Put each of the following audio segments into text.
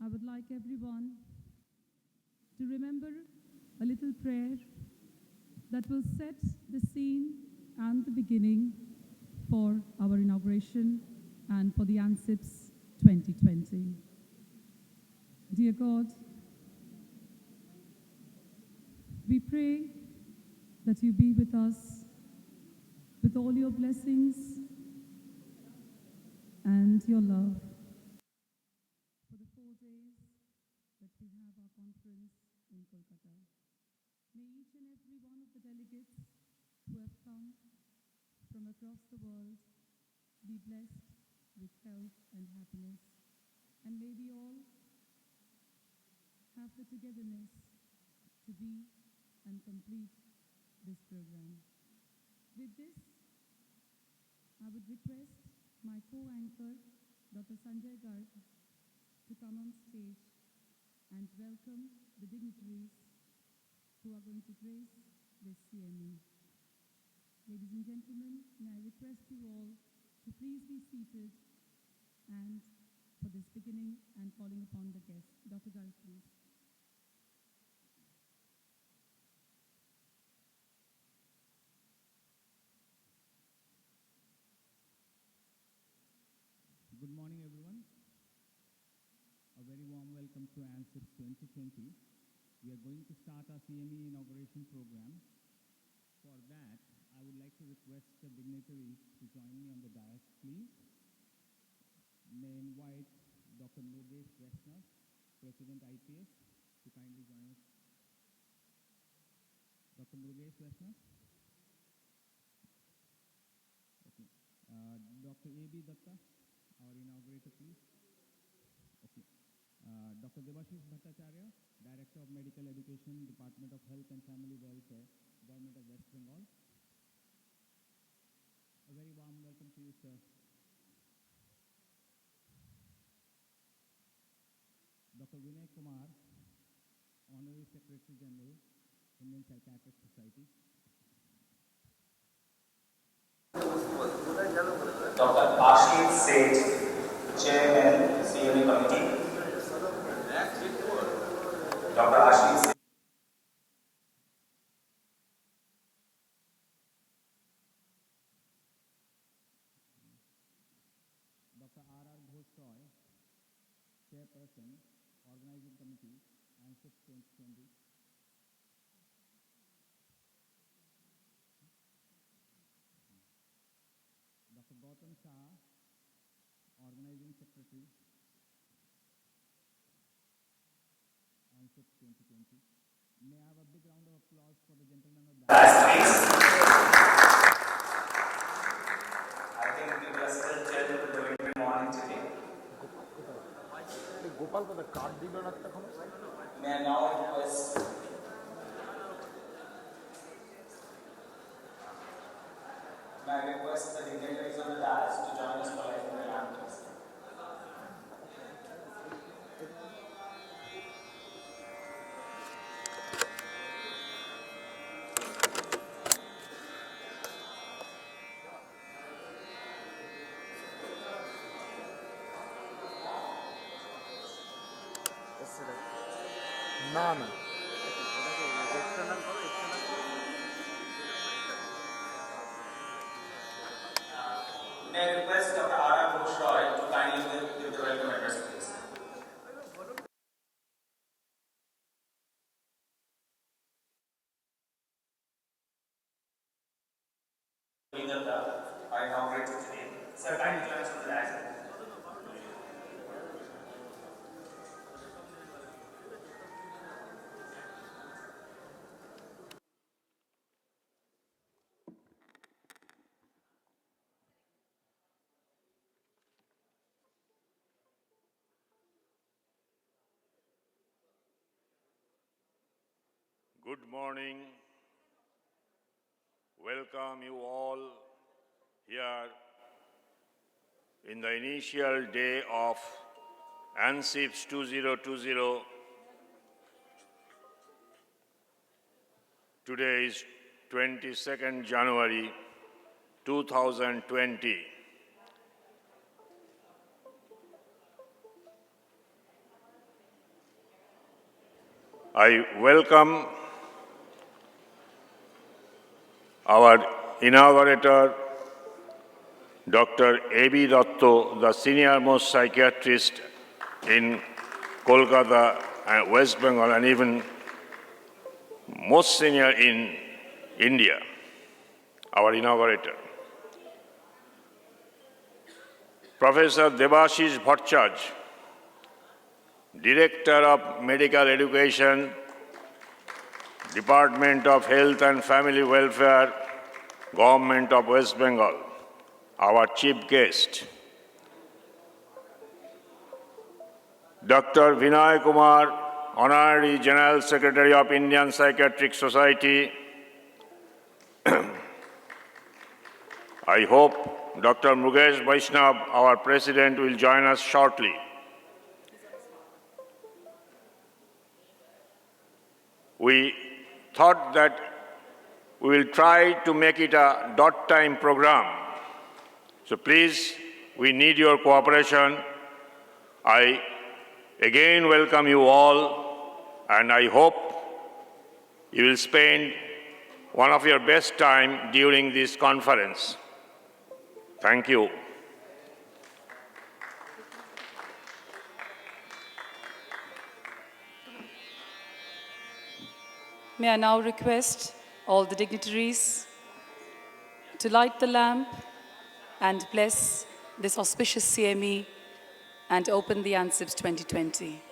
I would like everyone to remember a little prayer that will set the scene and the beginning for our inauguration and for the ANCIPS 2020. Dear God, we pray that you be with us with all your blessings and your love for the 4 days that we have our conference in Kolkata. May each and every one of the delegates who have come from across the world be blessed with health and happiness. And may we all have the togetherness to be and complete this program. With this, I would request my co-anchor, Dr. Sanjay Garg, to come on stage and welcome the dignitaries who are going to grace this CME. Ladies and gentlemen, may I request you all to please be seated and for this beginning and calling upon the guests. Dr. Garg, please. Good morning, everyone. A very warm welcome to ANCIPS 2020. We are going to start our CME inauguration program. For that, I would like to request the dignitaries to join me on the dais, please. May I invite Dr. Mrugesh Vaishnav, President IPS, to kindly join us. Dr. Mrugesh Vaishnav. Okay. Dr. A.B. Datta, our inaugurator, please. Okay. Dr. Debashish Bhattacharya, Director of Medical Education, Department of Health and Family Welfare, Government of West Bengal. A very warm welcome to you, sir. Dr. Vinay Kumar, Honorary Secretary General, Indian Psychiatric Society. Dr. Ashish Seth, Chairman, CME Committee. Dr. Ashish Seth. Dr. R.R. Ghosh Roy, Chairperson, Organizing Committee, ANCIPS 2020. Dr. Gautam Shah, Organizing Secretary, ANCIPS 2020. May I have a big round of applause for the gentleman of that? I think we were still till the very morning today. May I now request the dignitaries on the dais to join us for lighting the lanterns. May I request Dr. R.R. Ghosh Roy to kindly give the welcome address, please. Are inaugurated today. Sir, kindly join us on the dais. Good morning. Welcome you all here in the initial day of ANCIPS 2020. Today is 22nd January 2020. I welcome our inaugurator, Dr. A.B. Datto, the senior-most psychiatrist in Kolkata and West Bengal, and even most senior in India, our inaugurator. Professor Debashish Bhattacharya, Director of Medical Education, Department of Health and Family Welfare, Government of West Bengal, our chief guest. Dr. Vinay Kumar, Honorary General Secretary of Indian Psychiatric Society. I hope Dr. Mukesh Vaishnav, our President, will join us shortly. We thought that we will try to make it a dot time program. So please, we need your cooperation. I again welcome you all, and I hope you will spend one of your best time during this conference. Thank you. May I now request all the dignitaries to light the lamp and bless this auspicious CME and open the ANCIPS 2020.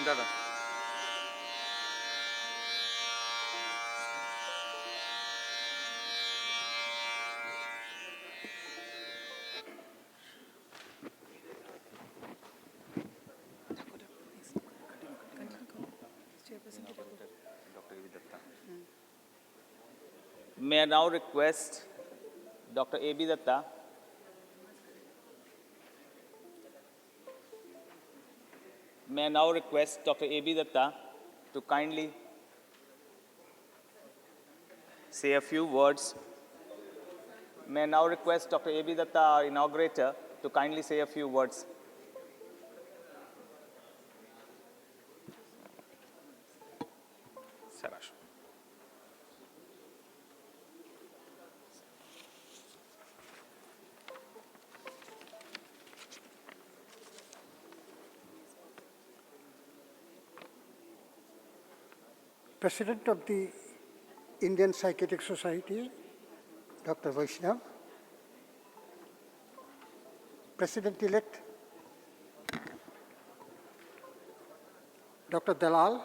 দাদা May I now request Dr. A.B. Datta May I now request Dr. A.B. Datta to kindly say a few words. May I now request Dr. A.B. Datta, our inaugurator, to kindly say a few words. Sarash. President of the Indian Psychiatric Society, Dr. Vaishnav, President-elect, Dr. Dalal,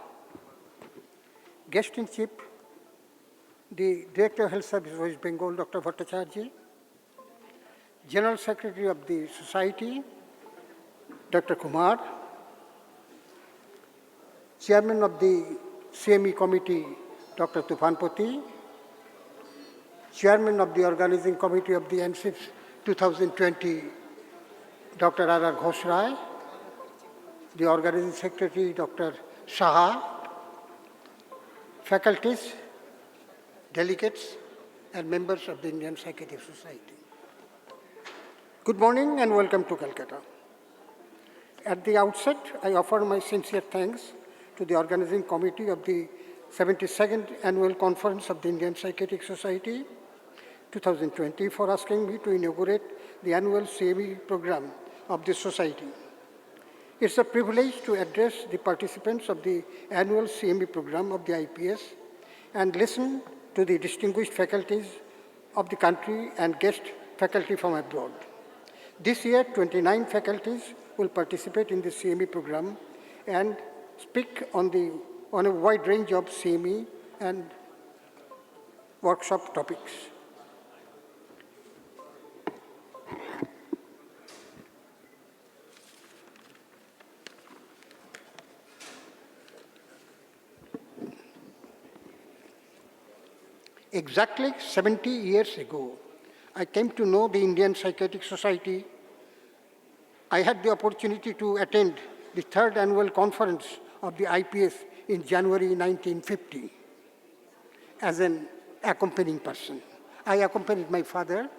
Guest-in-Chief, the Director of Health Service West Bengal, Dr. Bhattacharya, General Secretary of the Society, Dr. Kumar, Chairman of the CME Committee, Dr. Tufanpati, Chairman of the Organizing Committee of the ANCIPS 2020, Dr. R.R. Ghosrai, the Organizing Secretary, Dr. Saha, faculties, delegates, and members of the Indian Psychiatric Society. Good morning and welcome to Calcutta. At the outset, I offer my sincere thanks to the organizing committee of the 72nd Annual Conference of the Indian Psychiatric Society 2020 for asking me to inaugurate the annual CME program of this society. It's a privilege to address the participants of the annual CME program of the IPS and listen to the distinguished faculties of the country and guest faculty from abroad. This year, 29 faculties will participate in the CME program and speak on a wide range of CME and workshop topics. Exactly 70 years ago, I came to know the Indian Psychiatric Society. I had the opportunity to attend the third annual conference of the IPS in January 1950 as an accompanying person. I accompanied my father,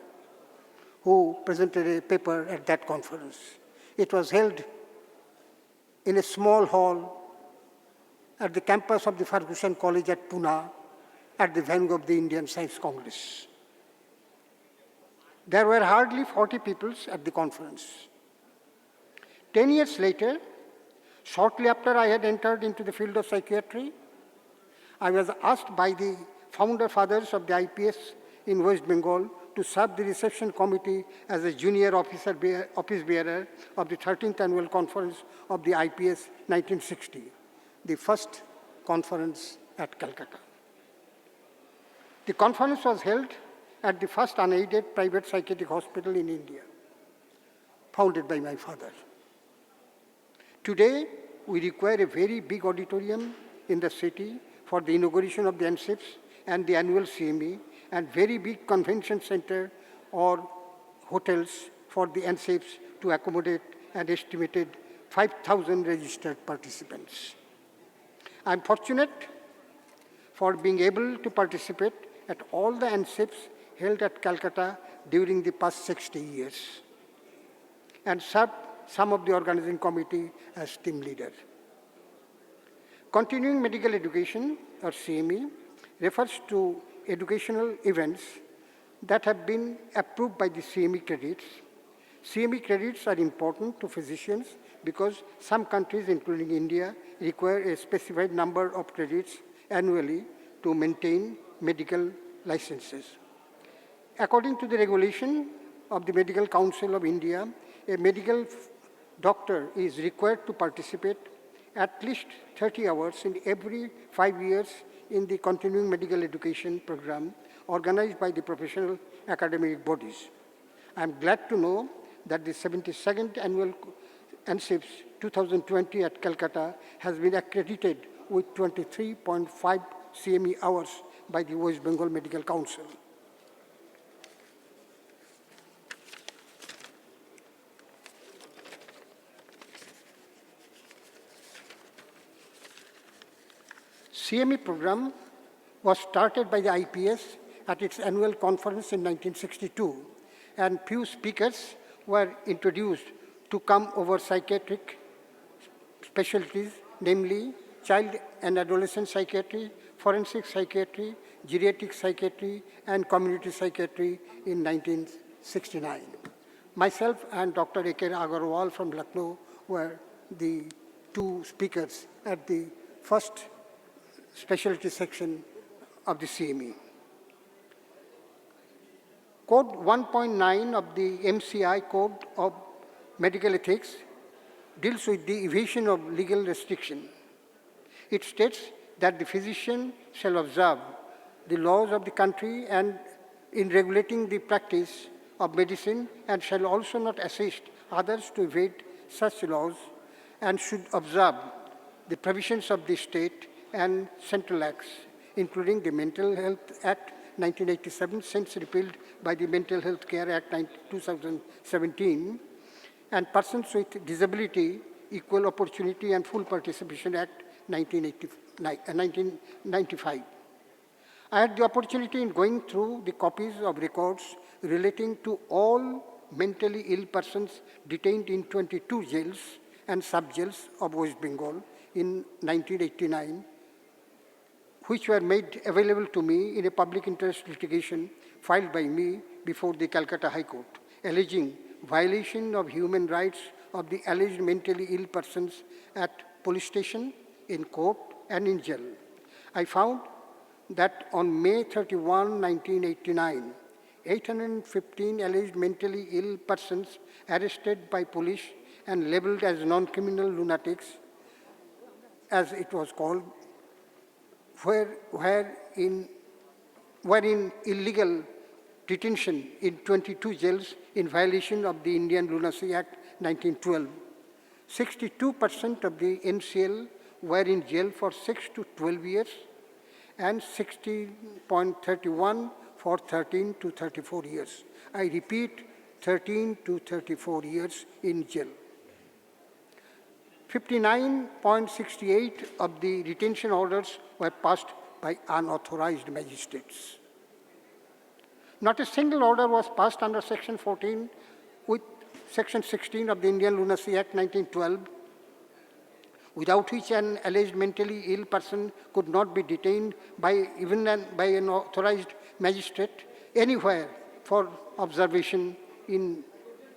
who presented a paper at that conference. It was held in a small hall at the campus of the Ferguson College at Pune, at the venue of the Indian Science Congress. There were hardly 40 people at the conference. 10 years later, shortly after I had entered into the field of psychiatry, I was asked by the founder fathers of the IPS in West Bengal to serve the reception committee as a junior office bearer of the 13th annual conference of the IPS 1960, the first conference at Calcutta. The conference was held at the first unaided private psychiatric hospital in India, founded by my father. Today, we require a very big auditorium in the city for the inauguration of the ANCIPS and the annual CME, and very big convention center or hotels for the ANCIPS to accommodate an estimated 5,000 registered participants. I'm fortunate for being able to participate at all the ANCIPS held at Calcutta during the past 60 years and served some of the organizing committee as team leader. Continuing medical education, or CME, refers to educational events that have been approved by the CME credits. CME credits are important to physicians because some countries, including India, require a specified number of credits annually to maintain medical licenses. According to the regulation of the Medical Council of India, a medical doctor is required to participate at least 30 hours in every 5 years in the continuing medical education program organized by the professional academic bodies. I'm glad to know that the 72nd annual ANCIPS 2020 at Calcutta has been accredited with 23.5 CME hours by the West Bengal Medical Council. CME program was started by the IPS at its annual conference in 1962, and few speakers were introduced to come over psychiatric specialties, namely child and adolescent psychiatry, forensic psychiatry, geriatric psychiatry, and community psychiatry in 1969. Myself and Dr. A.K. Agarwal from Lucknow were the two speakers at the first specialty section of the CME. Code 1.9 of the MCI Code of Medical Ethics deals with the evasion of legal restriction. It states that the physician shall observe the laws of the country and in regulating the practice of medicine, and shall also not assist others to evade such laws, and should observe the provisions of the state and central acts, including the Mental Health Act 1987, since repealed by the Mental Health Care Act 2017, and Persons with Disability, Equal Opportunity and Full Participation Act 1995. I had the opportunity in going through the copies of records relating to all mentally ill persons detained in 22 jails and sub-jails of West Bengal in 1989, which were made available to me in a public interest litigation filed by me before the Calcutta High Court, alleging violation of human rights of the alleged mentally ill persons at police station, in court, and in jail. I found that on May 31, 1989, 815 alleged mentally ill persons arrested by police and labeled as non-criminal lunatics, as it was called, were in illegal detention in 22 jails in violation of the Indian Lunacy Act 1912. 62% of the NCL were in jail for 6 to 12 years, and 60.31 for 13 to 34 years. I repeat, 13 to 34 years in jail. 59.68 of the detention orders were passed by unauthorized magistrates. Not a single order was passed under Section 14 with Section 16 of the Indian Lunacy Act 1912, without which an alleged mentally ill person could not be detained by an authorized magistrate anywhere for observation. In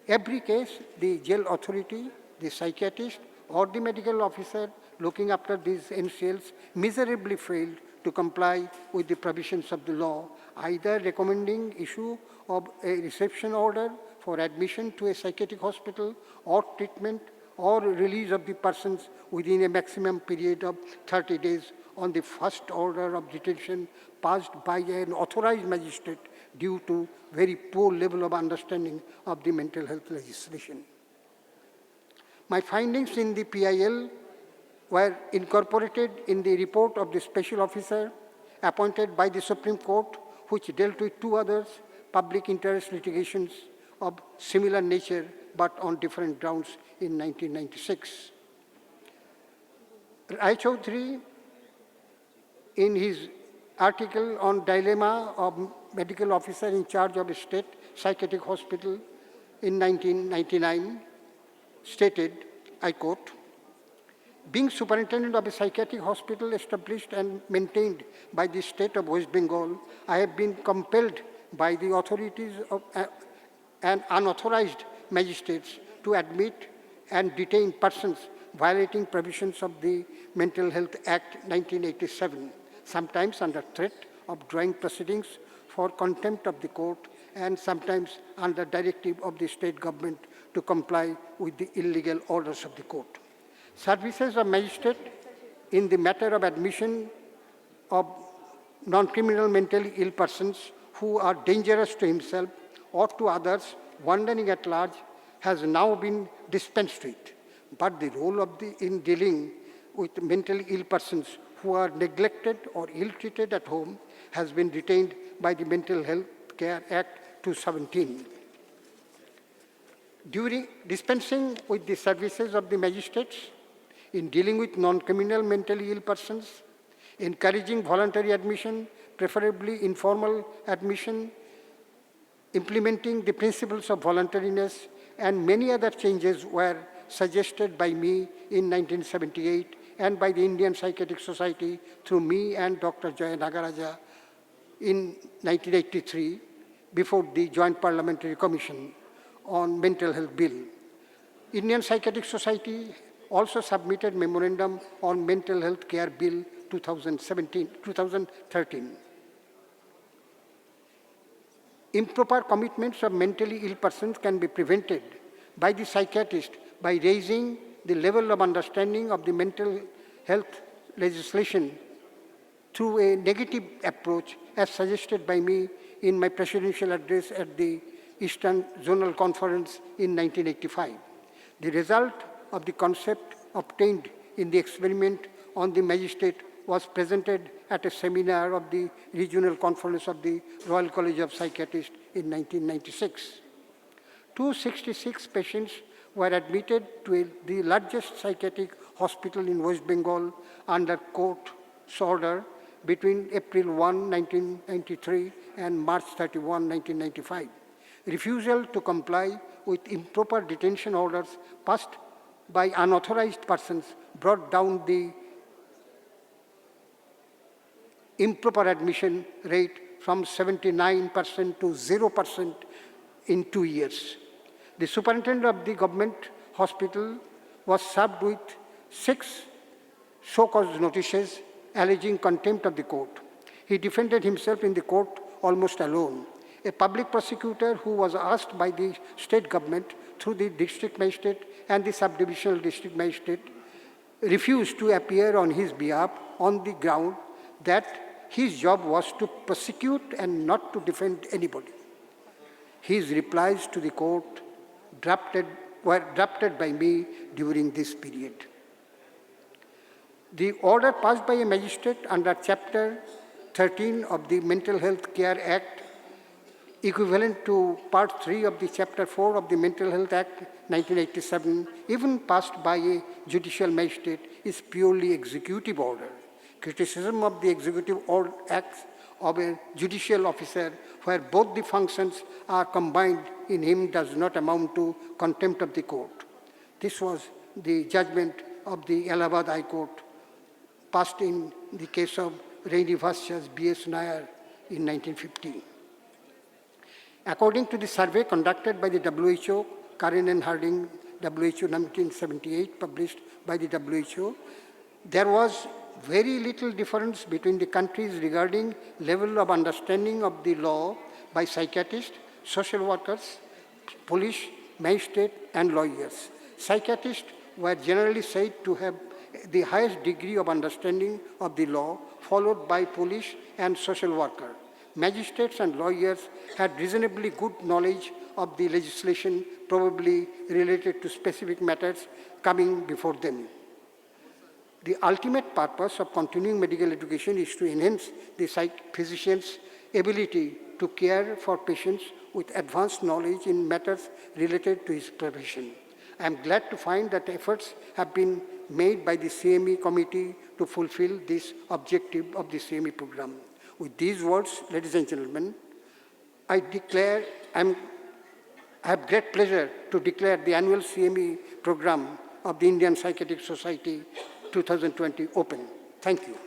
every case, the jail authority, the psychiatrist, or the medical officer looking after these NCLs miserably failed to comply with the provisions of the law, either recommending issue of a reception order for admission to a psychiatric hospital or treatment, or release of the persons within a maximum period of 30 days on the first order of detention passed by an authorized magistrate due to very poor level of understanding of the mental health legislation. My findings in the PIL were incorporated in the report of the special officer appointed by the Supreme Court, which dealt with two others public interest litigations of similar nature but on different grounds in 1996. Rai Chaudhary, in his article on dilemma of medical officer in charge of a state psychiatric hospital in 1999, stated, I quote, "Being superintendent of a psychiatric hospital established and maintained by the state of West Bengal, I have been compelled by the authorities of, and unauthorized magistrates to admit and detain persons violating provisions of the Mental Health Act 1987, sometimes under threat of drawing proceedings for contempt of the court, and sometimes under directive of the state government to comply with the illegal orders of the court. Services of magistrate in the matter of admission of non-criminal mentally ill persons who are dangerous to himself or to others wandering at large has now been dispensed with, but the role of in dealing with mentally ill persons who are neglected or ill-treated at home has been retained by the Mental Health Care Act 2017. During dispensing with the services of the magistrates in dealing with non-criminal mentally ill persons, encouraging voluntary admission, preferably informal admission, implementing the principles of voluntariness, and many other changes were suggested by me in 1978 and by the Indian Psychiatric Society through me and Dr. Jaya Nagaraja in 1983 before the Joint Parliamentary Commission on Mental Health Bill. Indian Psychiatric Society also submitted memorandum on Mental Health Care Bill 2013. Improper commitments of mentally ill persons can be prevented by the psychiatrist by raising the level of understanding of the mental health legislation through a negative approach as suggested by me in my presidential address at the Eastern Zonal Conference in 1985. The result of the concept obtained in the experiment on the magistrate was presented at a seminar of the Regional Conference of the Royal College of Psychiatrists in 1996. 266 patients were admitted to the largest psychiatric hospital in West Bengal under court's order between April 1, 1993 and March 31, 1995. Refusal to comply with improper detention orders passed by unauthorized persons brought down the improper admission rate from 79% to 0% in 2 years. The superintendent of the government hospital was served with 6 so-called notices alleging contempt of the court. He defended himself in the court almost alone. A public prosecutor who was asked by the state government through the district magistrate and the subdivisional district magistrate refused to appear on his behalf on the ground that his job was to prosecute and not to defend anybody. His replies to the court were drafted by me during this period. The order passed by a magistrate under Chapter 13 of the Mental Health Care Act, equivalent to Part 3 of the Chapter 4 of the Mental Health Act 1987, even passed by a judicial magistrate, is purely executive order. Criticism of the executive acts of a judicial officer where both the functions are combined in him does not amount to contempt of the court. This was the judgment of the Allahabad High Court passed in the case of Rainy vs. B.S. Nair in 1950. According to the survey conducted by the WHO, Karen and Harding, WHO 1978, published by the WHO, there was very little difference between the countries regarding level of understanding of the law by psychiatrists, social workers, police, magistrate, and lawyers. Psychiatrists were generally said to have the highest degree of understanding of the law, followed by police and social worker. Magistrates and lawyers had reasonably good knowledge of the legislation, probably related to specific matters coming before them. The ultimate purpose of continuing medical education is to enhance the physician's ability to care for patients with advanced knowledge in matters related to his profession. I am glad to find that efforts have been made by the CME committee to fulfill this objective of the CME program. With these words, ladies and gentlemen, I have great pleasure to declare the annual CME program of the Indian Psychiatric Society 2020 open. Thank you.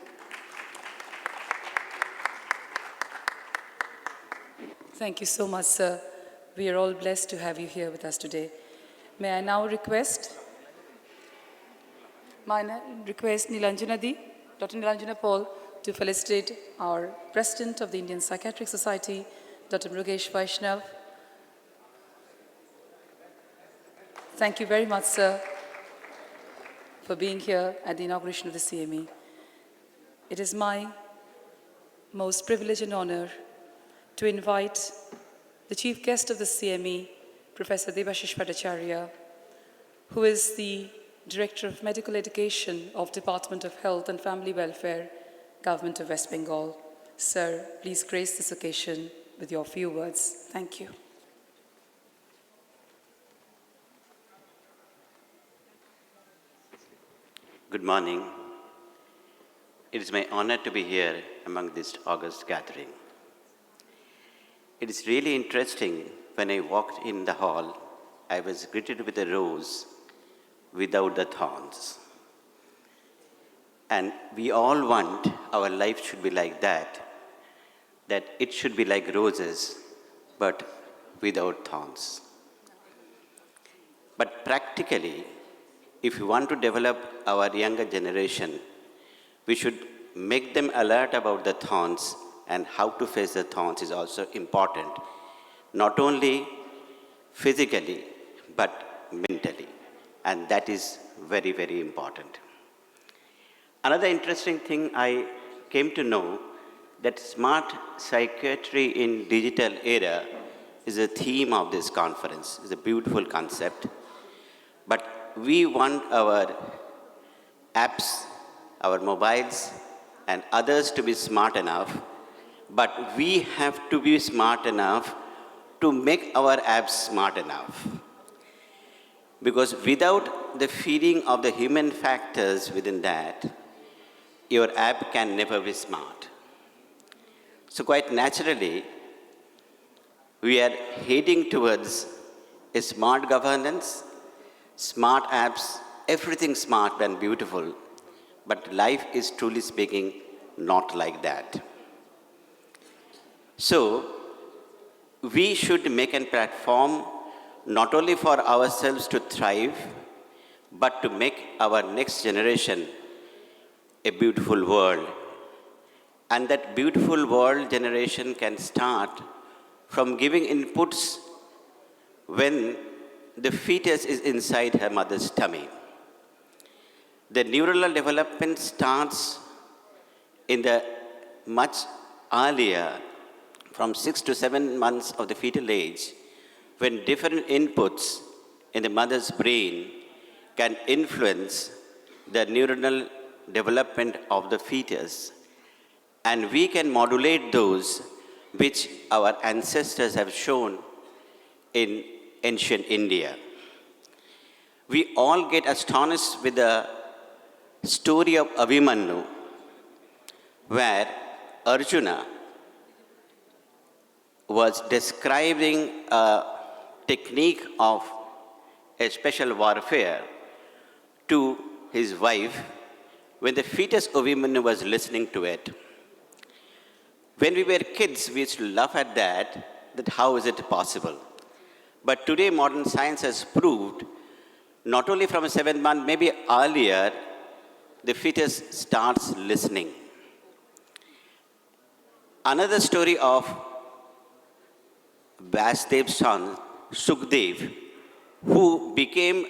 Thank you so much, sir. We are all blessed to have you here with us today. May I now request Nilanjana Di, Dr. Nilanjana Paul, to felicitate our President of the Indian Psychiatric Society, Dr. Mrugesh Vaishnav. Thank you very much, sir, for being here at the inauguration of the CME. It is my most privilege and honor to invite the chief guest of the CME, Professor Debashish Bhattacharya, who is the Director of Medical Education of Department of Health and Family Welfare, Government of West Bengal. Sir, please grace this occasion with your few words. Thank you. Good morning. It is my honor to be here among this august gathering. It is really interesting. When I walked in the hall, I was greeted with a rose without the thorns. And we all want our life should be like that it should be like roses, but without thorns. But practically, if we want to develop our younger generation, we should make them alert about the thorns, and how to face the thorns is also important, not only physically, but mentally. And that is very, very important. Another interesting thing I came to know that smart psychiatry in digital era is a theme of this conference. It's a beautiful concept. But we want our apps, our mobiles, and others to be smart enough, but we have to be smart enough to make our apps smart enough. Because without the feeding of the human factors within that, your app can never be smart. So quite naturally, we are heading towards a smart governance, smart apps, everything smart and beautiful, but life is truly speaking not like that. So, we should make a platform not only for ourselves to thrive, but to make our next generation a beautiful world. And that beautiful world generation can start from giving inputs when the fetus is inside her mother's tummy. The neuronal development starts in the much earlier, from 6 to 7 months of the fetal age, when different inputs in the mother's brain can influence the neuronal development of the fetus. And we can modulate those which our ancestors have shown in ancient India. We all get astonished with the story of Abhimanyu, where Arjuna was describing a technique of a special warfare to his wife when the fetus Abhimanyu was listening to it. When we were kids, we used to laugh at that how is it possible? But today modern science has proved, not only from 7 months, maybe earlier, the fetus starts listening. Another story of Vyasdev's son, Sukdev, who became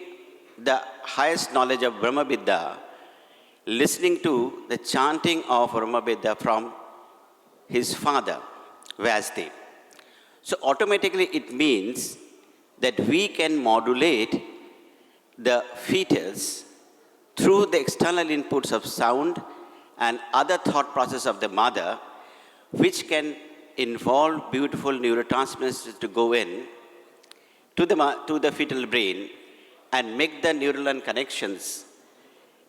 the highest knowledge of Brahma Vidya, listening to the chanting of Brahma Vidya from his father, Vyasdev. So automatically it means that we can modulate the fetus through the external inputs of sound and other thought process of the mother, which can involve beautiful neurotransmitters to go in to the fetal brain and make the neural connections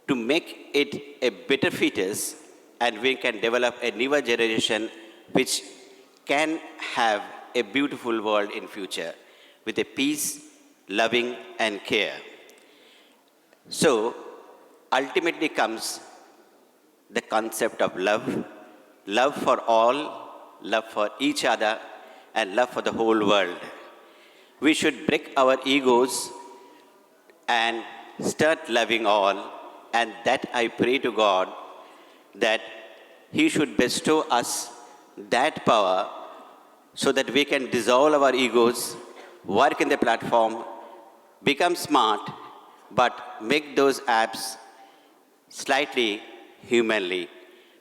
to make it a better fetus, and we can develop a newer generation which can have a beautiful world in future with a peace, loving and care. So ultimately comes the concept of love, love for all, love for each other and love for the whole world. We should break our egos and start loving all, and that I pray to God that He should bestow us that power so that we can dissolve our egos, work in the platform, become smart, but make those apps slightly humanly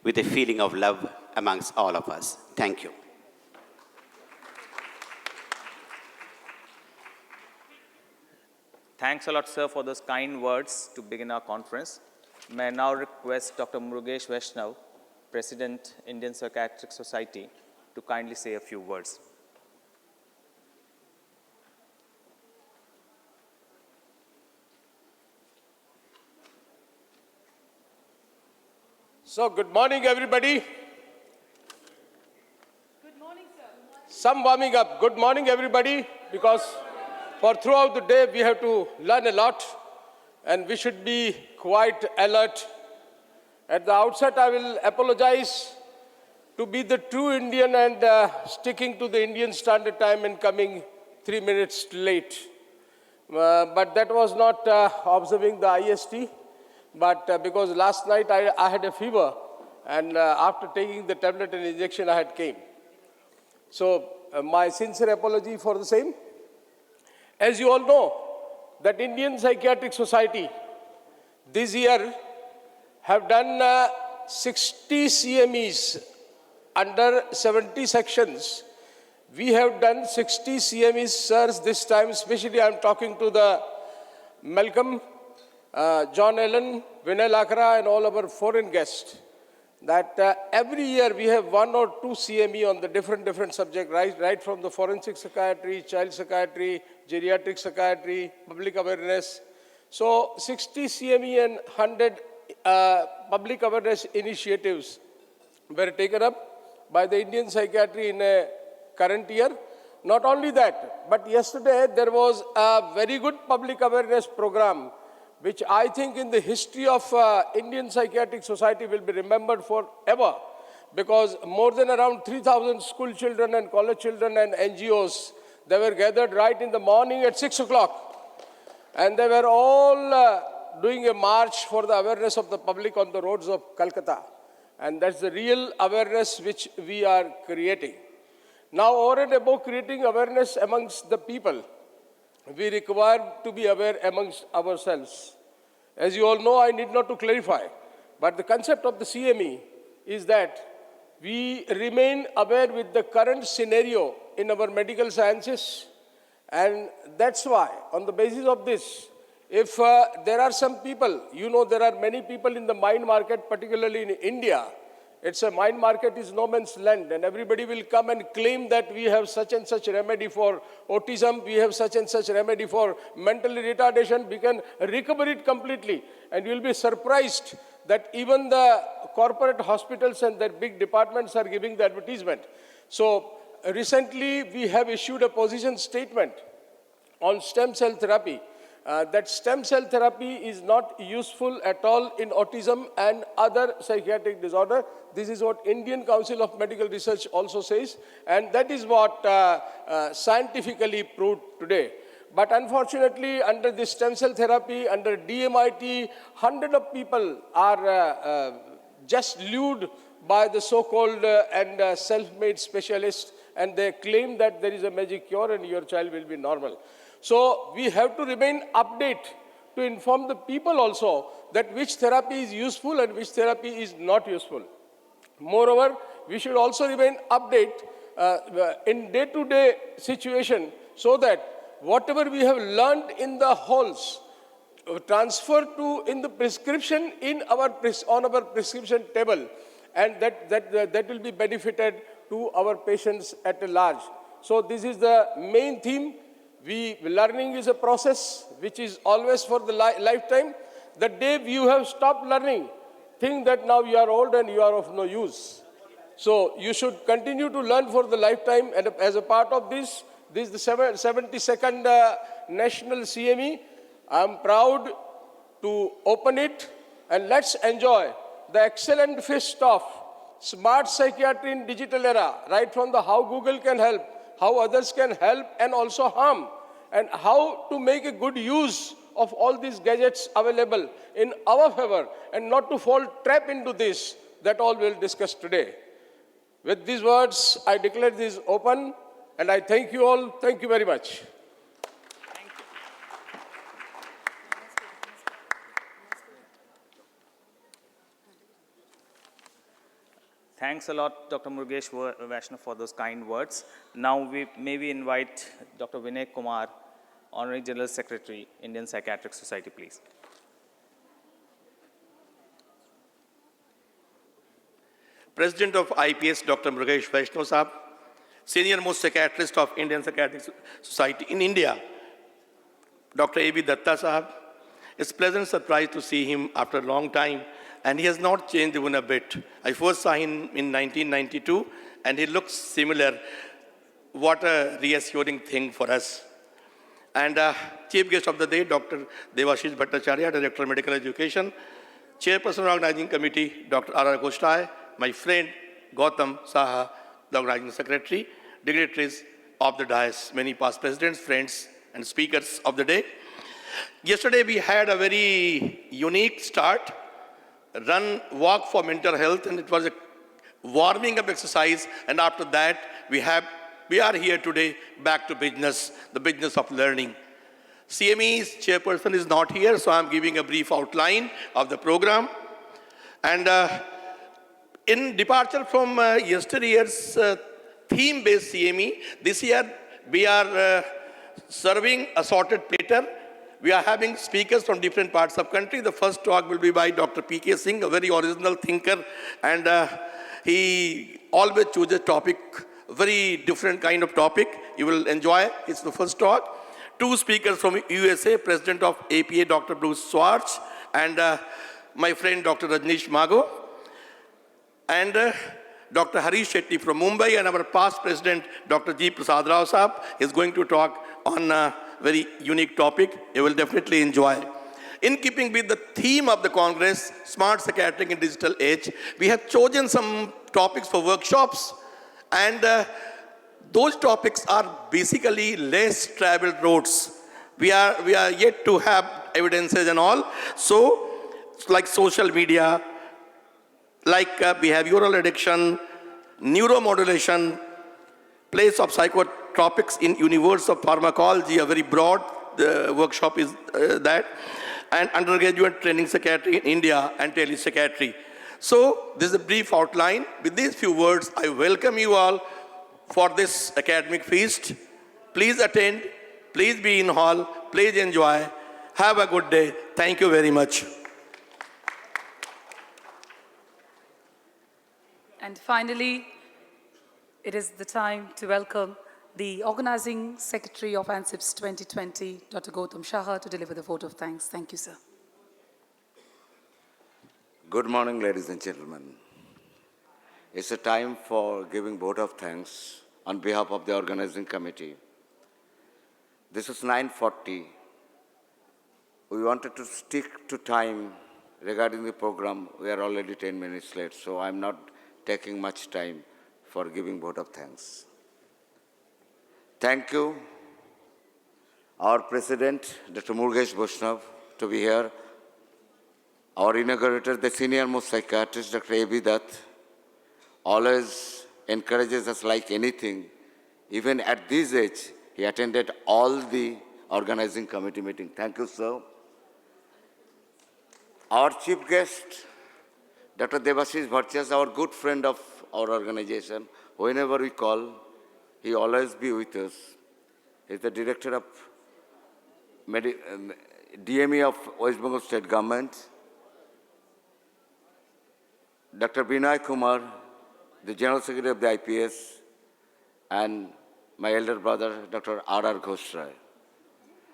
with a feeling of love amongst all of us. Thank you. Thanks a lot, sir, for those kind words to begin our conference. May I now request Dr. Murugesh Vaishnav, President, Indian Psychiatric Society, to kindly say a few words. So, good morning, everybody. Good morning, sir. Some warming up. Good morning, everybody, because for throughout the day we have to learn a lot and we should be quite alert. At the outset, I will apologize to be the true Indian and sticking to the Indian Standard Time and coming 3 minutes late. But that was not observing the IST, but because last night I had a fever, and after taking the tablet and injection, I had came. So my sincere apology for the same. As you all know, that Indian Psychiatric Society this year have done 60 CMEs under 70 sections. We have done 60 CMEs, sirs, this time. Especially I am talking to the Malcolm, John Allen, Vinay Lakra and all our foreign guests. that every year we have 1 or 2 CME on the different subject, right from the forensic psychiatry, child psychiatry, geriatric psychiatry, public awareness. So 60 CME and 100 public awareness initiatives were taken up by the Indian psychiatry in a current year. Not only that, but yesterday there was a very good public awareness program, which I think in the history of Indian Psychiatric Society will be remembered forever, because more than around 3,000 school children and college children and NGOs, they were gathered right in the morning at 6 o'clock. And they were all doing a march for the awareness of the public on the roads of Calcutta. And that's the real awareness which we are creating. Now, over and above creating awareness amongst the people, we require to be aware amongst ourselves. As you all know, I need not to clarify, but the concept of the CME is that we remain aware with the current scenario in our medical sciences, and that's why, on the basis of this, if there are some people, you know, there are many people in the mind market, particularly in India. It's a mind market is no man's land, and everybody will come and claim that we have such and such remedy for autism, we have such and such remedy for mental retardation, we can recover it completely. And you'll be surprised that even the corporate hospitals and their big departments are giving the advertisement. So recently we have issued a position statement on stem cell therapy. That stem cell therapy is not useful at all in autism and other psychiatric disorder. This is what Indian Council of Medical Research also says, and that is what scientifically proved today. But unfortunately, under this stem cell therapy, under DMIT, hundreds of people are just lured by the so-called and self-made specialists, and they claim that there is a magic cure and your child will be normal. So we have to remain update to inform the people also that which therapy is useful and which therapy is not useful. Moreover, we should also remain update in day-to-day situation, so that whatever we have learned in the halls transfer to in the prescription in our on our prescription table, and that will be benefited to our patients at large. So this is the main theme. Learning is a process which is always for the lifetime. The day you have stopped learning, think that now you are old and you are of no use. So you should continue to learn for the lifetime, and as a part of this is the 72nd National CME. I am proud to open it, and let's enjoy the excellent feast of smart psychiatry in digital era, right from the how Google can help, how others can help and also harm, and how to make a good use of all these gadgets available in our favor and not to fall trap into this. That all we'll discuss today. With these words, I declare this open, and I thank you all. Thank you very much. Thanks a lot, Dr. Murugesh Vaishnav, for those kind words. Now we invite Dr. Vinay Kumar, Honorary General Secretary, Indian Psychiatric Society, please. President of IPS, Dr. Murugesh Vaishnav Sahab, Senior Most Psychiatrist of Indian Psychiatric Society in India, Dr. A.B. Datta Sahab. It's a pleasant surprise to see him after a long time, and he has not changed even a bit. I first saw him in 1992, and he looks similar. What a reassuring thing for us. And Chief Guest of the Day, Dr. Devashish Bhattacharya, Director of Medical Education, Chairperson of Organizing Committee, Dr. R.R. Ghostai, my friend Gautam Saha, the Organizing Secretary, dignitaries of the dais, many past presidents, friends, and speakers of the day. Yesterday we had a very unique start, walk for mental health, and it was a warming up exercise, and after that we are here today back to business, the business of learning. CME's chairperson is not here, so I'm giving a brief outline of the program. And in departure from yesterday's theme-based CME, this year we are serving assorted platter We are having speakers from different parts of country. The first talk will be by Dr. P.K. Singh, a very original thinker, and he always chooses a topic, very different kind of topic. You will enjoy. It's the first talk. Two speakers from USA, President of APA, Dr. Bruce Schwartz, and my friend Dr. Rajneesh Mago, and Dr. Harish Shetty from Mumbai, and our past President, Dr. G. Prasad Rao Saab, is going to talk on a very unique topic. You will definitely enjoy. In keeping with the theme of the Congress, Smart Psychiatric in Digital Age, we have chosen some topics for workshops, and those topics are basically less traveled roads. We are yet to have evidences and all. So, like social media, like behavioral addiction, neuromodulation, place of psychotropics in universe of pharmacology, a very broad workshop is that, and undergraduate training psychiatry in India and telepsychiatry. So this is a brief outline. With these few words, I welcome you all for this academic feast. Please attend, please be in hall, please enjoy. Have a good day. Thank you very much. And finally, it is the time to welcome the Organizing Secretary of ANCIPS 2020, Dr. Gautam Shah, to deliver the vote of thanks. Thank you, sir. Good morning, ladies and gentlemen. It's a time for giving vote of thanks on behalf of the organizing committee. This is 9:40. We wanted to stick to time regarding the program. We are already 10 minutes late, so I'm not taking much time for giving vote of thanks. Thank you, our President, Dr. Murugesh Vaishnav, to be here. Our inaugurator, the senior most psychiatrist, Dr. A.B. Dutt, always encourages us like anything. Even at this age, he attended all the organizing committee meetings. Thank you, sir. Our chief guest, Dr. Debashish Bhattacharya, our good friend of our organization. Whenever we call, he always be with us. He's the director of DME of West Bengal State Government. Dr. Binay Kumar, the General Secretary of the IPS, and my elder brother, Dr. R.R. Ghoshrai.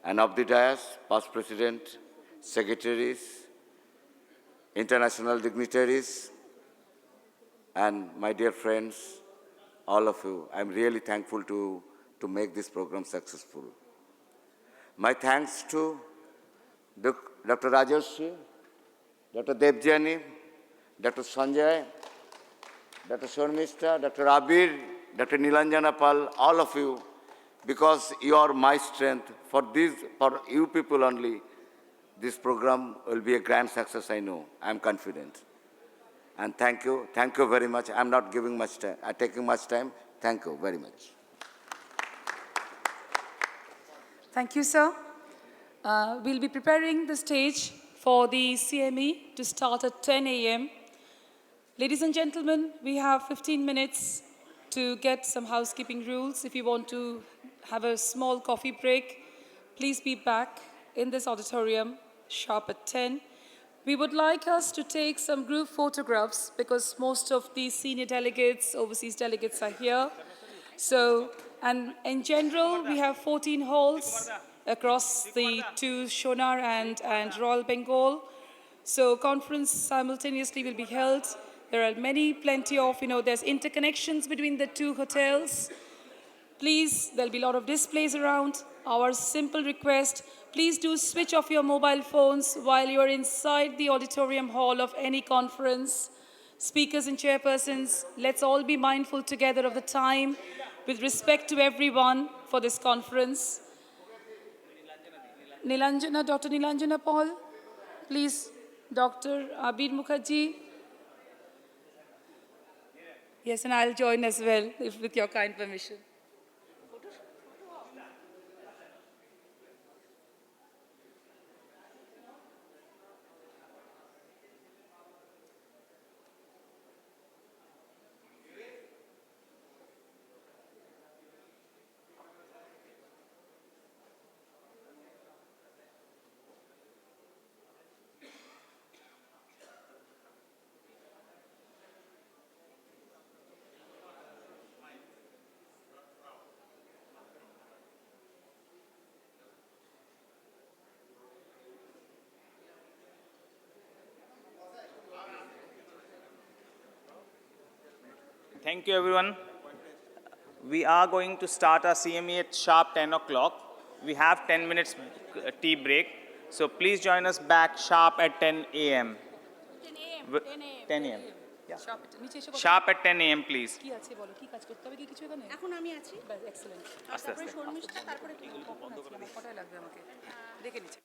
And of the dais, past president, secretaries, international dignitaries, and my dear friends, all of you, I'm really thankful to make this program successful. My thanks to Dr. Rajarshi, Dr. Devjani, Dr. Sanjay, Dr. Sharmishta, Dr. Abir, Dr. Nilanjana Pal, all of you, because you are my strength. For you people only, this program will be a grand success, I know. I'm confident. And thank you very much. I'm not giving much time, I'm taking much time. Thank you very much. Thank you, sir. We'll be preparing the stage for the CME to start at 10 a.m. Ladies and gentlemen, we have 15 minutes to get some housekeeping rules. If you want to have a small coffee break, please be back in this auditorium sharp at 10. We would like us to take some group photographs because most of the senior delegates, overseas delegates are here. So, and in general, we have 14 halls across the two Shonar and Royal Bengal. So conference simultaneously will be held. There are plenty of, there's interconnections between the two hotels. Please, there'll be a lot of displays around. Our simple request, please do switch off your mobile phones while you're inside the auditorium hall of any conference. Speakers and chairpersons, let's all be mindful together of the time with respect to everyone for this conference. Dr. Nilanjana Paul, please, Dr. Abir Mukherjee. Yes, and I'll join as well, with your kind permission. Thank you, everyone. We are going to start our CME at sharp 10 o'clock. We have 10 minutes tea break. So please join us back sharp at 10 a.m. 10 a.m. 10 a.m. Yeah. নিচে এসে Sharp at 10 a.m. please. কি আছে বলো কি কাজ করতে হবে কি কিছু এখানে এখন আমি আছি বাস এক্সেলেন্ট আস্তে তারপরে আস্তে। শর্মিষ্ঠা তারপরে কটায় লাগবে আমাকে দেখে নিচ্ছি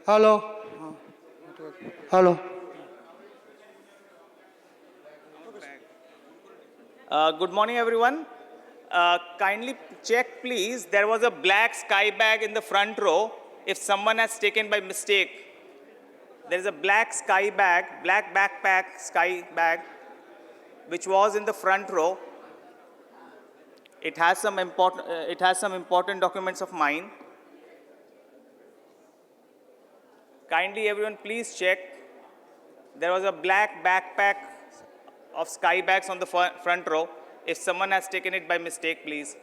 Hello. Hello. Good morning, everyone. Kindly check, please. There was a black sky bag in the front row. If someone has taken by mistake, there is a black sky bag, black backpack sky bag, which was in the front row. It has some important documents of mine. Kindly, everyone, please check. There was a black backpack of sky bags on the front row. If someone has taken it by mistake, please.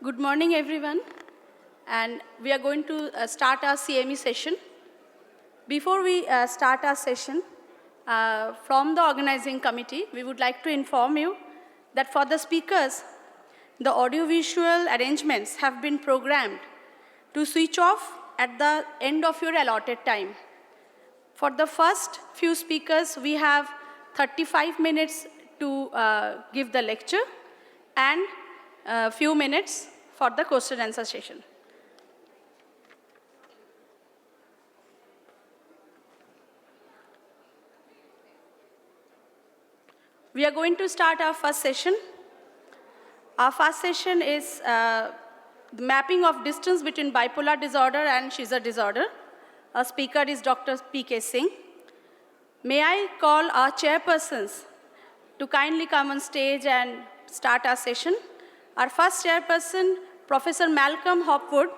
Good morning, everyone. And we are going to start our CME session. Before we start our session, from the organizing committee, we would like to inform you that for the speakers, the audiovisual arrangements have been programmed to switch off at the end of your allotted time. For the first few speakers, we have 35 minutes to give the lecture and a few minutes for the question and answer session. We are going to start our first session. Our first session is the mapping of distance between bipolar disorder and seizure disorder. Our speaker is Dr. P.K. Singh. May I call our chairpersons to kindly come on stage and start our session. Our first chairperson, Professor Malcolm Hopwood.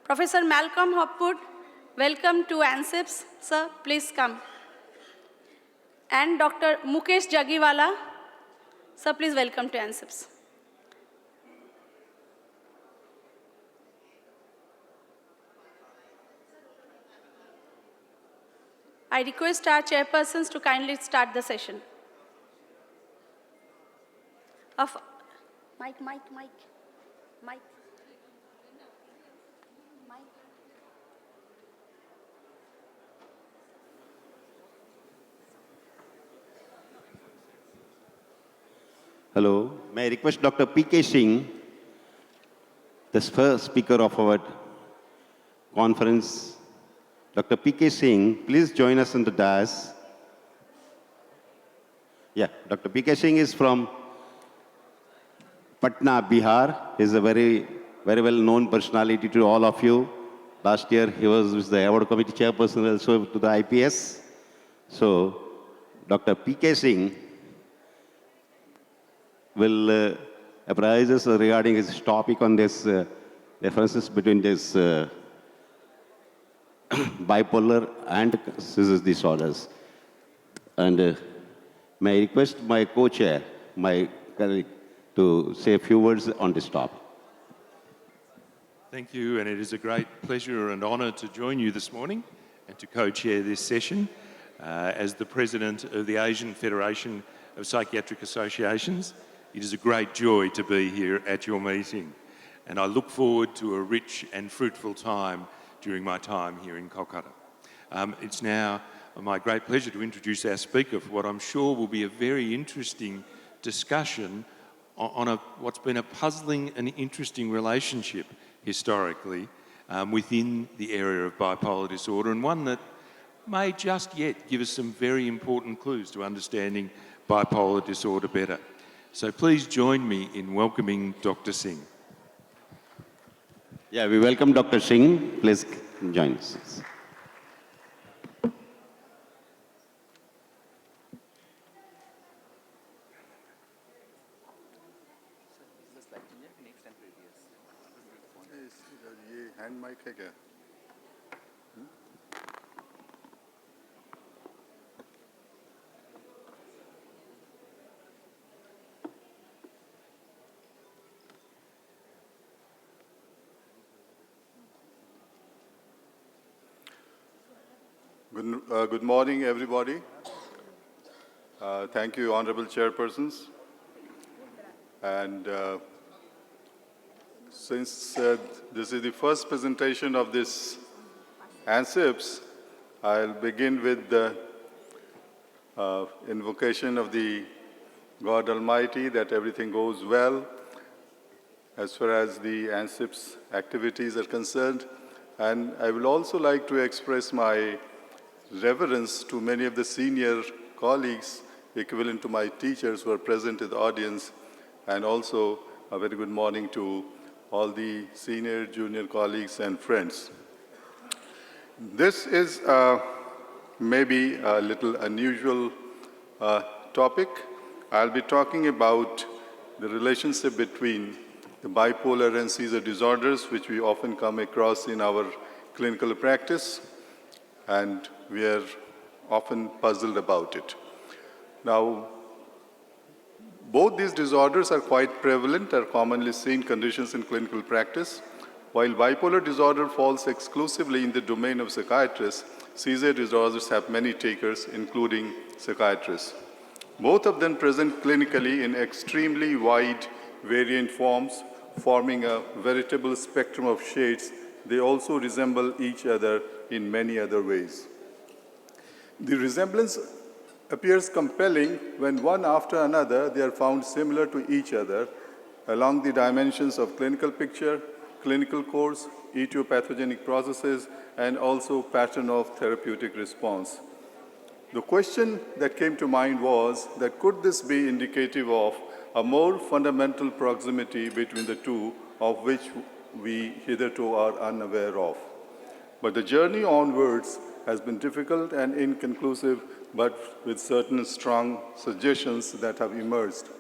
Professor Malcolm Hopwood, welcome to ANCIPS. Sir, please come. And Dr. Mukesh Jagiwala. Sir, please welcome to ANCIPS. I request our chairpersons to kindly start the session. Mike. Hello, may I request Dr. P.K. Singh, the first speaker of our conference. Dr. P.K. Singh, please join us on the dais. Yeah, Dr. P.K. Singh is from Patna, Bihar. He is a very well-known personality to all of you. Last year, he was with the award committee chairperson also to the IPS. So, Dr. P.K. Singh will apprise us regarding his topic on this differences between this bipolar and seizure disorders. And may I request my co-chair, my colleague, to say a few words on this topic. Thank you, and it is a great pleasure and honour to join you this morning and to co-chair this session as the President of the Asian Federation of Psychiatric Associations. It is a great joy to be here at your meeting, and I look forward to a rich and fruitful time during my time here in Kolkata. It's now my great pleasure to introduce our speaker for what I'm sure will be a very interesting discussion on what's been a puzzling and interesting relationship historically within the area of bipolar disorder, and one that may just yet give us some very important clues to understanding bipolar disorder better. So please join me in welcoming Dr. Singh. Yeah, we welcome Dr. Singh. Please join us. Hand mic है क्या? Good morning, everybody. Thank you, honorable chairpersons. And since this is the first presentation of this ANCIPS, I'll begin with the invocation of the God Almighty that everything goes well as far as the ANCIPS activities are concerned. And I will also like to express my reverence to many of the senior colleagues, equivalent to my teachers who are present in the audience, and also a very good morning to all the senior, junior colleagues and friends. This is maybe a little unusual topic. I'll be talking about the relationship between the bipolar and seizure disorders, which we often come across in our clinical practice, and we are often puzzled about it. Now, both these disorders are quite prevalent, are commonly seen conditions in clinical practice. While bipolar disorder falls exclusively in the domain of psychiatrists, seizure disorders have many takers, including psychiatrists. Both of them present clinically in extremely wide variant forms, forming a veritable spectrum of shades. They also resemble each other in many other ways. The resemblance appears compelling when one after another they are found similar to each other along the dimensions of clinical picture, clinical course, etiologic processes, and also pattern of therapeutic response. The question that came to mind was that could this be indicative of a more fundamental proximity between the two, of which we hitherto are unaware of. But the journey onwards has been difficult and inconclusive, but with certain strong suggestions that have emerged.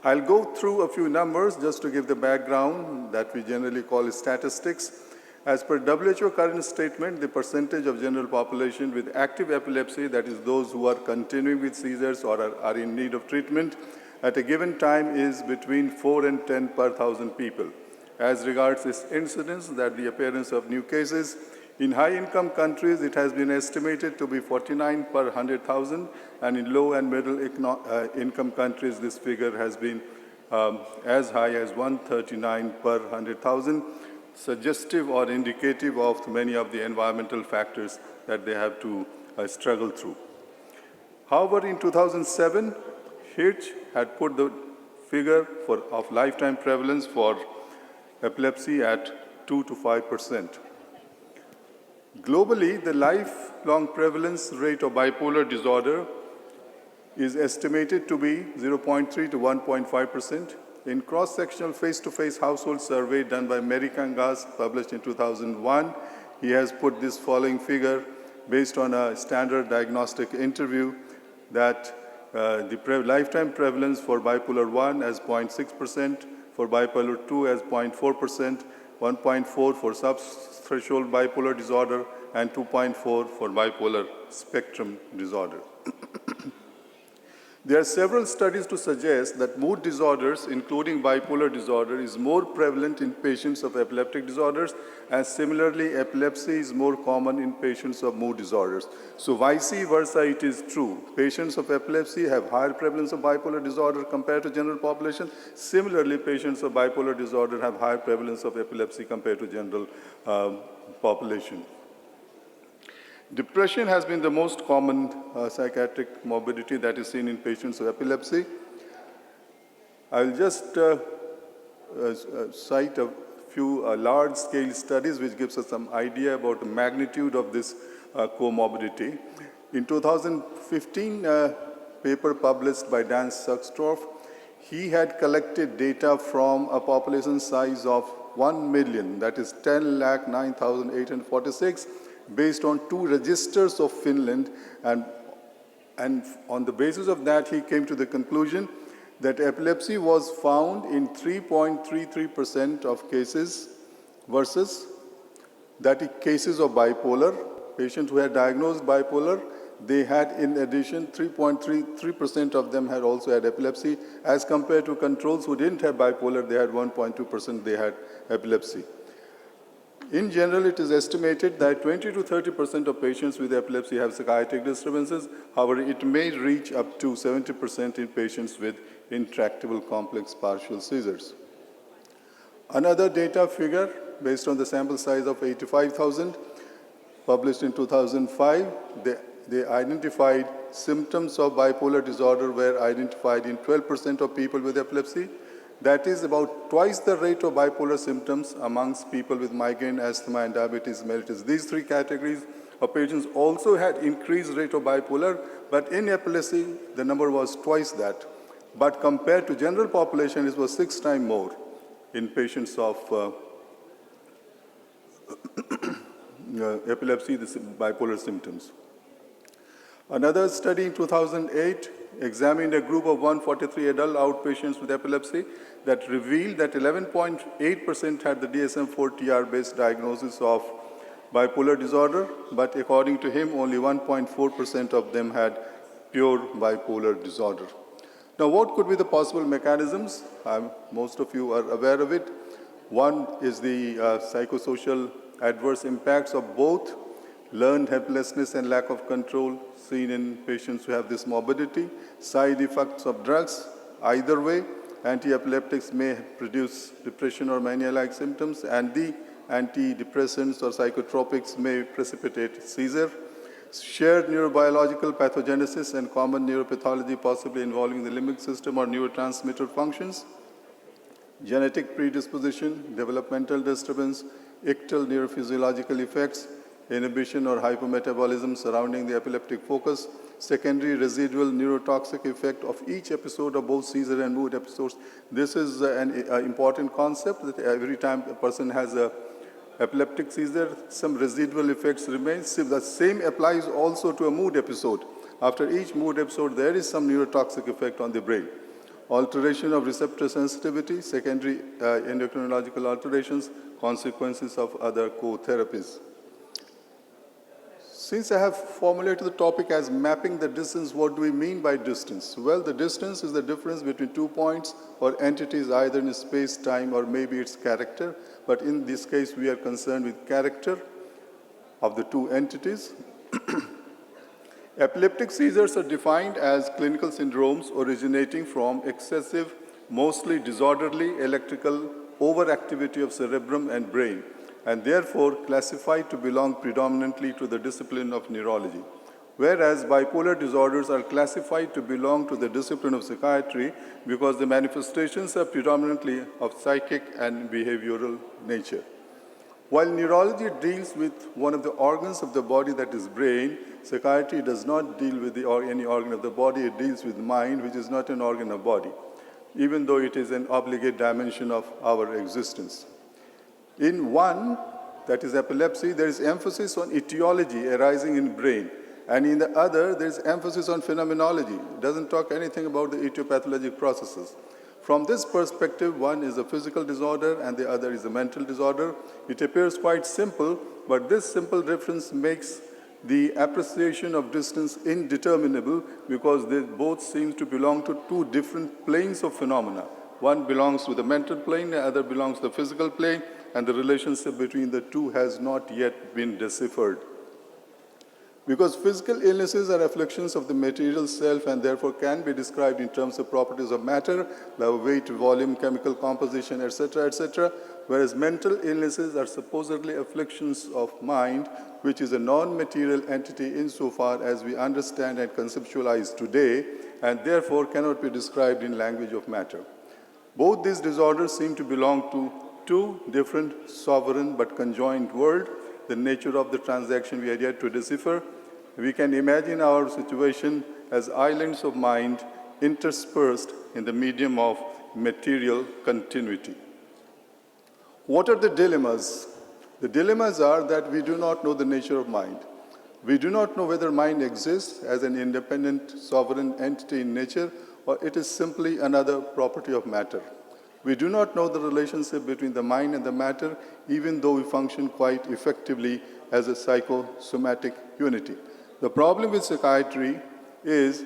I'll go through a few numbers just to give the background that we generally call statistics. As per WHO current statement, the percentage of general population with active epilepsy, that is those who are continuing with seizures or are in need of treatment, at a given time is between 4 and 10 per 1,000 people. As regards its incidence, that the appearance of new cases, in high-income countries, it has been estimated to be 49 per 100,000, and in low and middle income countries, this figure has been as high as 139 per 100,000, suggestive or indicative of many of the environmental factors that they have to struggle through. However, in 2007, Hirsch had put the figure of lifetime prevalence for epilepsy at 2 to 5%. Globally, the lifelong prevalence rate of bipolar disorder is estimated to be 0.3 to 1.5%. In cross-sectional face-to-face household survey done by Merikangas, published in 2001, he has put this following figure based on a standard diagnostic interview that the lifetime prevalence for bipolar 1 as 0.6%, for bipolar 2 as 0.4%, 1.4 for subthreshold bipolar disorder, and 2.4 for bipolar spectrum disorder. There are several studies to suggest that mood disorders, including bipolar disorder, is more prevalent in patients of epileptic disorders, and similarly, epilepsy is more common in patients of mood disorders. So vice versa, it is true. Patients of epilepsy have higher prevalence of bipolar disorder compared to general population. Similarly, patients of bipolar disorder have higher prevalence of epilepsy compared to general population. Depression has been the most common psychiatric morbidity that is seen in patients of epilepsy. I'll just cite a few large-scale studies which gives us some idea about the magnitude of this comorbidity. In 2015, a paper published by Dan Suckstorff, he had collected data from a population size of 1 million, that is 10,09,846, based on 2 registers of Finland, and on the basis of that, he came to the conclusion that epilepsy was found in 3.33% of cases versus that is cases of bipolar. Patients who had diagnosed bipolar, they had in addition 3.33% of them had also had epilepsy, as compared to controls who didn't have bipolar, they had 1.2% they had epilepsy. In general, it is estimated that 20 to 30% of patients with epilepsy have psychiatric disturbances. However, it may reach up to 70% in patients with intractable complex partial seizures. Another data figure, based on the sample size of 85,000, published in 2005, they identified symptoms of bipolar disorder were identified in 12% of people with epilepsy. That is about twice the rate of bipolar symptoms amongst people with migraine, asthma, and diabetes mellitus. These 3 categories of patients also had increased rate of bipolar, but in epilepsy, the number was twice that. But compared to general population, it was 6 times more in patients of epilepsy, the bipolar symptoms. Another study in 2008 examined a group of 143 adult outpatients with epilepsy that revealed that 11.8% had the DSM-4-TR-based diagnosis of bipolar disorder, but according to him, only 1.4% of them had pure bipolar disorder. Now, what could be the possible mechanisms? Most of you are aware of it. One is the psychosocial adverse impacts of both learned helplessness and lack of control seen in patients who have this morbidity, side effects of drugs. Either way, anti-epileptics may produce depression or mania-like symptoms, and the antidepressants or psychotropics may precipitate seizure. Shared neurobiological pathogenesis and common neuropathology possibly involving the limbic system or neurotransmitter functions. Genetic predisposition, developmental disturbance, ictal neurophysiological effects, inhibition or hypometabolism surrounding the epileptic focus, secondary residual neurotoxic effect of each episode of both seizure and mood episodes. This is an important concept that every time a person has a epileptic seizure, some residual effects remain. So the same applies also to a mood episode. After each mood episode, there is some neurotoxic effect on the brain. Alteration of receptor sensitivity, secondary endocrinological alterations, consequences of other co-therapies. Since I have formulated the topic as mapping the distance, what do we mean by distance? Well, the distance is the difference between 2 points or entities either in space, time, or maybe its character. But in this case, we are concerned with character of the two entities. Epileptic seizures are defined as clinical syndromes originating from excessive, mostly disorderly electrical overactivity of cerebrum and brain, and therefore classified to belong predominantly to the discipline of neurology. Whereas bipolar disorders are classified to belong to the discipline of psychiatry because the manifestations are predominantly of psychic and behavioral nature. While neurology deals with one of the organs of the body, that is brain, psychiatry does not deal with any organ of the body, it deals with mind, which is not an organ of body, even though it is an obligate dimension of our existence. In one, that is epilepsy, there is emphasis on etiology arising in brain. And in the other, there is emphasis on phenomenology. It doesn't talk anything about the etiopathologic processes. From this perspective, one is a physical disorder and the other is a mental disorder. It appears quite simple, but this simple difference makes the appreciation of distance indeterminable because they both seem to belong to two different planes of phenomena. One belongs to the mental plane, the other belongs to the physical plane, and the relationship between the two has not yet been deciphered. Because physical illnesses are afflictions of the material self and therefore can be described in terms of properties of matter, like weight, volume, chemical composition, etc., whereas mental illnesses are supposedly afflictions of mind, which is a non-material entity insofar as we understand and conceptualize today, and therefore cannot be described in language of matter. Both these disorders seem to belong to two different sovereign but conjoined worlds. The nature of the transaction we are yet to decipher. We can imagine our situation as islands of mind interspersed in the medium of material continuity. What are the dilemmas? The dilemmas are that we do not know the nature of mind. We do not know whether mind exists as an independent sovereign entity in nature or it is simply another property of matter. We do not know the relationship between the mind and the matter, even though we function quite effectively as a psychosomatic unity. The problem with psychiatry is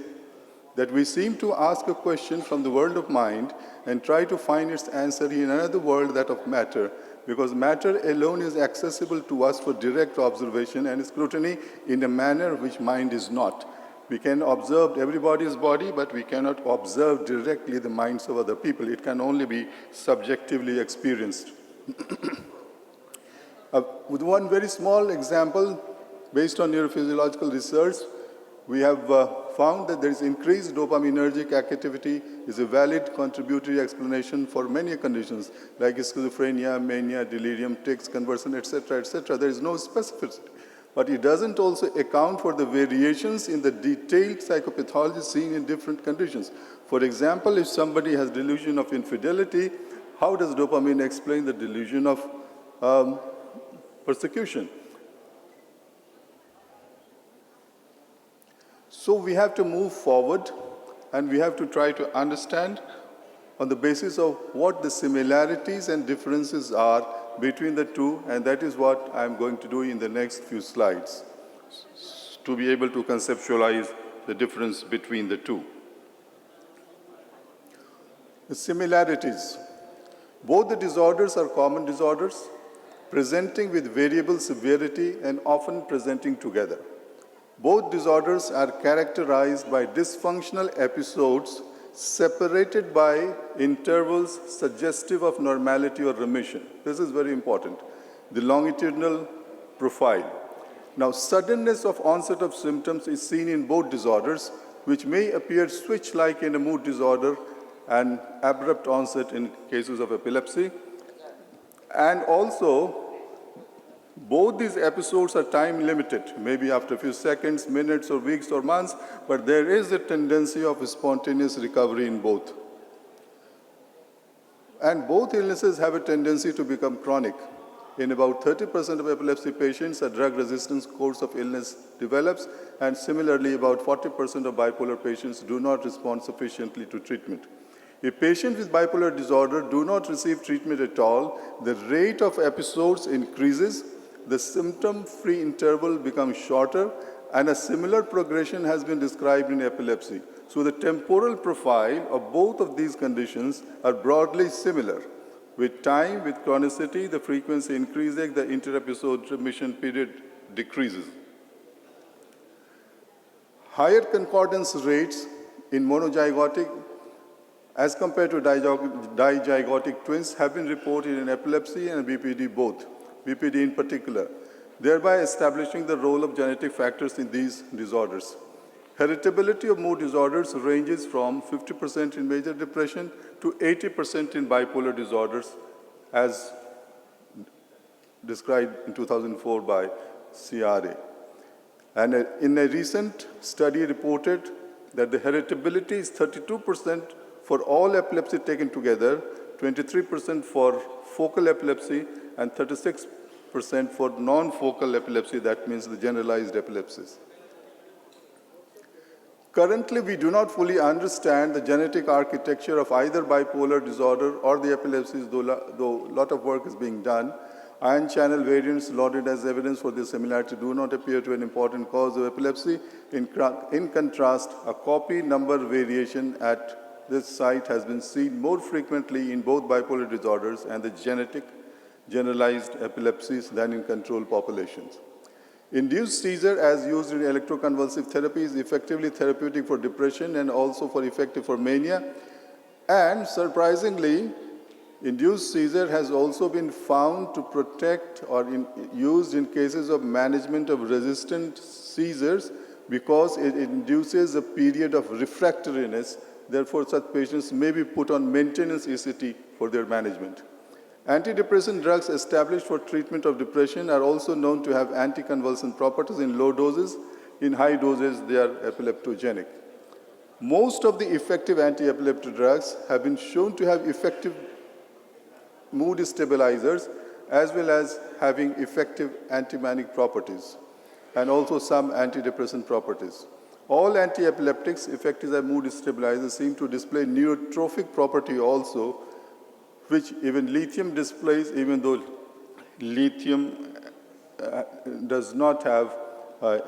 that we seem to ask a question from the world of mind and try to find its answer in another world, that of matter, because matter alone is accessible to us for direct observation and scrutiny in a manner which mind is not. We can observe everybody's body, but we cannot observe directly the minds of other people. It can only be subjectively experienced. With one very small example, based on neurophysiological research, we have found that there is increased dopaminergic activity is a valid contributory explanation for many conditions like schizophrenia, mania, delirium, tics, conversion, etc., etc. There is no specificity. But it doesn't also account for the variations in the detailed psychopathology seen in different conditions. For example, if somebody has delusion of infidelity, how does dopamine explain the delusion of persecution? So we have to move forward and we have to try to understand on the basis of what the similarities and differences are between the two, and that is what I'm going to do in the next few slides to be able to conceptualize the difference between the two. The similarities. Both the disorders are common disorders, presenting with variable severity and often presenting together. Both disorders are characterized by dysfunctional episodes separated by intervals suggestive of normality or remission. This is very important. The longitudinal profile. Now, suddenness of onset of symptoms is seen in both disorders, which may appear switch-like in a mood disorder and abrupt onset in cases of epilepsy. And also, both these episodes are time limited, maybe after a few seconds, minutes, or weeks, or months, but there is a tendency of spontaneous recovery in both. And both illnesses have a tendency to become chronic. In about 30% of epilepsy patients, a drug-resistant course of illness develops, and similarly, about 40% of bipolar patients do not respond sufficiently to treatment. If patients with bipolar disorder do not receive treatment at all, the rate of episodes increases, the symptom-free interval becomes shorter, and a similar progression has been described in epilepsy. So the temporal profile of both of these conditions are broadly similar. With time, with chronicity, the frequency increases, the inter-episode remission period decreases. Higher concordance rates in monozygotic as compared to dizygotic twins have been reported in epilepsy and BPD both, BPD in particular, thereby establishing the role of genetic factors in these disorders. Heritability of mood disorders ranges from 50% in major depression to 80% in bipolar disorders, as described in 2004 by CRA. And in a recent study reported that the heritability is 32% for all epilepsy taken together, 23% for focal epilepsy, and 36% for non-focal epilepsy, that means the generalized epilepsies. Currently, we do not fully understand the genetic architecture of either bipolar disorder or the epilepsies, though a lot of work is being done. Ion channel variants lauded as evidence for this similarity do not appear to be an important cause of epilepsy. In contrast, a copy number variation at this site has been seen more frequently in both bipolar disorders and the genetic generalized epilepsies than in control populations. Induced seizure, as used in electroconvulsive therapy, is effectively therapeutic for depression and also effective for mania. And surprisingly, induced seizure has also been found to protect or used in cases of management of resistant seizures because it induces a period of refractoriness. Therefore, such patients may be put on maintenance ECT for their management. Antidepressant drugs established for treatment of depression are also known to have anticonvulsant properties in low doses. In high doses, they are epileptogenic. Most of the effective anti-epileptic drugs have been shown to have effective mood stabilizers as well as having effective antimanic properties and also some antidepressant properties. All anti-epileptics, effective as mood stabilizers, seem to display neurotrophic property also, which even lithium displays, even though lithium does not have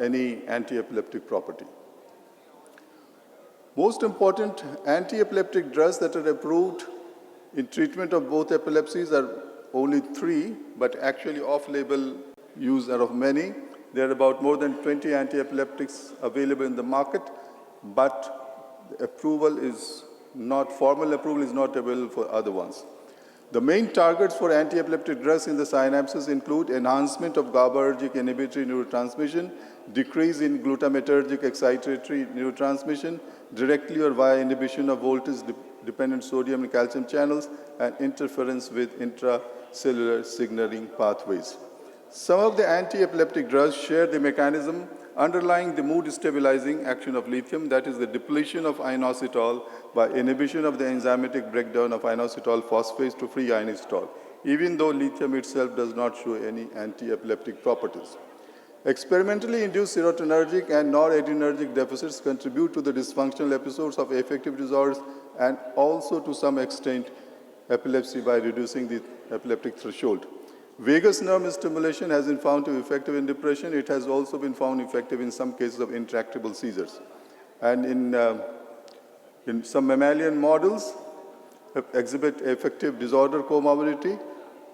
any anti-epileptic property. Most important anti-epileptic drugs that are approved in treatment of both epilepsies are only 3, but actually off-label use are of many. There are about more than 20 anti-epileptics available in the market, but approval is not, formal approval is not available for other ones. The main targets for anti-epileptic drugs in the synapses include enhancement of GABAergic inhibitory neurotransmission, decrease in glutamatergic excitatory neurotransmission, directly or via inhibition of voltage-dependent sodium and calcium channels, and interference with intracellular signaling pathways. Some of the anti-epileptic drugs share the mechanism underlying the mood-stabilizing action of lithium, that is the depletion of inositol by inhibition of the enzymatic breakdown of inositol phosphase to free inositol, even though lithium itself does not show any anti-epileptic properties. Experimentally induced serotonergic and noradrenergic deficits contribute to the dysfunctional episodes of affective disorders and also to some extent epilepsy by reducing the epileptic threshold. Vagus nerve stimulation has been found to be effective in depression. It has also been found effective in some cases of intractable seizures. And in some mammalian models exhibit affective disorder comorbidity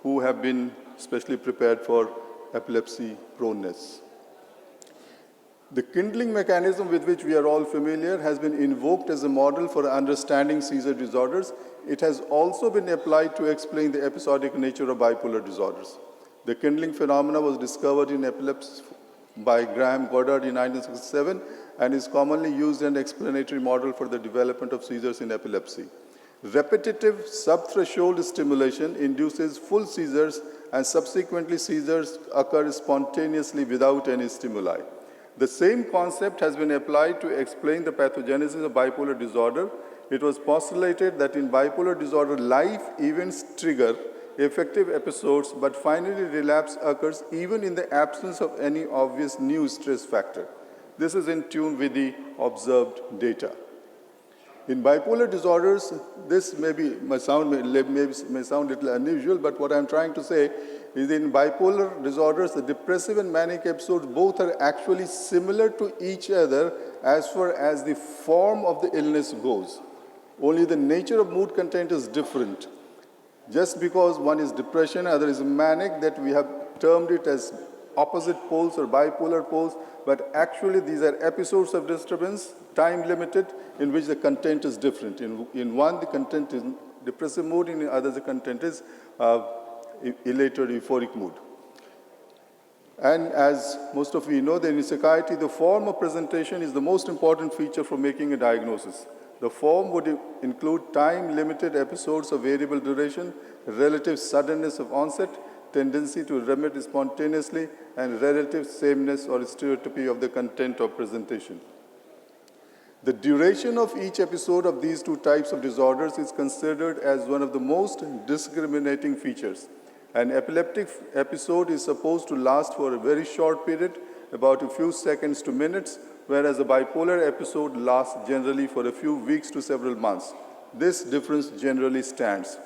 who have been specially prepared for epilepsy proneness. The kindling mechanism with which we are all familiar has been invoked as a model for understanding seizure disorders. It has also been applied to explain the episodic nature of bipolar disorders. The kindling phenomena was discovered in epilepsy by Graham Goddard in 1967 and is commonly used as an explanatory model for the development of seizures in epilepsy. Repetitive subthreshold stimulation induces full seizures and subsequently seizures occur spontaneously without any stimuli. The same concept has been applied to explain the pathogenesis of bipolar disorder. It was postulated that in bipolar disorder, life events trigger affective episodes, but finally relapse occurs even in the absence of any obvious new stress factor. This is in tune with the observed data. In bipolar disorders, this may sound a little unusual, but what I'm trying to say is in bipolar disorders, the depressive and manic episodes both are actually similar to each other as far as the form of the illness goes. Only the nature of mood content is different. Just because one is depression, other is manic, that we have termed it as opposite poles or bipolar poles, but actually these are episodes of disturbance, time limited, in which the content is different. In one, the content is depressive mood, in the other, the content is elated euphoric mood. And as most of you know, that in psychiatry, the form of presentation is the most important feature for making a diagnosis. The form would include time-limited episodes of variable duration, relative suddenness of onset, tendency to remit spontaneously, and relative sameness or stereotypy of the content of presentation. The duration of each episode of these two types of disorders is considered as one of the most discriminating features. An epileptic episode is supposed to last for a very short period, about a few seconds to minutes, whereas a bipolar episode lasts generally for a few weeks to several months. This difference generally stands.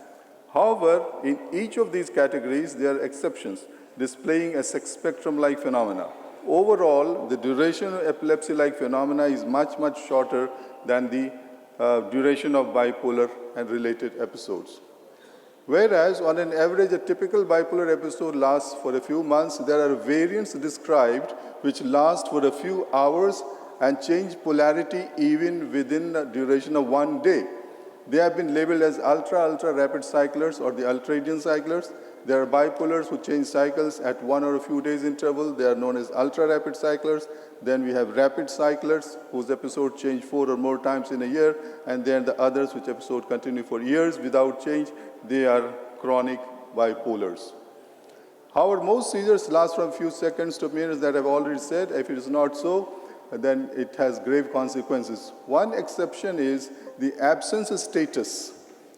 However, in each of these categories, there are exceptions, displaying a spectrum-like phenomena. Overall, the duration of epilepsy-like phenomena is much, much shorter than the duration of bipolar and related episodes. Whereas, on an average, a typical bipolar episode lasts for a few months, there are variants described which last for a few hours and change polarity even within the duration of one day. They have been labeled as ultra-rapid cyclers or the ultradian cyclers. There are bipolars who change cycles at 1 or a few days interval. They are known as ultra-rapid cyclers. Then we have rapid cyclers whose episodes change 4 or more times in a year. And then the others which episode continue for years without change. They are chronic bipolars. However, most seizures last from a few seconds to minutes that I've already said. If it is not so, then it has grave consequences. One exception is the absence status,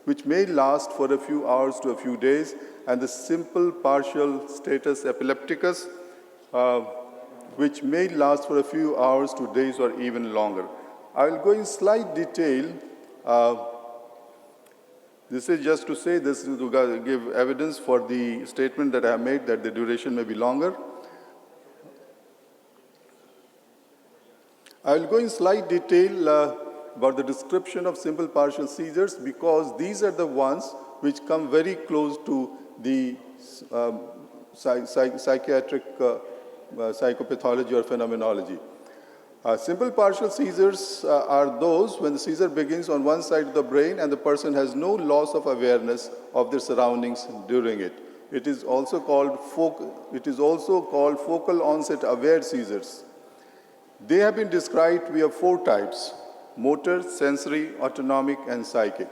which may last for a few hours to a few days, and the simple partial status epilepticus, which may last for a few hours to days or even longer. I will go in slight detail. This is just to say, this is to give evidence for the statement that I have made that the duration may be longer. I will go in slight detail about the description of simple partial seizures because these are the ones which come very close to the psychiatric psychopathology or phenomenology. Simple partial seizures are those when the seizure begins on one side of the brain and the person has no loss of awareness of their surroundings during it. It is also called focal onset aware seizures. They have been described via 4 types: motor, sensory, autonomic, and psychic.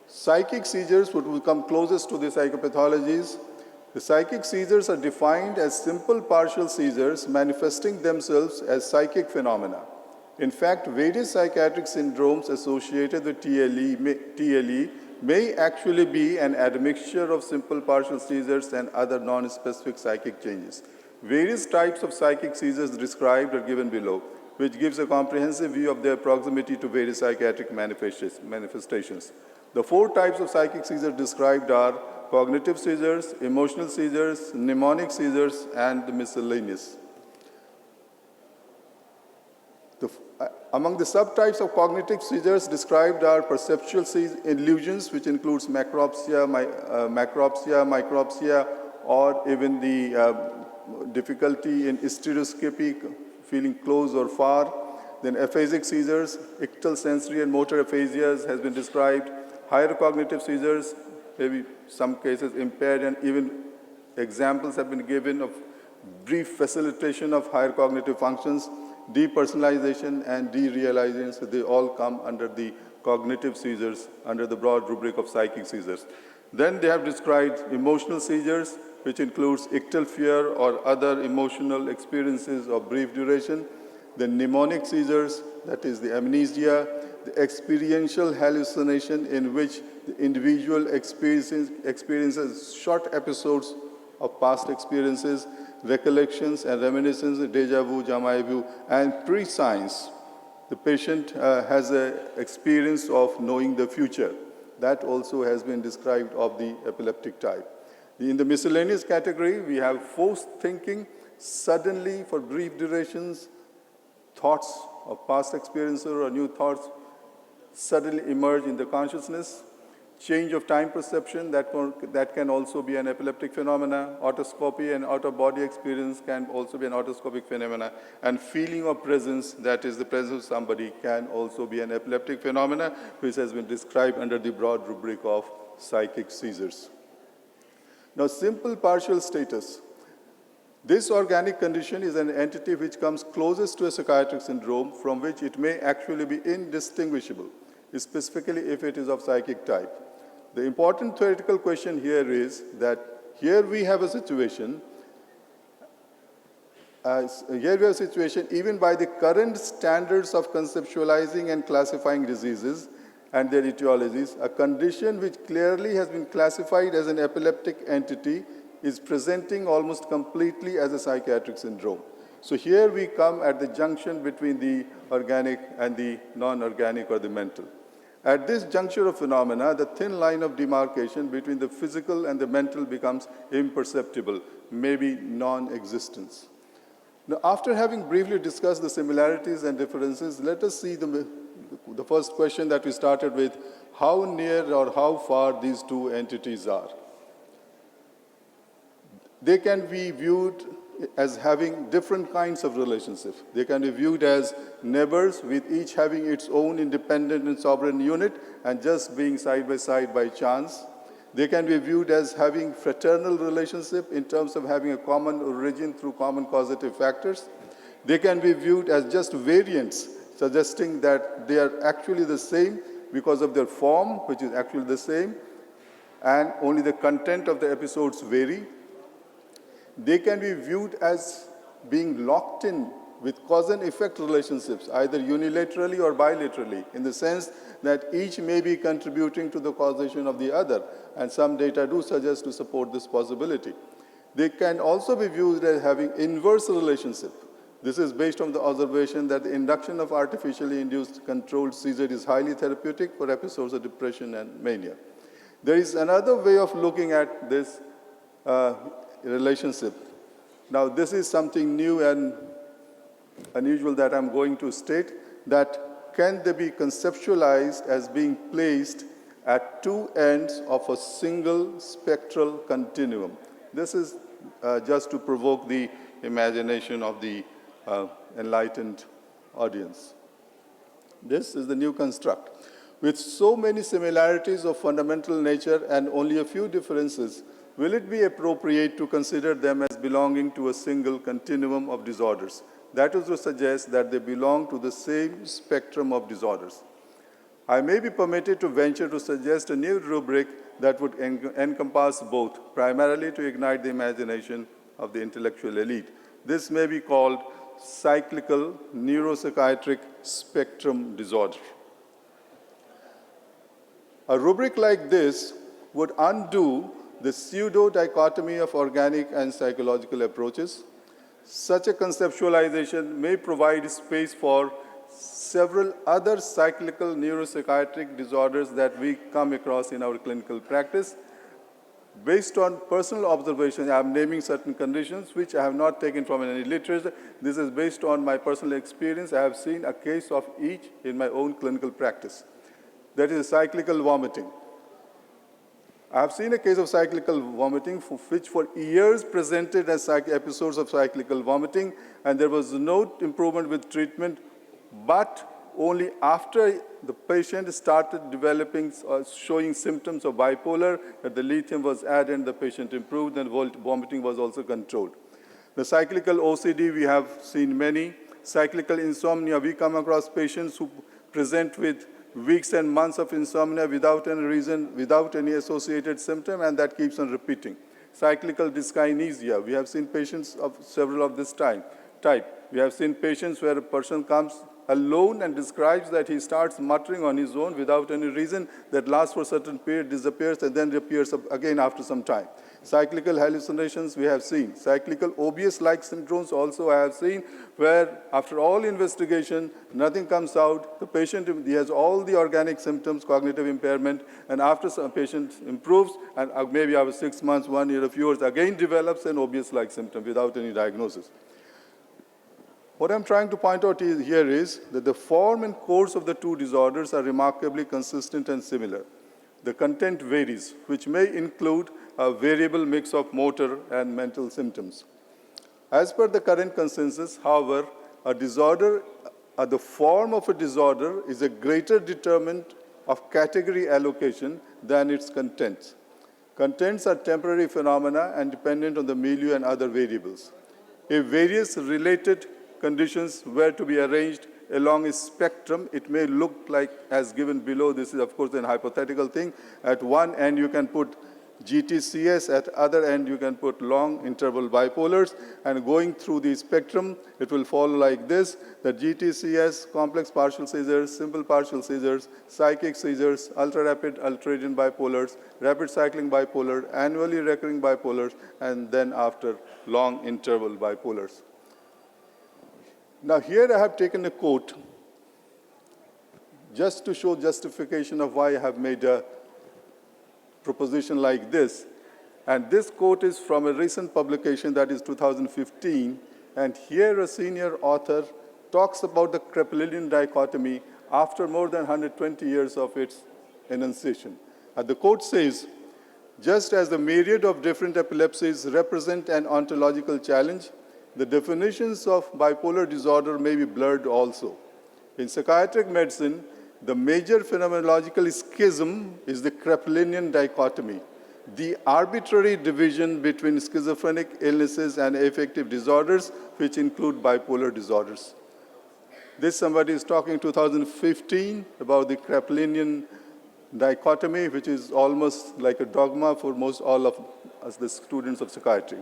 Psychic seizures would come closest to the psychopathologies. The psychic seizures are defined as simple partial seizures manifesting themselves as psychic phenomena. In fact, various psychiatric syndromes associated with TLE may actually be an admixture of simple partial seizures and other non-specific psychic changes. Various types of psychic seizures described are given below, which gives a comprehensive view of their proximity to various psychiatric manifestations. The 4 types of psychic seizures described are cognitive seizures, emotional seizures, mnemonic seizures, and the miscellaneous. Among the subtypes of cognitive seizures described are perceptual illusions, which includes macropsia, micropsia, or even the difficulty in stereoscopy, feeling close or far. Then aphasic seizures, ictal, sensory, and motor aphasias has been described. Higher cognitive seizures, maybe some cases impaired, and even examples have been given of brief facilitation of higher cognitive functions, depersonalization, and derealization. So they all come under the cognitive seizures, under the broad rubric of psychic seizures. Then they have described emotional seizures, which includes ictal fear or other emotional experiences of brief duration. The mnemonic seizures, that is the amnesia, the experiential hallucination in which the individual experiences short episodes of past experiences, recollections and reminiscences, déjà vu, jamais vu, and prescience. The patient has an experience of knowing the future. That also has been described of the epileptic type. In the miscellaneous category, we have forced thinking, suddenly for brief durations, thoughts of past experiences or new thoughts suddenly emerge in the consciousness, change of time perception, that can also be an epileptic phenomena, autoscopy and out-of-body experience can also be an autoscopic phenomena, and feeling of presence, that is the presence of somebody, can also be an epileptic phenomena, which has been described under the broad rubric of psychic seizures. Now, simple partial status. This organic condition is an entity which comes closest to a psychiatric syndrome from which it may actually be indistinguishable, specifically if it is of psychic type. The important theoretical question here is that here we have a situation, even by the current standards of conceptualizing and classifying diseases and their etiologies, a condition which clearly has been classified as an epileptic entity is presenting almost completely as a psychiatric syndrome. So here we come at the junction between the organic and the non-organic or the mental. At this juncture of phenomena, the thin line of demarcation between the physical and the mental becomes imperceptible, maybe non-existence. Now, after having briefly discussed the similarities and differences, let us see the first question that we started with, how near or how far these two entities are. They can be viewed as having different kinds of relationships. They can be viewed as neighbors, with each having its own independent and sovereign unit and just being side by chance. They can be viewed as having fraternal relationship in terms of having a common origin through common causative factors. They can be viewed as just variants, suggesting that they are actually the same because of their form, which is actually the same, and only the content of the episodes vary. They can be viewed as being locked in with cause and effect relationships, either unilaterally or bilaterally, in the sense that each may be contributing to the causation of the other, and some data do suggest to support this possibility. They can also be viewed as having inverse relationship. This is based on the observation that the induction of artificially induced controlled seizure is highly therapeutic for episodes of depression and mania. There is another way of looking at this relationship. Now, this is something new and unusual that I'm going to state, that can they be conceptualized as being placed at two ends of a single spectral continuum. This is just to provoke the imagination of the enlightened audience. This is the new construct. With so many similarities of fundamental nature and only a few differences, will it be appropriate to consider them as belonging to a single continuum of disorders? That is to suggest that they belong to the same spectrum of disorders. I may be permitted to venture to suggest a new rubric that would encompass both, primarily to ignite the imagination of the intellectual elite. This may be called cyclical neuropsychiatric spectrum disorder. A rubric like this would undo the pseudo-dichotomy of organic and psychological approaches. Such a conceptualization may provide space for several other cyclical neuropsychiatric disorders that we come across in our clinical practice. Based on personal observation, I am naming certain conditions which I have not taken from any literature. This is based on my personal experience. I have seen a case of each in my own clinical practice. That is cyclical vomiting. I have seen a case of cyclical vomiting which for years presented as episodes of cyclical vomiting, and there was no improvement with treatment, but only after the patient started developing or showing symptoms of bipolar, that the lithium was added and the patient improved, and vomiting was also controlled. The cyclical OCD, we have seen many. Cyclical insomnia, we come across patients who present with weeks and months of insomnia without any reason, without any associated symptom, and that keeps on repeating. Cyclical dyskinesia, we have seen patients of several of this type. We have seen patients where a person comes alone and describes that he starts muttering on his own without any reason, that lasts for a certain period, disappears, and then reappears again after some time. Cyclical hallucinations we have seen. Cyclical obese-like syndromes also I have seen, where after all investigation, nothing comes out. The patient, he has all the organic symptoms, cognitive impairment, and after some patient improves, and maybe after 6 months, 1 year, a few years, again develops an obese-like symptom without any diagnosis. What I'm trying to point out here is that the form and course of the two disorders are remarkably consistent and similar. The content varies, which may include a variable mix of motor and mental symptoms. As per the current consensus, however, the form of a disorder is a greater determinant of category allocation than its contents. Contents are temporary phenomena and dependent on the milieu and other variables. If various related conditions were to be arranged along a spectrum, it may look like as given below. This is, of course, an hypothetical thing. At one end, you can put GTCS. At other end, you can put long interval bipolars. And going through the spectrum, it will follow like this: that GTCS, complex partial seizures, simple partial seizures, psychic seizures, ultra-rapid, ultra-radiant bipolars, rapid cycling bipolar, annually recurring bipolars, and then after long interval bipolars. Now here I have taken a quote just to show justification of why I have made a proposition like this. And this quote is from a recent publication, that is 2015. And here a senior author talks about the Kraepelinian dichotomy after more than 120 years of its enunciation. And the quote says, "Just as the myriad of different epilepsies represent an ontological challenge, the definitions of bipolar disorder may be blurred also. In psychiatric medicine, the major phenomenological schism is the Kraepelinian dichotomy, the arbitrary division between schizophrenic illnesses and affective disorders, which include bipolar disorders." This somebody is talking 2015 about the Kraepelinian dichotomy, which is almost like a dogma for most all of us, the students of psychiatry.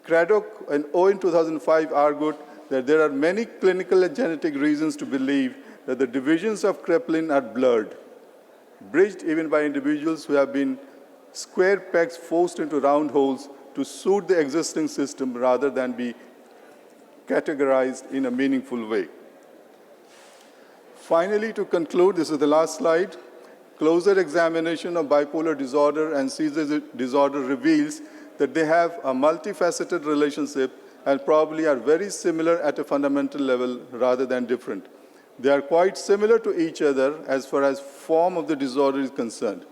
Craddock and Owen 2005 argued that there are many clinical and genetic reasons to believe that the divisions of Kraepelin are blurred, bridged even by individuals who have been square pegs forced into round holes to suit the existing system rather than be categorized in a meaningful way. Finally, to conclude, this is the last slide. Closer examination of bipolar disorder and seizure disorder reveals that they have a multifaceted relationship and probably are very similar at a fundamental level rather than different. They are quite similar to each other as far as form of the disorder is concerned.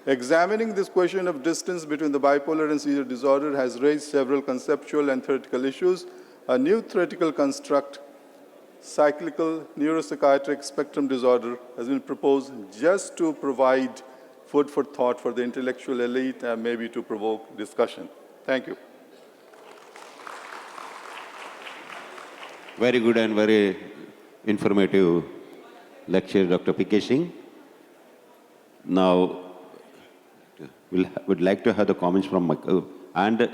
Examining this question of distance between the bipolar and seizure disorder has raised several conceptual and theoretical issues. A new theoretical construct, cyclical neuropsychiatric spectrum disorder, has been proposed just to provide food for thought for the intellectual elite and maybe to provoke discussion. Thank you. Very good and very informative lecture, Dr. P.K. Singh. Now, would like to have the comments from Michael. And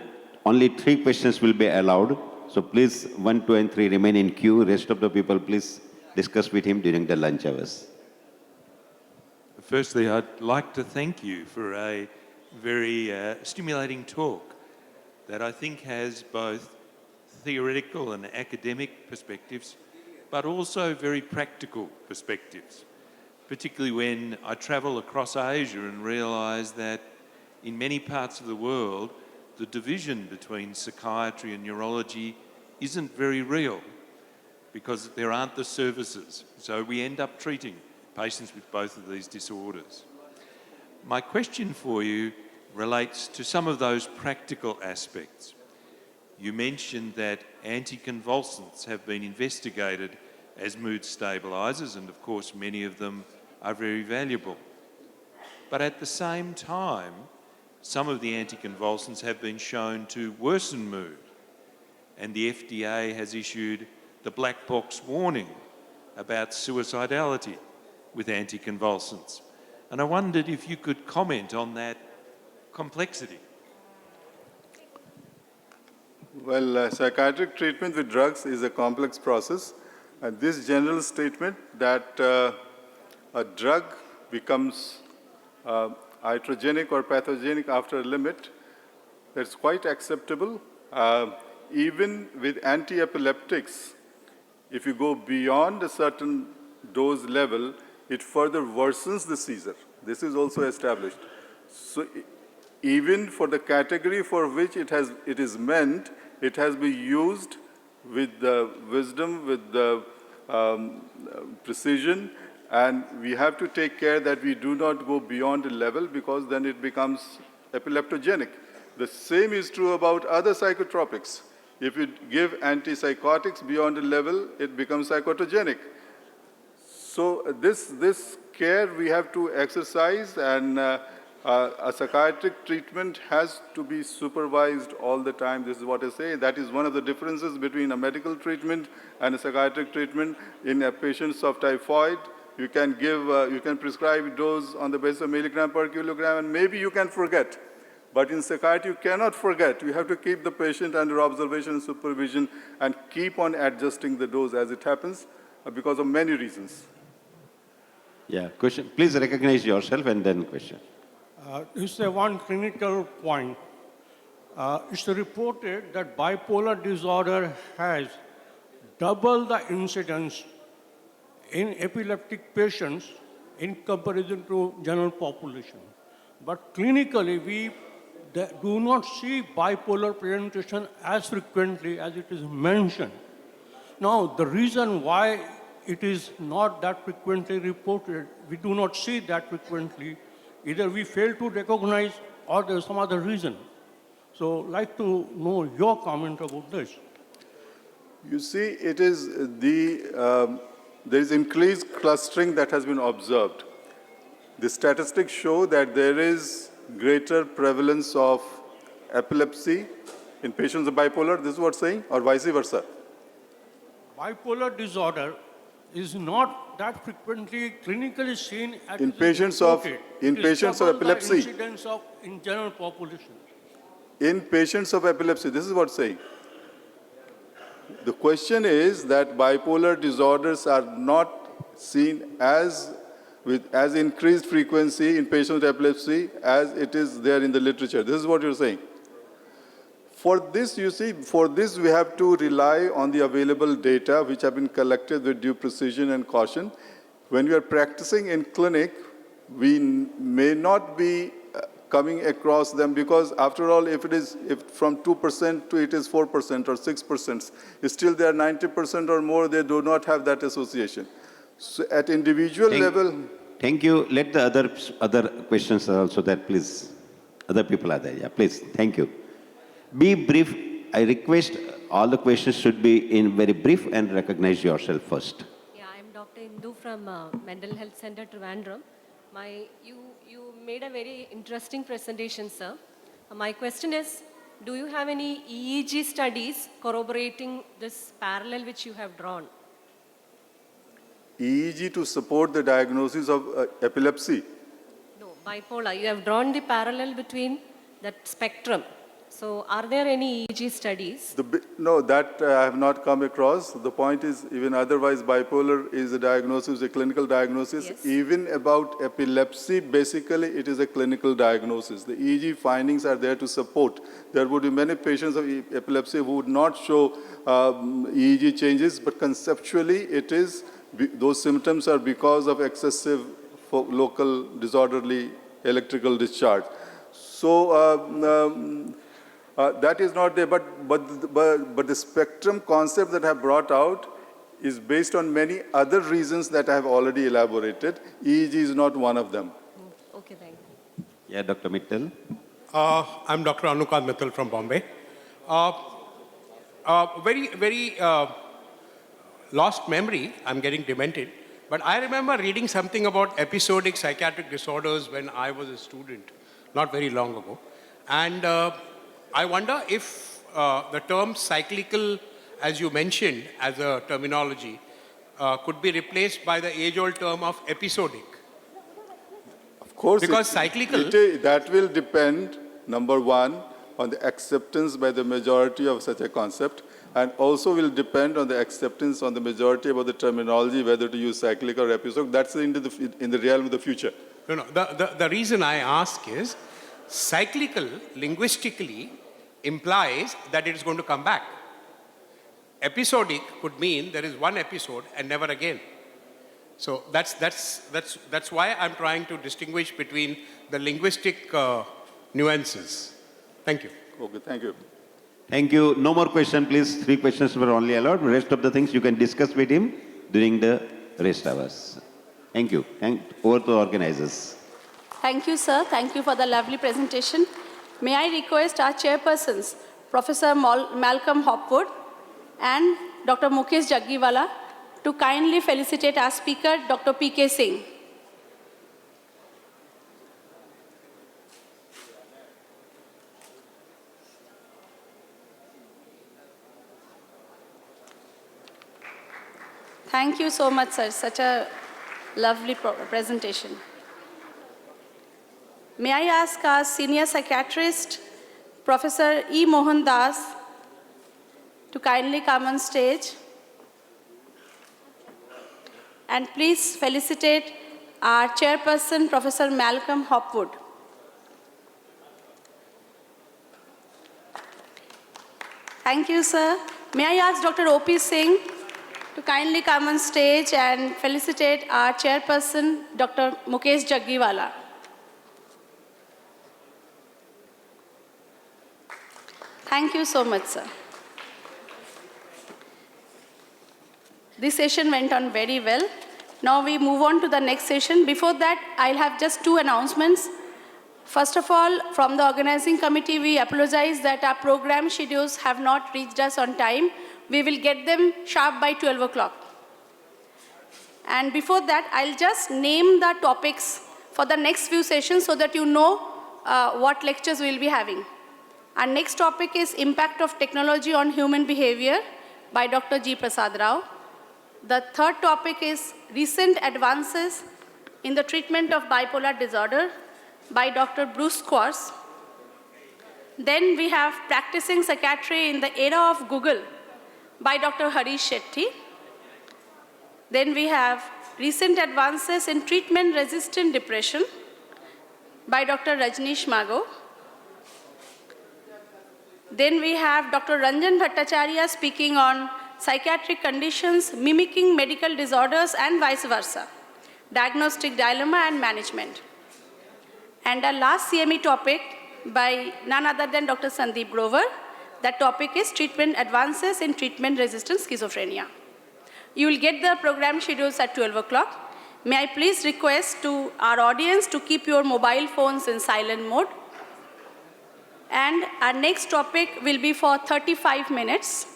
only 3 questions will be allowed. So please, 1, 2, and 3 remain in queue. Rest of the people, please discuss with him during the lunch hours. Firstly, I'd like to thank you for a very stimulating talk that I think has both theoretical and academic perspectives, but also very practical perspectives, particularly when I travel across Asia and realise that in many parts of the world, the division between psychiatry and neurology isn't very real because there aren't the services. So we end up treating patients with both of these disorders. My question for you relates to some of those practical aspects. You mentioned that anticonvulsants have been investigated as mood stabilisers, and of course many of them are very valuable. But at the same time, some of the anticonvulsants have been shown to worsen mood, and the FDA has issued the black box warning about suicidality with anticonvulsants. And I wondered if you could comment on that complexity. Well, psychiatric treatment with drugs is a complex process. And this general statement that a drug becomes iatrogenic or pathogenic after a limit, that's quite acceptable. Even with anti-epileptics, if you go beyond a certain dose level, it further worsens the seizure. This is also established. So even for the category for which it is meant, it has been used with the wisdom, with the precision, and we have to take care that we do not go beyond a level because then it becomes epileptogenic. The same is true about other psychotropics. If you give antipsychotics beyond a level, it becomes psychotogenic. So this care we have to exercise, and a psychiatric treatment has to be supervised all the time. This is what I say. That is one of the differences between a medical treatment and a psychiatric treatment. In patients of typhoid, you can prescribe dose on the basis of milligram per kilogram, and maybe you can forget. But in psychiatry, you cannot forget. You have to keep the patient under observation and supervision and keep on adjusting the dose as it happens because of many reasons. Yeah, question. Please recognize yourself and then question. It's one clinical point. It's reported that bipolar disorder has double the incidence in epileptic patients in comparison to general population. But clinically, we do not see bipolar presentation as frequently as it is mentioned. Now, the reason why it is not that frequently reported, we do not see that frequently, either we fail to recognize or there's some other reason. So I'd like to know your comment about this. You see, it is there is increased clustering that has been observed. The statistics show that there is greater prevalence of epilepsy in patients with bipolar, this is what saying, or vice versa? Bipolar disorder is not that frequently clinically seen as in patients of epilepsy. Incidence of in general population. In patients of epilepsy, this is what saying. The question is that bipolar disorders are not seen as increased frequency in patients with epilepsy as it is there in the literature. This is what you're saying. For this, you see, we have to rely on the available data which have been collected with due precision and caution. When we are practicing in clinic, we may not be coming across them because after all, if from 2% to it is 4% or 6%, still there are 90% or more, they do not have that association. So at individual level. Thank you. Let the other questions are also there, please. Other people are there, yeah, please. Thank you. Be brief. I request all the questions should be in very brief and recognize yourself first. Yeah, I'm Dr. Indu from Mental Health Center, Trivandrum. You made a very interesting presentation, sir. My question is, do you have any EEG studies corroborating this parallel which you have drawn? EEG to support the diagnosis of epilepsy? No, bipolar. You have drawn the parallel between that spectrum. So are there any EEG studies? No, that I have not come across. The point is, even otherwise, bipolar is a diagnosis, a clinical diagnosis. Yes. Even about epilepsy, basically, it is a clinical diagnosis. The EEG findings are there to support. There would be many patients of epilepsy who would not show EEG changes, but conceptually, it is, those symptoms are because of excessive local disorderly electrical discharge. So, that is not there, but the spectrum concept that I have brought out is based on many other reasons that I have already elaborated. EEG is not one of them. Okay, thank you. Yeah, Dr. Mittal. I'm Dr. Anukant Mittal from Bombay. Very lost memory. I'm getting demented. But I remember reading something about episodic psychiatric disorders when I was a student, not very long ago. And I wonder if the term cyclical, as you mentioned, as a terminology, could be replaced by the age-old term of episodic. Of course, because cyclical. That will depend, number one, on the acceptance by the majority of such a concept, and also will depend on the acceptance on the majority about the terminology, whether to use cyclic or episodic. That's in the realm of the future. No. The reason I ask is, cyclical linguistically implies that it is going to come back. Episodic could mean there is one episode and never again. So that's why I'm trying to distinguish between the linguistic nuances. Thank you. Okay, thank you. Thank you. No more questions, please. 3 questions were only allowed. The rest of the things you can discuss with him during the rest hours. Thank you. Over to the organizers. Thank you, sir. Thank you for the lovely presentation. May I request our chairpersons, Professor Malcolm Hopwood and Dr. Mukesh Jaggiwala, to kindly felicitate our speaker, Dr. P.K. Singh. Thank you so much, sir. Such a lovely presentation. May I ask our senior psychiatrist, Professor E. Mohan Das, to kindly come on stage. And please felicitate our chairperson, Professor Malcolm Hopwood. Thank you, sir. May I ask Dr. O.P. Singh to kindly come on stage and felicitate our chairperson, Dr. Mukesh Jaggiwala. Thank you so much, sir. This session went on very well. Now we move on to the next session. Before that, I'll have just 2 announcements. First of all, from the organizing committee, we apologize that our program schedules have not reached us on time. We will get them sharp by 12 o'clock. And before that, I'll just name the topics for the next few sessions so that you know what lectures we'll be having. Our next topic is Impact of Technology on Human Behavior by Dr. G. Prasad Rao. The third topic is Recent Advances in the Treatment of Bipolar Disorder by Dr. Bruce Quartz. Then we have Practicing Psychiatry in the Era of Google by Dr. Harish Shetty. Then we have Recent Advances in Treatment-Resistant Depression by Dr. Rajneesh Mago. Then we have Dr. Ranjan Bhattacharya speaking on psychiatric conditions mimicking medical disorders and vice versa, diagnostic dilemma and management. And our last CME topic by none other than Dr. Sandeep Grover. That topic is Treatment Advances in Treatment-Resistant Schizophrenia. You will get the program schedules at 12 o'clock. May I please request to our audience to keep your mobile phones in silent mode. And our next topic will be for 35 minutes.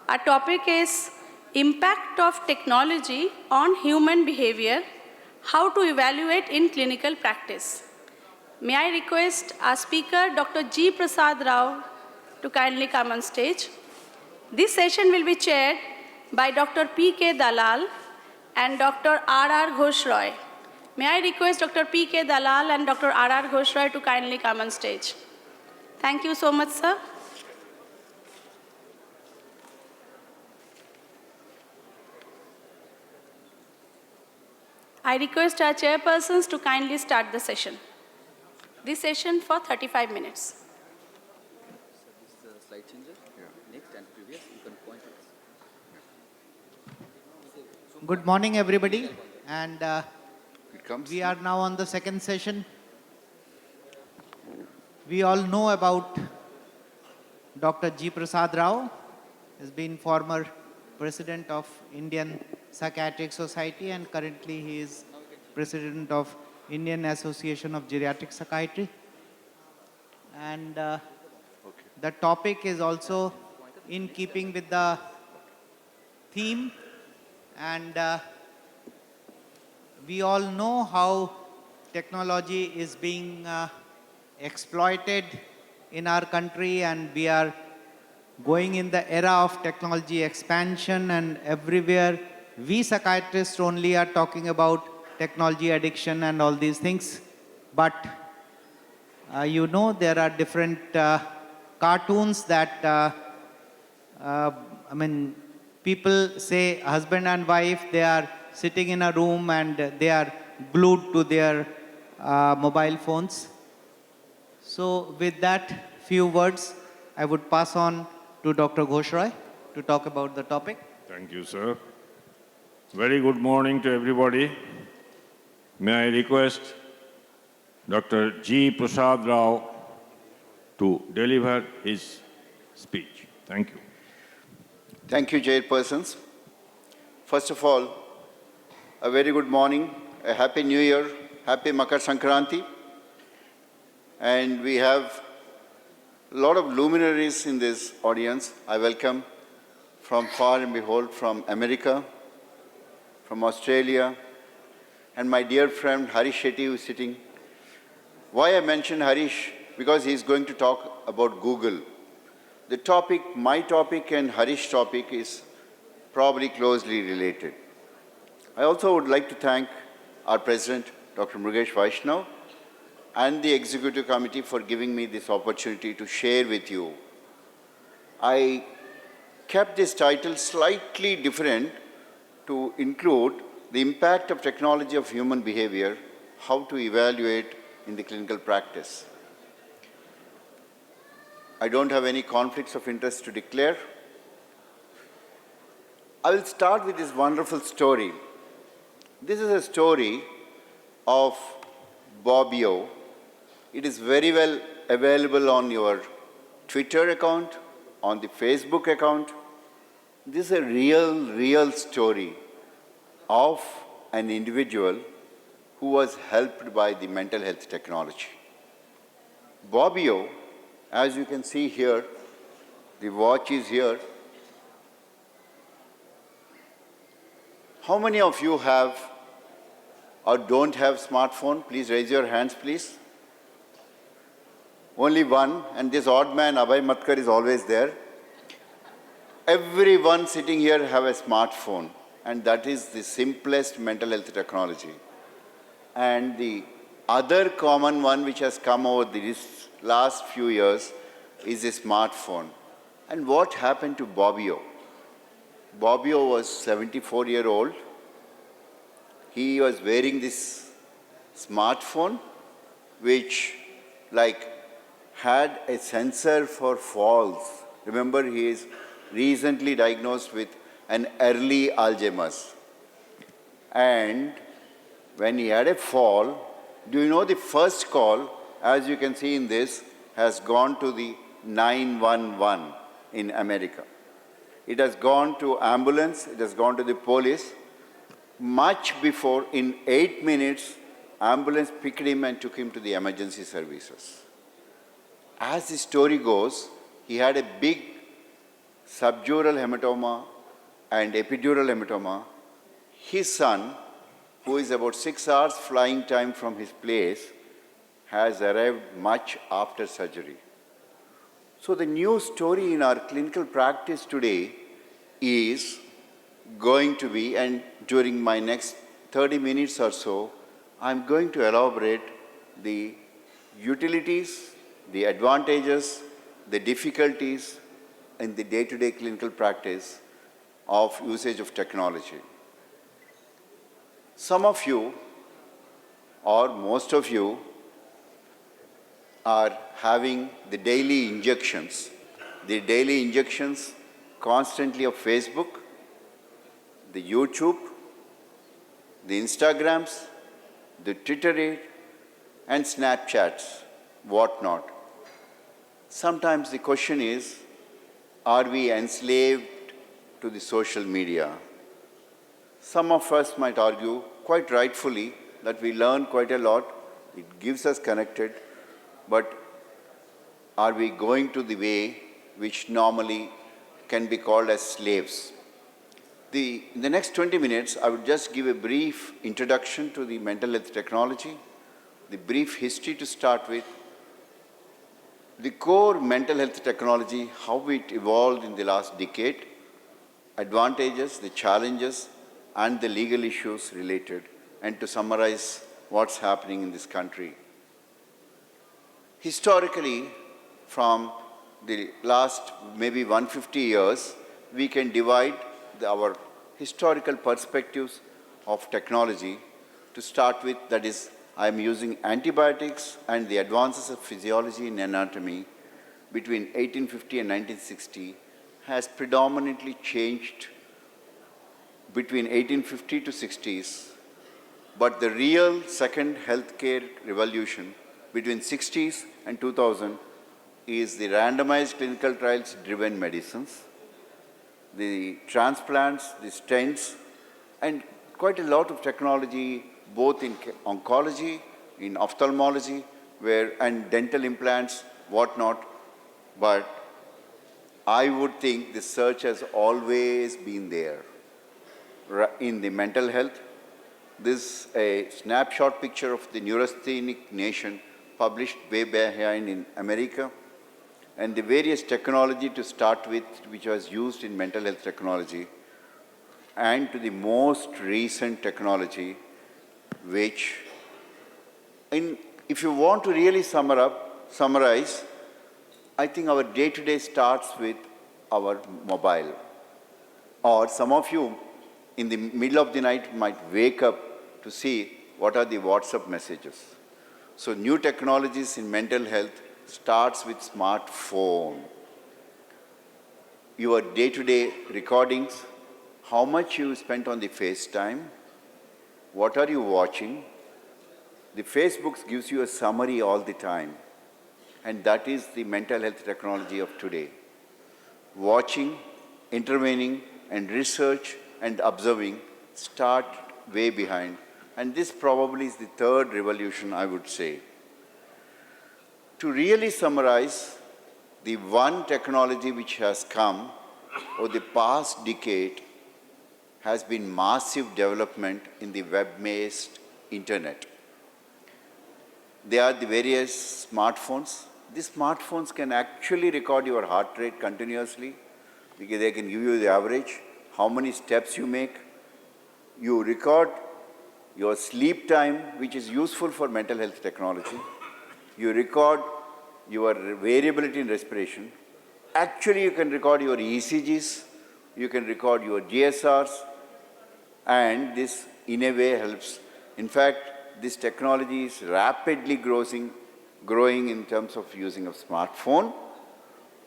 Our topic is Impact of Technology on Human Behavior, How to Evaluate in Clinical Practice. May I request our speaker, Dr. G. Prasad Rao, to kindly come on stage. This session will be chaired by Dr. P.K. Dalal and Dr. R.R. Ghosh Roy. May I request Dr. P.K. Dalal and Dr. R.R. Ghosh Roy to kindly come on stage. Thank you so much, sir. I request our chairpersons to kindly start the session. This session for 35 minutes. Slide changer. Next and previous, you can point it. Good morning, everybody. And we are now on the second session. We all know about Dr. G. Prasad Rao. Has been former president of Indian Psychiatric Society, and currently he is president of Indian Association of Geriatric Psychiatry. And the topic is also in keeping with the theme, and we all know how technology is being exploited in our country, and we are going in the era of technology expansion, and everywhere we psychiatrists only are talking about technology addiction and all these things. But you know, there are different cartoons that people say husband and wife, they are sitting in a room and they are glued to their mobile phones. So with that few words, I would pass on to Dr. Ghosh Roy to talk about the topic. Thank you, sir. Very good morning to everybody. May I request Dr. G. Prasad Rao to deliver his speech. Thank you. Thank you, chairpersons. First of all, a very good morning, a happy new year, happy Makar Sankranti. And we have a lot of luminaries in this audience. I welcome from far and behold, from America, from Australia, and my dear friend Harish Shetty, who is sitting. Why I mentioned Harish? Because he is going to talk about Google. The topic, my topic and Harish's topic is probably closely related. I also would like to thank our President, Dr. Mrugesh Vaishnav, and the Executive Committee for giving me this opportunity to share with you. I kept this title slightly different to include the impact of technology of human behavior, how to evaluate in the clinical practice. I don't have any conflicts of interest to declare. I will start with this wonderful story. This is a story of Bobbio. It is very well available on your Twitter account, on the Facebook account. This is a real story of an individual who was helped by the mental health technology. Bobbio, as you can see here, the watch is here. How many of you have or don't have smartphone? Please raise your hands, please. Only one, and this odd man, Abhay Matkar, is always there. Everyone sitting here have a smartphone, and that is the simplest mental health technology. And the other common one which has come over these last few years is a smartphone. And what happened to Bobbio? Bobbio was 74-year-old. He was wearing this smartphone which had a sensor for falls. Remember, he is recently diagnosed with an early Alzheimer's. And when he had a fall, do you know the first call, as you can see in this, has gone to the 911 in America. It has gone to ambulance, it has gone to the police. Much before, in 8 minutes, ambulance picked him and took him to the emergency services. As the story goes, he had a big subdural hematoma and epidural hematoma. His son, who is about 6 hours flying time from his place, has arrived much after surgery. So the new story in our clinical practice today is going to be, and during my next 30 minutes or so, I'm going to elaborate the utilities the advantages, the difficulties in the day-to-day clinical practice of usage of technology. Some of you, or most of you, are having the daily injections constantly of Facebook, the YouTube, the Instagrams, the Twitter and Snapchats, whatnot. Sometimes the question is, are we enslaved to the social media? Some of us might argue, quite rightfully, that we learn quite a lot, it gives us connected, but are we going to the way which normally can be called as slaves? In the next 20 minutes, I would just give a brief introduction to the mental health technology, the brief history to start with, the core mental health technology, how it evolved in the last decade, advantages, the challenges, and the legal issues related, and to summarize what's happening in this country. Historically, from the last maybe 150 years, we can divide our historical perspectives of technology. To start with, that is, I am using antibiotics and the advances of physiology and anatomy between 1850 and 1960 has predominantly changed between 1850 to 60s, but the real second healthcare revolution between 60s and 2000 is the randomized clinical trials driven medicines, the transplants, the stents, and quite a lot of technology both in oncology, in ophthalmology, and dental implants, whatnot. But I would think the search has always been there. In the mental health, this is a snapshot picture of the neurasthenic nation published way behind in America, and the various technology to start with which was used in mental health technology, and to the most recent technology which, if you want to really summarize, I think our day-to-day starts with our mobile. Or some of you in the middle of the night might wake up to see what are the WhatsApp messages. So new technologies in mental health starts with smartphone. Your day-to-day recordings, how much you spent on the FaceTime, what are you watching? The Facebook gives you a summary all the time, and that is the mental health technology of today. Watching, intervening, and research and observing start way behind, and this probably is the third revolution, I would say. To really summarize, the one technology which has come over the past decade has been massive development in the web-based internet. They are the various smartphones. These smartphones can actually record your heart rate continuously because they can give you the average, how many steps you make. You record your sleep time, which is useful for mental health technology. You record your variability in respiration. Actually, you can record your ECGs, you can record your GSRs, and this in a way helps. In fact, this technology is rapidly growing in terms of using a smartphone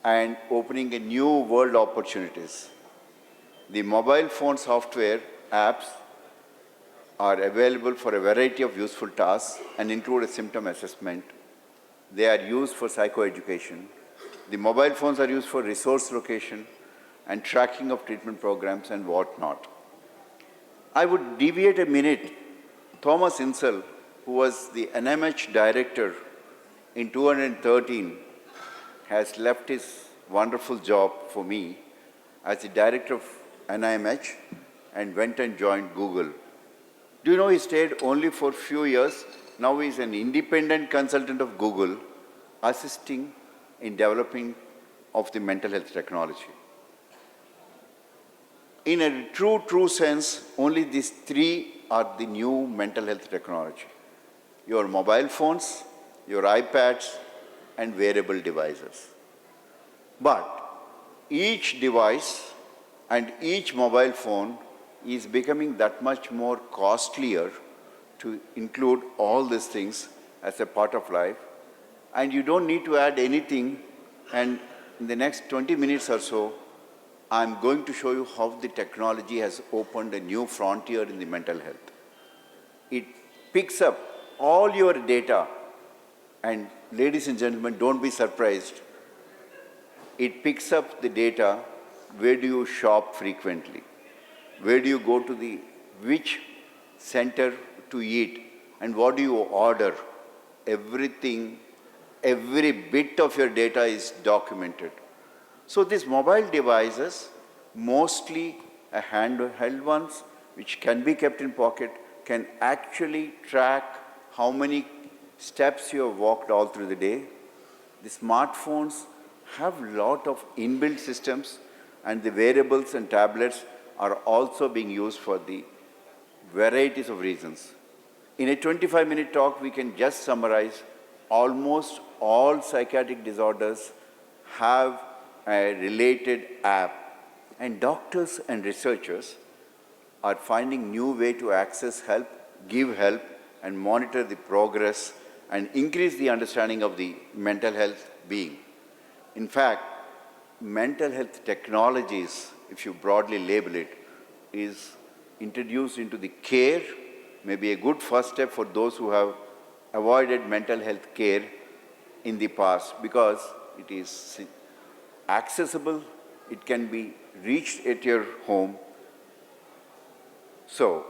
and opening a new world opportunities. The mobile phone software apps are available for a variety of useful tasks and include a symptom assessment. They are used for psychoeducation. The mobile phones are used for resource location and tracking of treatment programs and whatnot. I would deviate a minute. Thomas Insel, who was the NIMH director in 2013, has left his wonderful job for me as the director of NIMH and went and joined Google. Do you know he stayed only for a few years? Now he is an independent consultant of Google, assisting in developing of the mental health technology. In a true sense, only these three are the new mental health technology. Your mobile phones, your iPads, and wearable devices. But each device and each mobile phone is becoming that much more costlier to include all these things as a part of life. And you don't need to add anything. And in the next 20 minutes or so, I'm going to show you how the technology has opened a new frontier in the mental health. It picks up all your data, and ladies and gentlemen, don't be surprised. It picks up the data, where do you shop frequently? Where do you go to which center to eat? And what do you order? Everything, every bit of your data is documented. So these mobile devices, mostly a handheld ones, which can be kept in pocket, can actually track how many steps you have walked all through the day. The smartphones have a lot of inbuilt systems, and the wearables and tablets are also being used for the varieties of reasons. In a 25-minute talk, we can just summarize almost all psychiatric disorders have a related app, and doctors and researchers are finding new way to access help, give help, and monitor the progress and increase the understanding of the mental health being. In fact, mental health technologies, if you broadly label it, is introduced into the care, maybe a good first step for those who have avoided mental health care in the past, because it is accessible, it can be reached at your home. So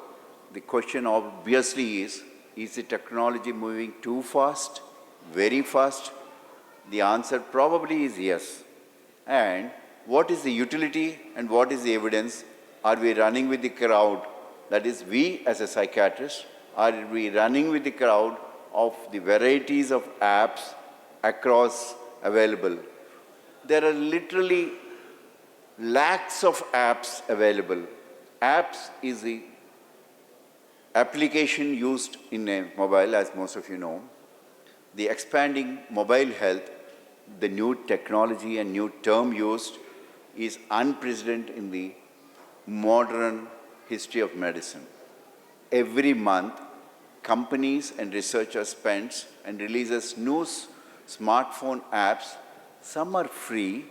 the question obviously is the technology moving too fast, very fast? The answer probably is yes. And what is the utility and what is the evidence? Are we running with the crowd? That is, we as a psychiatrist, are we running with the crowd of the varieties of apps across available? There are literally lakhs of apps available. Apps is the application used in a mobile, as most of you know. The expanding mobile health, the new technology and new term used, is unprecedented in the modern history of medicine. Every month, companies and researchers spend and releases new smartphone apps. Some are free,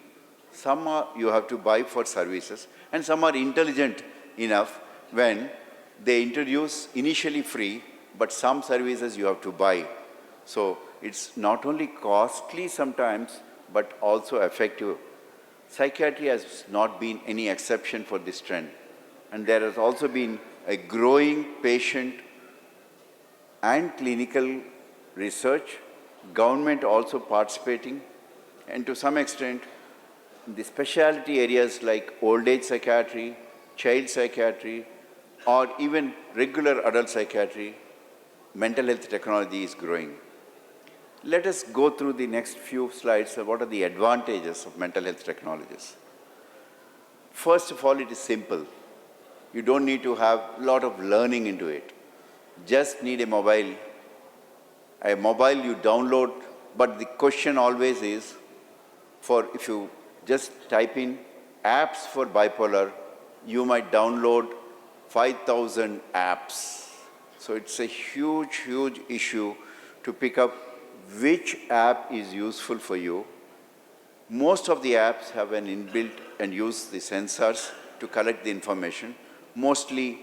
some are you have to buy for services, and some are intelligent enough when they introduce initially free, but some services you have to buy. So it's not only costly sometimes, but also effective. Psychiatry has not been any exception for this trend. And there has also been a growing patient and clinical research, government also participating, and to some extent, the specialty areas like old age psychiatry, child psychiatry, or even regular adult psychiatry, mental health technology is growing. Let us go through the next few slides of what are the advantages of mental health technologies. First of all, it is simple. You don't need to have a lot of learning into it. Just need a mobile. A mobile you download, but the question always is, if you just type in apps for bipolar, you might download 5,000 apps. So it's a huge, huge issue to pick up which app is useful for you. Most of the apps have an inbuilt and use the sensors to collect the information. Mostly,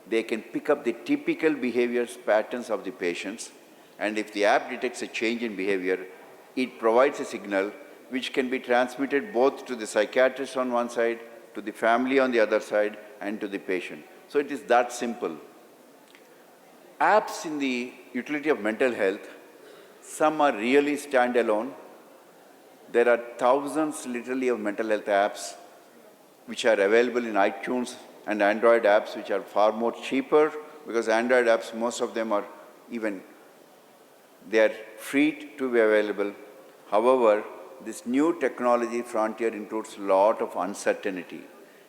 they can pick up the typical behaviors patterns of the patients, and if the app detects a change in behavior, it provides a signal which can be transmitted both to the psychiatrist on one side, to the family on the other side, and to the patient. So it is that simple. Apps in the utility of mental health, some are really standalone. There are thousands literally of mental health apps which are available in iTunes, and Android apps which are far more cheaper, because Android apps, most of them are they are free to be available. However, this new technology frontier includes a lot of uncertainty.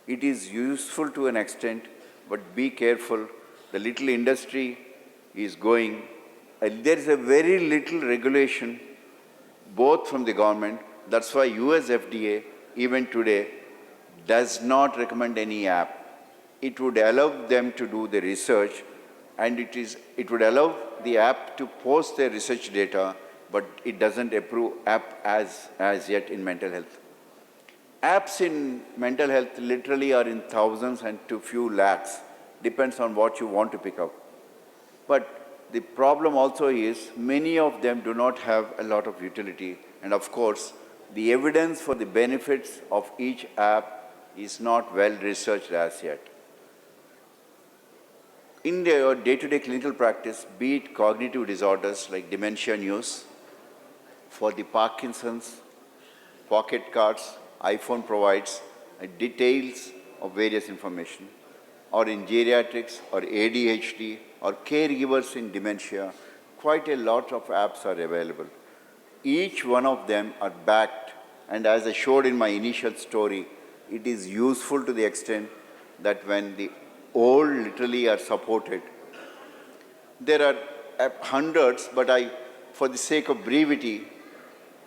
It is useful to an extent, but be careful. The little industry is going. There is a very little regulation both from the government. That's why US FDA, even today, does not recommend any app. It would allow them to do the research, and it would allow the app to post their research data, but it doesn't approve app as yet in mental health. Apps in mental health literally are in thousands and to few lakhs, depends on what you want to pick up. But the problem also is many of them do not have a lot of utility, and of course, the evidence for the benefits of each app is not well researched as yet. In their day-to-day clinical practice, be it cognitive disorders like dementia news, for the Parkinson's, pocket cards, iPhone provides details of various information, or in geriatrics, or ADHD, or caregivers in dementia, quite a lot of apps are available. Each one of them are backed, and as I showed in my initial story, it is useful to the extent that when the old literally are supported. There are hundreds, but for the sake of brevity,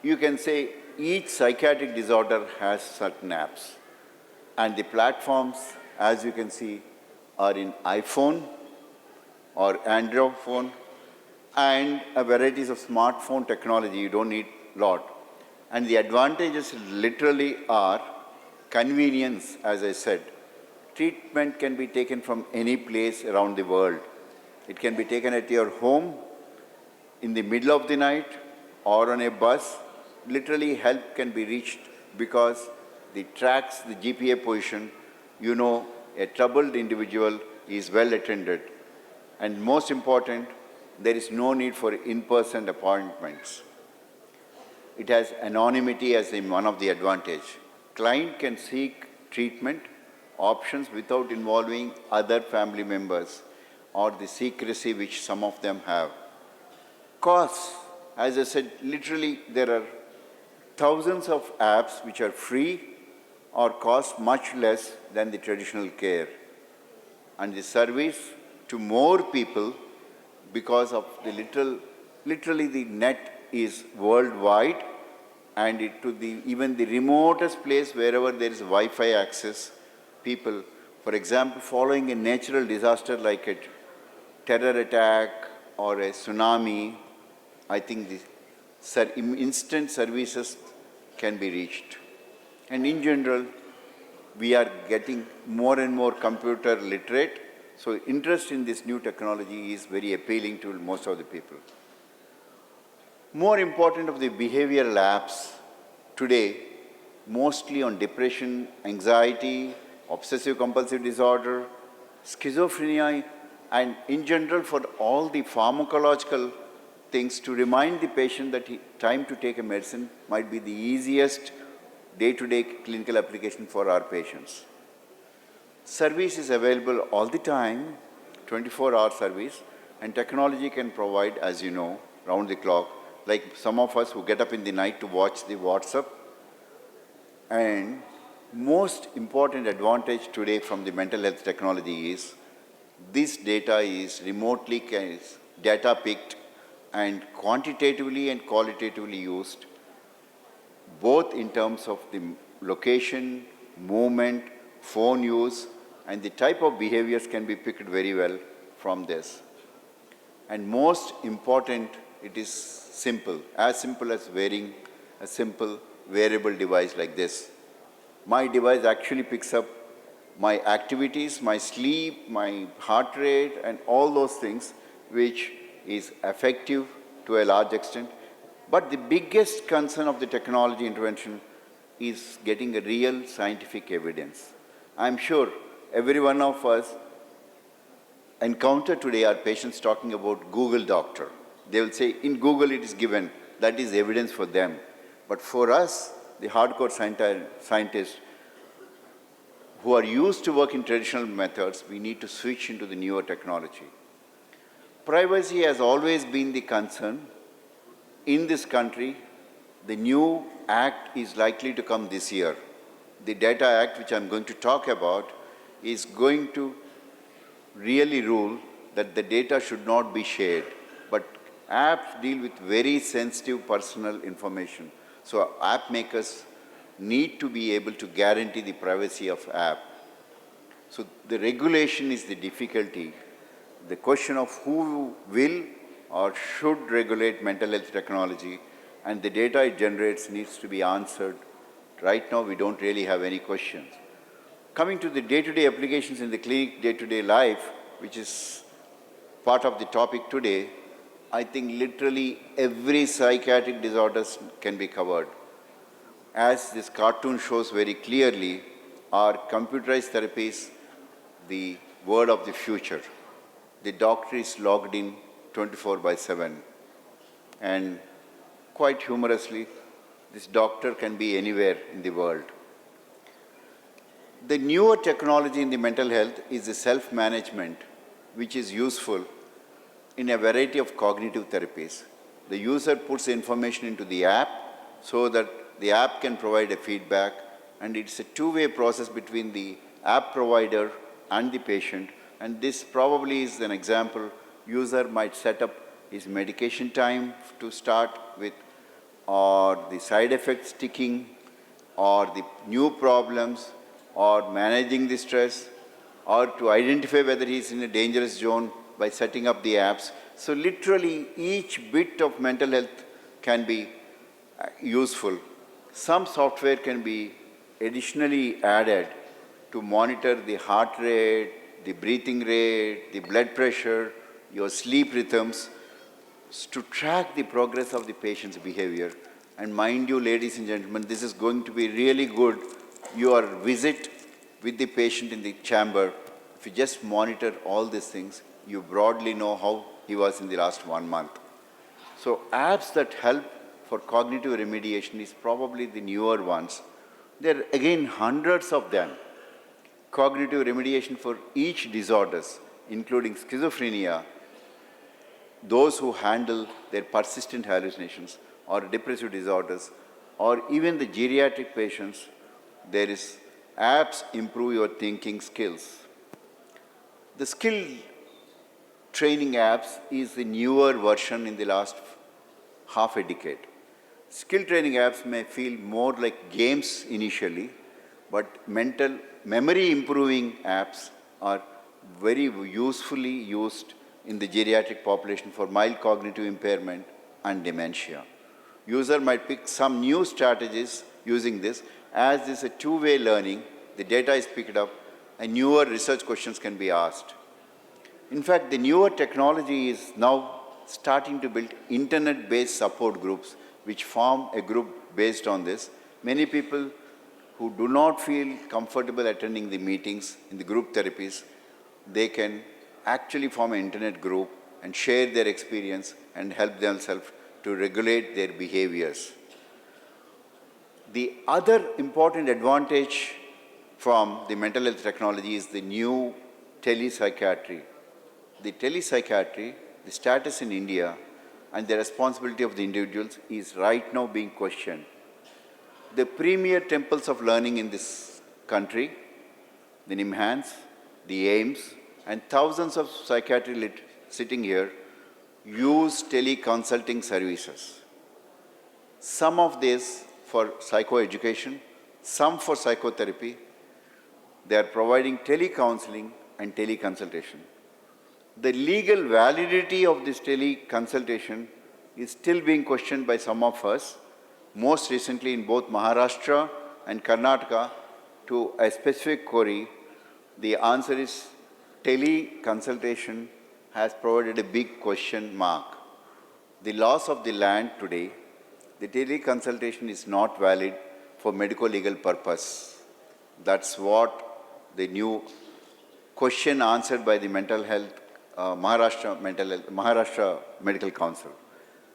you can say each psychiatric disorder has certain apps. And the platforms, as you can see, are in iPhone or Android phone, and a varieties of smartphone technology. You don't need a lot. And the advantages literally are convenience, as I said. Treatment can be taken from any place around the world. It can be taken at your home, in the middle of the night, or on a bus. Literally help can be reached because it tracks the GPA position. You know a troubled individual is well attended. And most important, there is no need for in-person appointments. It has anonymity as one of the advantages. Client can seek treatment options without involving other family members or the secrecy which some of them have. Costs, as I said, literally there are thousands of apps which are free or cost much less than the traditional care. And the service to more people because of the literally the net is worldwide, and even the remotest place wherever there is Wi-Fi access, people, for example, following a natural disaster like a terror attack or a tsunami, I think the instant services can be reached. And in general, we are getting more and more computer literate, so interest in this new technology is very appealing to most of the people. More important of the behavioral apps today, mostly on depression, anxiety, obsessive-compulsive disorder, schizophrenia, and in general for all the pharmacological things to remind the patient that time to take a medicine might be the easiest day-to-day clinical application for our patients. Service is available all the time, 24-hour service, and technology can provide, as you know, round the clock, like some of us who get up in the night to watch the WhatsApp. And most important advantage today from the mental health technology is this data is remotely data picked and quantitatively and qualitatively used, both in terms of the location, movement, phone use, and the type of behaviors can be picked very well from this. And most important, it is simple as wearing a simple wearable device like this. My device actually picks up my activities, my sleep, my heart rate, and all those things, which is effective to a large extent. But the biggest concern of the technology intervention is getting a real scientific evidence. I'm sure every one of us encounter today our patients talking about Google Doctor. They will say, in Google it is given, that is evidence for them. But for us, the hardcore scientists who are used to work in traditional methods, we need to switch into the newer technology. Privacy has always been the concern. In this country, the new act is likely to come this year. The Data Act, which I'm going to talk about, is going to really rule that the data should not be shared, but Apps deal with very sensitive personal information. So app makers need to be able to guarantee the privacy of app. So the regulation is the difficulty. The question of who will or should regulate mental health technology and the data it generates needs to be answered. Right now, we don't really have any questions. Coming to the day-to-day applications in the clinic, day-to-day life, which is part of the topic today, I think literally every psychiatric disorder can be covered. As this cartoon shows very clearly, are computerized therapies the word of the future. The doctor is logged in 24/7. And quite humorously, this doctor can be anywhere in the world. The newer technology in the mental health is the self-management, which is useful in a variety of cognitive therapies. The user puts information into the app so that the app can provide a feedback, and it's a two-way process between the app provider and the patient. And this probably is an example. User might set up his medication time to start with, or the side effects ticking, or the new problems, or managing the stress, or to identify whether he's in a dangerous zone by setting up the apps. So literally each bit of mental health can be useful. Some software can be additionally added to monitor the heart rate, the breathing rate, the blood pressure, your sleep rhythms, to track the progress of the patient's behavior. And mind you, ladies and gentlemen, this is going to be really good. Your visit with the patient in the chamber, if you just monitor all these things, you broadly know how he was in the last 1 month. So apps that help for cognitive remediation is probably the newer ones. There are again hundreds of them. Cognitive remediation for each disorders, including schizophrenia, those who handle their persistent hallucinations, or depressive disorders, or even the geriatric patients, there is apps improve your thinking skills. The skill training apps is the newer version in the last half a decade. Skill training apps may feel more like games initially, but mental memory improving apps are very usefully used in the geriatric population for mild cognitive impairment and dementia. User might pick some new strategies using this. As this is a two-way learning, the data is picked up and newer research questions can be asked. In fact, the newer technology is now starting to build internet-based support groups which form a group based on this. Many people who do not feel comfortable attending the meetings in the group therapies, they can actually form an internet group and share their experience and help themselves to regulate their behaviors. The other important advantage from the mental health technology is the new telepsychiatry. The telepsychiatry, the status in India and the responsibility of the individuals is right now being questioned. The premier temples of learning in this country, the NIMHANS, the AIMS, and thousands of psychiatry sitting here, use teleconsulting services. Some of this for psychoeducation, some for psychotherapy. They are providing telecounseling and teleconsultation. The legal validity of this teleconsultation is still being questioned by some of us, most recently in both Maharashtra and Karnataka, to a specific query. The answer is teleconsultation has provided a big question mark. The loss of the land today, the teleconsultation is not valid for medico-legal purpose. That's what the new question answered by the mental health, Maharashtra Medical Council.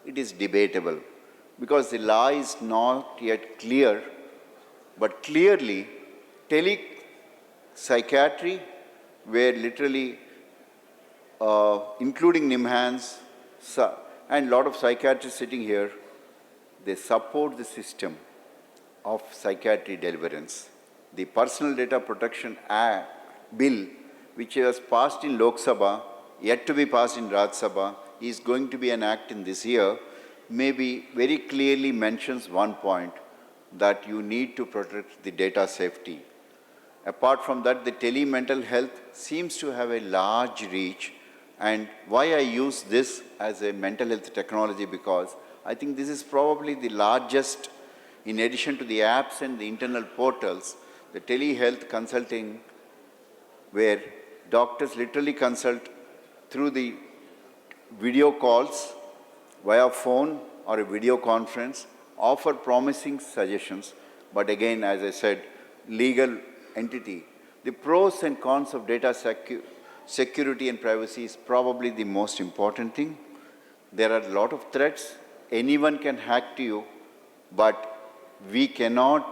It is debatable because the law is not yet clear, but clearly telepsychiatry, where literally including NIMHANS and a lot of psychiatrists sitting here, they support the system of psychiatry deliverance. The Personal Data Protection Bill, which was passed in Lok Sabha, yet to be passed in Rajya Sabha, is going to be enacted in this year, maybe very clearly mentions one point, that you need to protect the data safety. Apart from that, the tele-mental health seems to have a large reach. And why I use this as a mental health technology, because I think this is probably the largest, in addition to the apps and the internal portals, the telehealth consulting, where doctors literally consult through the video calls via phone or a video conference, offer promising suggestions, but again, as I said, legal entity. The pros and cons of data security and privacy is probably the most important thing. There are a lot of threats. Anyone can hack to you, but we cannot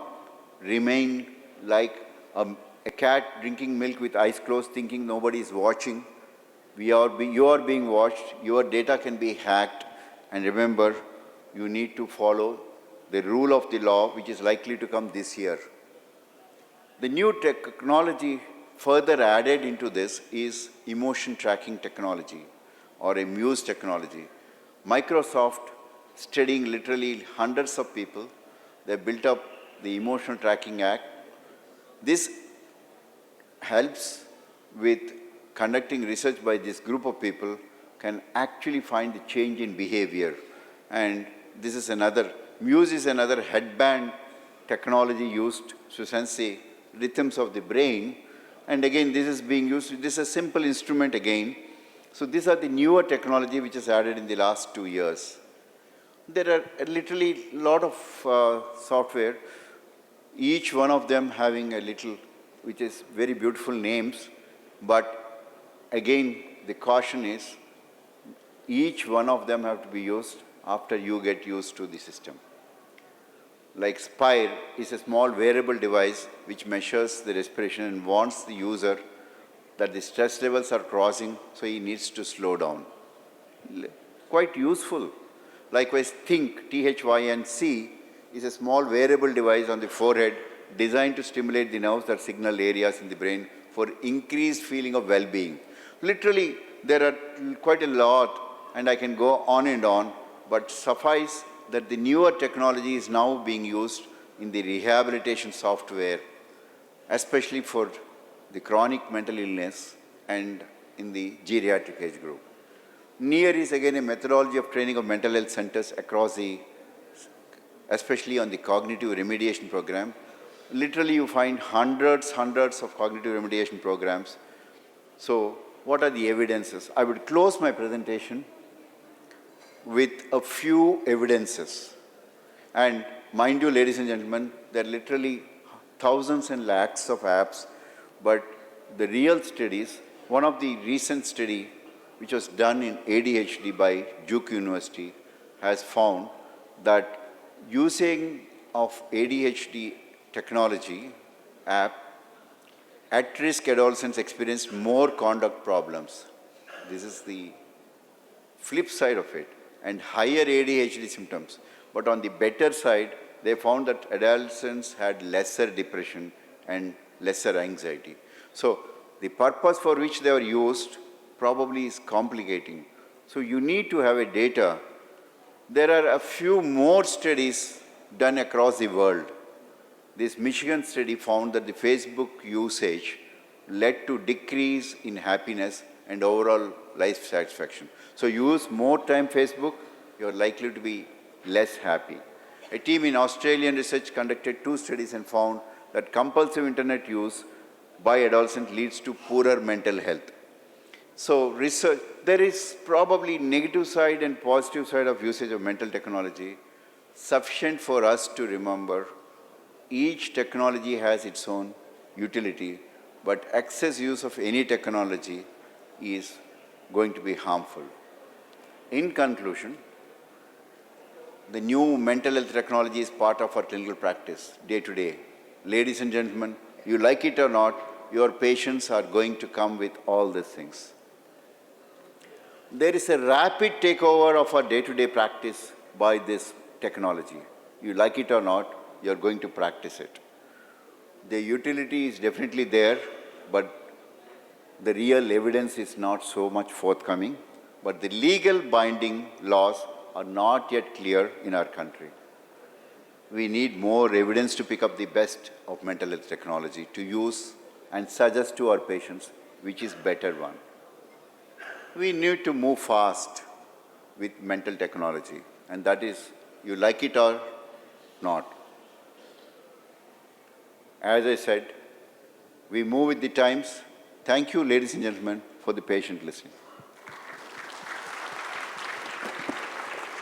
remain like a cat drinking milk with eyes closed, thinking nobody is watching. You are being watched. Your data can be hacked. And remember, you need to follow the rule of the law, which is likely to come this year. The new technology further added into this is emotion tracking technology, or a Muse technology. Microsoft, studying literally hundreds of people, they built up the emotion tracking app. This helps with conducting research by this group of people, can actually find the change in behavior. And this is another, Muse is another headband technology used to sense the rhythms of the brain. And again, this is being used, this is a simple instrument again. So these are the newer technology which is added in the last 2 years. There are literally a lot of software, each one of them having a little, which is very beautiful names, but again, the caution is, each one of them have to be used after you get used to the system. Like Spire is a small wearable device which measures the respiration and warns the user that the stress levels are crossing, so he needs to slow down. Quite useful. Likewise, Think, THYNC, is a small wearable device on the forehead designed to stimulate the nerves that signal areas in the brain for increased feeling of well-being. Literally, there are quite a lot, and I can go on, but suffice that the newer technology is now being used in the rehabilitation software, especially for the chronic mental illness and in the geriatric age group. NEAR is again a methodology of training of mental health centers across especially on the cognitive remediation program. Literally, you find hundreds of cognitive remediation programs. So, what are the evidences? I would close my presentation with a few evidences. And mind you, ladies and gentlemen, there are literally thousands and lakhs of apps, but the real studies, one of the recent study which was done in ADHD by Duke University has found that using of ADHD technology app, at-risk adolescents experienced more conduct problems. This is the flip side of it, and higher ADHD symptoms. But on the better side, they found that adolescents had lesser depression and lesser anxiety. So the purpose for which they were used probably is complicating. So you need to have a data. There are a few more studies done across the world. This Michigan study found that the Facebook usage led to decrease in happiness and overall life satisfaction. So use more time Facebook, you're likely to be less happy. A team in Australian research conducted 2 studies and found that compulsive internet use by adolescents leads to poorer mental health. So research, there is probably negative side and positive side of usage of mental technology. Sufficient for us to remember, each technology has its own utility, but excess use of any technology is going to be harmful. In conclusion, the new mental health technology is part of our clinical practice day to day. Ladies and gentlemen, you like it or not, your patients are going to come with all these things. There is a rapid takeover of our day-to-day practice by this technology. You like it or not, you're going to practice it. The utility is definitely there, but the real evidence is not so much forthcoming. but the legal binding laws are not yet clear in our country. We need more evidence to pick up the best of mental health technology to use and suggest to our patients which is better one. We need to move fast with mental technology, and that is, you like it or not. As I said, we move with the times. Thank you, ladies and gentlemen, for the patient listening.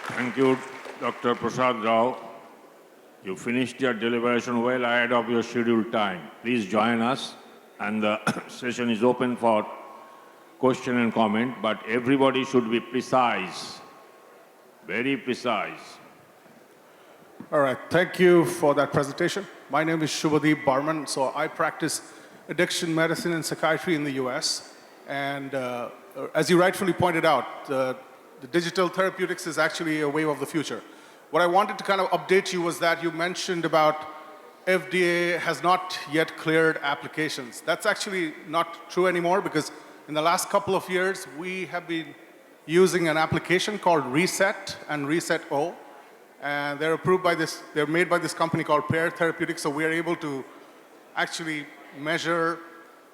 Thank you, Dr. Prasad Rao. You finished your deliberation well ahead of your scheduled time. Please join us, and the session is open for question and comment, but everybody should be precise, very precise. All right, thank you for that presentation. My name is Shubhadeep Barman. So I practice addiction medicine and psychiatry in the US. And as you rightfully pointed out, the digital therapeutics is actually a wave of the future. What I wanted to kind of update you was that you mentioned about FDA has not yet cleared applications. That's actually not true anymore, because in the last couple of years, we have been using an application called Reset and Reset-O. And they're approved by this, they're made by this company called Pear Therapeutics, so we're able to actually measure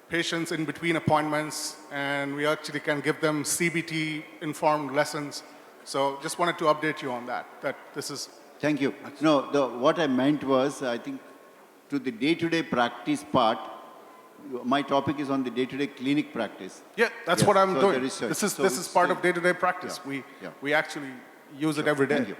patients in between appointments, and we actually can give them CBT-informed lessons. So just wanted to update you on that this is... Thank you. No, what I meant was, I think, to the day-to-day practice part, my topic is on the day-to-day clinic practice. Yeah, that's what I'm doing. This is part of day-to-day practice. Yeah. We actually use it every day. Thank you.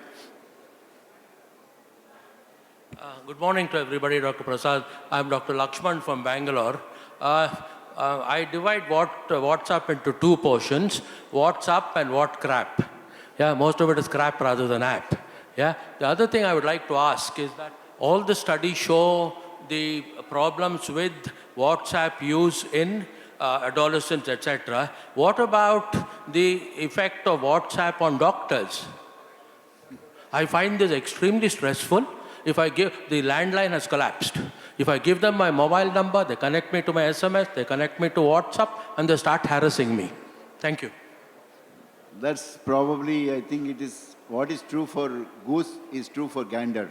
Good morning to everybody, Dr. Prasad. I'm Dr. Lakshman from Bangalore. I divide WhatsApp into two portions, WhatsApp and what crap. Yeah, most of it is crap rather than app. Yeah. The other thing I would like to ask is that all the studies show the problems with WhatsApp use in adolescents, etc. What about the effect of WhatsApp on doctors? I find this extremely stressful. If I give, the landline has collapsed. If I give them my mobile number, they connect me to my SMS, they connect me to WhatsApp, and they start harassing me. Thank you. That's probably, I think it is, what is true for goose is true for gander.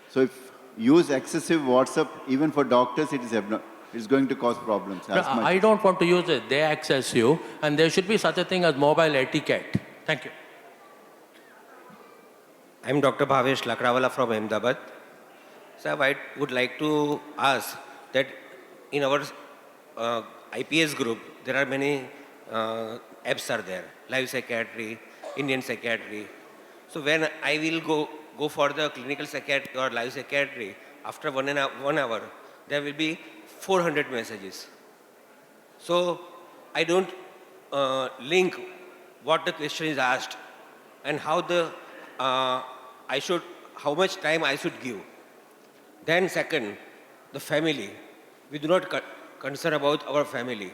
So if you use excessive WhatsApp, even for doctors, it's going to cause problems. No, I don't want to use it. They access you, and there should be such a thing as mobile etiquette. Thank you. I'm Dr. Bhavesh Lakrawala from Ahmedabad. Sir, I would like to ask that in our IPS group, there are many apps are there, live psychiatry, Indian psychiatry. So when I will go for the clinical psychiatry or live psychiatry, after 1 hour, there will be 400 messages. So I don't link what the question is asked and how the how much time I should give. Then second, the family. We do not concern about our family.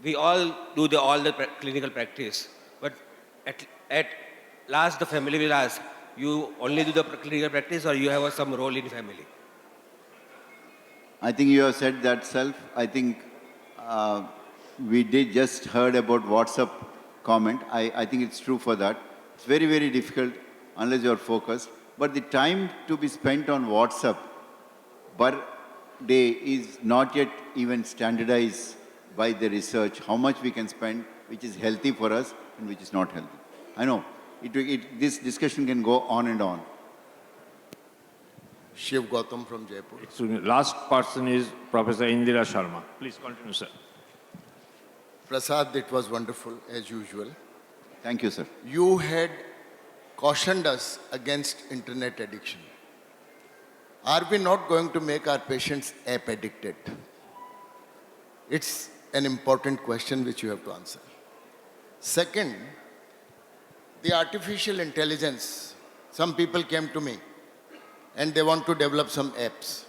We all do all the clinical practice, but at last the family will ask, you only do the clinical practice or you have some role in family? I think you have said that self. I think we did just heard about WhatsApp comment. I think it's true for that. It's very, very difficult unless you're focused. But the time to be spent on WhatsApp per day is not yet even standardized by the research, how much we can spend, which is healthy for us and which is not healthy. I know, this discussion can go on and on. Shiv Gautam from Jaipur. Excuse me, last person is Professor Indira Sharma. Please continue, sir. Prasad, it was wonderful, as usual. Thank you, sir. You had cautioned us against internet addiction. Are we not going to make our patients app addicted? It's an important question which you have to answer. Second, the artificial intelligence. Some people came to me and they want to develop some apps.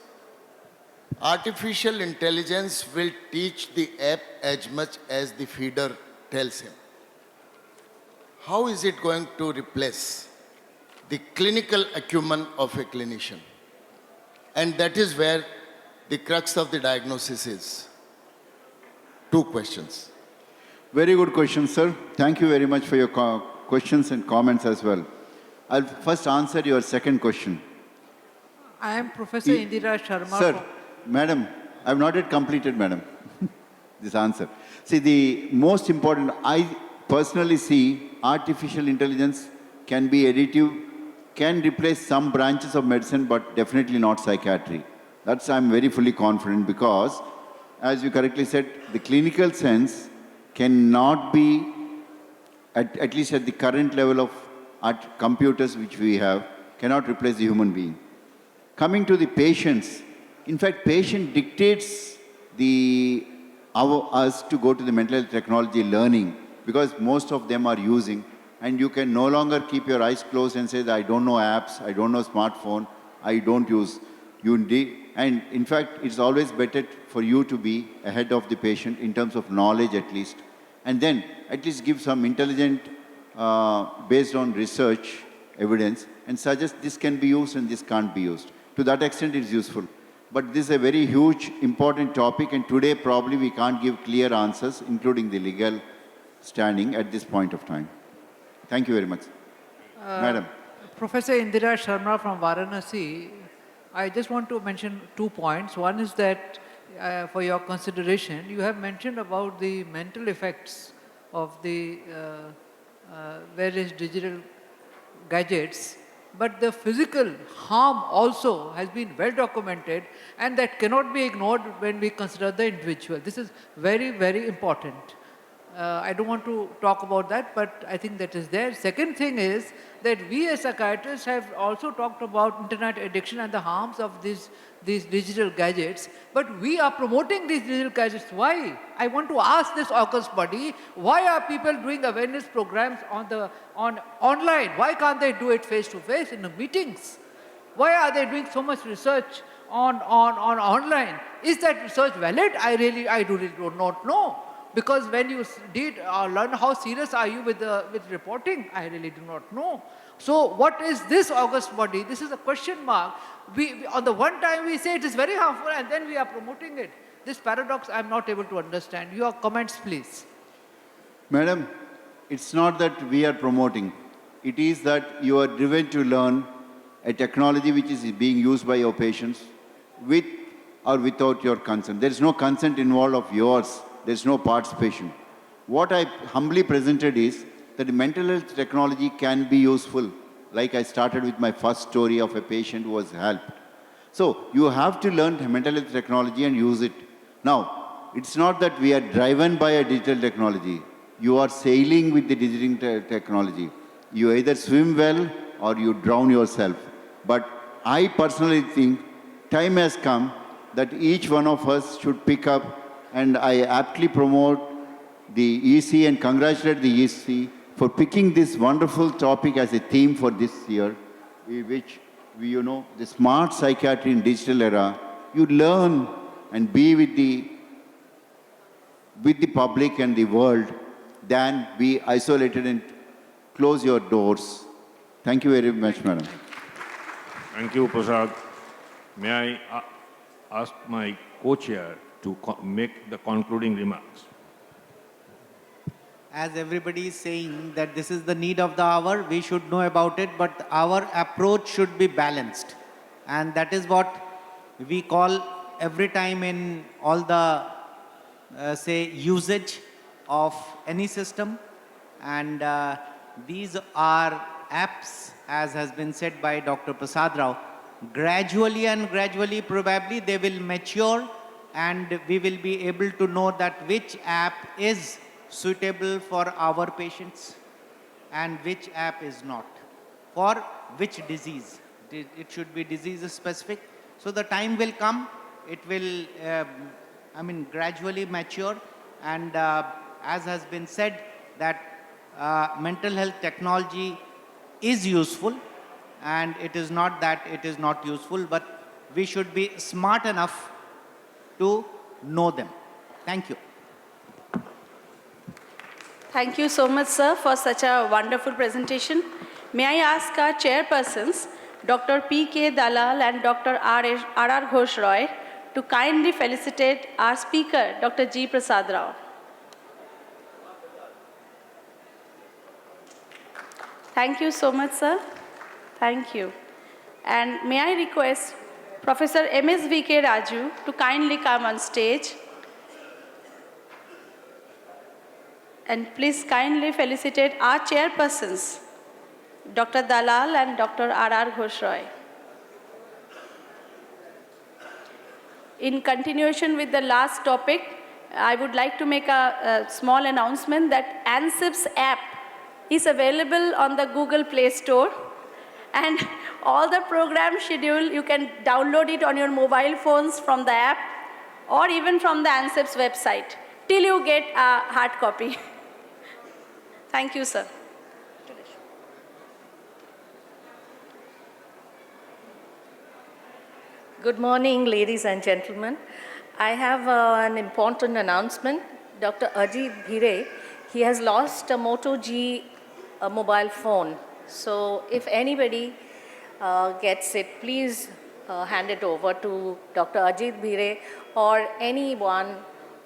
Artificial intelligence will teach the app as much as the feeder tells him. How is it going to replace the clinical acumen of a clinician? And that is where the crux of the diagnosis is. Two questions. Very good question, sir. Thank you very much for your questions and comments as well. I'll first answer your second question. I am Professor Indira Sharma. Sir, madam, I have not yet completed, madam, this answer. See, the most important, I personally see artificial intelligence can be additive, can replace some branches of medicine, but definitely not psychiatry. That's I'm very fully confident because, as you correctly said, the clinical sense cannot be, at least at the current level of computers which we have, cannot replace the human being. Coming to the patients, in fact, patient dictates us to go to the mental health technology learning because most of them are using, and you can no longer keep your eyes closed and say, I don't know apps, I don't know smartphone, I don't use. And in fact, it's always better for you to be ahead of the patient in terms of knowledge at least, and then at least give some intelligent, based on research, evidence, and suggest this can be used and this can't be used. To that extent, it's useful. But this is a very huge, important topic, and today probably we can't give clear answers, including the legal standing at this point of time. Thank you very much. Madam. Professor Indira Sharma from Varanasi, I just want to mention 2 points. One is that, for your consideration, you have mentioned about the mental effects of the various digital gadgets, but the physical harm also has been well documented, and that cannot be ignored when we consider the individual. This is very, very important. I don't want to talk about that, but I think that is there. Second thing is that we as psychiatrists have also talked about internet addiction and the harms of these digital gadgets, but we are promoting these digital gadgets. Why? I want to ask this august body, why are people doing awareness programs on online? Why can't they do it face-to-face in the meetings? Why are they doing so much research on online? Is that research valid? I really do not know. Because when you learn how serious are you with reporting, I really do not know. So what is this august body? This is a question mark. On the one time we say it is very harmful and then we are promoting it. This paradox I am not able to understand. Your comments, please. Madam, it's not that we are promoting. It is that you are driven to learn a technology which is being used by your patients with or without your consent. There is no consent involved of yours. There is no participation. What I humbly presented is that mental health technology can be useful. Like I started with my first story of a patient who was helped. So you have to learn mental health technology and use it. Now, it's not that we are driven by a digital technology. You are sailing with the digital technology. You either swim well or you drown yourself. But I personally think time has come that each one of us should pick up, and I aptly promote the EC and congratulate the EC for picking this wonderful topic as a theme for this year, which the smart psychiatry in digital era. You learn and be with the public and the world than be isolated and close your doors. Thank you very much, madam. Thank you, Prasad. May I ask my co-chair to make the concluding remarks? As everybody is saying that this is the need of the hour, we should know about it, but our approach should be balanced. And that is what we call every time in all the, usage of any system. And these are apps, as has been said by Dr. Prasad Rao. Gradually, probably they will mature, and we will be able to know that which app is suitable for our patients and which app is not, for which disease. It should be disease specific. So the time will come, it will, gradually mature, and as has been said that mental health technology is useful, and it is not that it is not useful, but we should be smart enough to know them. Thank you. Thank you so much, sir, for such a wonderful presentation. May I ask our chairpersons, Dr. P.K. Dalal and Dr. R.R. Ghosh Roy, to kindly felicitate our speaker, Dr. G. Prasad Rao. Thank you so much, sir. Thank you. And may I request Professor M.S.V.K. Raju to kindly come on stage. And please kindly felicitate our chairpersons, Dr. Dalal and Dr. R.R. Ghosh-Roy. In continuation with the last topic, I would like to make a small announcement that ANCIPS app is available on the Google Play Store. And all the program schedule, you can download it on your mobile phones from the app or even from the ANCIPS website till you get a hard copy. Thank you, sir. Good morning, ladies and gentlemen. I have an important announcement. Dr. Ajit Bhire, he has lost a Moto G mobile phone. So if anybody gets it, please hand it over to Dr. Ajit Bhire or any one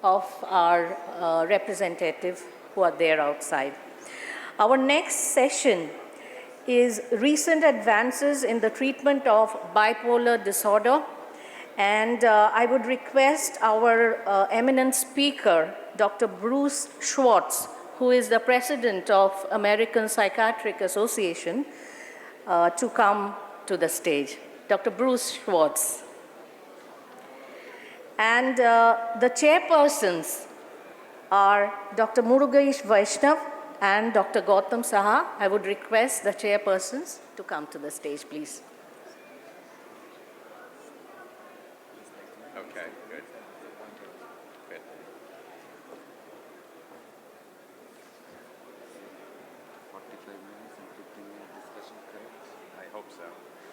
of our representatives who are there outside. Our next session is recent advances in the treatment of bipolar disorder. And I would request our eminent speaker, Dr. Bruce Schwartz, who is the president of American Psychiatric Association, to come to the stage. Dr. Bruce Schwartz. And the chairpersons are Dr. Murugesh Vaishnav and Dr. Gautam Saha. I would request the chairpersons to come to the stage, please. Okay, good. Good. I hope so.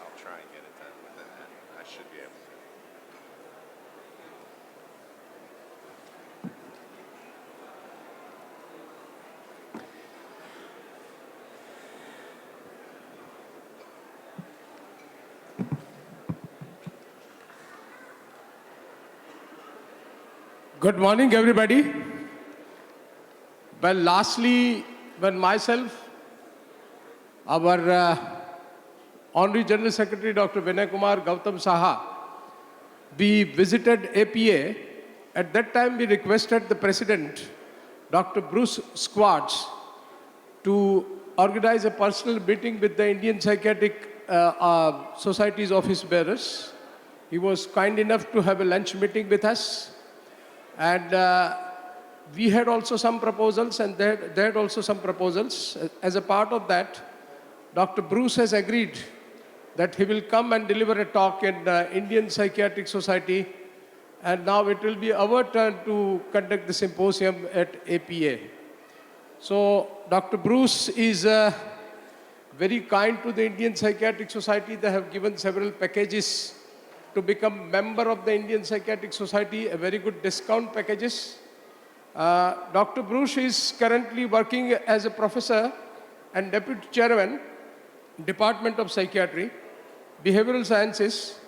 I'll try and get it done within that. I should be able to. Good morning, everybody. Well, lastly, when myself, our Honorary General Secretary, Dr. Vinay Kumar Gautam Saha, we visited APA. At that time, we requested the President, Dr. Bruce Schwartz, to organize a personal meeting with the Indian Psychiatric Society's office bearers. He was kind enough to have a lunch meeting with us. And we had also some proposals, and they had also some proposals. As a part of that, Dr. Bruce has agreed that he will come and deliver a talk in the Indian Psychiatric Society. And now it will be our turn to conduct the symposium at APA. So Dr. Bruce is very kind to the Indian Psychiatric Society. They have given several packages to become member of the Indian Psychiatric Society, a very good discount packages. Dr. Bruce is currently working as a professor and deputy chairman, Department of Psychiatry, Behavioral Sciences.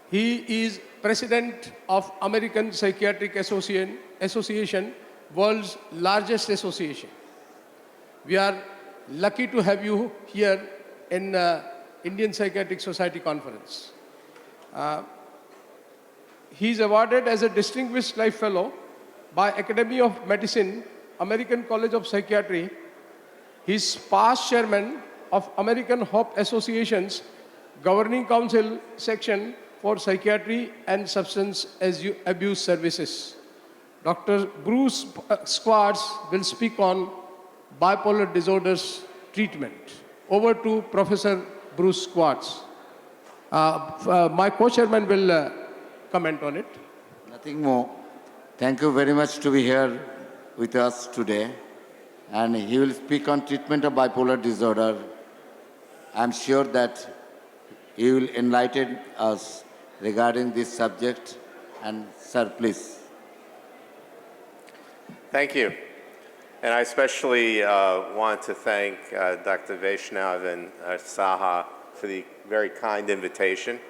He is president of American Psychiatric Association, world's largest association. We are lucky to have you here in Indian Psychiatric Society conference. He is awarded as a Distinguished Life Fellow by Academy of Medicine, American College of Psychiatry. He is past chairman of American Hope Association's Governing Council section for Psychiatry and Substance Abuse Services. Dr. Bruce Schwartz will speak on bipolar disorders treatment. Over to Professor Bruce Schwartz. My co-chairman will comment on it. Nothing more. Thank you very much to be here with us today. And he will speak on treatment of bipolar disorder. I'm sure that he will enlighten us regarding this subject. And sir, please. Thank you. And I especially want to thank Dr. Vaishnav and Saha for the very kind invitation.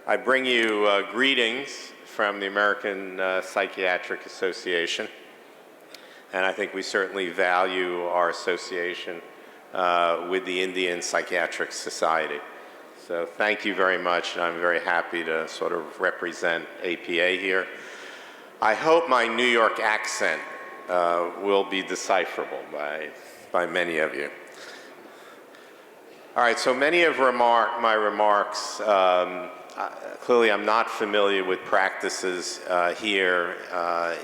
I bring you greetings from the American Psychiatric Association, and I think we certainly value our association with the Indian Psychiatric Society. So thank you very much, and I'm very happy to sort of represent APA here. I hope my New York accent will be decipherable by many of you. All right, so many of my remarks, clearly I'm not familiar with practices here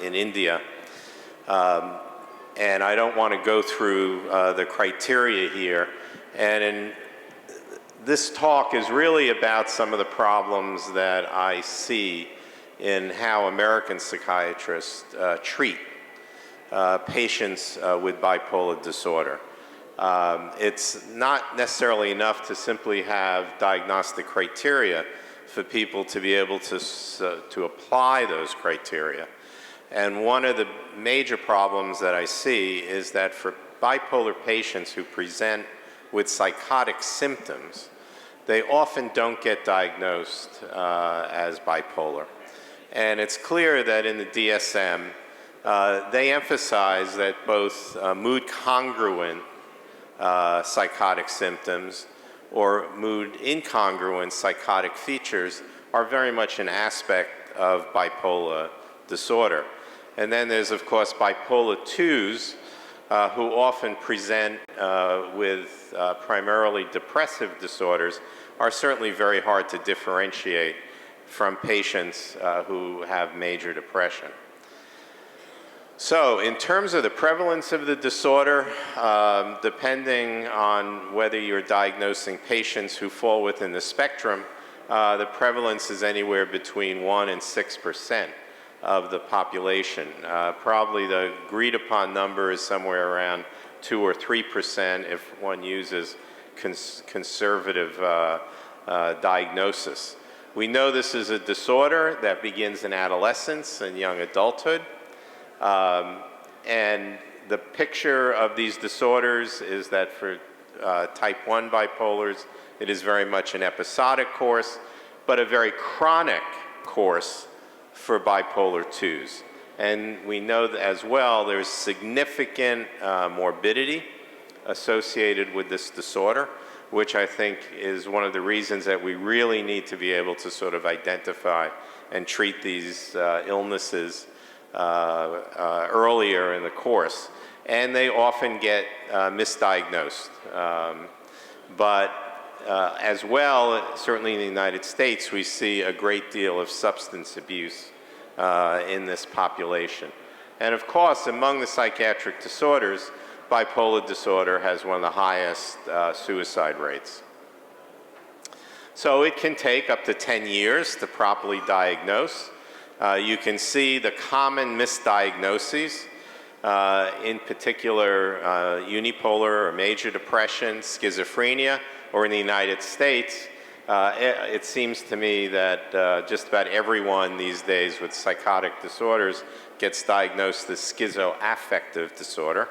in India, and I don't want to go through the criteria here. And this talk is really about some of the problems that I see in how American psychiatrists treat patients with bipolar disorder. It's not necessarily enough to simply have diagnostic criteria for people to be able to apply those criteria. And one of the major problems that I see is that for bipolar patients who present with psychotic symptoms, they often don't get diagnosed as bipolar. And it's clear that in the DSM, they emphasize that both mood-congruent psychotic symptoms or mood-incongruent psychotic features are very much an aspect of bipolar disorder. And then there's, of course, bipolar 2s, who often present with primarily depressive disorders, are certainly very hard to differentiate from patients who have major depression. So in terms of the prevalence of the disorder, depending on whether you're diagnosing patients who fall within the spectrum, the prevalence is anywhere between 1% and 6% of the population. Probably the agreed upon number is somewhere around 2 or 3% if one uses conservative diagnosis. We know this is a disorder that begins in adolescence and young adulthood. And the picture of these disorders is that for type 1 bipolars, it is very much an episodic course, but a very chronic course for bipolar 2s. And we know that as well there's significant morbidity associated with this disorder, which I think is one of the reasons that we really need to be able to sort of identify and treat these illnesses earlier in the course. And they often get misdiagnosed. But as well, certainly in the United States, we see a great deal of substance abuse in this population. And of course, among the psychiatric disorders, bipolar disorder has one of the highest suicide rates. So it can take up to 10 years to properly diagnose. You can see the common misdiagnoses, in particular unipolar or major depression, schizophrenia, or in the United States, it seems to me that just about everyone these days with psychotic disorders gets diagnosed as schizoaffective disorder.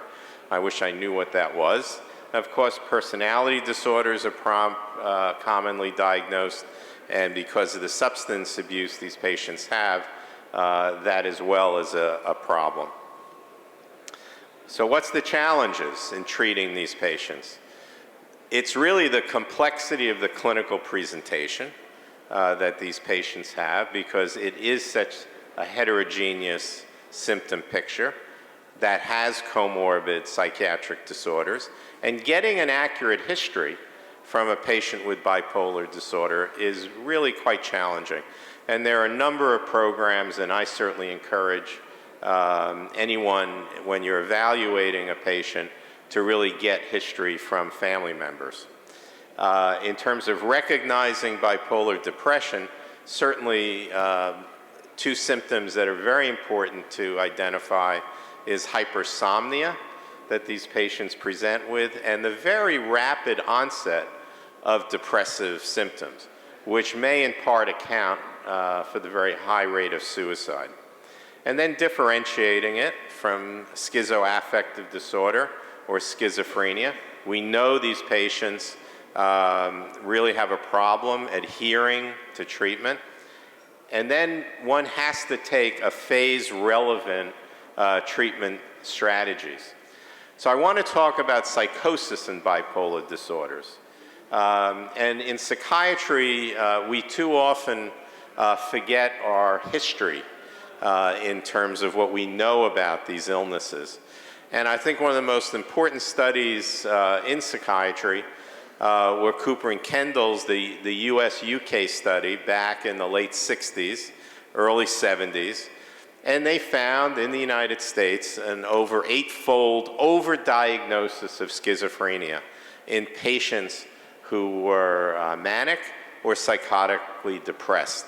I wish I knew what that was. Of course, personality disorders are commonly diagnosed, and because of the substance abuse these patients have, that as well is a problem. So what's the challenges in treating these patients? It's really the complexity of the clinical presentation that these patients have, because it is such a heterogeneous symptom picture that has comorbid psychiatric disorders. And getting an accurate history from a patient with bipolar disorder is really quite challenging. And there are a number of programs, and I certainly encourage anyone, when you're evaluating a patient, to really get history from family members. In terms of recognizing bipolar depression, certainly two symptoms that are very important to identify is hypersomnia that these patients present with, and the very rapid onset of depressive symptoms, which may in part account for the very high rate of suicide. And then differentiating it from schizoaffective disorder or schizophrenia. We know these patients really have a problem adhering to treatment. And then one has to take a phase-relevant treatment strategies. So I want to talk about psychosis in bipolar disorders. And in psychiatry, we too often forget our history in terms of what we know about these illnesses. And I think one of the most important studies in psychiatry were Cooper and Kendall's, the US-UK study back in the late 60s, early 70s. And they found in the United States an over 8-fold overdiagnosis of schizophrenia in patients who were manic or psychotically depressed.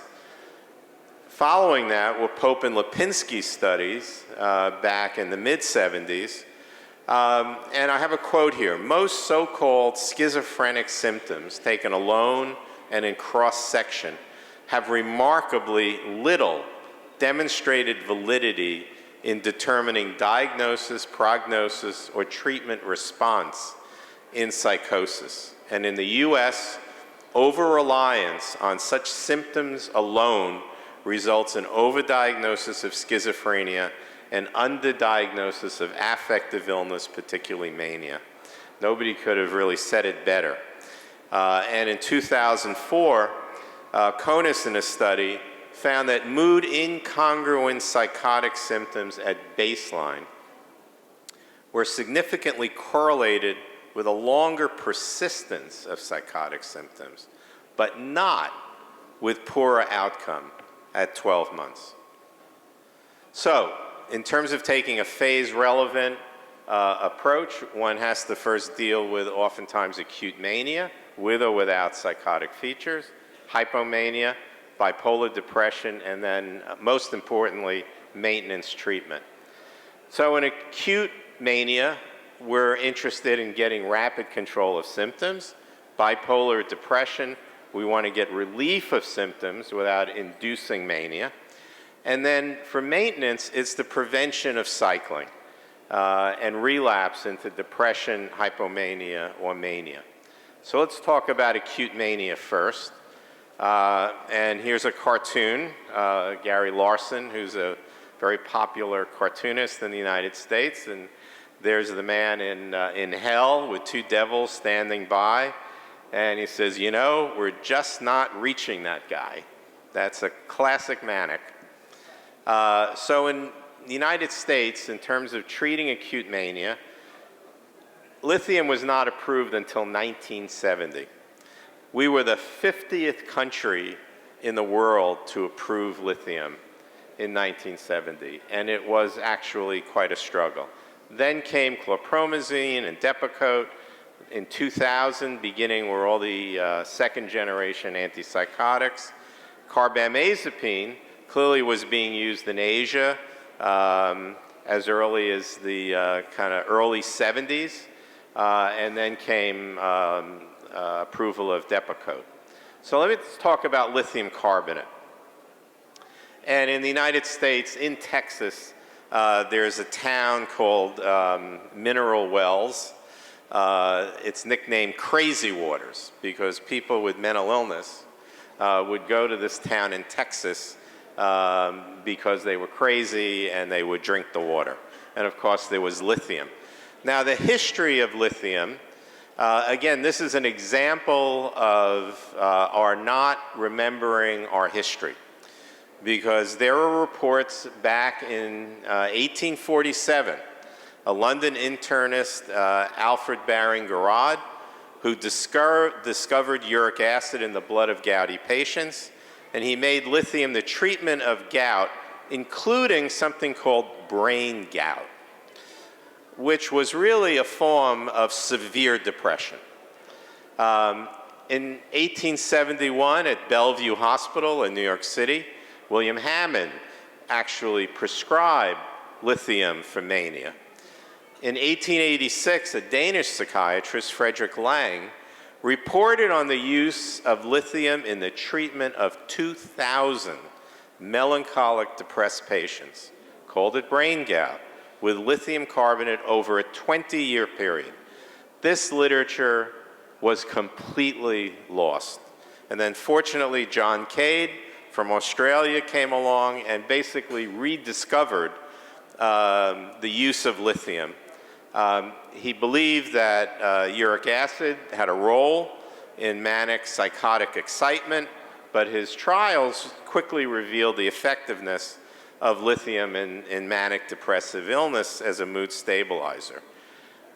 Following that were Pope and Lipinski's studies back in the mid-70s. And I have a quote here. Most so-called schizophrenic symptoms taken alone and in cross-section have remarkably little demonstrated validity in determining diagnosis, prognosis, or treatment response in psychosis. And in the US, over-reliance on such symptoms alone results in overdiagnosis of schizophrenia and underdiagnosis of affective illness, particularly mania. Nobody could have really said it better. And in 2004, Conus in a study found that mood incongruent psychotic symptoms at baseline were significantly correlated with a longer persistence of psychotic symptoms, but not with poorer outcome at 12 months. So, in terms of taking a phase-relevant approach, one has to first deal with oftentimes acute mania, with or without psychotic features, hypomania, bipolar depression, and then, most importantly, maintenance treatment. So in acute mania, we're interested in getting rapid control of symptoms. Bipolar depression, we want to get relief of symptoms without inducing mania. And then for maintenance, it's the prevention of cycling and relapse into depression, hypomania, or mania. So let's talk about acute mania first. And here's a cartoon, Gary Larson, who's a very popular cartoonist in the United States. And there's the man in hell with two devils standing by. And he says, you know, we're just not reaching that guy. That's a classic manic. So in the United States, in terms of treating acute mania, lithium was not approved until 1970. We were the 50th country in the world to approve lithium in 1970, and it was actually quite a struggle. Then came chlorpromazine and Depakote. In 2000, beginning were all the second-generation antipsychotics. Carbamazepine clearly was being used in Asia as early as the kind of early 70s, and then came approval of Depakote. So let me talk about lithium carbonate. And in the United States, in Texas, there's a town called Mineral Wells. It's nicknamed Crazy Waters because people with mental illness would go to this town in Texas because they were crazy and they would drink the water. And of course, there was lithium. Now, the history of lithium, again, this is an example of our not remembering our history, because there are reports back in 1847, a London internist, Alfred Baring-Garrod, who discovered uric acid in the blood of gouty patients, and he made lithium the treatment of gout, including something called brain gout, which was really a form of severe depression. In 1871 at Bellevue Hospital in New York City, William Hammond actually prescribed lithium for mania. In 1886, a Danish psychiatrist, Frederick Lang, reported on the use of lithium in the treatment of 2,000 melancholic depressed patients, called it brain gout, with lithium carbonate over a 20-year period. This literature was completely lost. And then fortunately, John Cade from Australia came along and basically rediscovered the use of lithium He believed that uric acid had a role in manic psychotic excitement, but his trials quickly revealed the effectiveness of lithium in manic depressive illness as a mood stabilizer.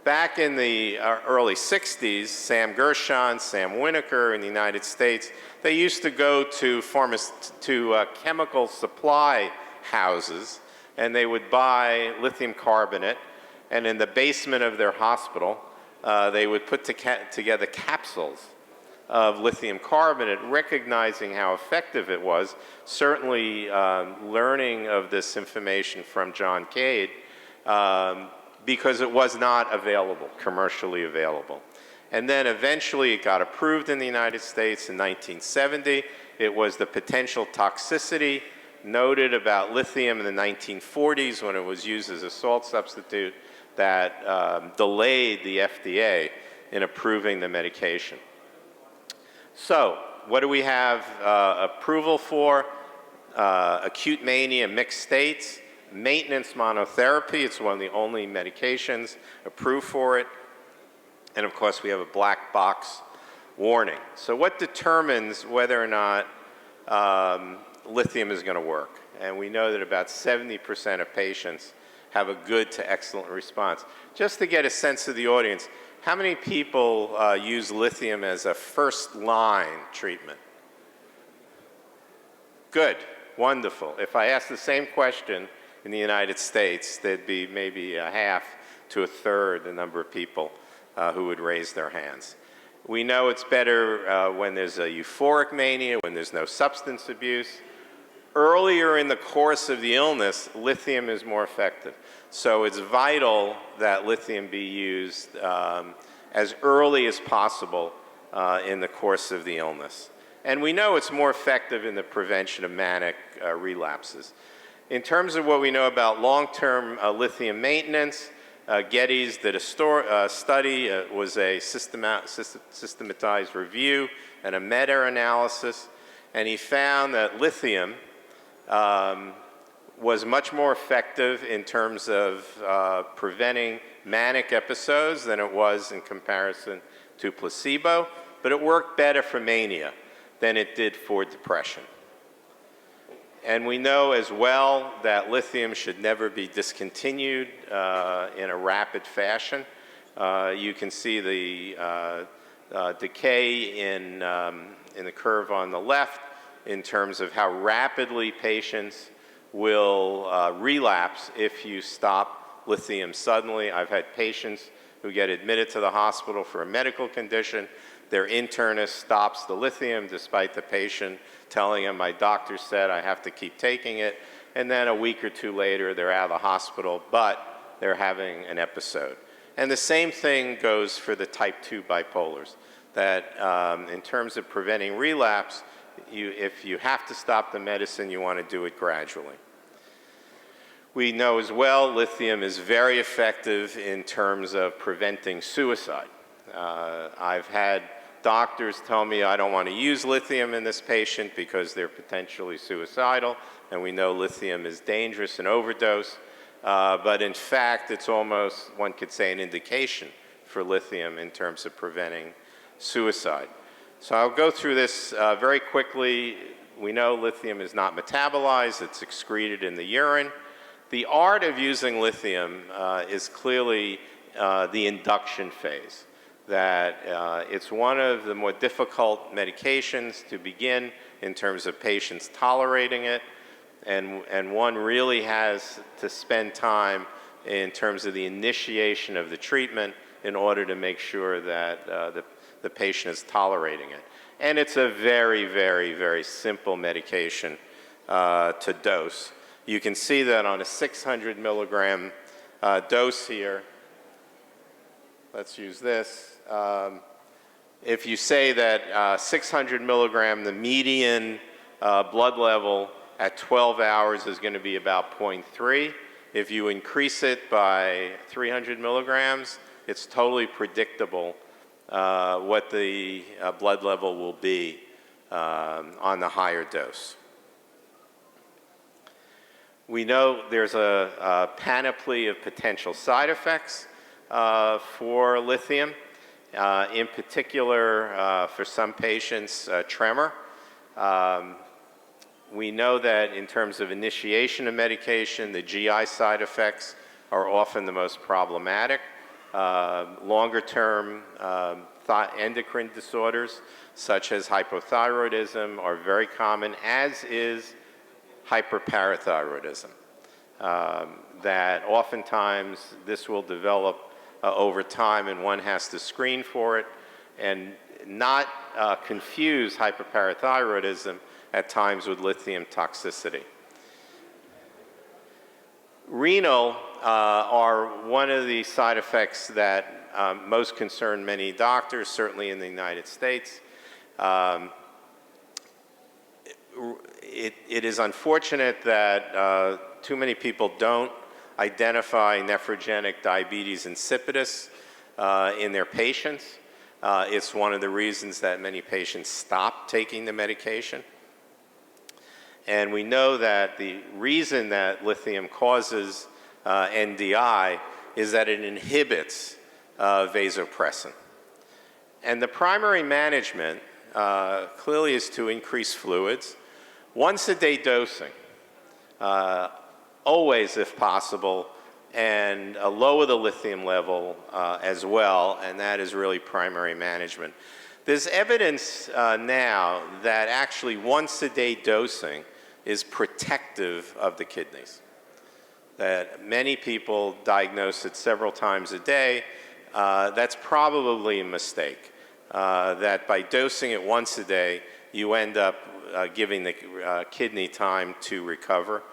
Back in the early 60s, Sam Gershon, Sam Winokur in the United States, they used to go to chemical supply houses, and they would buy lithium carbonate, and in the basement of their hospital, they would put together capsules of lithium carbonate, recognizing how effective it was, certainly learning of this information from John Cade, because it was not available, commercially available. And then eventually it got approved in the United States in 1970. It was the potential toxicity noted about lithium in the 1940s when it was used as a salt substitute that delayed the FDA in approving the medication. So, what do we have approval for? Acute mania, mixed states, maintenance monotherapy. It's one of the only medications approved for it. And of course, we have a black box warning. So what determines whether or not lithium is going to work? And we know that about 70% of patients have a good to excellent response. Just to get a sense of the audience, how many people use lithium as a first-line treatment? Good, wonderful. If I ask the same question in the United States, there'd be maybe a half to a third the number of people who would raise their hands. We know it's better when there's a euphoric mania, when there's no substance abuse. Earlier in the course of the illness, lithium is more effective. So it's vital that lithium be used as early as possible in the course of the illness. And we know it's more effective in the prevention of manic relapses. In terms of what we know about long-term lithium maintenance, Geddes did a study. It was a systematized review and a meta-analysis, and he found that lithium was much more effective in terms of preventing manic episodes than it was in comparison to placebo, but it worked better for mania than it did for depression. And we know as well that lithium should never be discontinued in a rapid fashion. You can see the decay in the curve on the left in terms of how rapidly patients will relapse if you stop lithium suddenly. I've had patients who get admitted to the hospital for a medical condition. Their internist stops the lithium despite the patient telling him, my doctor said I have to keep taking it. And then a week or two later, they're out of the hospital, but they're having an episode. And the same thing goes for the type 2 bipolars, that in terms of preventing relapse, if you have to stop the medicine, you want to do it gradually. We know as well lithium is very effective in terms of preventing suicide. I've had doctors tell me I don't want to use lithium in this patient because they're potentially suicidal, and we know lithium is dangerous in overdose, but in fact it's almost, one could say, an indication for lithium in terms of preventing suicide. So I'll go through this very quickly. We know lithium is not metabolized, it's excreted in the urine. The art of using lithium is clearly the induction phase, that it's one of the more difficult medications to begin in terms of patients tolerating it, and one really has to spend time in terms of the initiation of the treatment in order to make sure that the patient is tolerating it. And it's a very, very, very simple medication to dose. You can see that on a 600 milligram dose here. Let's use this. If you say that 600 milligram, the median blood level at 12 hours is going to be about 0.3. If you increase it by 300 milligrams, it's totally predictable what the blood level will be on the higher dose. We know there's a panoply of potential side effects. for lithium, in particular for some patients, tremor. We know that in terms of initiation of medication, the GI side effects are often the most problematic. Longer-term endocrine disorders, such as hypothyroidism, are very common, as is hyperparathyroidism. That oftentimes this will develop over time, and one has to screen for it and not confuse hyperparathyroidism at times with lithium toxicity. Renal are one of the side effects that most concern many doctors, certainly in the United States. It is unfortunate that too many people don't identify nephrogenic diabetes insipidus in their patients. It's one of the reasons that many patients stop taking the medication. And we know that the reason that lithium causes NDI is that it inhibits vasopressin. And the primary management clearly is to increase fluids. Once-a-day dosing, always if possible, and lower the lithium level as well, and that is really primary management. There's evidence now that actually once-a-day dosing is protective of the kidneys. That many people diagnose it several times a day. That's probably a mistake. That by dosing it once a day, you end up giving the kidney time to recover.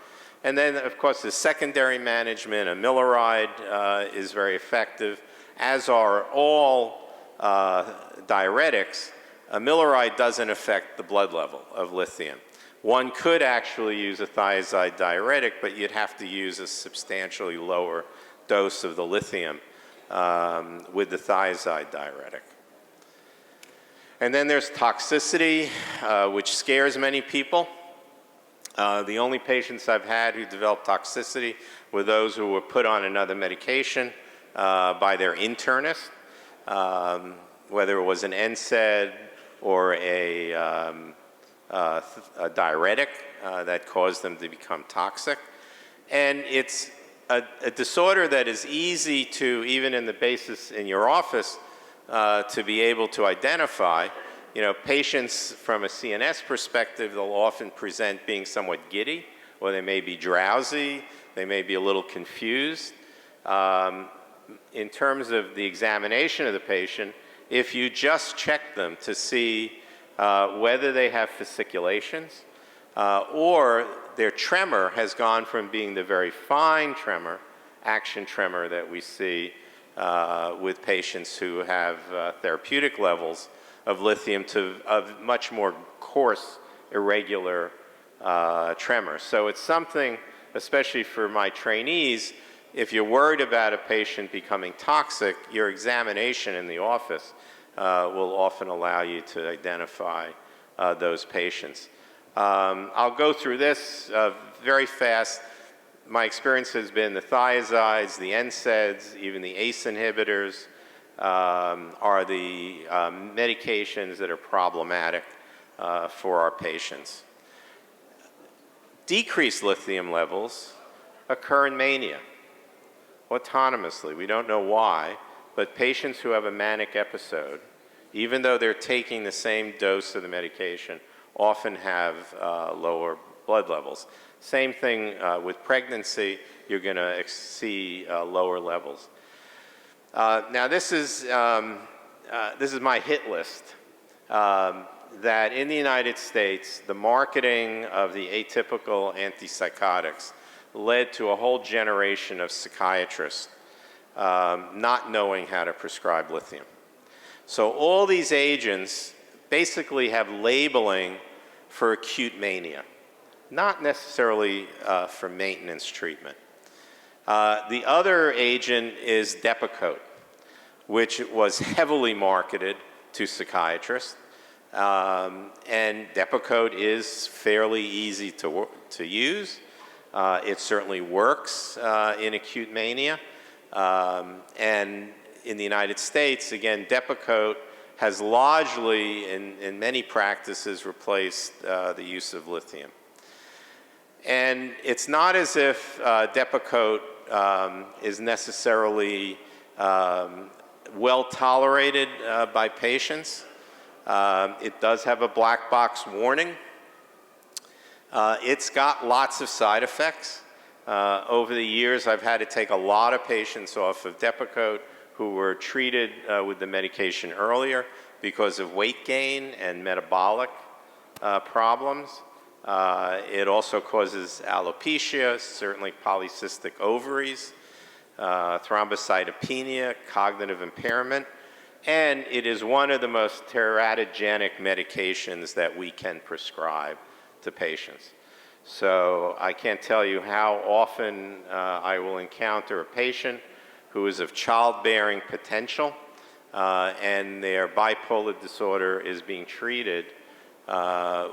And then, of course, the secondary management, amiloride is very effective, as are all diuretics. Amiloride doesn't affect the blood level of lithium. One could actually use a thiazide diuretic, but you'd have to use a substantially lower dose of the lithium with the thiazide diuretic. And then there's toxicity, which scares many people. The only patients I've had who developed toxicity were those who were put on another medication by their internist, whether it was an NSAID or a diuretic that caused them to become toxic. And it's a disorder that is easy to, even in the basis in your office, to be able to identify. You know, patients from a CNS perspective, they'll often present being somewhat giddy, or they may be drowsy, they may be a little confused. In terms of the examination of the patient, if you just check them to see whether they have fasciculations or their tremor has gone from being the very fine tremor, action tremor that we see with patients who have therapeutic levels of lithium to of much more coarse, irregular tremor. So it's something, especially for my trainees, if you're worried about a patient becoming toxic, your examination in the office will often allow you to identify those patients. I'll go through this very fast. My experience has been the thiazides, the NSAIDs, even the ACE inhibitors are the medications that are problematic for our patients. Decreased lithium levels occur in mania, autonomously. We don't know why, but patients who have a manic episode, even though they're taking the same dose of the medication, often have lower blood levels. Same thing with pregnancy, you're going to see lower levels. Now this is my hit list, that in the United States, the marketing of the atypical antipsychotics led to a whole generation of psychiatrists not knowing how to prescribe lithium. So all these agents basically have labeling for acute mania, not necessarily for maintenance treatment. The other agent is Depakote, which was heavily marketed to psychiatrists. And Depakote is fairly easy to use. It certainly works in acute mania, And in the United States, again, Depakote has largely, in many practices, replaced the use of lithium. And it's not as if Depakote is necessarily well tolerated by patients. It does have a black box warning. It's got lots of side effects. Over the years, I've had to take a lot of patients off of Depakote who were treated with the medication earlier because of weight gain and metabolic problems. It also causes alopecia, certainly polycystic ovaries, thrombocytopenia, cognitive impairment, and it is one of the most teratogenic medications that we can prescribe to patients. So I can't tell you how often I will encounter a patient who is of childbearing potential and their bipolar disorder is being treated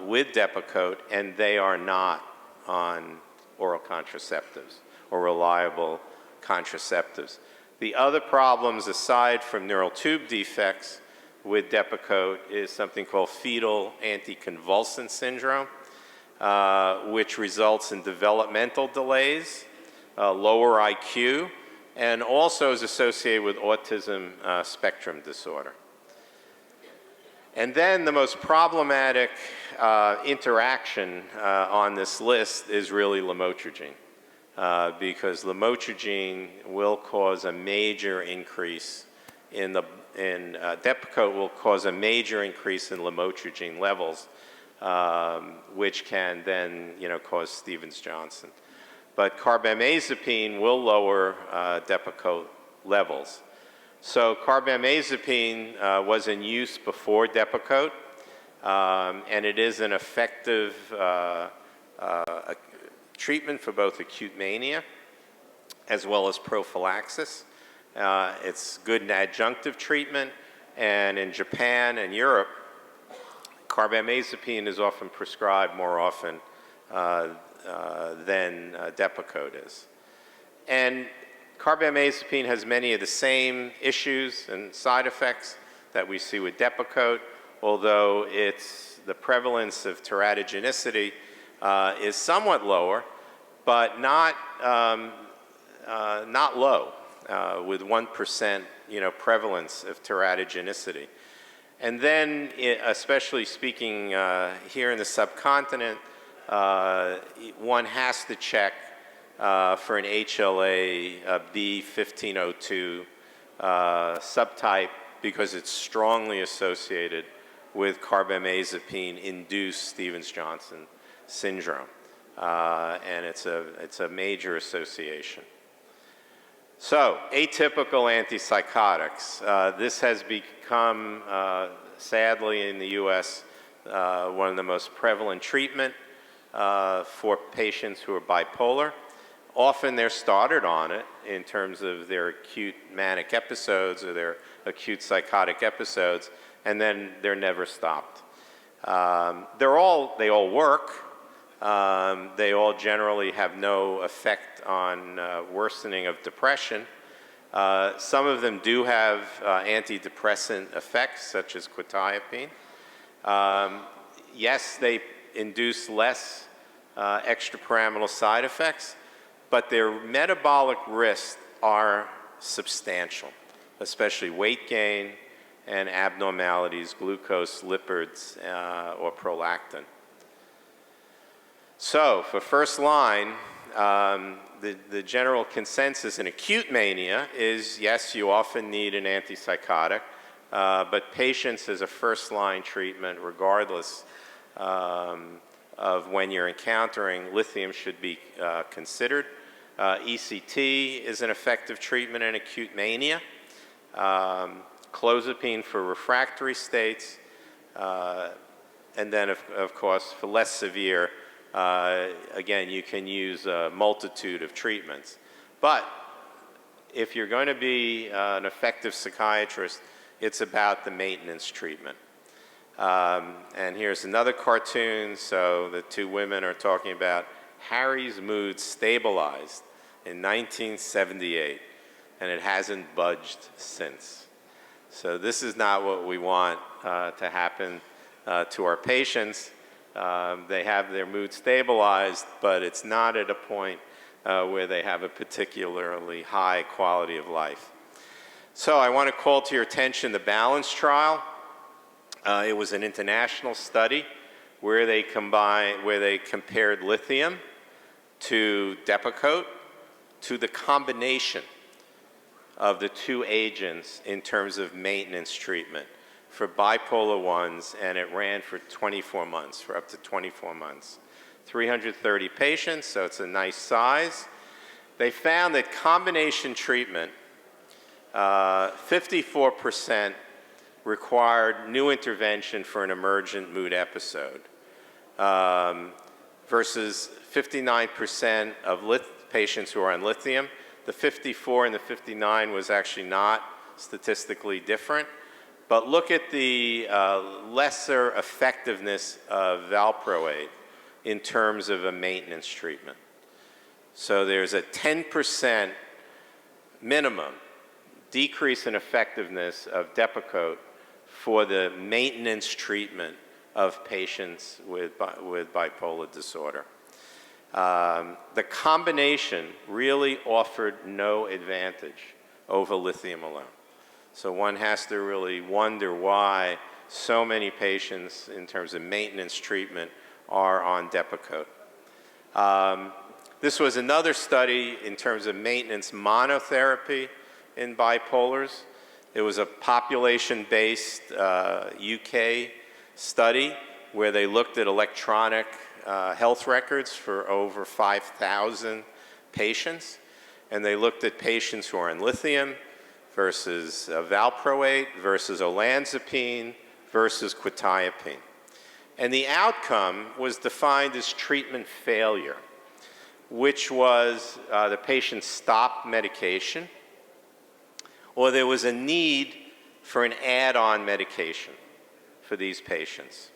with Depakote, and they are not on oral contraceptives or reliable contraceptives. The other problems, aside from neural tube defects with Depakote, is something called fetal anticonvulsant syndrome, which results in developmental delays, lower IQ, and also is associated with autism spectrum disorder. And then the most problematic interaction on this list is really lamotrigine, because lamotrigine will cause a major increase in Depakote will cause a major increase in lamotrigine levels, which can then, cause Stevens-Johnson. But carbamazepine will lower Depakote levels. So carbamazepine was in use before Depakote, and it is an effective treatment for both acute mania as well as prophylaxis. It's good in adjunctive treatment, and in Japan and Europe, carbamazepine is often prescribed more often than Depakote is. And carbamazepine has many of the same issues and side effects that we see with Depakote, although the prevalence of teratogenicity is somewhat lower, but not low, with 1% prevalence of teratogenicity. And then, especially speaking here in the subcontinent, one has to check for an HLA B1502 subtype because it's strongly associated with carbamazepine-induced Stevens-Johnson syndrome, and it's a major association. So, atypical antipsychotics. This has become, sadly, in the U.S., one of the most prevalent treatment for patients who are bipolar. Often they're started on it in terms of their acute manic episodes or their acute psychotic episodes, and then they're never stopped. They all work. They all generally have no effect on worsening of depression. Some of them do have antidepressant effects, such as quetiapine. Yes, they induce less extrapyramidal side effects, but their metabolic risks are substantial, especially weight gain and abnormalities, glucose, lipids, or prolactin. So for first line, the general consensus in acute mania is, yes, you often need an antipsychotic, but patients as a first-line treatment, regardless of when you're encountering lithium, should be considered. ECT is an effective treatment in acute mania. Clozapine for refractory states, and then, of course, for less severe, again, you can use a multitude of treatments. But if you're going to be an effective psychiatrist, it's about the maintenance treatment. And here's another cartoon. So the two women are talking about Harry's mood stabilized in 1978. and it hasn't budged since. So this is not what we want to happen to our patients. They have their mood stabilized, but it's not at a point where they have a particularly high quality of life. So I want to call to your attention the BALANCE trial. It was an international study where they compared lithium to Depakote to the combination of the two agents in terms of maintenance treatment for bipolar 1s, and it ran for 24 months, for up to 24 months. 330 patients, so it's a nice size. They found that combination treatment, 54% required new intervention for an emergent mood episode, versus 59% of patients who are on lithium. The 54 and the 59 was actually not statistically different. But look at the lesser effectiveness of valproate in terms of a maintenance treatment. So there's a 10% minimum decrease in effectiveness of Depakote for the maintenance treatment of patients with bipolar disorder. The combination really offered no advantage over lithium alone. So one has to really wonder why so many patients in terms of maintenance treatment are on Depakote. This was another study in terms of maintenance monotherapy in bipolars. It was a population-based UK study where they looked at electronic health records for over 5,000 patients, and they looked at patients who are on lithium versus valproate versus olanzapine versus quetiapine. And the outcome was defined as treatment failure, which was the patient stopped medication, or there was a need for an add-on medication for these patients.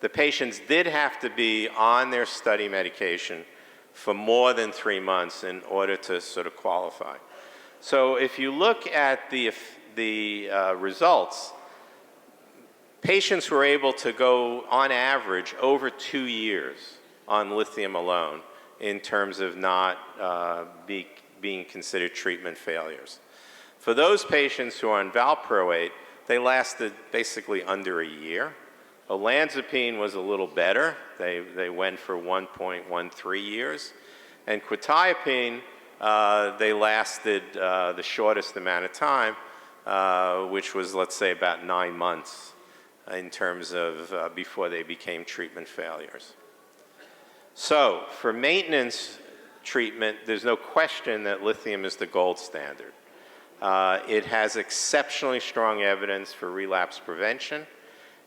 The patients did have to be on their study medication for more than 3 months in order to sort of qualify. So if you look at the results, patients were able to go, on average, over 2 years on lithium alone in terms of not being considered treatment failures. For those patients who are on valproate, they lasted basically under a year. Olanzapine was a little better. They went for 1.13 years. And quetiapine, they lasted the shortest amount of time, which was, let's say, about 9 months in terms of before they became treatment failures. So for maintenance treatment, there's no question that lithium is the gold standard. It has exceptionally strong evidence for relapse prevention,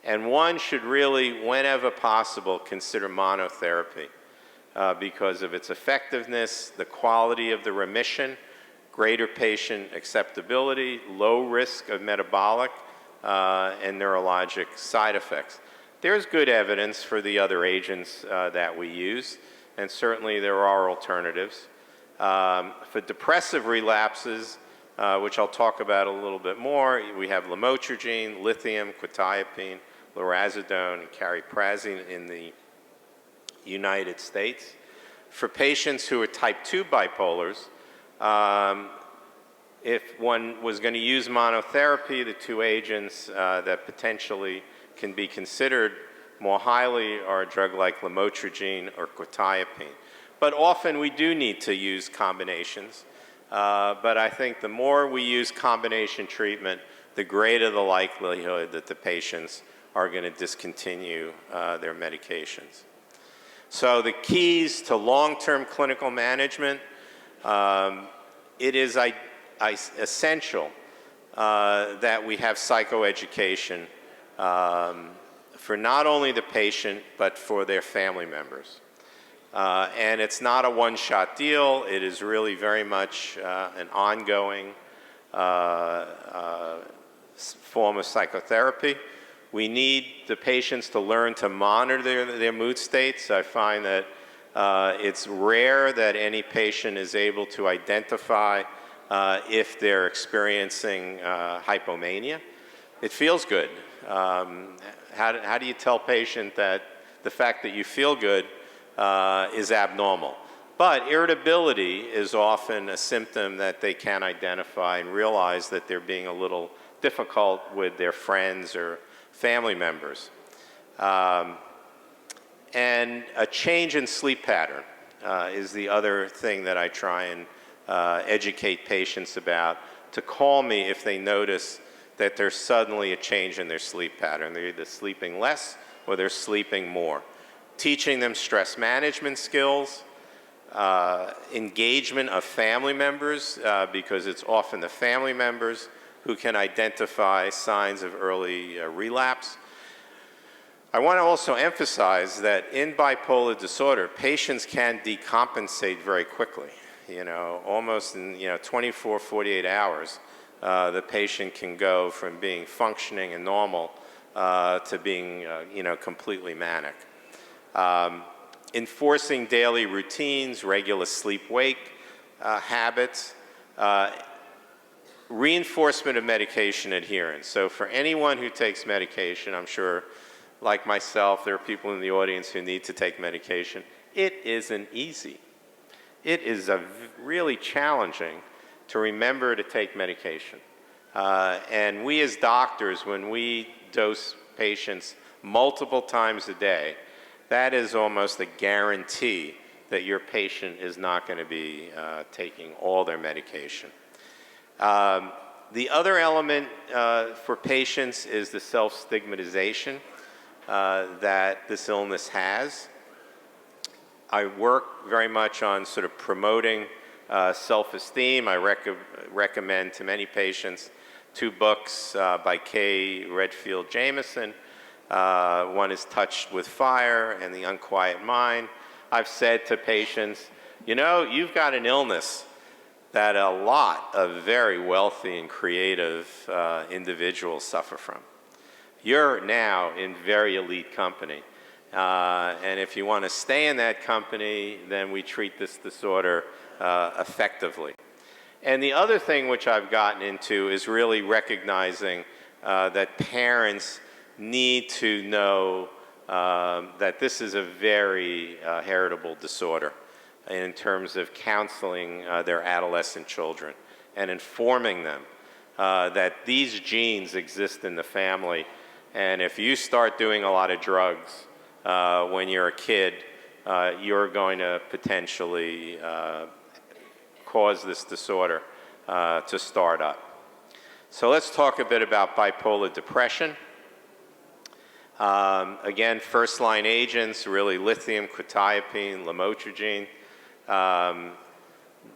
and one should really, whenever possible, consider monotherapy because of its effectiveness, the quality of the remission, greater patient acceptability, low risk of metabolic and neurologic side effects. There's good evidence for the other agents that we use, and certainly there are alternatives. For depressive relapses, which I'll talk about a little bit more, we have lamotrigine, lithium, quetiapine, lorazepam, and cariprazine in the United States. For patients who are type 2 bipolars, if one was going to use monotherapy, the two agents that potentially can be considered more highly are a drug like lamotrigine or quetiapine. But often we do need to use combinations. But I think the more we use combination treatment, the greater the likelihood that the patients are going to discontinue their medications. So the keys to long-term clinical management, it is essential that we have psychoeducation for not only the patient, but for their family members. And it's not a one-shot deal. It is really very much an ongoing form of psychotherapy. We need the patients to learn to monitor their mood states. I find that it's rare that any patient is able to identify if they're experiencing hypomania. It feels good. How do you tell a patient that the fact that you feel good is abnormal? But irritability is often a symptom that they can identify and realize that they're being a little difficult with their friends or family members. And a change in sleep pattern is the other thing that I try and educate patients about, to call me if they notice that there's suddenly a change in their sleep pattern. They're either sleeping less or they're sleeping more. Teaching them stress management skills, engagement of family members, because it's often the family members who can identify signs of early relapse. I want to also emphasize that in bipolar disorder, patients can decompensate very quickly. Almost in 24, 48 hours, the patient can go from being functioning and normal to being completely manic. Enforcing daily routines, regular sleep-wake habits, reinforcement of medication adherence. So for anyone who takes medication, I'm sure, like myself, there are people in the audience who need to take medication. It isn't easy. It is really challenging to remember to take medication. And we as doctors, when we dose patients multiple times a day, that is almost a guarantee that your patient is not going to be taking all their medication. The other element for patients is the self-stigmatization that this illness has. I work very much on sort of promoting self-esteem. I recommend to many patients 2 books by Kay Redfield Jamison. One is Touched with Fire and The Unquiet Mind. I've said to patients, you've got an illness that a lot of very wealthy and creative individuals suffer from. You're now in very elite company. And if you want to stay in that company, then we treat this disorder effectively. And the other thing which I've gotten into is really recognizing that parents need to know that this is a very heritable disorder in terms of counseling their adolescent children and informing them that these genes exist in the family. And if you start doing a lot of drugs when you're a kid, you're going to potentially cause this disorder to start up. So let's talk a bit about bipolar depression. Again, first-line agents, really lithium, quetiapine, lamotrigine.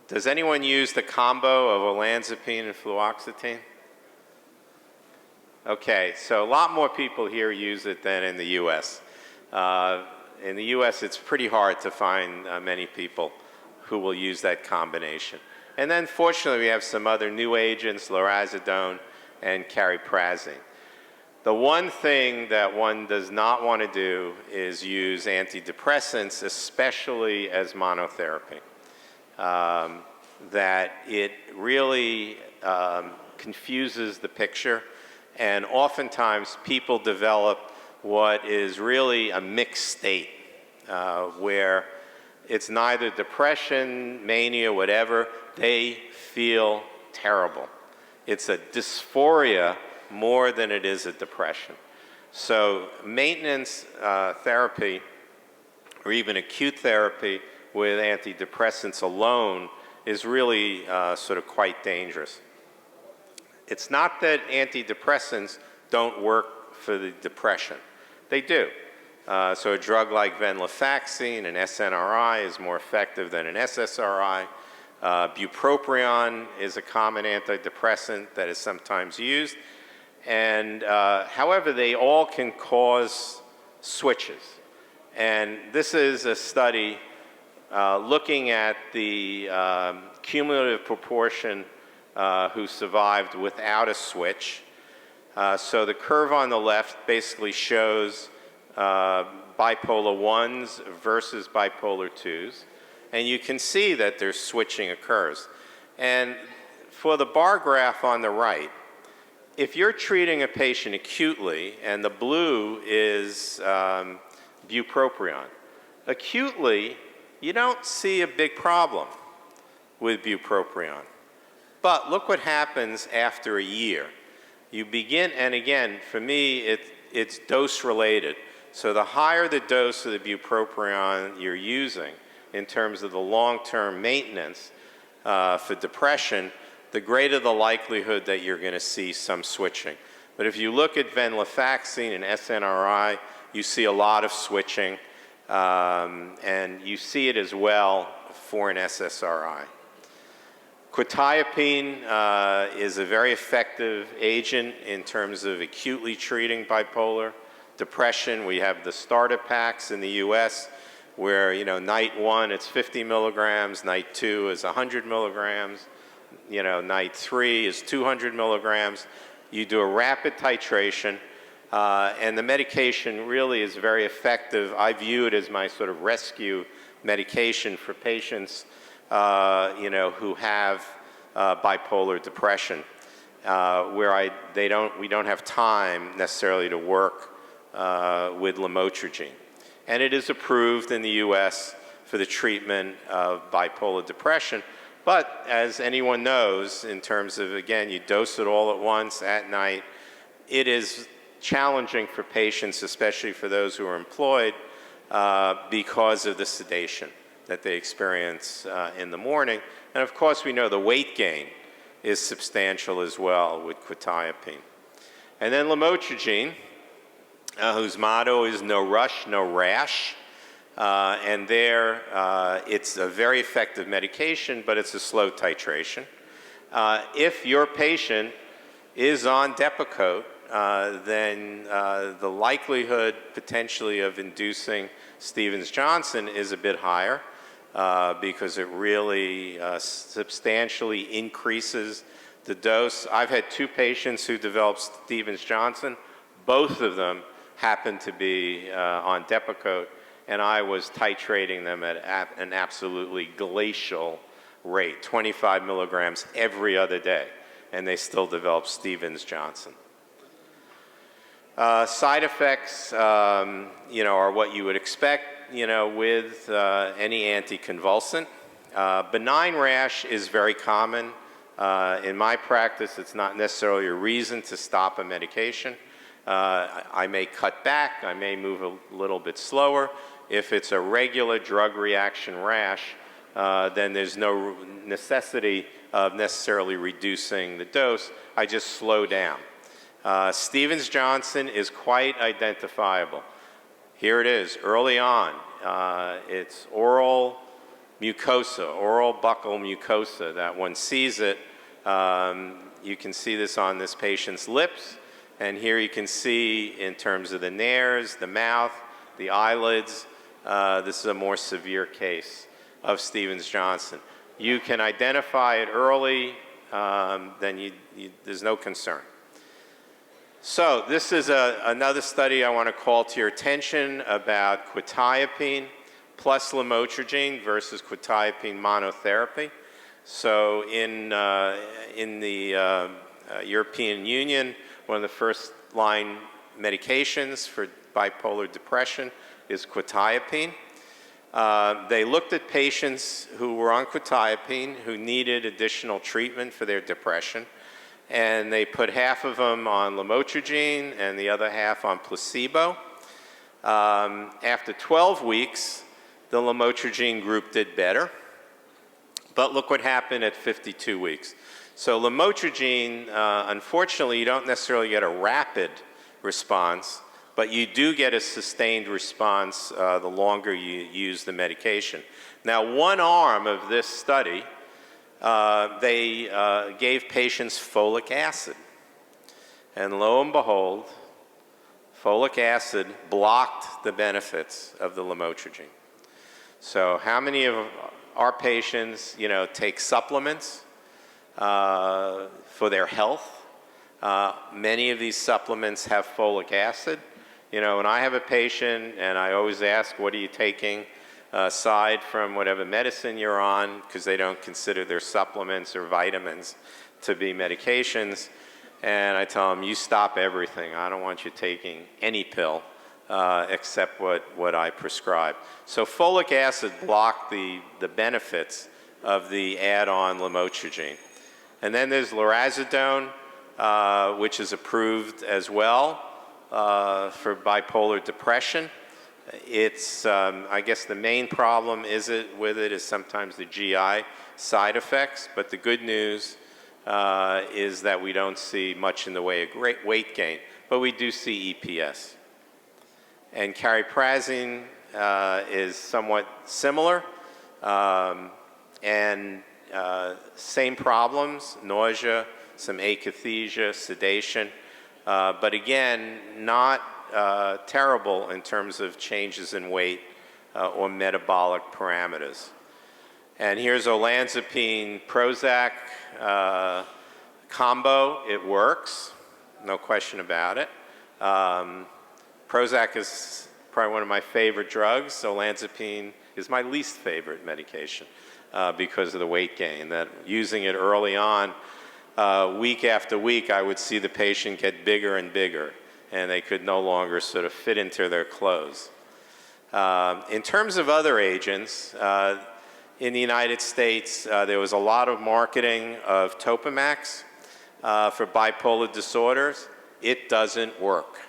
Does anyone use the combo of olanzapine and fluoxetine? Okay, so a lot more people here use it than in the U.S. In the U.S., it's pretty hard to find many people who will use that combination. And then, fortunately, we have some other new agents, lorazepam and cariprazine. The one thing that one does not want to do is use antidepressants, especially as monotherapy. That it really confuses the picture, and oftentimes people develop what is really a mixed state, where it's neither depression, mania, whatever, they feel terrible. It's a dysphoria more than it is a depression. So maintenance therapy, or even acute therapy with antidepressants alone, is really sort of quite dangerous. It's not that antidepressants don't work for the depression. They do. So a drug like venlafaxine, an SNRI, is more effective than an SSRI. Bupropion is a common antidepressant that is sometimes used. And however, they all can cause switches. And this is a study looking at the cumulative proportion who survived without a switch. So the curve on the left basically shows bipolar 1s versus bipolar 2s. And you can see that there's switching occurs. And for the bar graph on the right, if you're treating a patient acutely, and the blue is bupropion, acutely, you don't see a big problem with bupropion. But look what happens after a year. You begin, and again, for me, it's dose-related. So the higher the dose of the bupropion you're using in terms of the long-term maintenance for depression, the greater the likelihood that you're going to see some switching. But if you look at venlafaxine and SNRI, you see a lot of switching, and you see it as well for an SSRI. Quetiapine is a very effective agent in terms of acutely treating bipolar depression. We have the starter packs in the US where, night 1 it's 50 milligrams, night 2 is 100 milligrams, night 3 is 200 milligrams. You do a rapid titration, and the medication really is very effective. I view it as my sort of rescue medication for patients who have bipolar depression, where we don't have time necessarily to work with lamotrigine. And it is approved in the US for the treatment of bipolar depression. But as anyone knows, in terms of, again, you dose it all at once at night, it is challenging for patients, especially for those who are employed, because of the sedation that they experience in the morning. And of course, we know the weight gain is substantial as well with quetiapine. And then lamotrigine, whose motto is no rush, no rash. And there, it's a very effective medication, but it's a slow titration. If your patient is on Depakote, then the likelihood potentially of inducing Stevens-Johnson is a bit higher, because it really substantially increases the dose. I've had 2 patients who developed Stevens-Johnson. Both of them happened to be on Depakote, and I was titrating them at an absolutely glacial rate, 25 milligrams every other day, and they still developed Stevens-Johnson. Side effects, are what you would expect, with any anticonvulsant. Benign rash is very common. In my practice, it's not necessarily a reason to stop a medication. I may cut back, I may move a little bit slower. If it's a regular drug reaction rash, then there's no necessity of necessarily reducing the dose. I just slow down. Stevens-Johnson is quite identifiable. Here it is, early on. It's oral mucosa, oral buccal mucosa, that one sees it. You can see this on this patient's lips, and here you can see in terms of the nares, the mouth, the eyelids. This is a more severe case of Stevens-Johnson. You can identify it early, then there's no concern. So this is another study I want to call to your attention about quetiapine plus lamotrigine versus quetiapine monotherapy. So in the European Union, one of the first line medications for bipolar depression is quetiapine. They looked at patients who were on quetiapine who needed additional treatment for their depression, and they put half of them on lamotrigine and the other half on placebo. After 12 weeks, the lamotrigine group did better, but look what happened at 52 weeks. So lamotrigine, unfortunately, you don't necessarily get a rapid response, but you do get a sustained response the longer you use the medication. Now, one arm of this study, they gave patients folic acid. And lo and behold, folic acid blocked the benefits of the lamotrigine. So how many of our patients, take supplements for their health? Many of these supplements have folic acid. When I have a patient and I always ask, what are you taking? aside from whatever medicine you're on, because they don't consider their supplements or vitamins to be medications. And I tell them, you stop everything. I don't want you taking any pill except what I prescribe. So folic acid blocked the benefits of the add-on lamotrigine. And then there's lorazepam, which is approved as well for bipolar depression. It's, I guess the main problem with it is sometimes the GI side effects, but the good news is that we don't see much in the way of great weight gain, but we do see EPS. And cariprazine is somewhat similar, and same problems, nausea, some akathisia, sedation, but again, not terrible in terms of changes in weight or metabolic parameters. And here's olanzapine Prozac combo. It works, no question about it. Prozac is probably one of my favorite drugs. Olanzapine is my least favorite medication because of the weight gain. That using it early on, week after week, I would see the patient get bigger and bigger, and they could no longer sort of fit into their clothes. In terms of other agents, in the United States, there was a lot of marketing of Topamax for bipolar disorders. It doesn't work.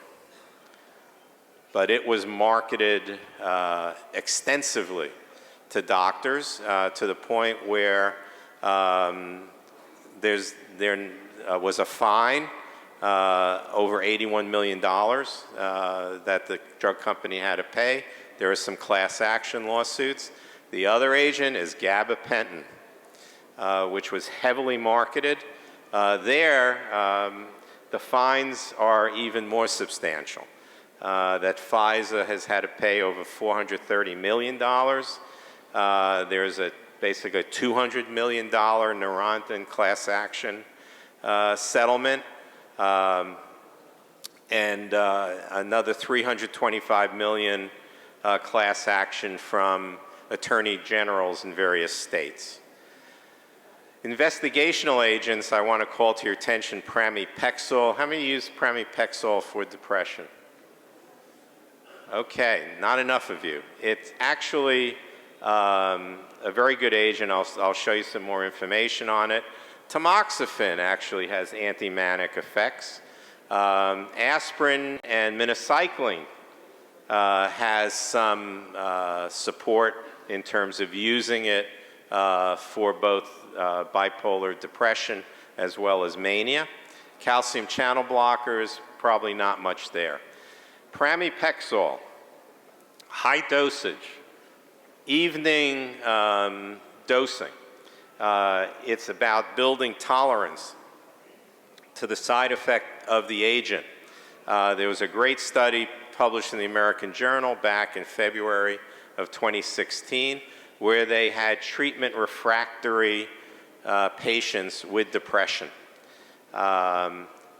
But it was marketed extensively to doctors to the point where there was a fine over $81 million that the drug company had to pay. There are some class action lawsuits. The other agent is gabapentin, which was heavily marketed. The fines are even more substantial. That Pfizer has had to pay over $430 million. There's basically a $200 million Neurontin class action settlement, and another $325 million class action from attorney generals in various states. Investigational agents, I want to call to your attention pramipexole. How many use pramipexole for depression? Okay, not enough of you. It's actually a very good agent. I'll show you some more information on it. Tamoxifen actually has anti-manic effects. Aspirin and minocycline has some support in terms of using it for both bipolar depression as well as mania. Calcium channel blockers, probably not much there. Pramipexole, high dosage, evening dosing. It's about building tolerance to the side effect of the agent. There was a great study published in the American Journal back in February of 2016 where they had treatment refractory patients with depression.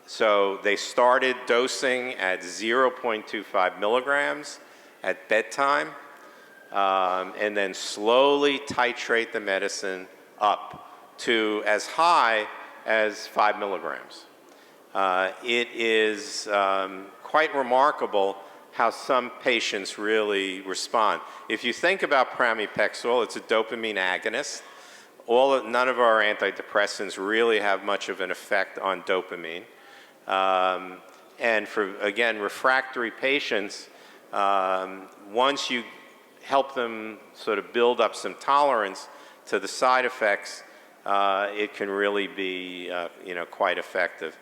So they started dosing at 0.25 milligrams at bedtime, and then slowly titrate the medicine up to as high as 5 milligrams. It is quite remarkable how some patients really respond. If you think about pramipexole, it's a dopamine agonist. None of our antidepressants really have much of an effect on dopamine. And for, again, refractory patients, once you help them sort of build up some tolerance to the side effects, it can really be quite effective.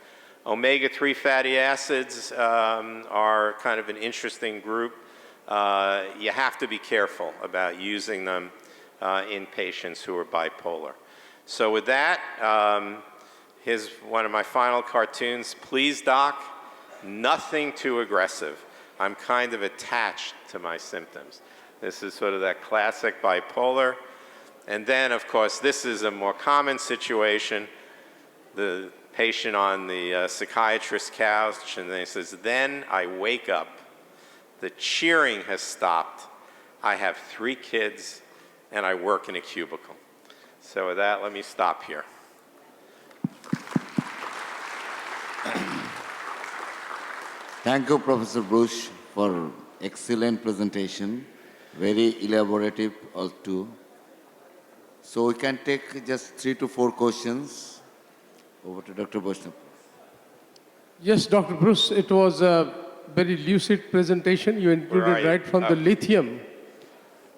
Omega-3 fatty acids are kind of an interesting group. You have to be careful about using them in patients who are bipolar. So with that, here's one of my final cartoons. Please, doc, nothing too aggressive. I'm kind of attached to my symptoms. This is sort of that classic bipolar. And then, of course, this is a more common situation. The patient on the psychiatrist's couch, and then he says, then I wake up. The cheering has stopped, I have 3 kids, and I work in a cubicle. So with that, let me stop here. Thank you, Professor Bush, for excellent presentation, very elaborative too. So we can take just 3 to 4 questions. Over to Dr. Bush. Yes, Dr. Bruce, it was a very lucid presentation. You included right from the lithium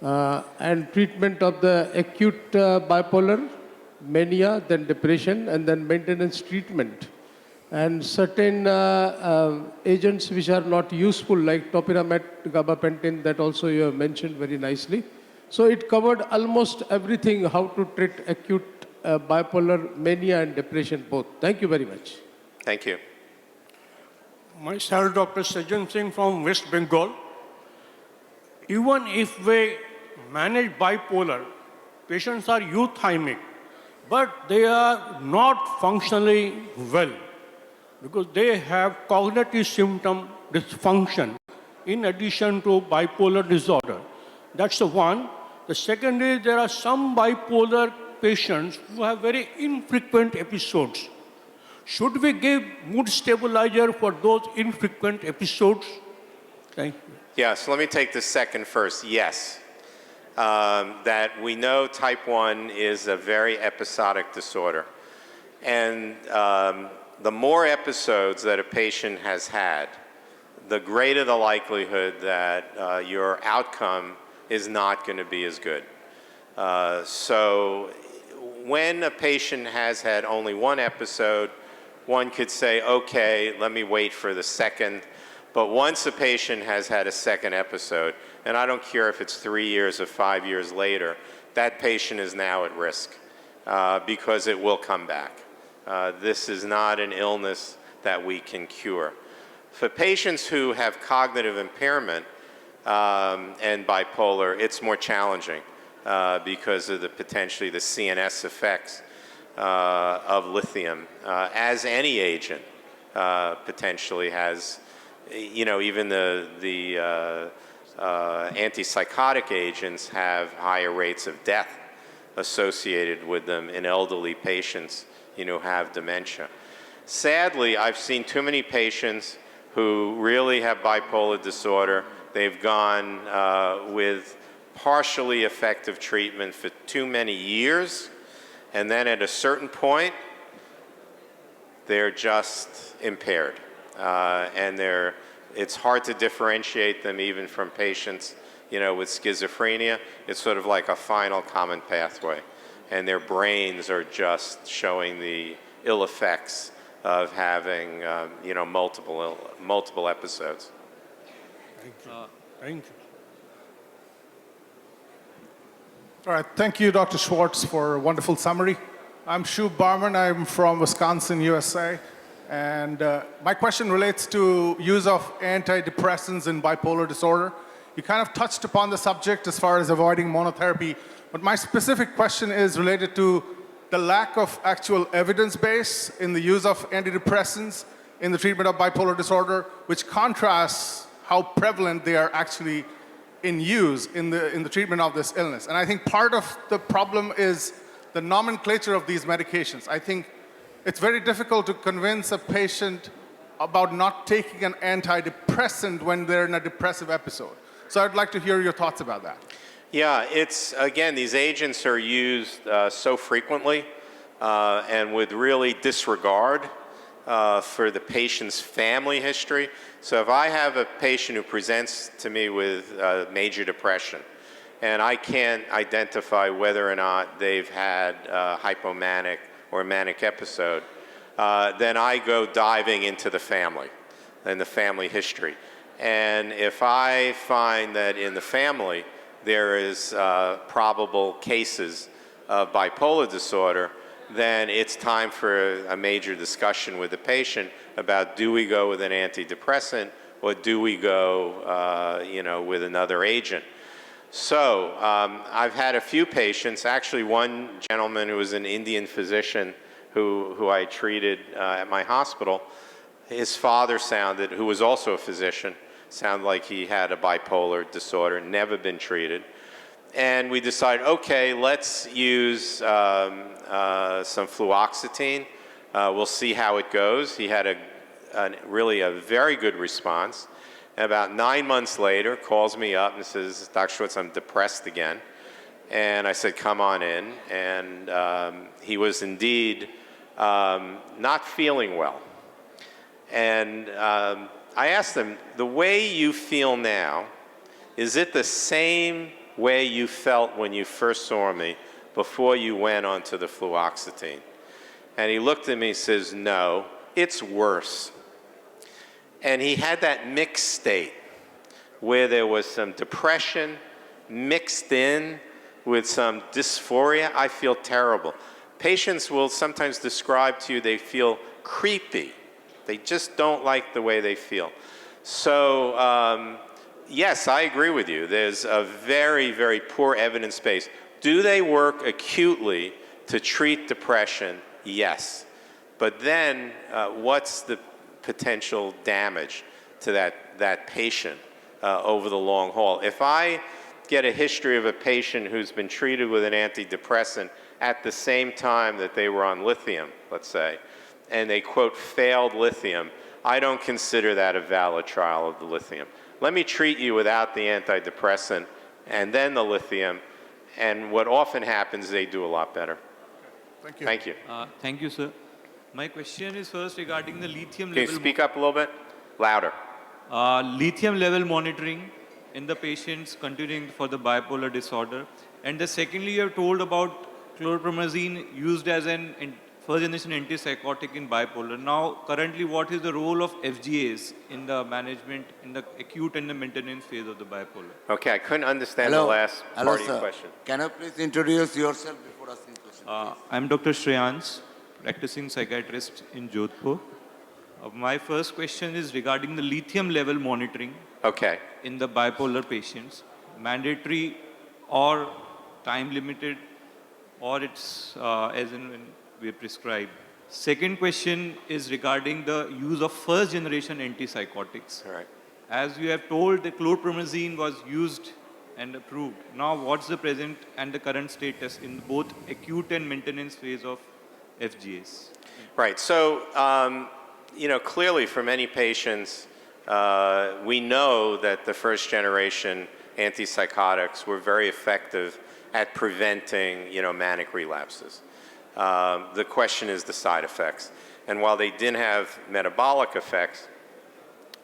and treatment of the acute bipolar mania, then depression, and then maintenance treatment. And certain agents which are not useful, like topiramate, gabapentin, that also you have mentioned very nicely. So it covered almost everything, how to treat acute bipolar mania and depression both. Thank you very much. Thank you. Myself, Dr. Sajan Singh from West Bengal. Even if we manage bipolar, patients are euthymic, but they are not functionally well because they have cognitive symptom dysfunction in addition to bipolar disorder. That's the one. The second is there are some bipolar patients who have very infrequent episodes. Should we give mood stabilizer for those infrequent episodes? Thank you. Yeah, so let me take the second first. Yes. That we know type 1 is a very episodic disorder. And the more episodes that a patient has had, the greater the likelihood that your outcome is not going to be as good. So when a patient has had only one episode, one could say, okay, let me wait for the second. But once a patient has had a second episode, and I don't care if it's 3 years or 5 years later, that patient is now at risk because it will come back. This is not an illness that we can cure. For patients who have cognitive impairment and bipolar, it's more challenging because of the potentially the CNS effects of lithium, as any agent potentially has. You know, even the antipsychotic agents have higher rates of death associated with them in elderly patients, you know, who have dementia. Sadly, I've seen too many patients who really have bipolar disorder. They've gone with partially effective treatment for too many years, and then at a certain point, they're just impaired. And it's hard to differentiate them even from patients, you know, with schizophrenia. It's sort of like a final common pathway. And their brains are just showing the ill effects of having, you know, multiple episodes. Thank you. Thank you. All right, thank you, Dr. Schwartz, for a wonderful summary. I'm Shub Barman. I'm from Wisconsin, USA. And my question relates to use of antidepressants in bipolar disorder. You kind of touched upon the subject as far as avoiding monotherapy, but my specific question is related to the lack of actual evidence base in the use of antidepressants in the treatment of bipolar disorder, which contrasts how prevalent they are actually in use in the treatment of this illness. And I think part of the problem is the nomenclature of these medications. I think it's very difficult to convince a patient about not taking an antidepressant when they're in a depressive episode. So I'd like to hear your thoughts about that. Yeah, it's, again, these agents are used so frequently and with really disregard for the patient's family history. So if I have a patient who presents to me with major depression, and I can't identify whether or not they've had hypomanic or manic episode, then I go diving into the family and the family history. And if I find that in the family there is probable cases of bipolar disorder, then it's time for a major discussion with the patient about, do we go with an antidepressant or do we go you know, with another agent? So I've had a few patients, actually one gentleman who was an Indian physician who I treated at my hospital. His father who was also a physician, Sounded like he had a bipolar disorder, never been treated. And we decided, okay, let's use some fluoxetine. We'll see how it goes. He had really a very good response. And about 9 months later, calls me up and says, Dr. Schwartz, I'm depressed again. And I said, come on in. And he was indeed not feeling well. And I asked him, the way you feel now, is it the same way you felt when you first saw me before you went onto the fluoxetine? And he looked at me and says, no, it's worse. And he had that mixed state where there was some depression mixed in with some dysphoria. I feel terrible. Patients will sometimes describe to you they feel creepy. They just don't like the way they feel. So, yes, I agree with you. There's a very, very poor evidence base. Do they work acutely to treat depression? Yes. But then what's the potential damage to that patient over the long haul? If I get a history of a patient who's been treated with an antidepressant at the same time that they were on lithium, let's say, and they, quote, failed lithium, I don't consider that a valid trial of the lithium. Let me treat you without the antidepressant and then the lithium, and what often happens, they do a lot better. Thank you. Thank you. Thank you, sir. My question is first regarding the lithium Can you level. speak up a little bit? Louder. Lithium level monitoring in the patients continuing for the bipolar disorder. And the secondly, you have told about chlorpromazine used as an first generation antipsychotic in bipolar. Now, currently, what is the role of FGAs in the management, in the acute and the maintenance phase of the bipolar? Okay, I couldn't understand the last part of your question. Can you please introduce yourself before asking questions? I'm Dr. Shreyans, practicing psychiatrist in Jodhpur. My first question is regarding the lithium level monitoring in the bipolar patients, mandatory or time limited, or it's as in when we prescribe. Second question is regarding the use of first generation antipsychotics. All right. As you have told, the chlorpromazine was used and approved. Now, what's the present and the current status in both acute and maintenance phase of FGAs? Right. So, clearly for many patients, we know that the first generation antipsychotics were very effective at preventing, manic relapses. The question is the side effects. And while they didn't have metabolic effects,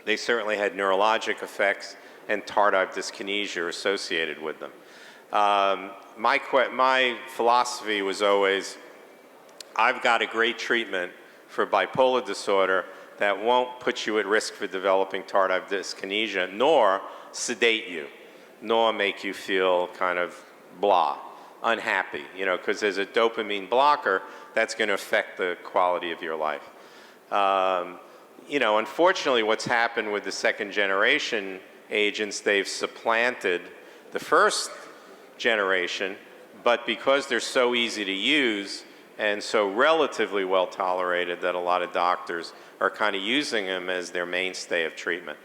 they certainly had neurologic effects and tardive dyskinesia associated with them. My philosophy was always, I've got a great treatment for bipolar disorder that won't put you at risk for developing tardive dyskinesia, nor sedate you, nor make you feel kind of blah, unhappy, because there's a dopamine blocker that's going to affect the quality of your life. Unfortunately, what's happened with the second generation agents, they've supplanted the first generation, but because they're so easy to use and so relatively well tolerated that a lot of doctors are kind of using them as their mainstay of treatment.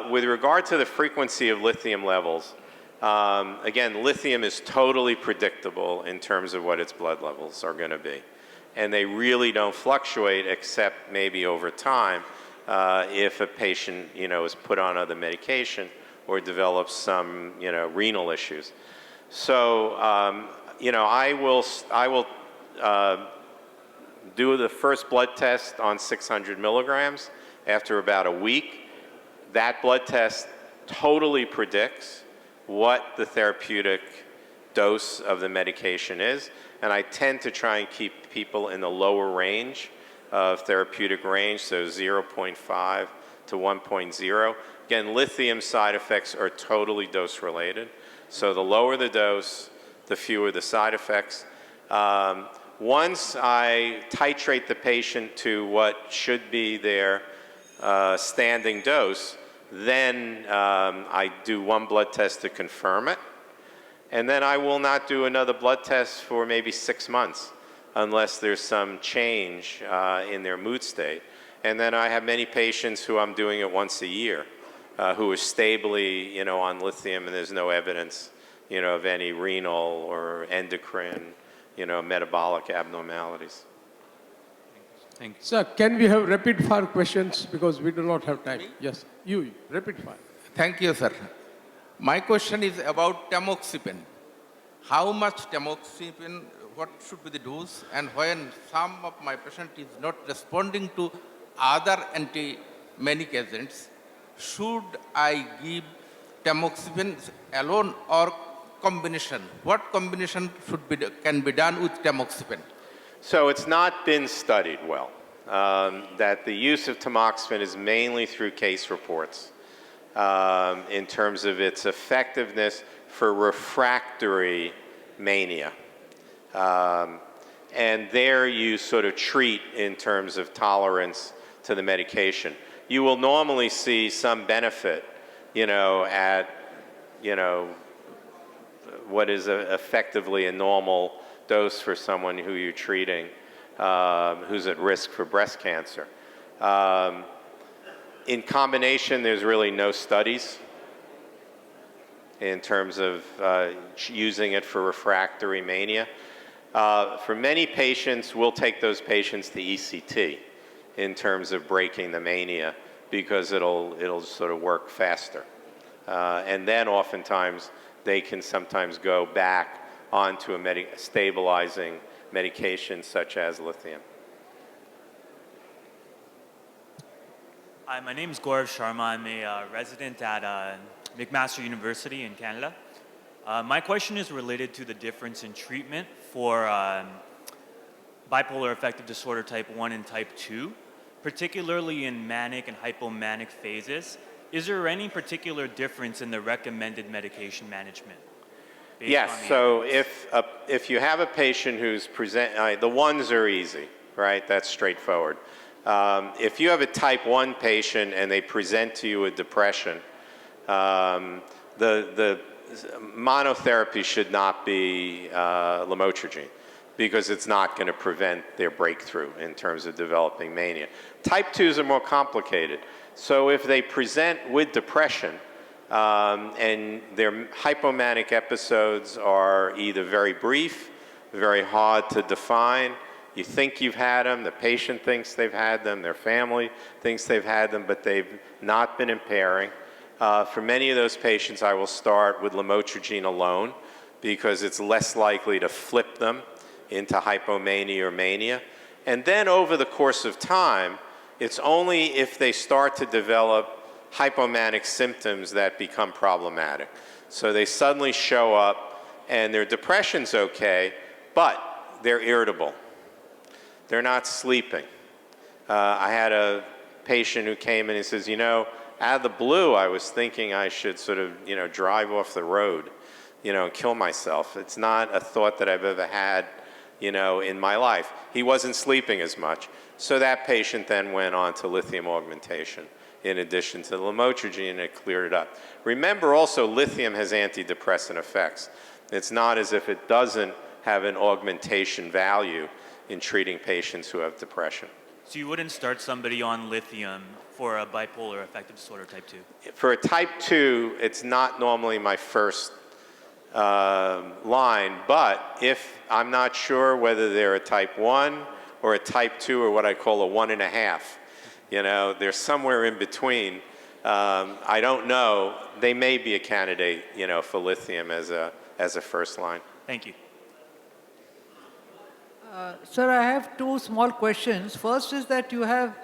With regard to the frequency of lithium levels, again, lithium is totally predictable in terms of what its blood levels are going to be. And they really don't fluctuate except maybe over time if a patient, is put on other medication or develops some, renal issues. So, I will do the first blood test on 600 milligrams after about a week. That blood test totally predicts what the therapeutic dose of the medication is, and I tend to try and keep people in the lower range of therapeutic range, so 0.5 to 1.0. Again, lithium side effects are totally dose related, so the lower the dose, the fewer the side effects. Once I titrate the patient to what should be their standing dose, then I do one blood test to confirm it. And then I will not do another blood test for maybe 6 months unless there's some change in their mood state. And then I have many patients who I'm doing it once a year who is stably, on lithium, and there's no evidence, of any renal or endocrine, metabolic abnormalities. Thank you. Sir, can we have rapid fire questions because we do not have time? Yes, you, rapid fire. Thank you, sir. My question is about tamoxifen. How much tamoxifen, what should be the dose, and when some of my patient is not responding to other anti-manic agents, should I give tamoxifen alone or combination? What combination can be done with tamoxifen? So it's not been studied well. That the use of tamoxifen is mainly through case reports in terms of its effectiveness for refractory mania. And there you sort of treat in terms of tolerance to the medication. You will normally see some benefit, at, what is effectively a normal dose for someone who you're treating who's at risk for breast cancer. In combination, there's really no studies in terms of using it for refractory mania. For many patients, we'll take those patients to ECT in terms of breaking the mania because it'll sort of work faster. And then oftentimes they can sometimes go back onto a stabilizing medication such as lithium. Hi, my name is Gaurav Sharma. I'm a resident at McMaster University in Canada. My question is related to the difference in treatment for bipolar affective disorder type 1 and type 2, particularly in manic and hypomanic phases. Is there any particular difference in the recommended medication management? Yes, so if you have a patient who's the ones are easy, right? That's straightforward. If you have a type 1 patient and they present to you with depression, the monotherapy should not be lamotrigine because it's not going to prevent their breakthrough in terms of developing mania. Type 2s are more complicated. So if they present with depression and their hypomanic episodes are either very brief, very hard to define, you think you've had them, the patient thinks they've had them, their family thinks they've had them, but they've not been impairing. For many of those patients, I will start with lamotrigine alone because it's less likely to flip them into hypomania or mania. And then over the course of time, it's only if they start to develop hypomanic symptoms that become problematic. So they suddenly show up and their depression's okay, but they're irritable. They're not sleeping. I had a patient who came in and says, out of the blue, I was thinking I should sort of, drive off the road, and kill myself. It's not a thought that I've ever had, in my life. He wasn't sleeping as much. So that patient then went on to lithium augmentation in addition to the lamotrigine, and it cleared it up. Remember also, lithium has antidepressant effects. It's not as if it doesn't have an augmentation value in treating patients who have depression. So you wouldn't start somebody on lithium for a bipolar affective disorder type 2? For a type 2, it's not normally my first line, but if I'm not sure whether they're a type 1 or a type 2 or what I call a 1.5, they're somewhere in between. I don't know. They may be a candidate, for lithium as a first line. Thank you. Sir, I have two small questions. First is that you have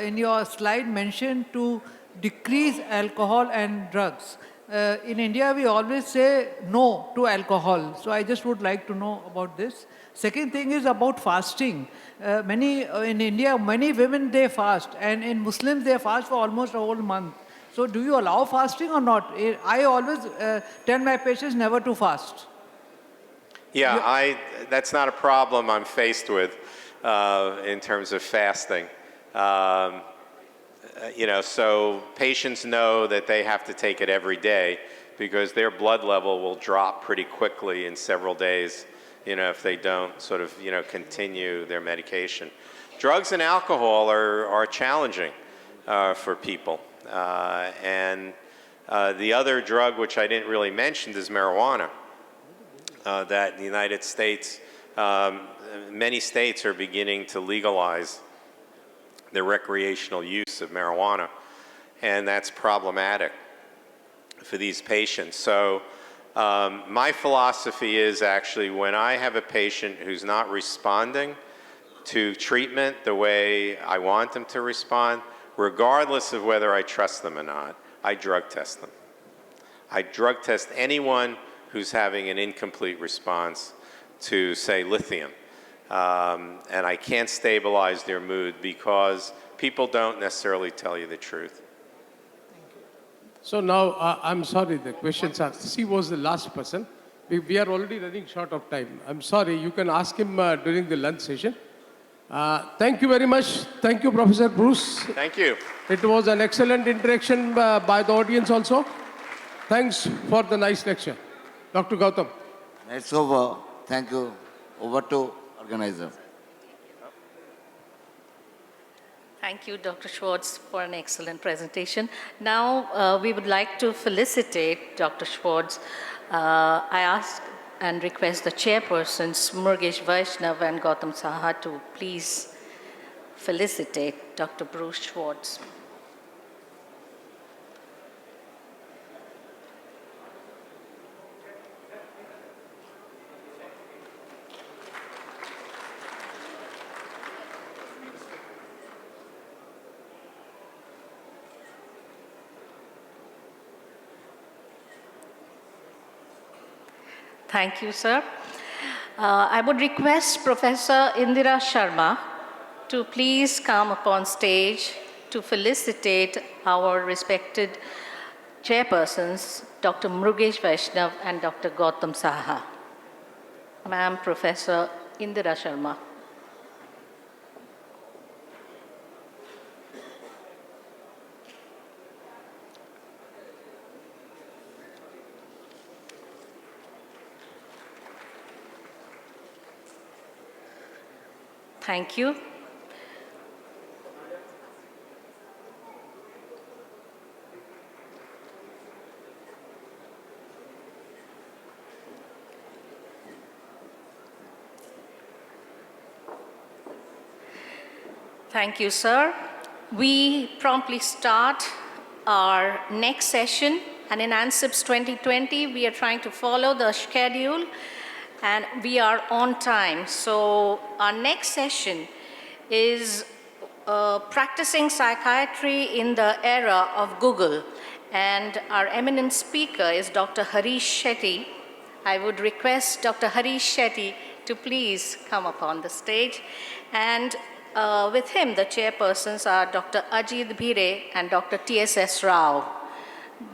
in your slide mentioned to decrease alcohol and drugs. In India, we always say no to alcohol. So I just would like to know about this. Second thing is about fasting. In India, many women, they fast. And in Muslims, they fast for almost a whole month. So do you allow fasting or not? I always tell my patients never to fast. Yeah, that's not a problem I'm faced with in terms of fasting. So patients know that they have to take it every day because their blood level will drop pretty quickly in several days, if they don't sort of, continue their medication. Drugs and alcohol are challenging for people. The other drug, which I didn't really mention, is marijuana. That in the United States, many states are beginning to legalize the recreational use of marijuana, and that's problematic for these patients. So my philosophy is actually when I have a patient who's not responding to treatment the way I want them to respond, regardless of whether I trust them or not, I drug test them. I drug test anyone who's having an incomplete response to, say, lithium. And I can't stabilize their mood because people don't necessarily tell you the truth. So now, I'm sorry, the questions are, she was the last person. We are already running short of time. I'm sorry, you can ask him during the lunch session. Thank you very much. Thank you, Professor Bruce. Thank you. It was an excellent interaction by the audience also. Thanks for the nice lecture. Dr. Gautam. It's over. Thank you. Over to organizer. Thank you, Dr. Schwartz, for an excellent presentation. Now, we would like to felicitate Dr. Schwartz. I ask and request the chairpersons, Murugesh Vaishnav and Gautam Saha, to please felicitate Dr. Bruce Schwartz. Thank you, sir. I would request Professor Indira Sharma to please come upon stage to felicitate our respected chairpersons, Dr. Murugesh Vaishnav and Dr. Gautam Saha. Ma'am, Professor Indira Sharma. Thank you. Thank you, sir. We promptly start our next session, and in ANCIPS 2020, we are trying to follow the schedule, and we are on time. So our next session is practicing psychiatry in the era of Google, and our eminent speaker is Dr. Harish Shetty. I would request Dr. Harish Shetty to please come upon the stage, and with him, the chairpersons are Dr. Ajit Bhire and Dr. T.S.S. Rao.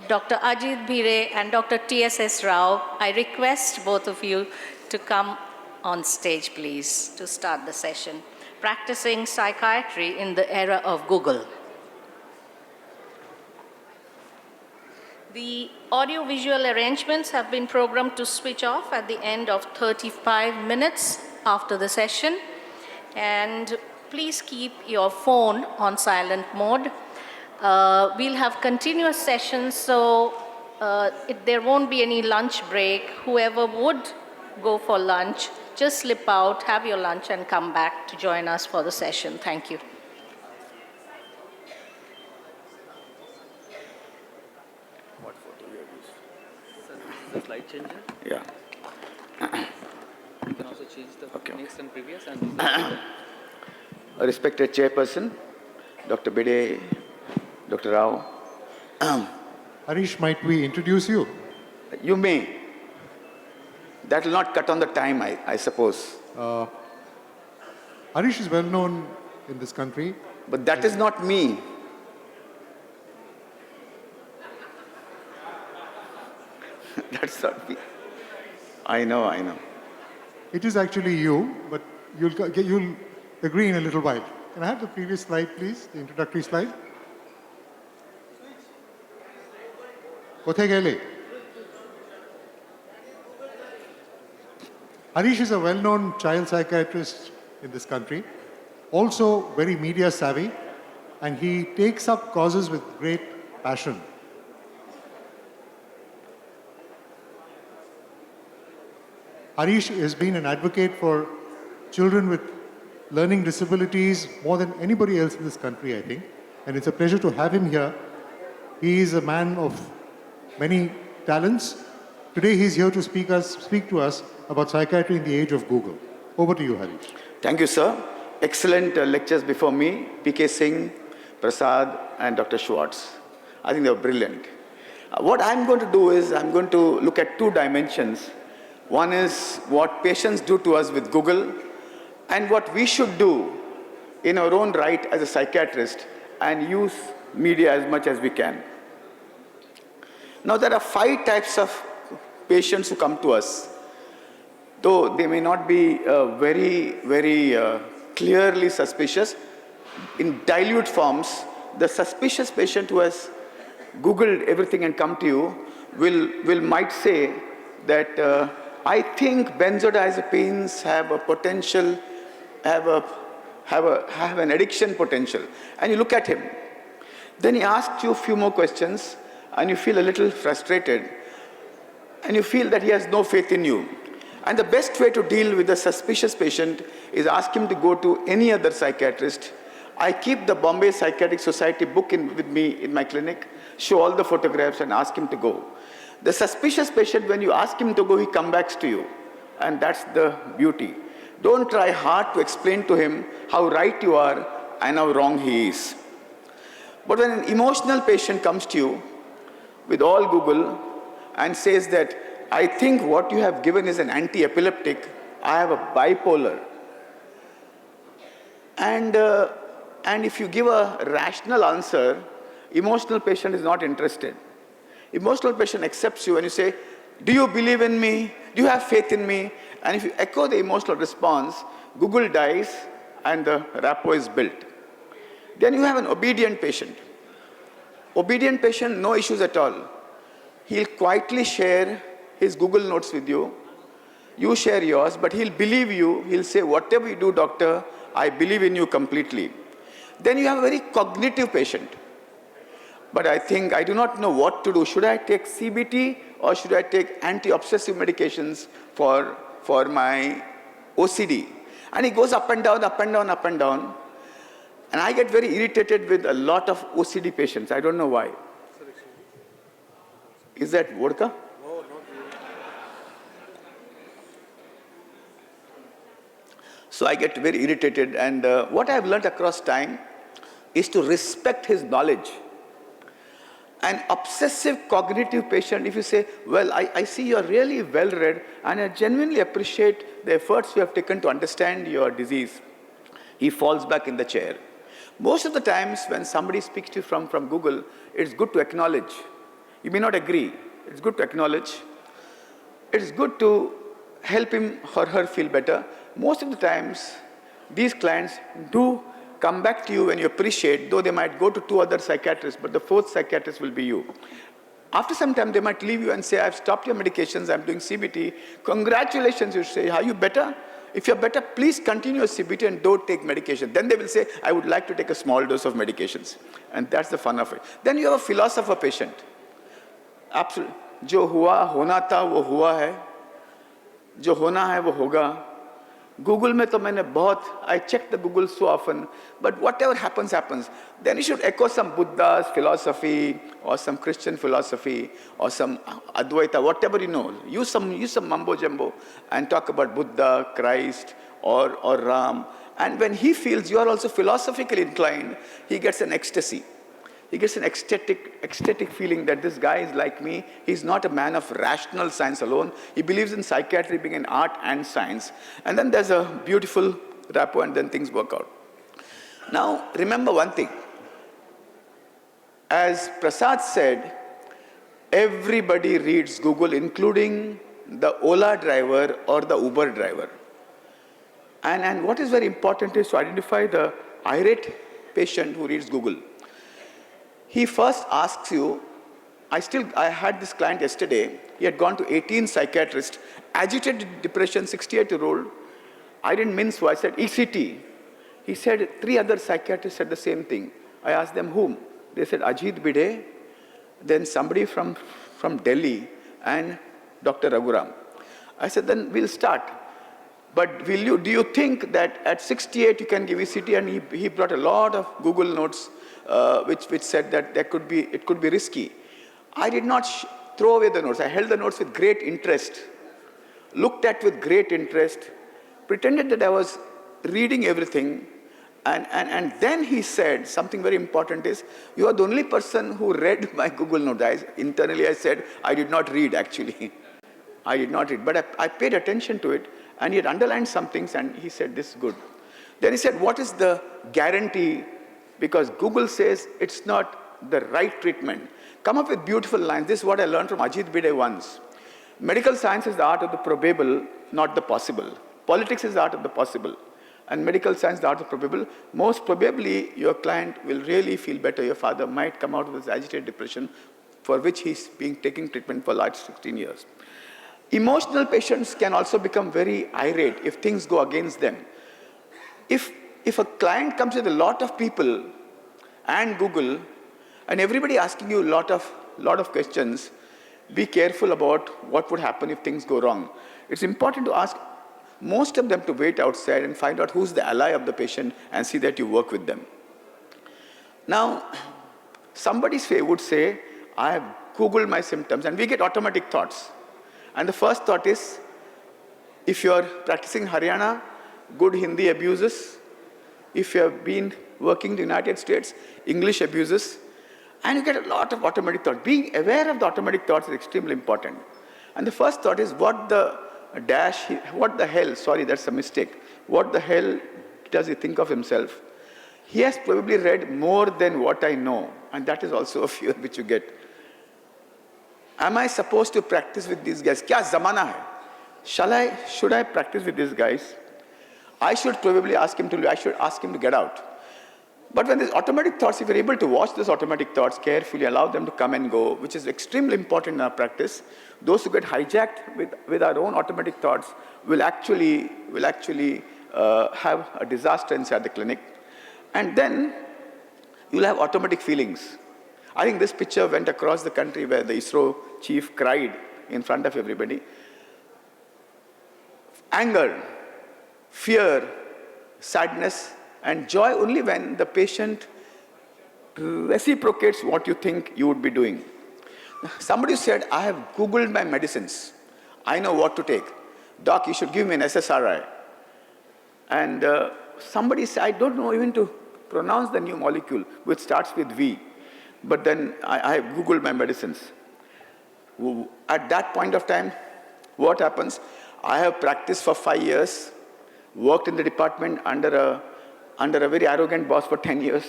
Dr. Ajit Bhire and Dr. T.S.S. Rao, I request both of you to come on stage, please, to start the session. Practicing psychiatry in the era of Google. The audio-visual arrangements have been programmed to switch off at the end of 35 minutes after the session. And please keep your phone on silent mode. We'll have continuous sessions, so there won't be any lunch break. Whoever would go for lunch, just slip out, have your lunch, and come back to join us for the session. Thank you. What photo you have used? Sir, this is a slide changer. Yeah. You can also change the next and previous and A respected chairperson, Dr. Bide, Dr. Rao. Harish, might we introduce you? You may. That will not cut on the time, I suppose. Harish is well known in this country. But that is not me. That's not me. I know. It is actually you, but you'll agree in a little while. Can I have the previous slide, please? The introductory slide. Kothe gele? Harish is a well-known child psychiatrist in this country, also very media savvy, and he takes up causes with great passion. Harish has been an advocate for children with learning disabilities more than anybody else in this country, I think. And it's a pleasure to have him here. He is a man of many talents. Today he's here to speak to us about psychiatry in the age of Google. Over to you, Harish. Thank you, sir. Excellent lectures before me, P.K. Singh, Prasad, and Dr. Schwartz. I think they were brilliant. What I'm going to do is I'm going to look at two dimensions. One is what patients do to us with Google, and what we should do in our own right as a psychiatrist and use media as much as we can. Now, there are 5 types of patients who come to us. Though they may not be very clearly suspicious, in dilute forms, the suspicious patient who has Googled everything and come to you might say that I think benzodiazepines have a potential, have an addiction potential. And you look at him. Then he asks you a few more questions and you feel a little frustrated and you feel that he has no faith in you. And the best way to deal with a suspicious patient is ask him to go to any other psychiatrist. I keep the Bombay Psychiatric Society book with me in my clinic, show all the photographs and ask him to go. The suspicious patient, when you ask him to go, he comes back to you. And that's the beauty. Don't try hard to explain to him how right you are and how wrong he is. But when an emotional patient comes to you with all Google and says that, I think what you have given is an anti-epileptic, I have a bipolar. And if you give a rational answer, emotional patient is not interested. Emotional patient accepts you and you say, do you believe in me? Do you have faith in me? And if you echo the emotional response, Google dies and the rapport is built. Then you have an obedient patient. Obedient patient, no issues at all. He'll quietly share his Google notes with you. You share yours, but he'll believe you. He'll say, whatever you do, doctor, I believe in you completely. Then you have a very cognitive patient. But I think I do not know what to do. Should I take CBT or should I take anti-obsessive medications for my OCD? And he goes up and down, up and down, up and down. And I get very irritated with a lot of OCD patients. I don't know why. Is that vodka? No, not really. So I get very irritated. And what I've learned across time is to respect his knowledge. An obsessive cognitive patient, if you say, well, I see you're really well-read and I genuinely appreciate the efforts you have taken to understand your disease, he falls back in the chair. Most of the times when somebody speaks to you from Google, it's good to acknowledge. You may not agree. It's good to acknowledge. It's good to help him or her feel better. Most of the times, these clients do come back to you when you appreciate, though they might go to 2 other psychiatrists, but the 4th psychiatrist will be you. After some time, they might leave you and say, I've stopped your medications, I'm doing CBT. Congratulations, you say, are you better? If you're better, please continue your CBT and don't take medication. Then they will say, I would like to take a small dose of medications. And that's the fun of it. Then you have a philosopher patient. Absolutely. जो हुआ होना था वो हुआ है, जो होना है वो होगा. Google में तो मैंने बहुत, I check the Google so often, but whatever happens, happens. Then you should echo some Buddha's philosophy or some Christian philosophy or some Advaita, whatever you know. Use some mumbo jumbo and talk about Buddha, Christ or Ram. And when he feels you are also philosophically inclined, he gets an ecstasy. He gets an ecstatic feeling that this guy is like me. He's not a man of rational science alone. He believes in psychiatry being an art and science. And then there's a beautiful rapport and then things work out. Now, remember one thing. As Prasad said, everybody reads Google, including the Ola driver or the Uber driver. And what is very important is to identify the irate patient who reads Google. He first asks you, I had this client yesterday, he had gone to 18 psychiatrists, agitated depression, 68-year-old. I didn't mince words, I said, ECT. He said 3 other psychiatrists said the same thing. I asked them whom? They said Ajit Bide, then somebody from Delhi, and Dr. Raghuram. I said, then we'll start. But do you think that at 68 you can give ECT? And he brought a lot of Google notes which said that it could be risky. I did not throw away the notes. I held the notes with great interest, looked at with great interest, pretended that I was reading everything, and then he said something very important is, you are the only person who read my Google notes. Internally I said, I did not read actually. I did not read, but I paid attention to it, and he had underlined some things, and he said, this is good. Then he said, what is the guarantee? Because Google says it's not the right treatment. Come up with beautiful lines. This is what I learned from Ajit Bide once. Medical science is the art of the probable, not the possible. Politics is the art of the possible. And medical science, the art of probable. Most probably, your client will really feel better. Your father might come out of this agitated depression for which he's been taking treatment for the last 16 years. Emotional patients can also become very irate if things go against them. If a client comes with a lot of people and Google, and everybody asking you a lot of questions, be careful about what would happen if things go wrong. It's important to ask most of them to wait outside and find out who's the ally of the patient and see that you work with them. Now, somebody would say, I have Googled my symptoms, and we get automatic thoughts. And the first thought is, if you're practicing Haryana, good Hindi abuses. If you have been working in the United States, English abuses. And you get a lot of automatic thoughts. Being aware of the automatic thoughts is extremely important. And the first thought is, what the hell, sorry, that's a mistake. What the hell does he think of himself? He has probably read more than what I know. And that is also a fear which you get. Am I supposed to practice with these guys? Kya zamana hai? Should I practice with these guys? I should probably ask him to leave. I should ask him to get out. But when there's automatic thoughts, if you're able to watch those automatic thoughts carefully, allow them to come and go, which is extremely important in our practice, those who get hijacked with our own automatic thoughts will actually have a disaster inside the clinic. And then you'll have automatic feelings. I think this picture went across the country where the ISRO chief cried in front of everybody. Anger, fear, sadness, and joy only when the patient reciprocates what you think you would be doing. Somebody said, I have Googled my medicines. I know what to take. Doc, you should give me an SSRI. And somebody said, I don't know even to pronounce the new molecule, which starts with V. But then I have Googled my medicines. At that point of time, what happens? I have practiced for 5 years, worked in the department under a very arrogant boss for 10 years,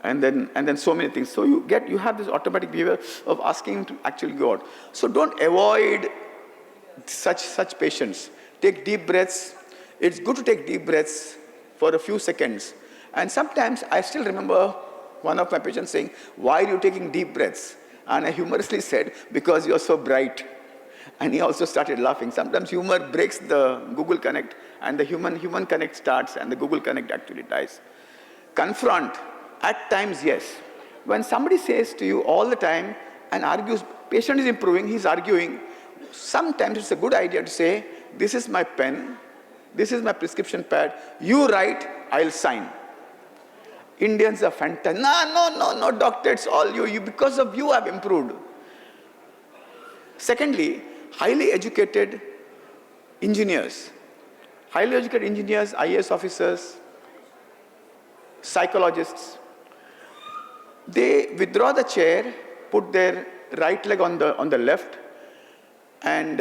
and then so many things. So you have this automatic behavior of asking him to actually go out. So don't avoid such patients. Take deep breaths. It's good to take deep breaths for a few seconds. And sometimes I still remember one of my patients saying, why are you taking deep breaths? And I humorously said, because you're so bright. And he also started laughing. Sometimes humor breaks the Google Connect, and the human Connect starts, and the Google Connect actually dies. Confront. At times, yes. When somebody says to you all the time and argues, patient is improving, he's arguing, sometimes it's a good idea to say, this is my pen, this is my prescription pad, you write, I'll sign. Indians are fantastic. No, doctor, it's all you. Because of you, I've improved. Secondly, highly educated engineers. Highly educated engineers, IAS officers, psychologists, they withdraw the chair, put their right leg on the left, and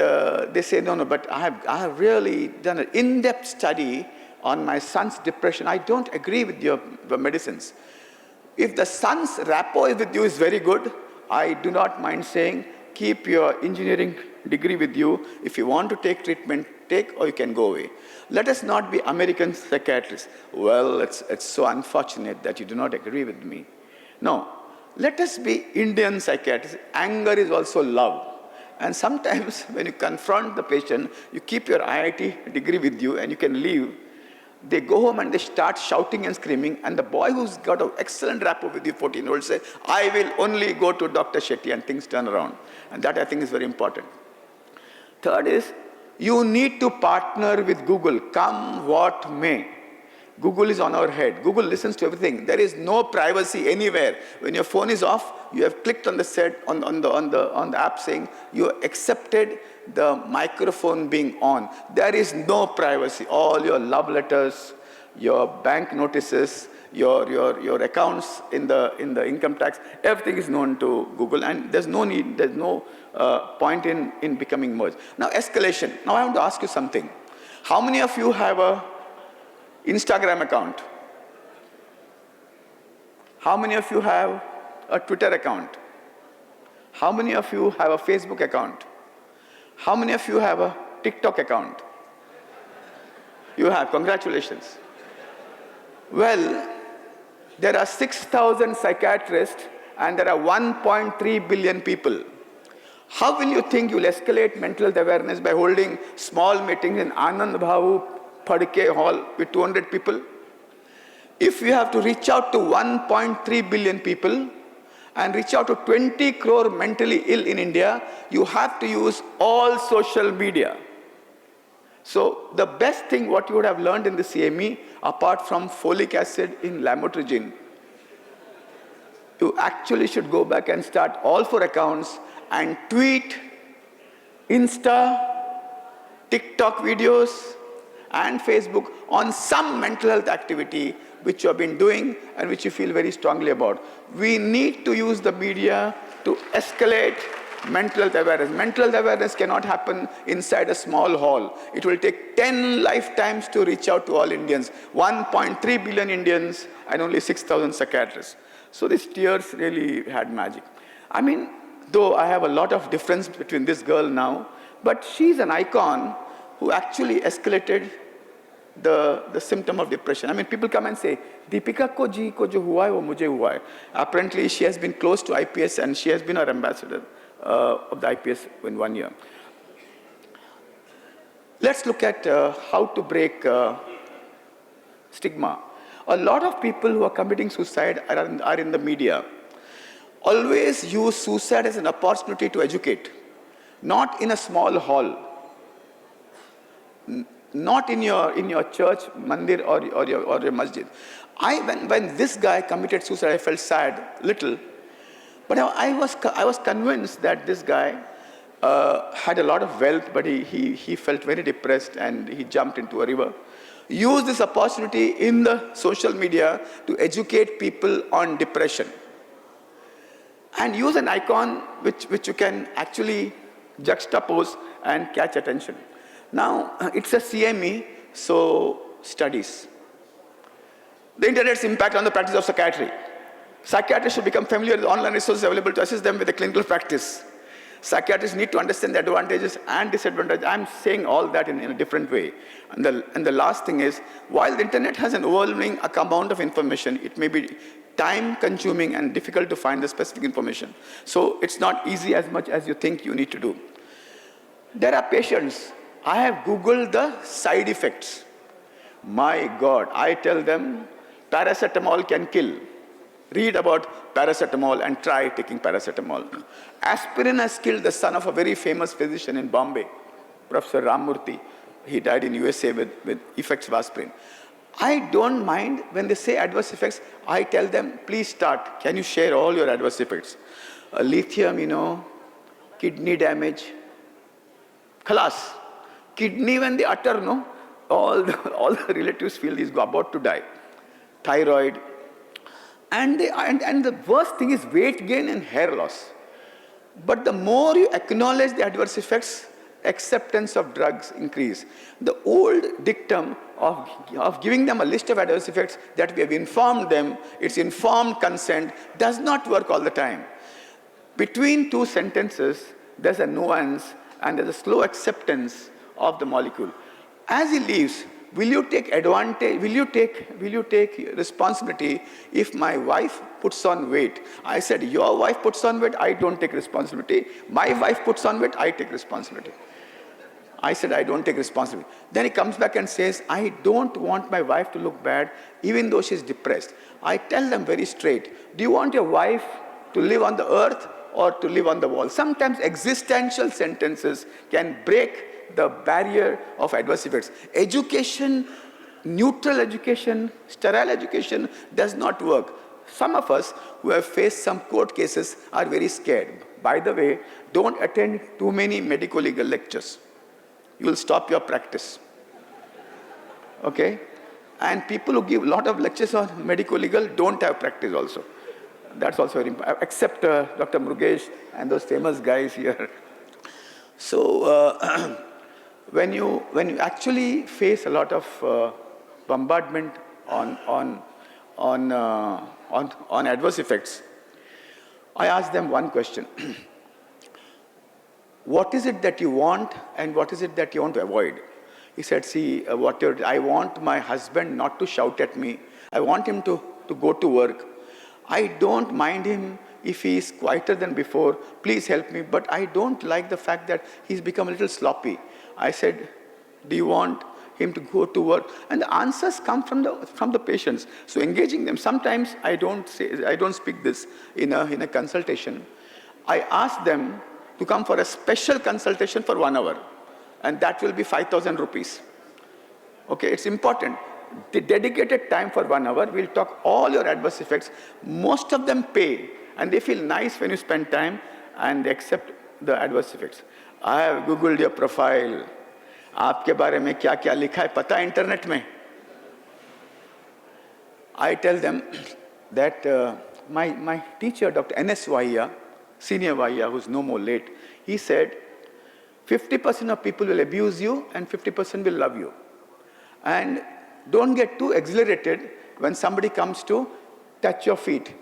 they say, no, but I have really done an in-depth study on my son's depression. I don't agree with your medicines. If the son's rapport with you is very good, I do not mind saying, keep your engineering degree with you. If you want to take treatment, take, or you can go away. Let us not be American psychiatrists. Well, it's so unfortunate that you do not agree with me. No, let us be Indian psychiatrists. Anger is also love. And sometimes when you confront the patient, you keep your IIT degree with you and you can leave. They go home and they start shouting and screaming, and the boy who's got an excellent rapport with the 14-year-old say, I will only go to Dr. Shetty, and things turn around. And that I think is very important. Third is, you need to partner with Google, come what may. Google is on our head. Google listens to everything. There is no privacy anywhere. When your phone is off, you have clicked on the set on the app saying you accepted the microphone being on. There is no privacy. All your love letters, your bank notices, your accounts in the income tax, everything is known to Google, and there's no need, there's no point in becoming merged. Now, escalation. Now, I want to ask you something. How many of you have a Instagram account? How many of you have a Twitter account? How many of you have a Facebook account? How many of you have a TikTok account? You have, congratulations. Well, there are 6,000 psychiatrists and there are 1.3 billion people. How will you think you'll escalate mental health awareness by holding small meetings in Anand Bhavu Padke Hall with 200 people? If you have to reach out to 1.3 billion people and reach out to 20 crore mentally ill in India, you have to use all social media. So the best thing what you would have learned in the CME, apart from folic acid in lamotrigine, you actually should go back and start all 4 accounts and tweet, Insta, TikTok videos, and Facebook on some mental health activity which you have been doing and which you feel very strongly about. We need to use the media to escalate mental health awareness. Mental health awareness cannot happen inside a small hall. It will take 10 lifetimes to reach out to all Indians. 1.3 billion Indians and only 6,000 psychiatrists. So these tears really had magic. I mean, though I have a lot of difference between this girl now, but she's an icon who actually escalated the symptom of depression. I mean, people come and say, Deepika ko ji ko jo hua hai, wo mujhe hua hai. Apparently, she has been close to IPS and she has been our ambassador of the IPS in 1 year. Let's look at how to break stigma. A lot of people who are committing suicide are in the media. Always use suicide as an opportunity to educate, not in a small hall, not in your church, mandir or your masjid. When this guy committed suicide, I felt sad, little, but I was convinced that this guy had a lot of wealth, but he felt very depressed and he jumped into a river. Use this opportunity in the social media to educate people on depression. And use an icon which you can actually juxtapose and catch attention. Now, it's a CME, so studies. The internet's impact on the practice of psychiatry. Psychiatrists should become familiar with online resources available to assist them with the clinical practice. Psychiatrists need to understand the advantages and disadvantages. I'm saying all that in a different way. And the last thing is, while the internet has an overwhelming amount of information, it may be time-consuming and difficult to find the specific information. So it's not easy as much as you think you need to do. There are patients. I have Googled the side effects. My God, I tell them paracetamol can kill. Read about paracetamol and try taking paracetamol. Aspirin has killed the son of a very famous physician in Bombay, Professor Ramurthy. He died in USA with effects of aspirin. I don't mind when they say adverse effects. I tell them, please start. Can you share all your adverse effects? Lithium, kidney damage. Khalas. Kidney, when they utter, all the relatives feel he's about to die. Thyroid. And the worst thing is weight gain and hair loss. But the more you acknowledge the adverse effects, acceptance of drugs increase. The old dictum of giving them a list of adverse effects that we have informed them, it's informed consent, does not work all the time. Between 2 sentences, there's a nuance and there's a slow acceptance of the molecule. As he leaves, will you take advantage, will you take responsibility if my wife puts on weight? I said, your wife puts on weight, I don't take responsibility. My wife puts on weight, I take responsibility. I said, I don't take responsibility. Then he comes back and says, I don't want my wife to look bad, even though she's depressed. I tell them very straight, do you want your wife to live on the earth or to live on the wall? Sometimes existential sentences can break the barrier of adverse effects. Education, neutral education, sterile education does not work. Some of us who have faced some court cases are very scared. By the way, don't attend too many medico-legal lectures. You will stop your practice. Okay? And people who give a lot of lectures on medico-legal don't have practice also. That's also very important, except Dr. Murugesh and those famous guys here. So when you actually face a lot of bombardment on adverse effects, I ask them one question. What is it that you want and what is it that you want to avoid? He said, see, I want my husband not to shout at me. I want him to go to work. I don't mind him if he is quieter than before. Please help me. But I don't like the fact that he's become a little sloppy. I said, do you want him to go to work? And the answers come from the patients. So engaging them. Sometimes I don't speak this in a consultation. I ask them to come for a special consultation for 1 hour. And that will be 5,000 rupees. Okay, it's important. The dedicated time for 1 hour, we'll talk all your adverse effects. Most of them pay, and they feel nice when you spend time, and they accept the adverse effects. I have Googled your profile. आपके बारे में क्या-क्या लिखा है पता है internet में? I tell them that my teacher, Dr. N.S. Vahia, Senior Vahia, who's no more late, he said, 50% of people will abuse you and 50% will love you. And don't get too exhilarated when somebody comes to touch your feet,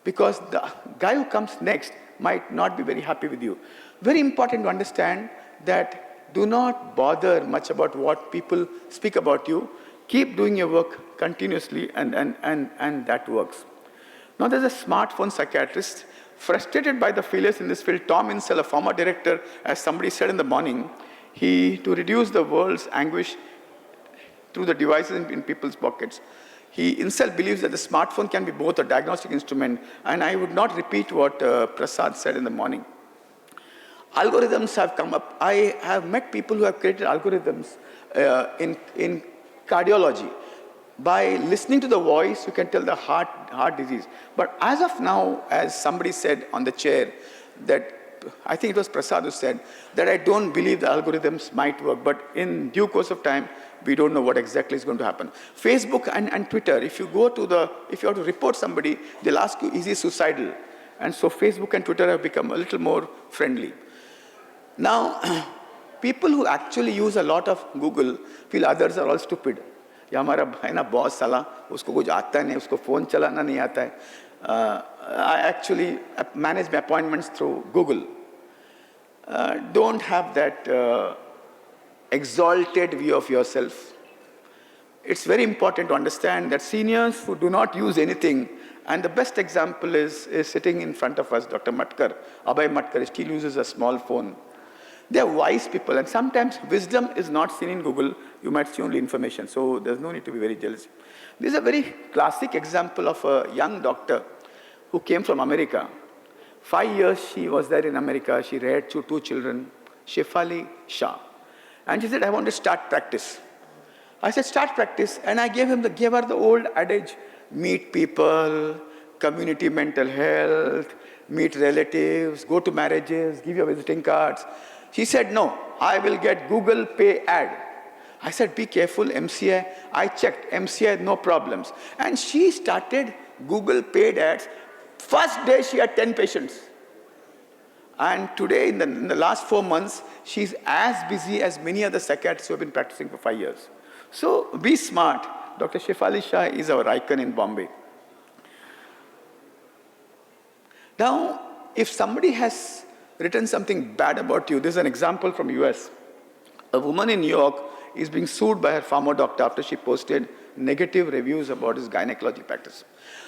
because the guy who comes next might not be very happy with you. Very important to understand that do not bother much about what people speak about you. Keep doing your work continuously and that works. Now there's a smartphone psychiatrist frustrated by the failures in this field. Tom Insel, a former director, as somebody said in the morning, to reduce the world's anguish through the devices in people's pockets. He himself believes that the smartphone can be both a diagnostic instrument, and I would not repeat what Prasad said in the morning. Algorithms have come up. I have met people who have created algorithms in cardiology. By listening to the voice, you can tell the heart disease. But as of now, as somebody said on the chair, that I think it was Prasad who said, that I don't believe the algorithms might work, but in due course of time, we don't know what exactly is going to happen. Facebook and Twitter, if you have to report somebody, they'll ask you, is he suicidal? And so Facebook and Twitter have become a little more friendly. Now, people who actually use a lot of Google feel others are all stupid. या हमारा है ना boss साला उसको कुछ आता नहीं, उसको फ़ोन चलाना नहीं आता है. I actually manage my appointments through Google. Don't have that exalted view of yourself. It's very important to understand that seniors who do not use anything, and the best example is sitting in front of us, Dr. Matkar, Abhay Matkar, still uses a small phone. They're wise people, and sometimes wisdom is not seen in Google. You might see only information, so there's no need to be very jealous. This is a very classic example of a young doctor who came from America. 5 years she was there in America. She reared two children, Shefali Shah. And she said, I want to start practice. I said, start practice. And I gave her the old adage, meet people, community mental health, meet relatives, go to marriages, give your visiting cards. She said, no, I will get Google Pay ad. I said, be careful, MCI. I checked, MCI, no problems. And she started Google paid ads. First day, she had 10 patients. And today, in the last 4 months, she's as busy as many other psychiatrists who have been practicing for 5 years. So be smart. Dr. Shefali Shah is our icon in Bombay. Now, if somebody has written something bad about you, there's an example from US. A woman in New York is being sued by her former doctor after she posted negative reviews about his gynecology practice.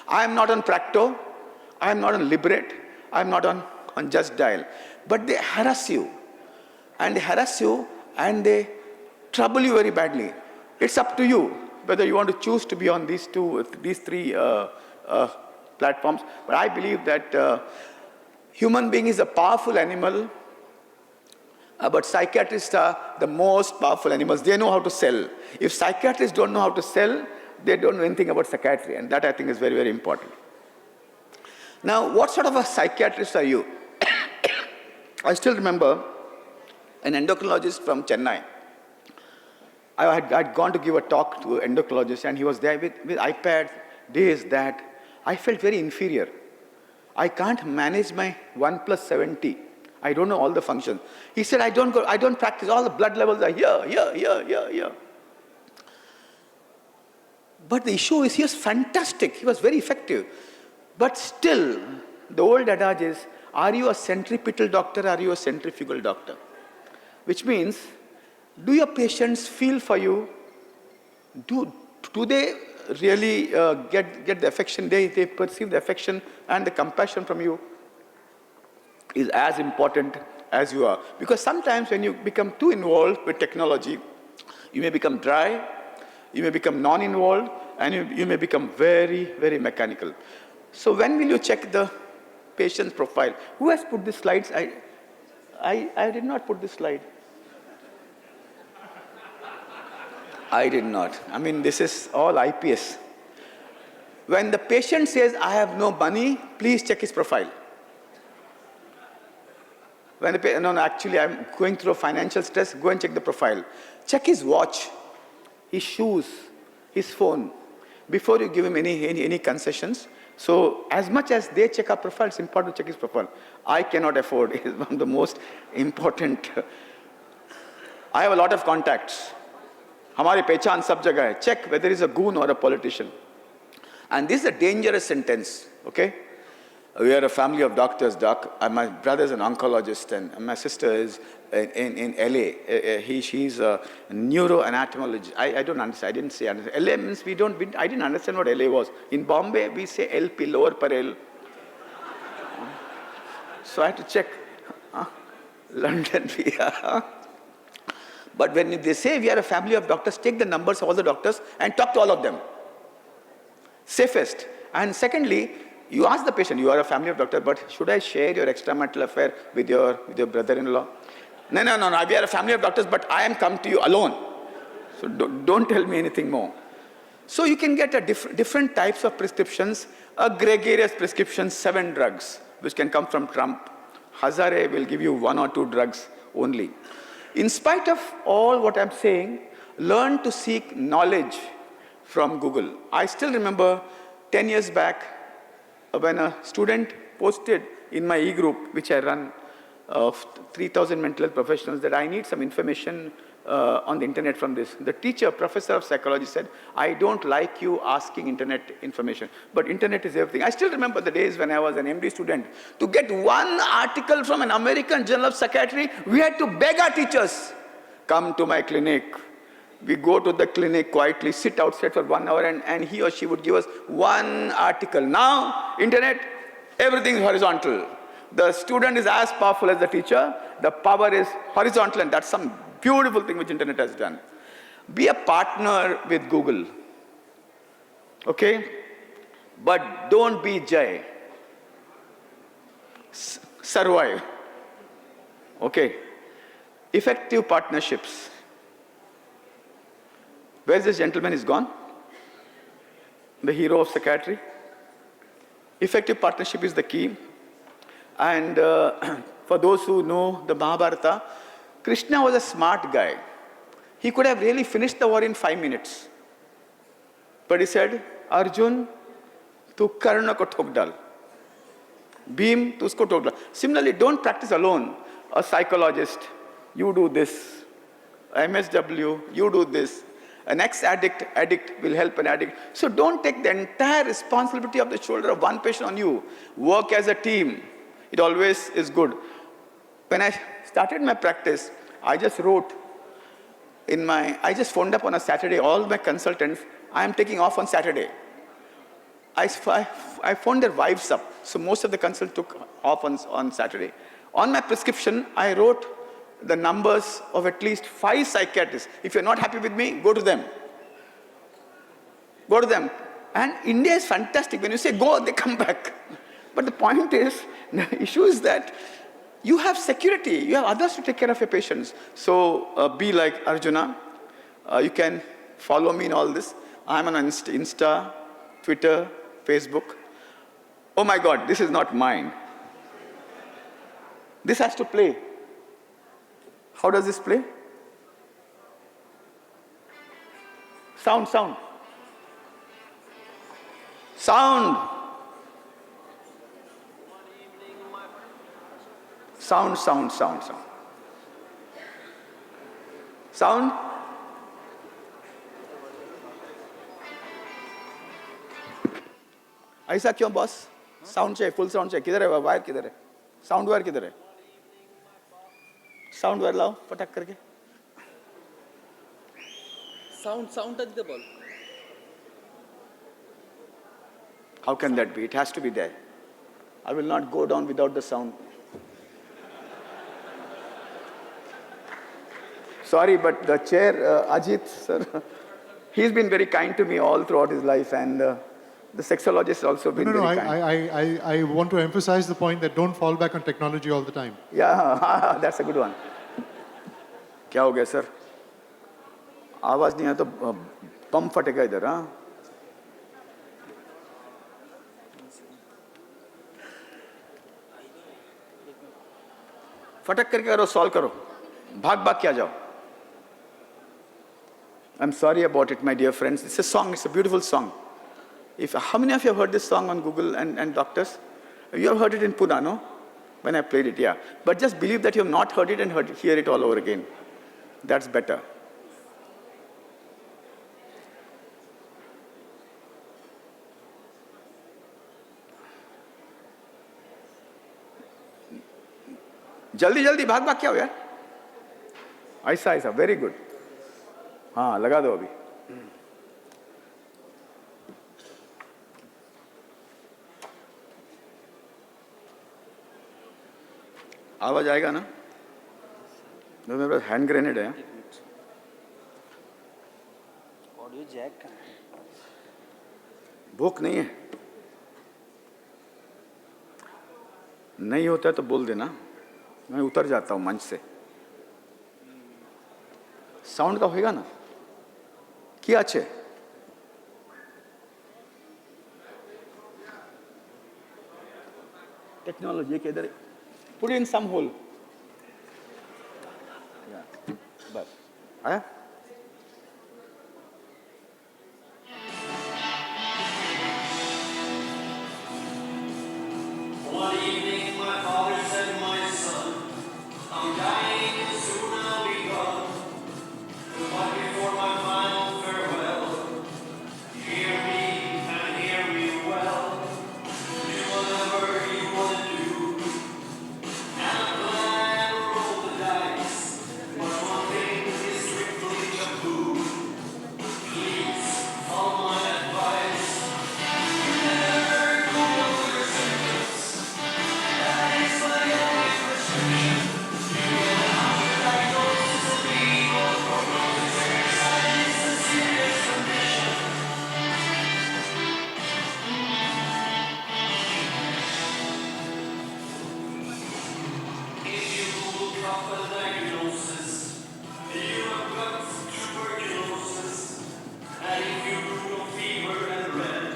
I am not on Practo, I am not on Liberate, I am not on Just Dial, but they harass you. And they harass you and they trouble you very badly. It's up to you whether you want to choose to be on these three platforms. But I believe that human being is a powerful animal, but psychiatrists are the most powerful animals. They know how to sell. If psychiatrists don't know how to sell, they don't know anything about psychiatry, and that I think is very, very important. Now, what sort of a psychiatrist are you? I still remember an endocrinologist from Chennai. I'd gone to give a talk to an endocrinologist, and he was there with iPad, this, that. I felt very inferior. I can't manage my 1+70. I don't know all the functions. He said, I don't practice. All the blood levels are here. But the issue is, he was fantastic. He was very effective. But still, the old adage is, are you a centripetal doctor, or are you a centrifugal doctor? Which means, do your patients feel for you? Do they really get the affection? They perceive the affection and the compassion from you is as important as you are. Because sometimes when you become too involved with technology, you may become dry, you may become non-involved, and you may become very, very mechanical. So when will you check the patient's profile? Who has put these slides? I did not put this slide. I did not. I mean, this is all IPS. When the patient says, I have no money, please check his profile. When no, actually, I'm going through a financial stress, go and check the profile. Check his watch, his shoes, his phone, before you give him any concessions. So as much as they check our profile, it's important to check his profile. I cannot afford. It is one of the most important. I have a lot of contacts. हमारी पहचान सब जगह है. Check whether he's a goon or a politician. And this is a dangerous sentence, okay? We are a family of doctors, doc. My brother is an oncologist, and my sister is in LA. She's a neuroanatomologist. I don't understand. I didn't say understand. LA means I didn't understand what LA was. In Bombay, we say LP, lower parel. So I had to check. London, But when they say we are a family of doctors, take the numbers of all the doctors and talk to all of them. Safest. And secondly, you ask the patient, you are a family of doctors, but should I share your extramarital affair with your brother-in-law? No, we are a family of doctors, but I am come to you alone. So don't tell me anything more. So you can get different types of prescriptions, a gregarious prescription, 7 drugs, which can come from Trump. Hazare will give you 1 or 2 drugs only. In spite of all what I'm saying, learn to seek knowledge from Google. I still remember 10 years back, when a student posted in my e-group, which I run, of 3,000 mental health professionals, that I need some information on the internet from this. The teacher, professor of psychology, said, I don't like you asking internet information, but internet is everything. I still remember the days when I was an MD student. To get one article from an American Journal of Psychiatry, we had to beg our teachers, come to my clinic. We go to the clinic quietly, sit outside for 1 hour, and he or she would give us one article. Now, internet, everything is horizontal. The student is as powerful as the teacher. The power is horizontal, and that's some beautiful thing which internet has done. Be a partner with Google, okay? But don't be Jay. Survive, okay? Effective partnerships. Where's this gentleman? He's gone. The hero of psychiatry. Effective partnership is the key. And for those who know the Mahabharata, Krishna was a smart guy. He could have really finished the war in 5 minutes. But he said, Arjun, tu Karna ko thok dal. Bhim, tu usko thok dal. Similarly, don't practice alone. A psychologist, you do this. MSW, you do this. An ex-addict will help an addict. So don't take the entire responsibility of the shoulder of one patient on you. Work as a team. It always is good. When I started my practice, I just wrote I just phoned up on a Saturday, all my consultants, I am taking off on Saturday. I phoned their wives up. So most of the consultants took off on Saturday. On my prescription, I wrote, the numbers of at least 5 psychiatrists. If you're not happy with me, go to them. Go to them. And India is fantastic. When you say go, they come back. But the point is, the issue is that you have security. You have others to take care of your patients. So be like Arjuna. You can follow me in all this. I'm on Insta, Twitter, Facebook. Oh my God, this is not mine. This has to play. How does this play? Sound, sound. Sound. Sound, sound, sound, sound. Sound. ऐसा क्यों boss? Sound चाहिए, full sound चाहिए. किधर है wire? किधर है? Sound wire किधर है? साउंड वायर लाओ पटक करके. Sound touch the ball. How can that be? It has to be there. I will not go down without the sound. Sorry, but the chair, Ajit sir, he's been very kind to me all throughout his life, and the sexologist has also been very kind. I want to emphasize the point that don't fall back on technology all the time. Yeah, that's a good one. क्या हो गया sir? आवाज नहीं आया तो बम फटेगा इधर. हाँ, फटक करके करो, सॉल्व करो. भाग भाग क्या जाओ. I'm sorry about it, my dear friends. It's a song. It's a beautiful song. How many of you have heard this song on Google and doctors? You have heard it in Pune, no? When I played it, yeah. But just believe that you have not heard it and hear it all over again. That's better. जल्दी जल्दी भाग भाग क्या हो यार. ऐसा ऐसा, very good. हाँ, लगा दो अभी. आवाज आएगा ना? मेरे पास हैंड ग्रेनेड है. ऑडियो जैक का. भूख नहीं है. नहीं होता है तो बोल देना, मैं उतर जाता हूँ मंच से. साउंड का होगा ना? क्या अच्छे? टेक्नोलॉजी के इधर put it in some hole. Yeah. बस आया? One evening my father said, my son, I'm dying and soon I'll be gone. But before my final farewell, hear me and hear me well. Do whatever you want to do, and plan or roll the dice. But one thing is strictly taboo. Please follow my advice. Never go over symptoms. That is my only prescription. You will have a diagnosis of evil prognosis. That is a serious condition. If you look up a diagnosis, you have got tuberculosis. And if you Google fever and red,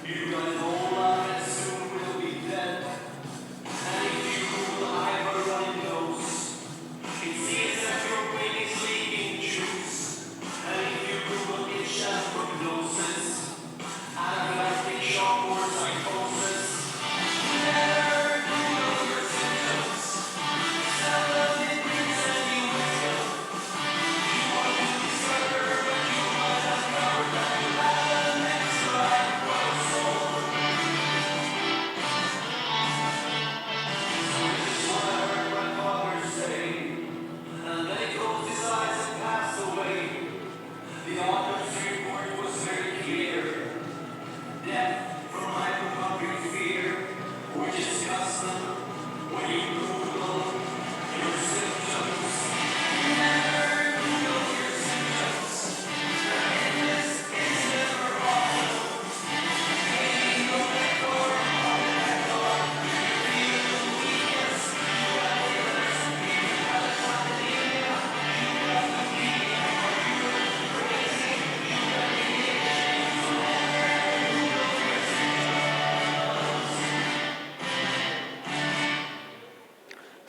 you got Ebola and soon will be dead. And if you Google Ivor running nose, it seems that your brain is leaking juice. And if you Google itch and prognosis, anaphylactic shock or psychosis, never Google your symptoms. Seldom it brings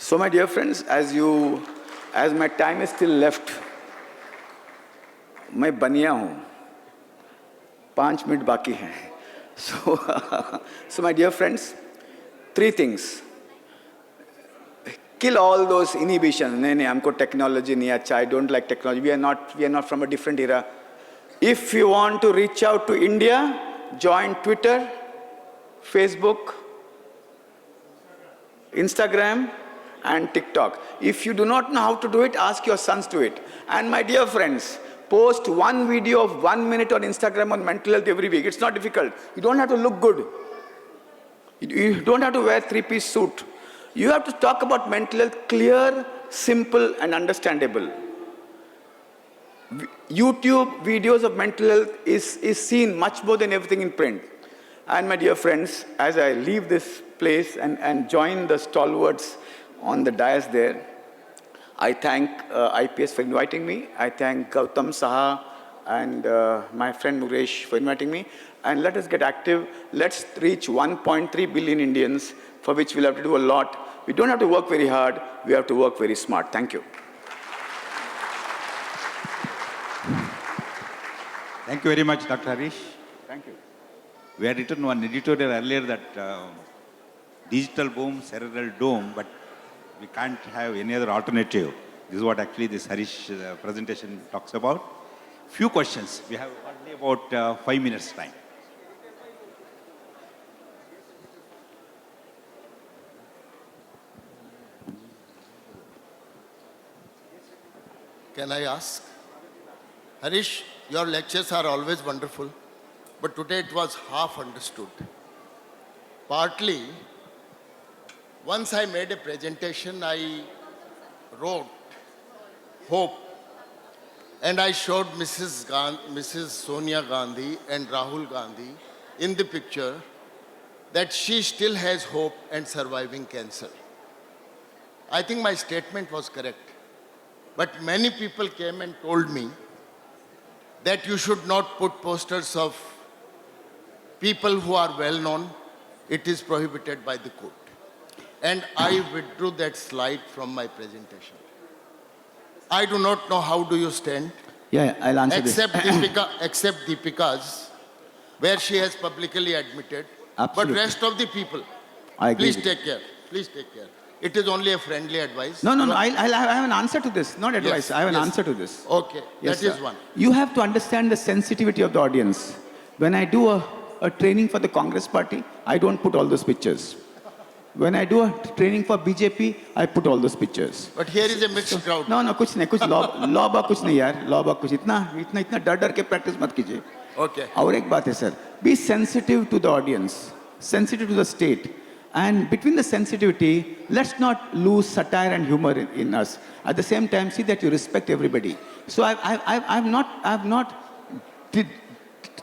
So my dear friends, as my time is still left, मैं बनिया हूँ, 5 minute बाकी हैं. So my dear friends, 3 things. Kill all those inhibitions. नहीं, हमको technology नहीं अच्छा. I don't like technology. We are not from a different era. If you want to reach out to India, join Twitter, Facebook, Instagram, and TikTok. If you do not know how to do it, ask your sons to it. And my dear friends, post one video of 1 minute on Instagram on mental health every week. It's not difficult. You don't have to look good. You don't have to wear 3-piece suit. You have to talk about mental health clear, simple, and understandable. YouTube videos of mental health is seen much more than everything in print. And my dear friends, as I leave this place and join the stalwarts on the dais there, I thank IPS for inviting me. I thank Gautam Saha and my friend Muresh for inviting me. And let us get active. Let's reach 1.3 billion Indians, for which we'll have to do a lot. We don't have to work very hard. We have to work very smart. Thank you. Thank you very much, Dr. Harish. Thank you. We had written one editorial earlier that digital boom, cerebral dome, but we can't have any other alternative. This is what actually this Harish presentation talks about. Few questions. We have only about 5 minutes time. Can I ask? Harish, your lectures are always wonderful, but today it was half understood. Partly, once I made a presentation, I wrote hope, and I showed Mrs. Sonia Gandhi and Rahul Gandhi in the picture that she still has hope and surviving cancer. I think my statement was correct. But many people came and told me that you should not put posters of people who are well known. It is prohibited by the court. And I withdrew that slide from my presentation. I do not know how do you stand. Yeah, I'll answer except this. Except Deepika's, where she has publicly admitted. Absolutely. But rest of the people, I agree please with take care. Please take care. It is only a friendly advice. No, I have an answer to this, not advice. Yes, I have an yes. answer to this. Okay, Yes, that is sir. one. You have to understand the sensitivity of the audience. When I do a training for the Congress party, I don't put all those pictures. When I do a training for BJP, I put all those pictures. But here is a mixed crowd. No, कुछ नहीं, कुछ लॉबा कुछ नहीं यार, लॉबा कुछ इतना डर के practice मत कीजिए. Okay. और एक बात है sir, be sensitive to the audience, sensitive to the state. And between the sensitivity, let's not lose satire and humor in us. At the same time, see that you respect everybody. So I've not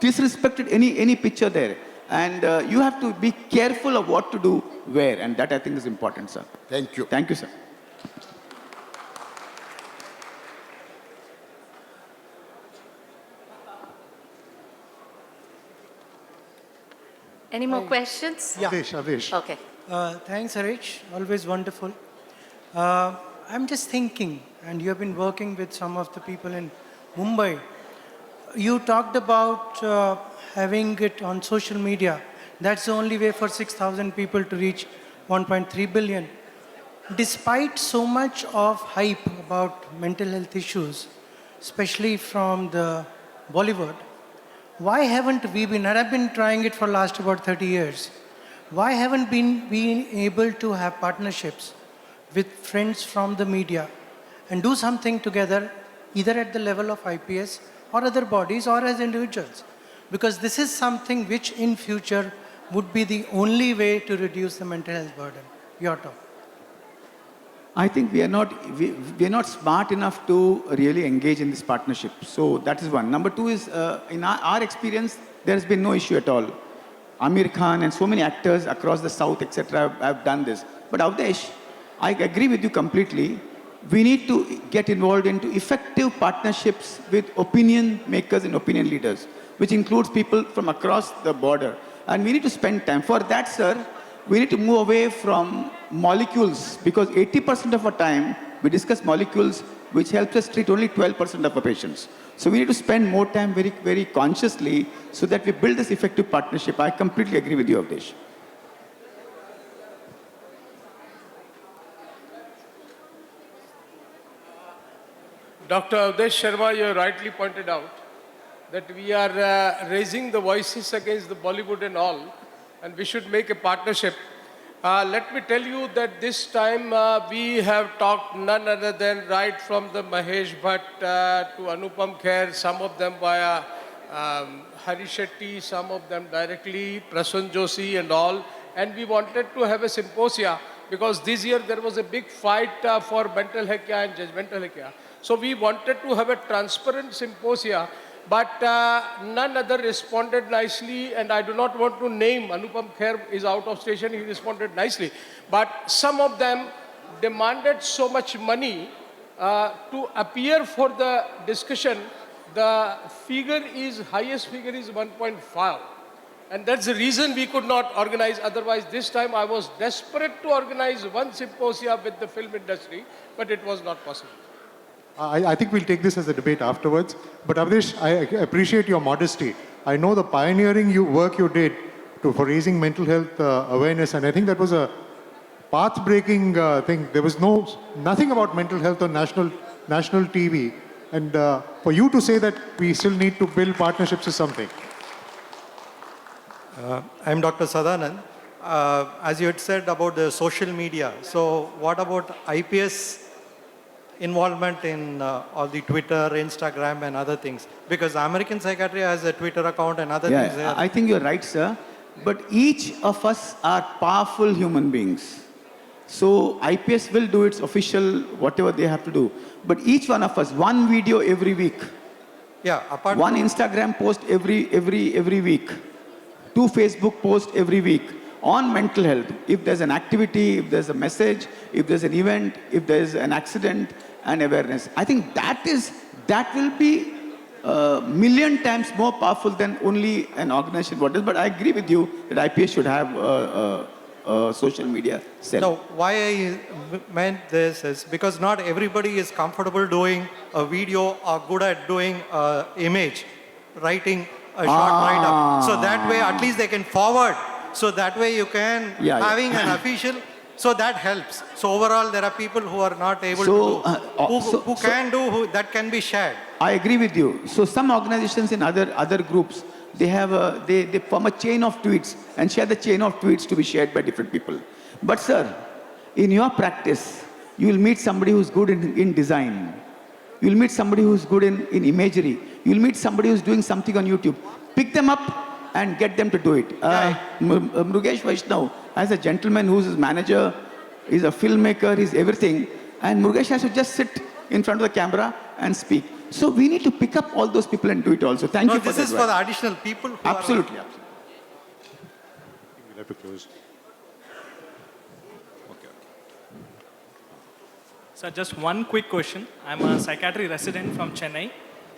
disrespected any picture there. And you have to be careful of what to do where. And that I think is important, sir. Thank you. Thank you, sir. Any more questions? Yeah. Avesh. Okay. Thanks, Harish. Always wonderful. I'm just thinking, and you have been working with some of the people in Mumbai. You talked about having it on social media. That's the only way for 6,000 people to reach 1.3 billion. Despite so much of hype about mental health issues, especially from the Bollywood, why haven't we been, and I've been trying it for last about 30 years, why haven't we been able to have partnerships with friends from the media and do something together, either at the level of IPS or other bodies or as individuals? Because this is something which in future would be the only way to reduce the mental health burden. Your talk. I think we are not smart enough to really engage in this partnership. So that is one. Number two is, in our experience, there has been no issue at all. Amir Khan and so many actors across the South, etc., have done this. But Avdesh, I agree with you completely. We need to get involved into effective partnerships with opinion makers and opinion leaders, which includes people from across the border. And we need to spend time. For that, sir, we need to move away from molecules because 80% of our time we discuss molecules which helps us treat only 12% of our patients. So we need to spend more time very, very consciously so that we build this effective partnership. I completely agree with you, Avdesh. Dr. Avdesh Sharma, you rightly pointed out that we are raising the voices against the Bollywood and all, and we should make a partnership. Let me tell you that this time we have talked none other than right from the Mahesh Bhatt to Anupam Kher, some of them via Hari Shetty, some of them directly, Prasun Joshi and all. And we wanted to have a symposia because this year there was a big fight for mental health and judgmental health. So we wanted to have a transparent symposia, but none other responded nicely, and I do not want to name. Anupam Kher is out of station, he responded nicely. But some of them demanded so much money to appear for the discussion. The figure is, highest figure is 1.5. And that's the reason we could not organize. Otherwise, this time I was desperate to organize one symposia with the film industry, but it was not possible. I think we'll take this as a debate afterwards. But Avdesh, I appreciate your modesty. I know the pioneering work you did for raising mental health awareness, and I think that was a path-breaking thing. There was nothing about mental health on national TV. And for you to say that we still need to build partnerships is something. I'm Dr. Sadanand. As you had said about the social media, so what about IPS involvement in all the Twitter, Instagram and other things? Because American Psychiatry has a Twitter account and other things there. I think you're right, sir. But each of us are powerful human beings. So IPS will do its official, whatever they have to do. But each one of us, one video every week. Yeah, apart one Instagram post every week. 2 Facebook posts every week on mental health. If there's an activity, if there's a message, if there's an event, if there's an accident and awareness. I think that will be a million times more powerful than only an organization. But I agree with you that IPS should have a social media cell. No, why I meant this is because not everybody is comfortable doing a video or good at doing image, writing a short write-up. So that way at least they can forward. So that way you can having an official. So that helps. So overall there are people who are not able to do, that can be shared. I agree with you. So some organizations in other groups, they form a chain of tweets and share the chain of tweets to be shared by different people. But sir, in your practice, you will meet somebody who's good in design. You'll meet somebody who's good in imagery. You'll meet somebody who's doing something on YouTube. Pick them up and get them to do it. Mrugesh Vaishnav, as a gentleman who's his manager, he's a filmmaker, he's everything. And Mrugesh has to just sit in front of the camera and speak. So we need to pick up all those people and do it also. Thank you for that. This is for the additional people who absolutely. We'll have to close. So just one quick question. I'm a psychiatry resident from Chennai.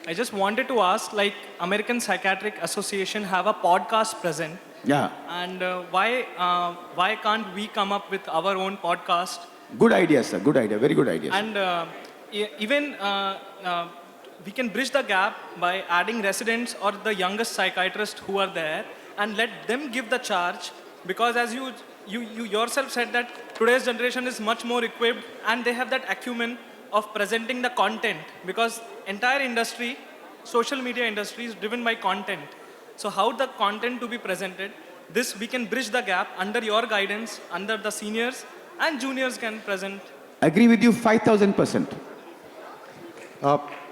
I just wanted to ask, like, American Psychiatric Association have a podcast present. Yeah. And why can't we come up with our own podcast? Good idea, sir. Good idea. Very good idea. And even we can bridge the gap by adding residents or the youngest psychiatrists who are there and let them give the charge, because as you yourself said that today's generation is much more equipped and they have that acumen of presenting the content, because entire industry, social media industry is driven by content. So how the content to be presented, this we can bridge the gap under your guidance, under the seniors and juniors can present. Agree with you 5,000%.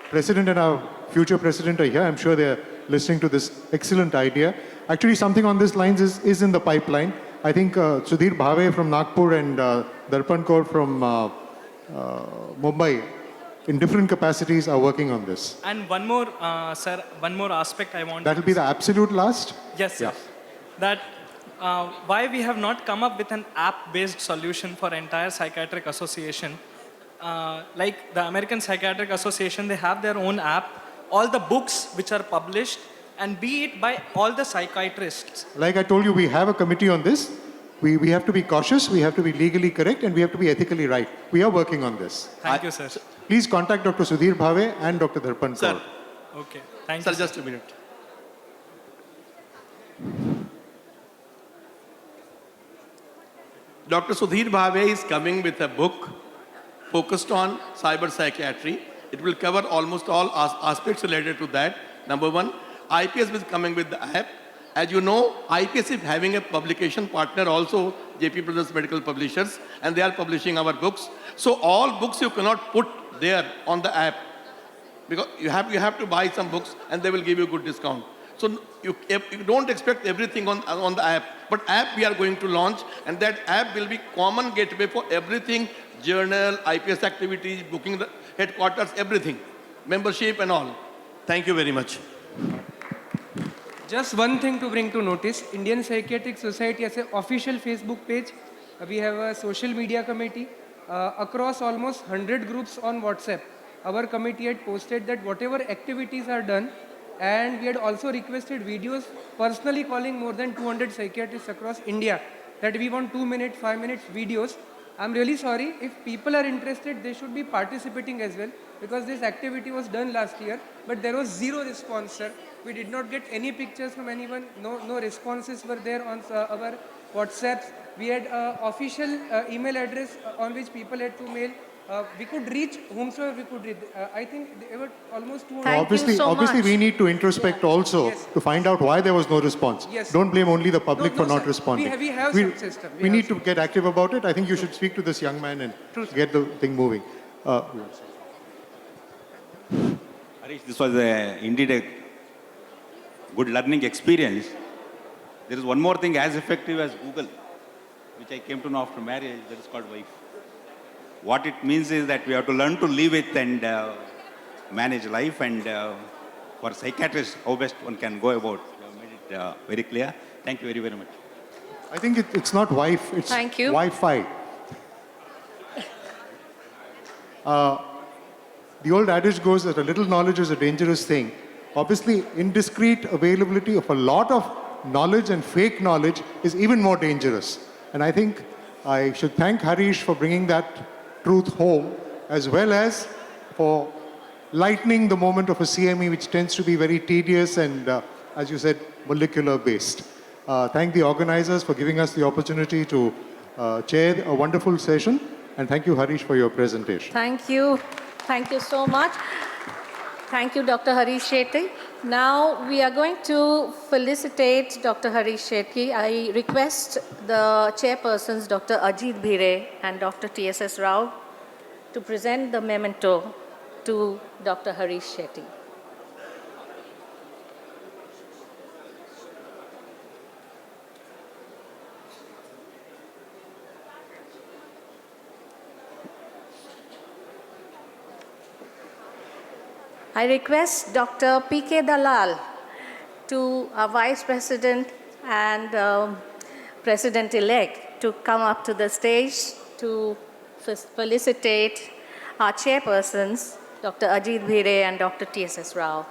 President and our future president are here. I'm sure they're listening to this excellent idea. Actually, something on these lines is in the pipeline. I think Sudhir Bhave from Nagpur and Darpan Kaur from Mumbai, in different capacities, are working on this. And one more, sir, one more aspect I want. That will be the absolute last? Yes, sir. That why we have not come up with an app-based solution for entire psychiatric association. Like the American Psychiatric Association, they have their own app. All the books which are published and be it by all the psychiatrists. Like I told you, we have a committee on this. We have to be cautious, we have to be legally correct, and we have to be ethically right. We are working on this. Thank you, sir. Please contact Dr. Sudhir Bhave and Dr. Darpan Sir. Kaur. Okay. Thank Sir, you. just a minute. Dr. Sudhir Bhave is coming with a book focused on cyber psychiatry. It will cover almost all aspects related to that. Number one, IPS is coming with the app. As you know, IPS is having a publication partner also, JP Brothers Medical Publishers, and they are publishing our books. So all books you cannot put there on the app, because you have to buy some books and they will give you a good discount. So you don't expect everything on the app, but app we are going to launch, and that app will be common gateway for everything, journal, IPS activities, booking the headquarters, everything, membership and all. Thank you very much. Just one thing to bring to notice, Indian Psychiatric Society has an official Facebook page. We have a social media committee. Across almost 100 groups on WhatsApp, our committee had posted that whatever activities are done, and we had also requested videos, personally calling more than 200 psychiatrists across India, that we want 2 minute, 5 minutes videos. I'm really sorry, if people are interested, they should be participating as well, because this activity was done last year, but there was zero response, sir. We did not get any pictures from anyone, no responses were there on our WhatsApps. We had official email address on which people had to mail. We could reach whomsoever we could reach. I think there were almost 200. Obviously, we need to introspect also to find out why there was no response. Yes. Don't blame only the public No, for not sir. responding. We have some system. We need to get active about it. I think you should speak to this young man and get the thing moving. Harish, this was indeed a good learning experience. There is one more thing as effective as Google, which I came to know after marriage, that is called wife. What it means is that we have to learn to live with and manage life, and for psychiatrists, how best one can go about. You have made it very clear. Thank you very, very much. I think it's not wife, it's Thank you. Wi-Fi. The old adage goes that a little knowledge is a dangerous thing. Obviously, indiscreet availability of a lot of knowledge and fake knowledge is even more dangerous. And I think I should thank Harish for bringing that truth home, as well as for lightening the moment of a CME, which tends to be very tedious and, as you said, molecular based. Thank the organizers for giving us the opportunity to chair a wonderful session. And thank you, Harish, for your presentation. Thank you. Thank you so much. Thank you, Dr. Harish Shetty. Now we are going to felicitate Dr. Harish Shetty. I request the chairpersons, Dr. Ajit Bhire and Dr. T.S.S. Rao, to present the memento to Dr. Harish Shetty. I request Dr. P.K. Dalal, to our Vice President and President-elect, to come up to the stage to felicitate our chairpersons, Dr. Ajit Bhire and Dr. T.S.S. Rao.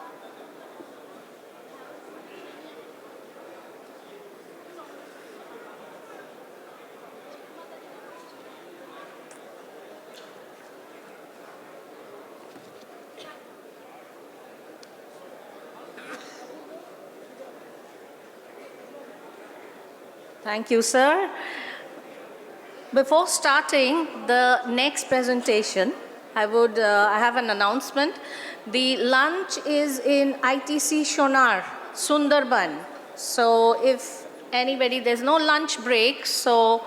Thank you, sir. Before starting the next presentation, I have an announcement. The lunch is in ITC Shonar, Sundarban. So if anybody, there's no lunch break, so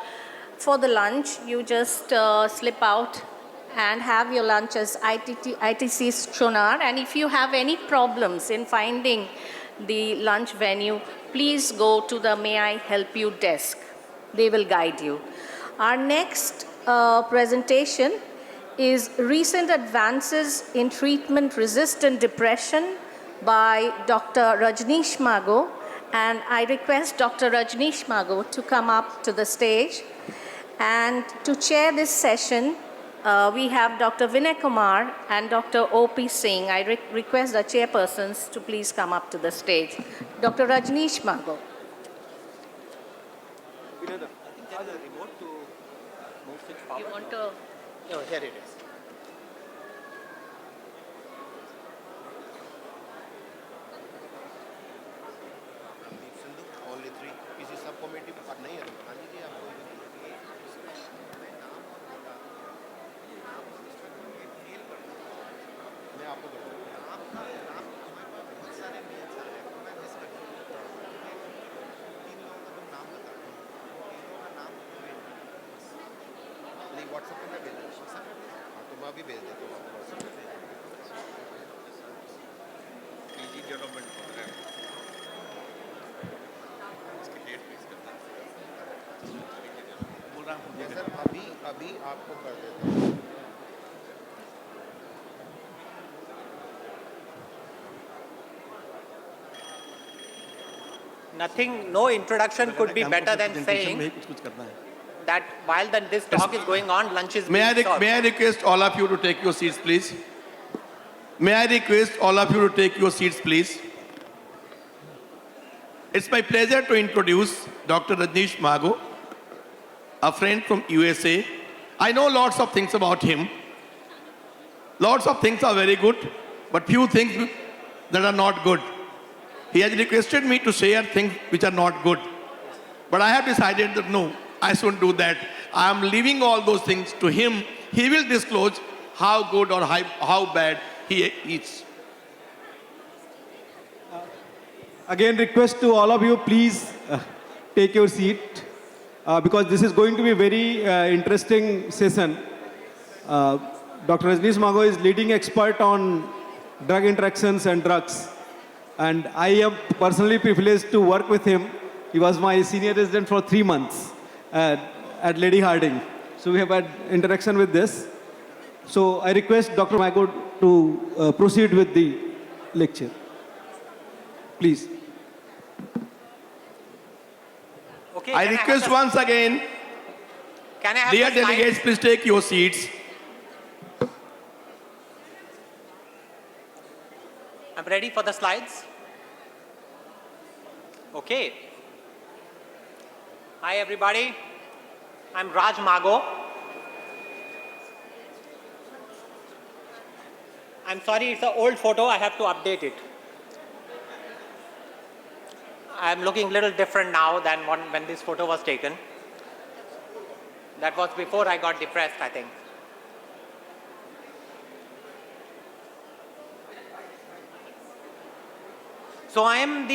for the lunch, you just slip out and have your lunch as ITC Shonar. And if you have any problems in finding the lunch venue, please go to the May I Help You desk. They will guide you. Our next presentation is Recent Advances in Treatment-Resistant Depression by Dr. Rajneesh Mago. And I request Dr. Rajneesh Mago to come up to the stage. And to chair this session, we have Dr. Vinay Kumar and Dr. O.P. Singh. I request the chairpersons to please come up to the stage. Dr. Rajneesh Mago. You want to? Oh, here it is. Only three. किसी sub committee पर नहीं है हाँ जी आपको मैं आपको आपका नाम हमारे पास बहुत सारे मेल्स आ रहे हैं मैं मिस कर तीन लोगों का तुम नाम बता दो तीनों का नाम नहीं व्हाट्सएप पे मैं भेज दूँगा हाँ तो मैं अभी भेज देता हूँ आपको व्हाट्सएप पे पीजी डेवलपमेंट प्रोग्राम इसकी डेट फिक्स करना बोल रहा हूँ सर अभी आपको कर देता हूँ Nothing, no introduction could be better than saying that while this talk is going on, lunch is being served. May I request all of you to take your seats, please? May I request all of you to take your seats, please? It's my pleasure to introduce Dr. Rajneesh Mago, a friend from USA. I know lots of things about him. Lots of things are very good, but few things that are not good. He has requested me to share things which are not good. But I have decided that no, I shouldn't do that. I am leaving all those things to him. He will disclose how good or how bad he is. Again, request to all of you, please take your seat because this is going to be a very interesting session. Dr. Rajneesh Mago is leading expert on drug interactions and drugs. And I am personally privileged to work with him. He was my senior resident for 3 months at Lady Harding. So we have had interaction with this. So I request Dr. Mago to proceed with the lecture. Please. Okay, I request once again, can I have dear the slides? delegates, please take your seats. I'm ready for the slides. Okay. Hi everybody. I'm Raj Mago. I'm sorry, it's an old photo. I have to update it. I'm looking a little different now than when this photo was taken. That was before I got depressed, I think. So I am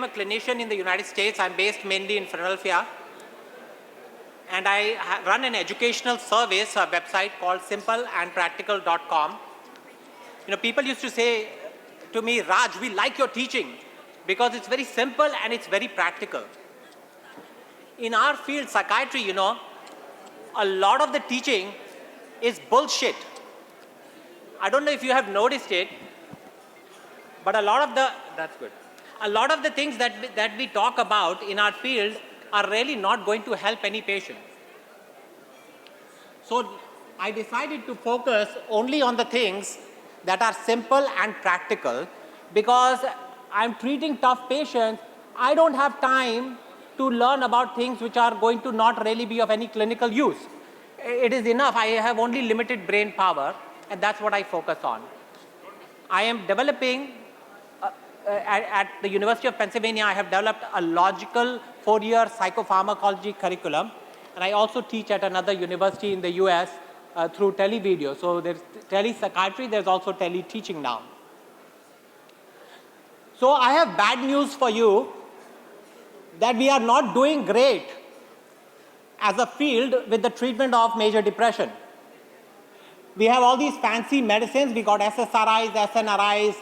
a clinician in the United States. I'm based mainly in Philadelphia. And I run an educational service, a website called simpleandpractical.com. You know, people used to say to me, Raj, we like your teaching because it's very simple and it's very practical. In our field, psychiatry, you know, a lot of the teaching is bullshit. I don't know if you have noticed it, but a lot of the things that we talk about in our field are really not going to help any patient. So I decided to focus only on the things that are simple and practical because I'm treating tough patients. I don't have time to learn about things which are going to not really be of any clinical use. It is enough. I have only limited brain power, and that's what I focus on. I am developing at the University of Pennsylvania, I have developed a logical 4-year psychopharmacology curriculum, and I also teach at another university in the US through televideo. So there's tele-psychiatry, there's also tele-teaching now. So I have bad news for you that we are not doing great as a field with the treatment of major depression. We have all these fancy medicines. We got SSRIs, SNRIs,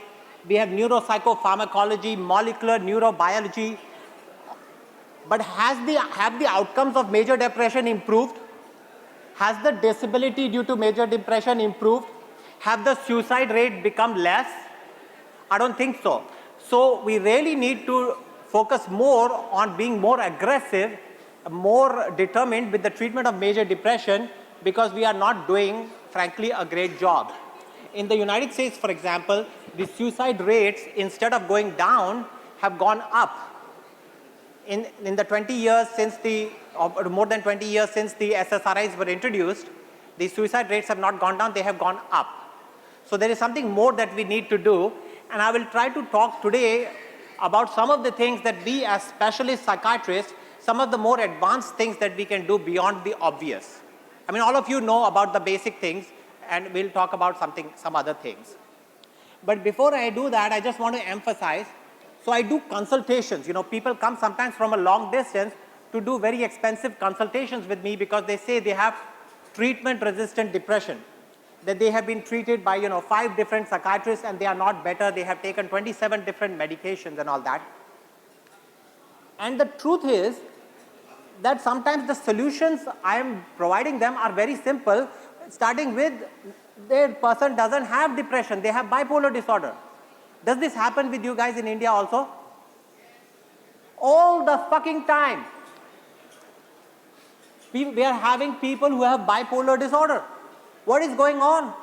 we have neuropsychopharmacology, molecular neurobiology. But have the outcomes of major depression improved? Has the disability due to major depression improved? Have the suicide rate become less? I don't think so. So we really need to focus more on being more aggressive, more determined with the treatment of major depression because we are not doing, frankly, a great job. In the United States, for example, the suicide rates, instead of going down, have gone up. in the 20 years since or more than 20 years since the SSRIs were introduced, the suicide rates have not gone down, they have gone up. So there is something more that we need to do, and I will try to talk today about some of the things that we as specialist psychiatrists, some of the more advanced things that we can do beyond the obvious. I mean, all of you know about the basic things, and we'll talk about some other things. But before I do that, I just want to emphasize, so I do consultations. You know, people come sometimes from a long distance to do very expensive consultations with me because they say they have treatment-resistant depression, that they have been treated by, 5 different psychiatrists and they are not better. They have taken 27 different medications and all that. And the truth is that sometimes the solutions I am providing them are very simple, starting with the person doesn't have depression, they have bipolar disorder. Does this happen with you guys in India also? All the fucking time. We are having people who have bipolar disorder. What is going on?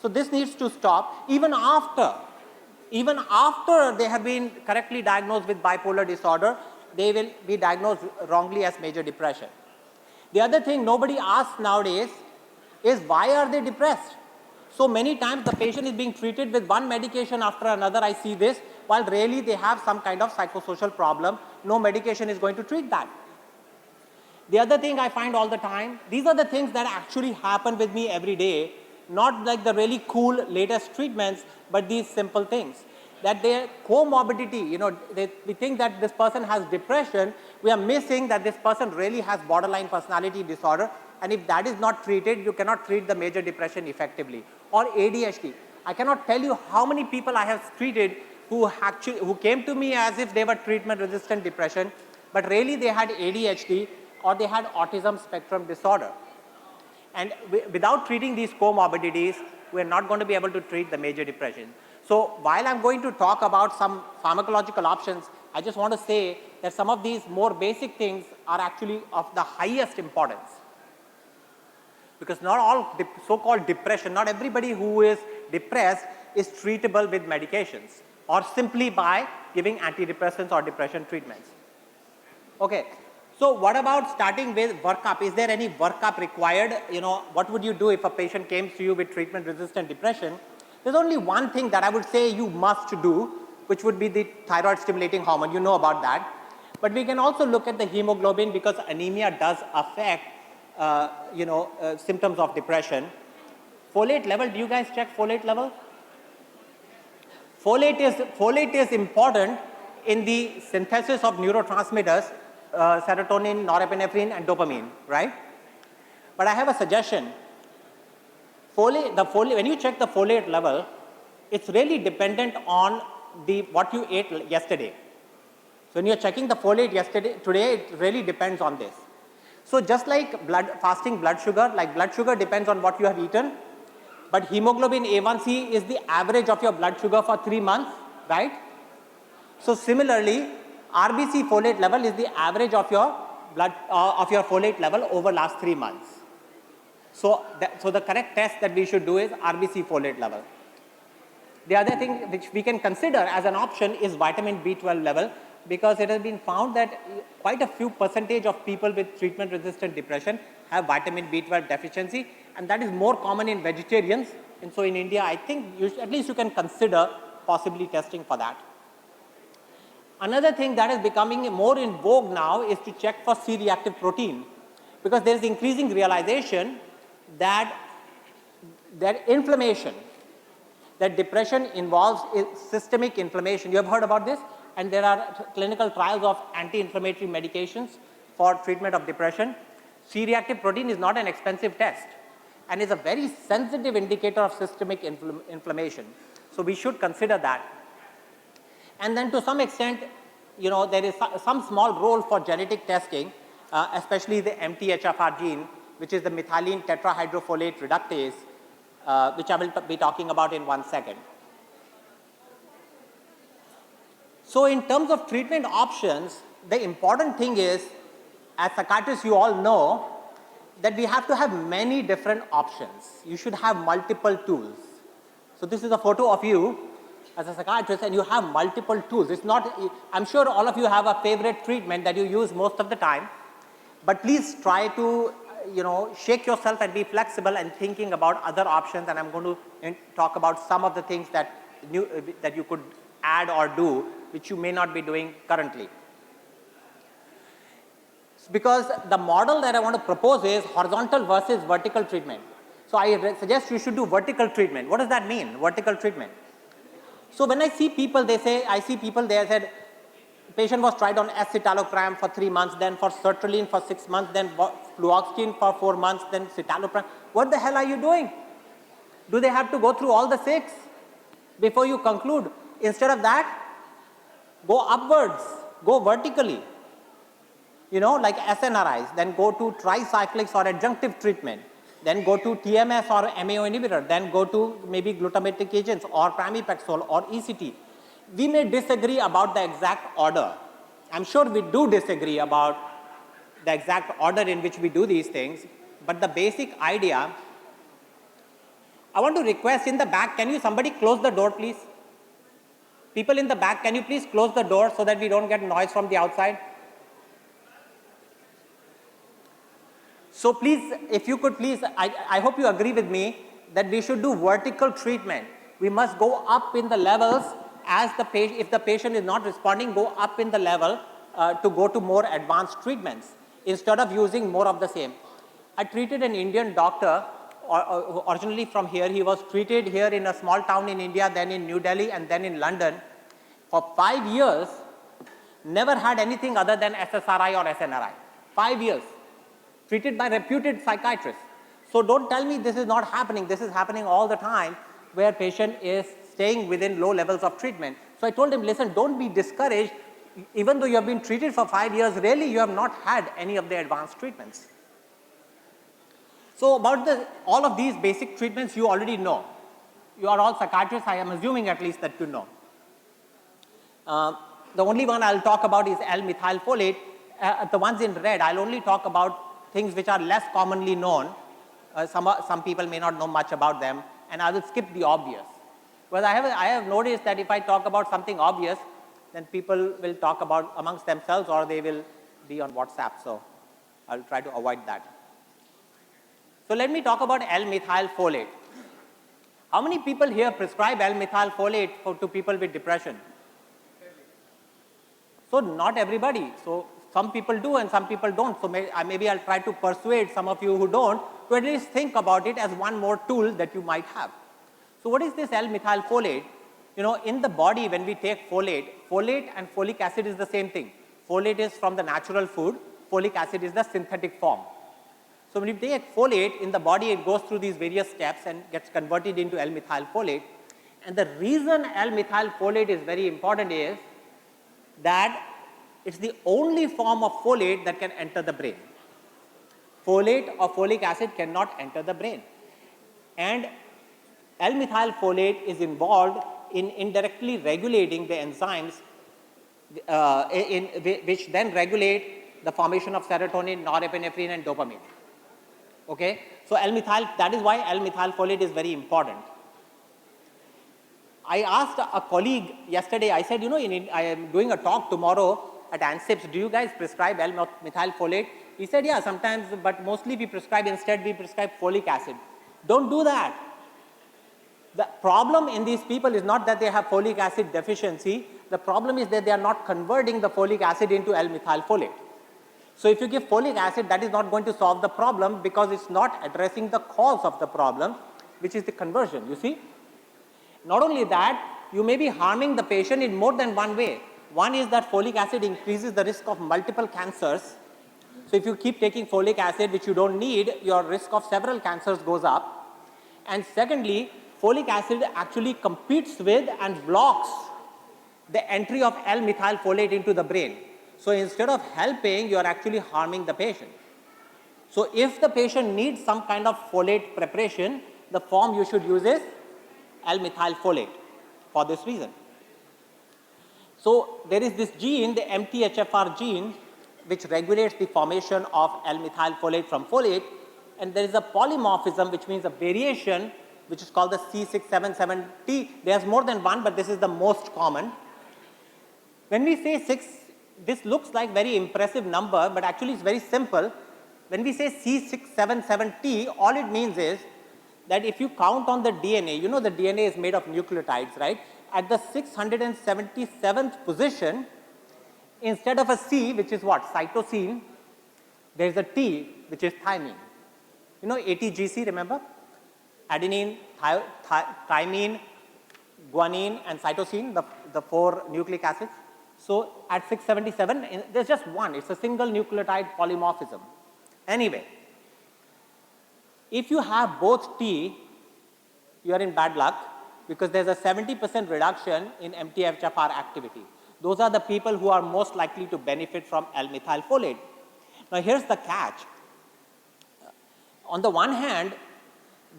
So this needs to stop. Even after they have been correctly diagnosed with bipolar disorder, they will be diagnosed wrongly as major depression. The other thing nobody asks nowadays is why are they depressed? So many times the patient is being treated with one medication after another, I see this, while really they have some kind of psychosocial problem. No medication is going to treat that. The other thing I find all the time, these are the things that actually happen with me every day, not like the really cool latest treatments, but these simple things. That their comorbidity, we think that this person has depression, we are missing that this person really has borderline personality disorder, and if that is not treated, you cannot treat the major depression effectively. Or ADHD. I cannot tell you how many people I have treated who came to me as if they were treatment-resistant depression, but really they had ADHD or they had autism spectrum disorder. And without treating these comorbidities, we are not going to be able to treat the major depression. So while I'm going to talk about some pharmacological options, I just want to say that some of these more basic things are actually of the highest importance. Because not all so-called depression, not everybody who is depressed is treatable with medications or simply by giving antidepressants or depression treatments. Okay, so what about starting with workup? Is there any workup required? What would you do if a patient came to you with treatment-resistant depression? There's only one thing that I would say you must do, which would be the thyroid-stimulating hormone. You know about that. But we can also look at the hemoglobin because anemia does affect symptoms of depression. Folate level, do you guys check folate level? Folate is important in the synthesis of neurotransmitters, serotonin, norepinephrine, and dopamine, right? But I have a suggestion. When you check the folate level, it's really dependent on what you ate yesterday. So when you're checking the folate today, it really depends on this. So just like fasting blood sugar, blood sugar depends on what you have eaten, but hemoglobin A1C is the average of your blood sugar for 3 months, right? So similarly, RBC folate level is the average of your folate level over last 3 months. So the correct test that we should do is RBC folate level. The other thing which we can consider as an option is vitamin B12 level, because it has been found that quite a few percentage of people with treatment-resistant depression have vitamin B12 deficiency, and that is more common in vegetarians. And so in India, I think at least you can consider possibly testing for that. Another thing that is becoming more in vogue now is to check for C-reactive protein, because there is increasing realization that inflammation, that depression involves systemic inflammation. You have heard about this? And there are clinical trials of anti-inflammatory medications for treatment of depression. C-reactive protein is not an expensive test and is a very sensitive indicator of systemic inflammation. So we should consider that. And then to some extent, there is some small role for genetic testing, especially the MTHFR gene, which is the methylene tetrahydrofolate reductase, which I will be talking about in 1 second. So in terms of treatment options, the important thing is, as psychiatrists you all know, that we have to have many different options. You should have multiple tools. So this is a photo of you. as a psychiatrist and you have multiple tools. It's not, I'm sure all of you have a favorite treatment that you use most of the time, but please try to, shake yourself and be flexible and thinking about other options. And I'm going to talk about some of the things that you could add or do, which you may not be doing currently. Because the model that I want to propose is horizontal versus vertical treatment. So I suggest you should do vertical treatment. What does that mean, vertical treatment? So when I see people, they said, patient was tried on escitalopram for 3 months, then for sertraline for 6 months, then fluoxetine for 4 months, then citalopram. What the hell are you doing? Do they have to go through all the 6 before you conclude? Instead of that, go upwards, go vertically. Like SNRIs, then go to tricyclics or adjunctive treatment, then go to TMS or MAO inhibitor, then go to maybe glutamatic agents or pramipexole or ECT. We may disagree about the exact order. I'm sure we do disagree about the exact order in which we do these things, but the basic idea, I want to request in the back, can you somebody close the door please? People in the back, can you please close the door so that we don't get noise from the outside? So please, if you could please, I hope you agree with me that we should do vertical treatment. We must go up in the levels as the patient, if the patient is not responding, go up in the level to go to more advanced treatments instead of using more of the same. I treated an Indian doctor, originally from here. He was treated here in a small town in India, then in New Delhi and then in London. For 5 years, never had anything other than SSRI or SNRI. 5 years. Treated by reputed psychiatrists. So don't tell me this is not happening. This is happening all the time where patient is staying within low levels of treatment. So I told him, listen, don't be discouraged. Even though you have been treated for 5 years, really you have not had any of the advanced treatments. So about all of these basic treatments you already know. You are all psychiatrists, I am assuming at least that you know. The only one I'll talk about is L-methylfolate. The ones in red, I'll only talk about things which are less commonly known. Some people may not know much about them, and I will skip the obvious. But I have noticed that if I talk about something obvious, then people will talk about amongst themselves or they will be on WhatsApp, so I'll try to avoid that. So let me talk about L-methylfolate. How many people here prescribe L-methylfolate to people with depression? So not everybody. So some people do and some people don't. So maybe I'll try to persuade some of you who don't to at least think about it as one more tool that you might have. So what is this L-methylfolate? In the body when we take folate and folic acid is the same thing. Folate is from the natural food, folic acid is the synthetic form. So when you take folate in the body, it goes through these various steps and gets converted into L-methylfolate. And the reason L-methylfolate is very important is that it's the only form of folate that can enter the brain. Folate or folic acid cannot enter the brain. And L-methylfolate is involved in indirectly regulating the enzymes which then regulate the formation of serotonin, norepinephrine and dopamine. Okay? So that is why L-methylfolate is very important. I asked a colleague yesterday, I said, I am doing a talk tomorrow at ANCIPS, do you guys prescribe L-methylfolate? He said, yeah, sometimes, but mostly we prescribe folic acid. Don't do that. The problem in these people is not that they have folic acid deficiency. The problem is that they are not converting the folic acid into L-methylfolate. So if you give folic acid, that is not going to solve the problem because it's not addressing the cause of the problem, which is the conversion, you see. Not only that, you may be harming the patient in more than one way. One is that folic acid increases the risk of multiple cancers. So if you keep taking folic acid, which you don't need, your risk of several cancers goes up. And secondly, folic acid actually competes with and blocks the entry of L-methylfolate into the brain. So instead of helping, you are actually harming the patient. So if the patient needs some kind of folate preparation, the form you should use is L-methylfolate for this reason. So there is this gene, the MTHFR gene, which regulates the formation of L-methylfolate from folate, and there is a polymorphism, which means a variation which is called the C677T. There's more than one, but this is the most common. When we say 6, this looks like very impressive number, but actually it's very simple. When we say C677T, all it means is that if you count on the DNA, you know the DNA is made of nucleotides, right? At the 677th position, instead of a C, which is what? Cytosine, there is a T, which is thymine. You know ATGC, remember? Adenine, thymine, guanine, and cytosine, the 4 nucleic acids. So at 677, there's just one. It's a single nucleotide polymorphism. Anyway, if you have both T, you are in bad luck because there's a 70% reduction in MTHFR activity. Those are the people who are most likely to benefit from L-methylfolate. Now here's the catch. On the one hand,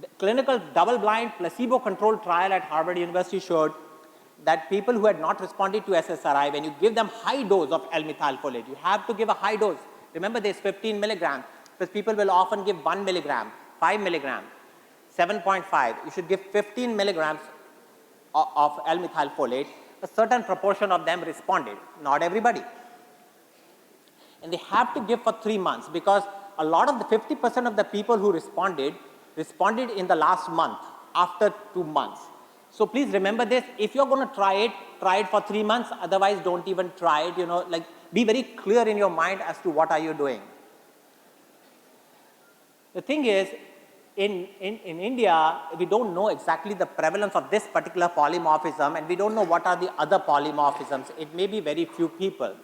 the clinical double-blind placebo-controlled trial at Harvard University showed that people who had not responded to SSRI, when you give them high dose of L-methylfolate, you have to give a high dose. Remember, there's 15 milligrams, because people will often give 1 milligram, 5 milligram, 7.5. You should give 15 milligrams of L-methylfolate. A certain proportion of them responded, not everybody. And they have to give for 3 months, because a lot of the 50% of the people who responded in the last month, after 2 months. So please remember this. If you're going to try it for 3 months. Otherwise, don't even try it. You know, like, be very clear in your mind as to what are you doing. The thing is, in India, we don't know exactly the prevalence of this particular polymorphism, and we don't know what are the other polymorphisms. It may be very few people.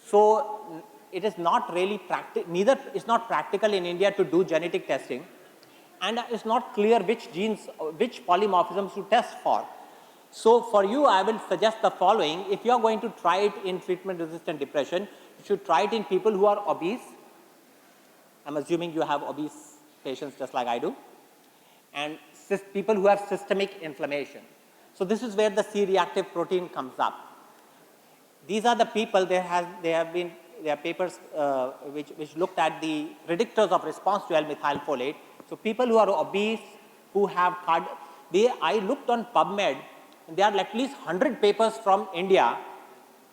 So it is not really it's not practical in India to do genetic testing, and it's not clear which genes, which polymorphisms to test for. So for you, I will suggest the following. If you are going to try it in treatment-resistant depression, you should try it in people who are obese. I'm assuming you have obese patients just like I do. And people who have systemic inflammation. So this is where the C-reactive protein comes up. These are the people, there are papers which looked at the predictors of response to L-methylfolate. So people who are obese, who have I looked on PubMed, and there are at least 100 papers from India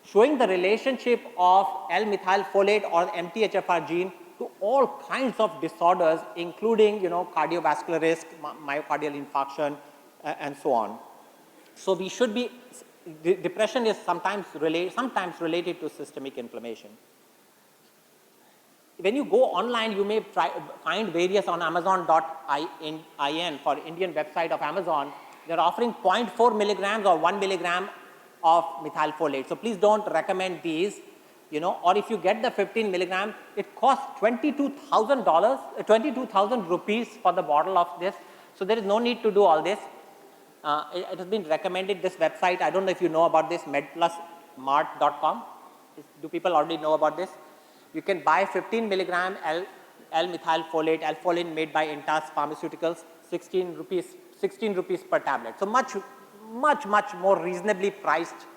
showing the relationship of L-methylfolate or MTHFR gene to all kinds of disorders, including, you know, cardiovascular risk, myocardial infarction, and so on. So we should be, depression is sometimes related to systemic inflammation. When you go online, you may find various on Amazon.in for Indian website of Amazon. They're offering 0.4 milligrams or 1 milligram of methylfolate. So please don't recommend these, you know, or if you get the 15 milligram, it costs $22,000, 22,000 rupees for the bottle of this. So there is no need to do all this. It has been recommended, this website, I don't know if you know about this, medplusmart.com. Do people already know about this? You can buy 15 milligram L-methylfolate, L-folin made by Intas Pharmaceuticals, 16 rupees per tablet. So much more reasonably priced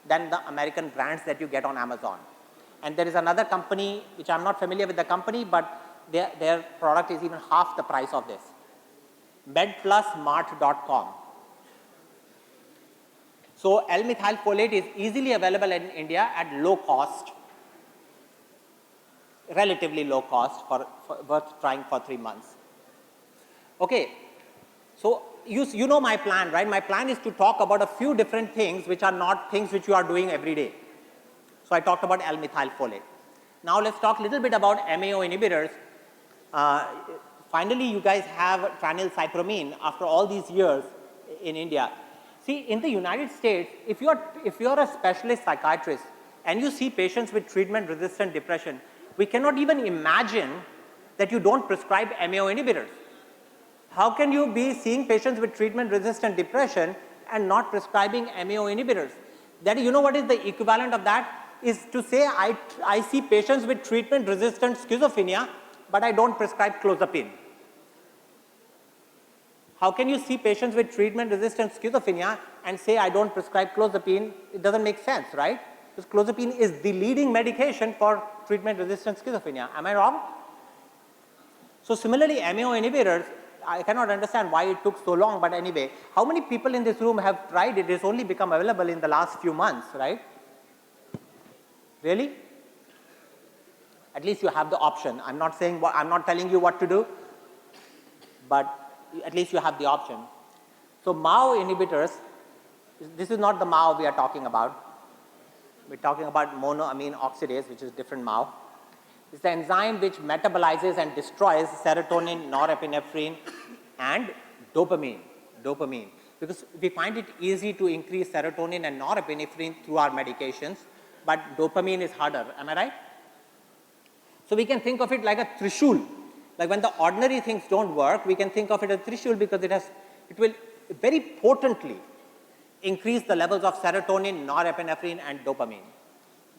than the American brands that you get on Amazon. And there is another company, which I'm not familiar with the company, but their product is even half the price of this. medplusmart.com. So L-methylfolate is easily available in India at low cost, relatively low cost, for worth trying for 3 months. Okay, so you know my plan, right? My plan is to talk about a few different things which are not things which you are doing every day. So I talked about L-methylfolate. Now let's talk a little bit about MAO inhibitors. Finally, you guys have tranylcypromine after all these years in India. See, in the United States, if you're a specialist psychiatrist and you see patients with treatment-resistant depression, we cannot even imagine that you don't prescribe MAO inhibitors. How can you be seeing patients with treatment-resistant depression and not prescribing MAO inhibitors? That, you know what is the equivalent of that? Is to say I see patients with treatment-resistant schizophrenia, but I don't prescribe clozapine. How can you see patients with treatment-resistant schizophrenia and say I don't prescribe clozapine? It doesn't make sense, right? Because clozapine is the leading medication for treatment-resistant schizophrenia. Am I wrong? So similarly, MAO inhibitors, I cannot understand why it took so long, but anyway, how many people in this room have tried it? It's only become available in the last few months, right? Really? At least you have the option. I'm not saying I'm not telling you what to do, but at least you have the option. So MAO inhibitors, this is not the MAO we are talking about. We're talking about monoamine oxidase, which is different MAO. It's the enzyme which metabolizes and destroys serotonin, norepinephrine, and dopamine. Because we find it easy to increase serotonin and norepinephrine through our medications, but dopamine is harder. Am I right? So we can think of it like a trishul. Like when the ordinary things don't work, we can think of it as trishul because it will very potently increase the levels of serotonin, norepinephrine, and dopamine.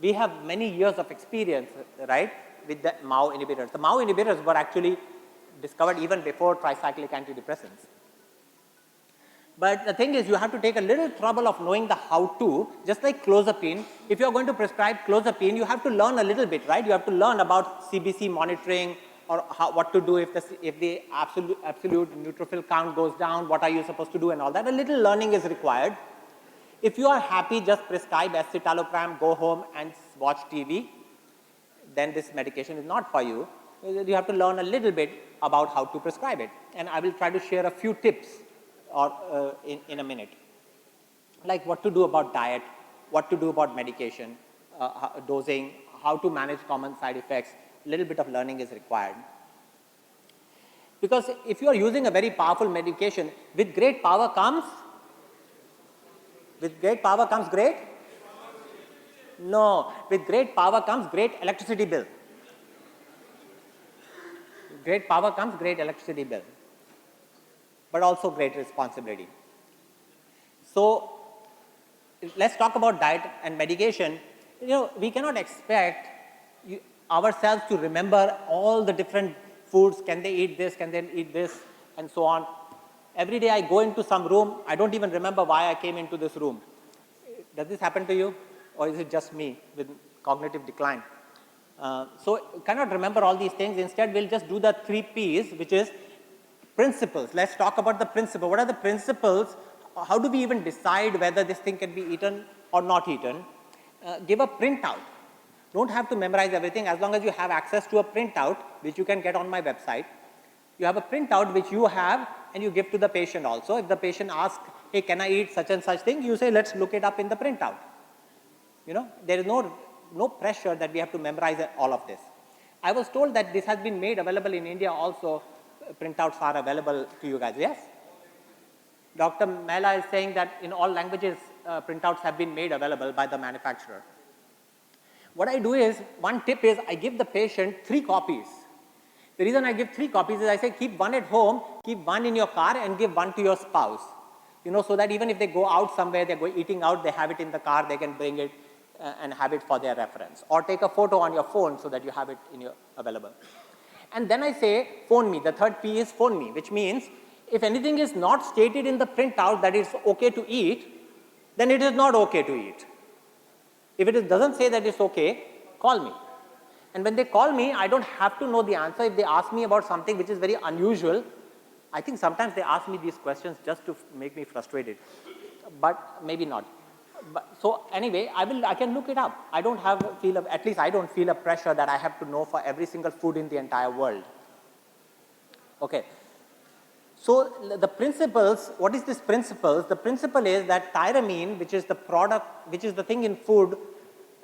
We have many years of experience, right, with the MAO inhibitors. The MAO inhibitors were actually discovered even before tricyclic antidepressants. But the thing is, you have to take a little trouble of knowing the how-to, just like clozapine. If you are going to prescribe clozapine, you have to learn a little bit, right? You have to learn about CBC monitoring or what to do if the absolute neutrophil count goes down, what are you supposed to do and all that. A little learning is required. If you are happy, just prescribe escitalopram, go home and watch TV, then this medication is not for you. You have to learn a little bit about how to prescribe it. And I will try to share a few tips in a minute. Like what to do about diet, what to do about medication, dosing, how to manage common side effects. A little bit of learning is required. Because if you are using a very powerful medication, with great power comes great? No, with great power comes great electricity bill. With great power comes great electricity bill, but also great responsibility. So let's talk about diet and medication. We cannot expect ourselves to remember all the different foods. Can they eat this? Can they eat this? And so on. Every day I go into some room, I don't even remember why I came into this room. Does this happen to you? Or is it just me with cognitive decline? So cannot remember all these things. Instead, we'll just do the 3 P's, which is principles. Let's talk about the principle. What are the principles? How do we even decide whether this thing can be eaten or not eaten? Give a printout. Don't have to memorize everything. As long as you have access to a printout, which you can get on my website, you have a printout which you have and you give to the patient also. If the patient asks, hey, can I eat such and such thing? You say, let's look it up in the printout. There is no pressure that we have to memorize all of this. I was told that this has been made available in India also. Printouts are available to you guys, yes? Dr. Mehla is saying that in all languages, printouts have been made available by the manufacturer. What I do is, one tip is I give the patient 3 copies. The reason I give 3 copies is I say keep 1 at home, keep 1 in your car and give 1 to your spouse. So that even if they go out somewhere, they're eating out, they have it in the car, they can bring it and have it for their reference. Or take a photo on your phone so that you have it available. And then I say phone me. The 3rd P is phone me, which means if anything is not stated in the printout that it's okay to eat, then it is not okay to eat. If it doesn't say that it's okay, call me. And when they call me, I don't have to know the answer. If they ask me about something which is very unusual, I think sometimes they ask me these questions just to make me frustrated, but maybe not. So anyway, I can look it up. I don't feel a pressure that I have to know for every single food in the entire world. Okay. So the principles, what is this principles? The principle is that tyramine, which is the product, which is the thing in food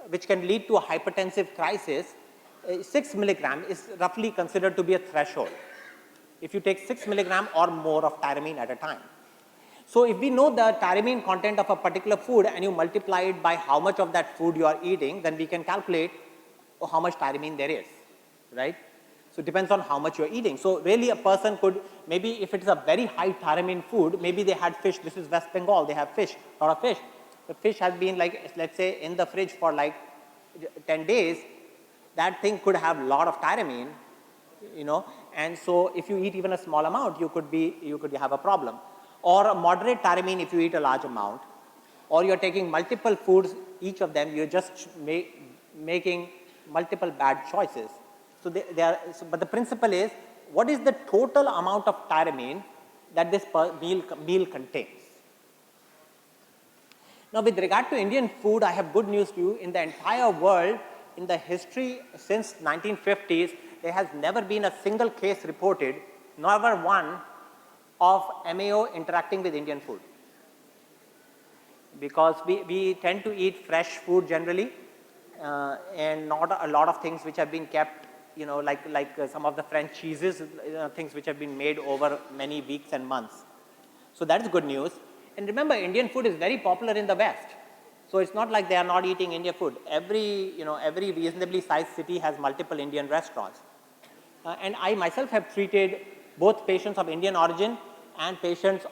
which can lead to a hypertensive crisis, 6 milligram is roughly considered to be a threshold. If you take 6 milligram or more of tyramine at a time. So if we know the tyramine content of a particular food and you multiply it by how much of that food you are eating, then we can calculate how much tyramine there is, right? So it depends on how much you are eating. So really a person could, maybe if it is a very high tyramine food, maybe they had fish. This is West Bengal, they have fish, a lot of fish. The fish has been like, let's say in the fridge for like 10 days, that thing could have a lot of tyramine, and so if you eat even a small amount, you could have a problem. Or a moderate tyramine if you eat a large amount, or you're taking multiple foods, each of them, you're just making multiple bad choices. So but the principle is, what is the total amount of tyramine that this meal contains. Now, with regard to Indian food, I have good news to you. In the entire world, in the history since 1950s, there has never been a single case reported, never one, of MAO interacting with Indian food. Because we tend to eat fresh food generally, and not a lot of things which have been kept, like some of the French cheeses, things which have been made over many weeks and months. So that is good news. And remember, Indian food is very popular in the West. So it's not like they are not eating Indian food. Every reasonably sized city has multiple Indian restaurants. And I myself have treated both patients of Indian origin and patients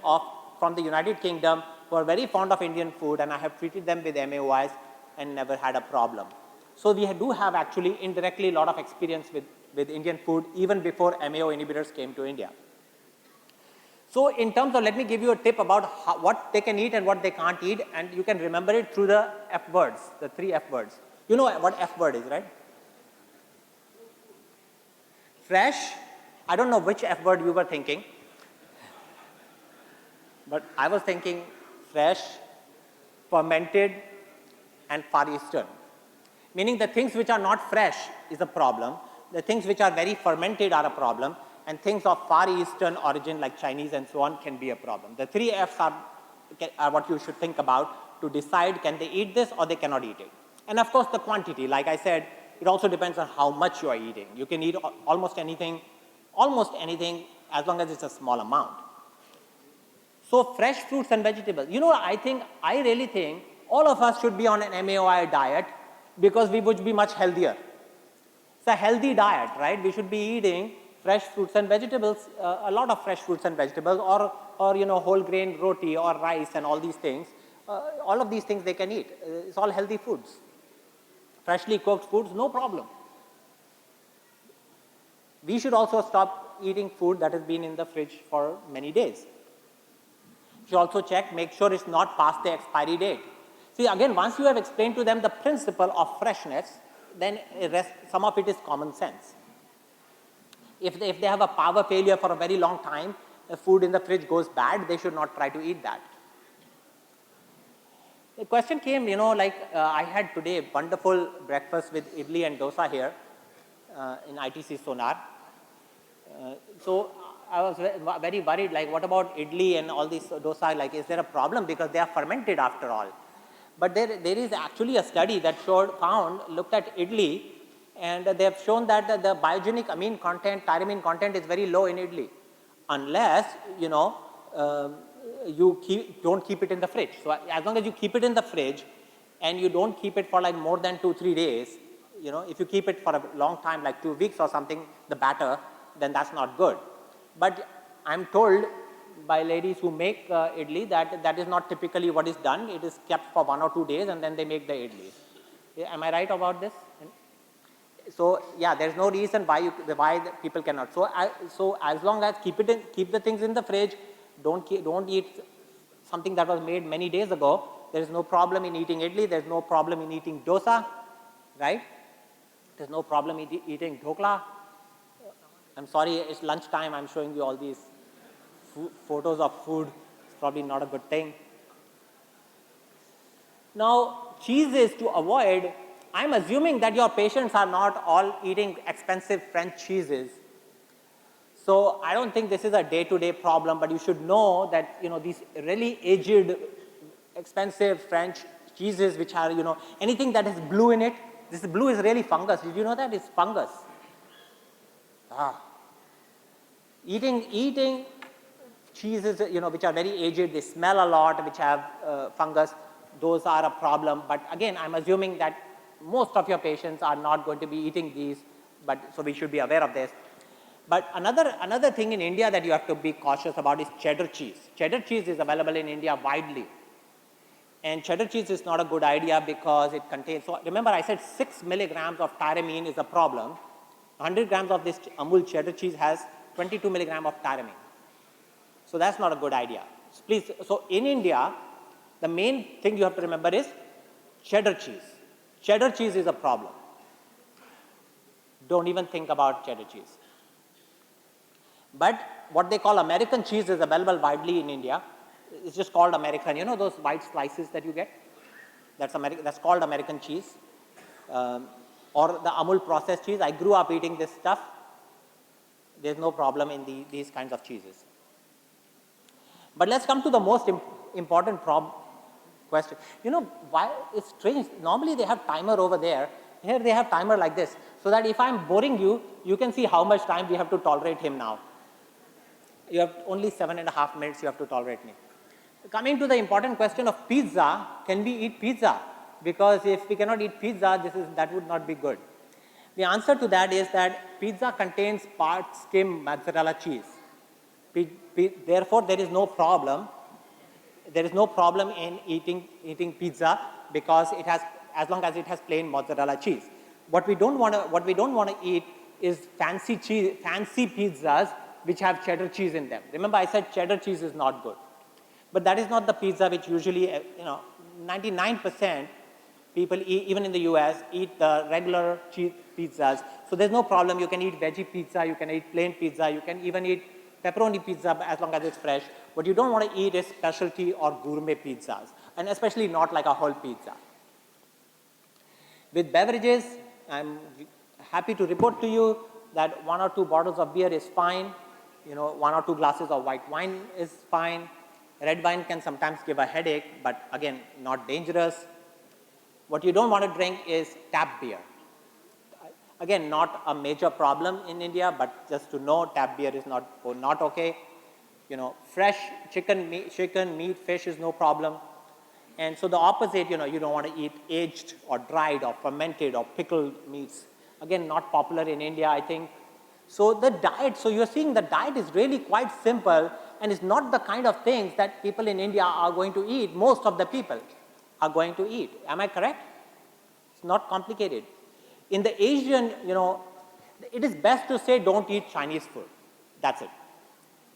from the United Kingdom who are very fond of Indian food, and I have treated them with MAOIs and never had a problem. So we do have actually indirectly a lot of experience with Indian food even before MAO inhibitors came to India. So in terms of, let me give you a tip about what they can eat and what they can't eat, and you can remember it through the F words, the 3 F words. You know what F word is, right? Fresh. I don't know which F word you were thinking, but I was thinking fresh, fermented, and Far Eastern. Meaning the things which are not fresh is a problem, the things which are very fermented are a problem, and things of Far Eastern origin like Chinese and so on can be a problem. The 3 Fs are what you should think about to decide can they eat this or they cannot eat it. And of course the quantity, like I said, it also depends on how much you are eating. You can eat almost anything as long as it's a small amount. So fresh fruits and vegetables. I really think all of us should be on an MAOI diet because we would be much healthier. It's a healthy diet, right? We should be eating fresh fruits and vegetables, a lot of fresh fruits and vegetables, or whole grain roti or rice and all these things. All of these things they can eat. It's all healthy foods. Freshly cooked foods, no problem. We should also stop eating food that has been in the fridge for many days. You should also check, make sure it's not past the expiry date. See, again, once you have explained to them the principle of freshness, then some of it is common sense. If they have a power failure for a very long time, the food in the fridge goes bad, they should not try to eat that. The question came, I had today a wonderful breakfast with idli and dosa here in ITC Sonar. So I was very worried, what about idli and all these dosa, is there a problem because they are fermented after all. But there is actually a study that looked at idli, and they have shown that the biogenic amine content, tyramine content is very low in idli, unless, don't keep it in the fridge. So as long as you keep it in the fridge and you don't keep it for more than 2-3 days, if you keep it for a long time, like 2 weeks or something, the batter, then that's not good. But I'm told by ladies who make idli that is not typically what is done. It is kept for 1 or 2 days and then they make the idlis. Am I right about this? So yeah, there's no reason why people cannot. So as long as keep the things in the fridge, don't eat something that was made many days ago. There is no problem in eating idli. There's no problem in eating dosa, right? There's no problem in eating dhokla. I'm sorry, it's lunchtime. I'm showing you all these photos of food. It's probably not a good thing. Now, cheeses to avoid. I'm assuming that your patients are not all eating expensive French cheeses. So I don't think this is a day-to-day problem, but you should know that, these really aged, expensive French cheeses which are, anything that has blue in it, this blue is really fungus. Did you know that? It's fungus. Eating cheeses, which are very aged, they smell a lot, which have fungus, those are a problem. But again, I'm assuming that most of your patients are not going to be eating these, so we should be aware of this. But another thing in India that you have to be cautious about is cheddar cheese. Cheddar cheese is available in India widely. And cheddar cheese is not a good idea because it contains, so remember I said 6 milligrams of tyramine is a problem. 100 grams of this Amul cheddar cheese has 22 milligrams of tyramine. So that's not a good idea. Please, so in India, the main thing you have to remember is cheddar cheese. Cheddar cheese is a problem. Don't even think about cheddar cheese. But what they call American cheese is available widely in India. It's just called American. You know those white slices that you get? That's called American cheese. Or the Amul processed cheese. I grew up eating this stuff. There's no problem in these kinds of cheeses. But let's come to the most important question. You know, why it's strange. Normally they have timer over there. Here they have timer like this. So that if I'm boring you, you can see how much time we have to tolerate him now. You have only 7.5 minutes you have to tolerate me. Coming to the important question of pizza, can we eat pizza? Because if we cannot eat pizza, that would not be good. The answer to that is that pizza contains part skim mozzarella cheese. Therefore, there is no problem. There is no problem in eating pizza because it has, as long as it has plain mozzarella cheese. What we don't want to eat is fancy pizzas which have cheddar cheese in them. Remember, I said cheddar cheese is not good. But that is not the pizza which usually, 99% people eat, even in the US, eat the regular cheese pizzas. So there's no problem. You can eat veggie pizza, you can eat plain pizza, you can even eat pepperoni pizza as long as it's fresh. What you don't want to eat is specialty or gourmet pizzas, and especially not like a whole pizza. With beverages, I'm happy to report to you that 1 or 2 bottles of beer is fine. 1 or 2 glasses of white wine is fine. Red wine can sometimes give a headache, but again, not dangerous. What you don't want to drink is tap beer. Again, not a major problem in India, but just to know, tap beer is not okay. Fresh chicken, meat, fish is no problem. And so the opposite, you don't want to eat aged or dried or fermented or pickled meats. Again, not popular in India, I think. So the diet, so you're seeing the diet is really quite simple and is not the kind of things that people in India are going to eat. Most of the people are going to eat. Am I correct? It's not complicated. In the Asian, it is best to say don't eat Chinese food. That's it.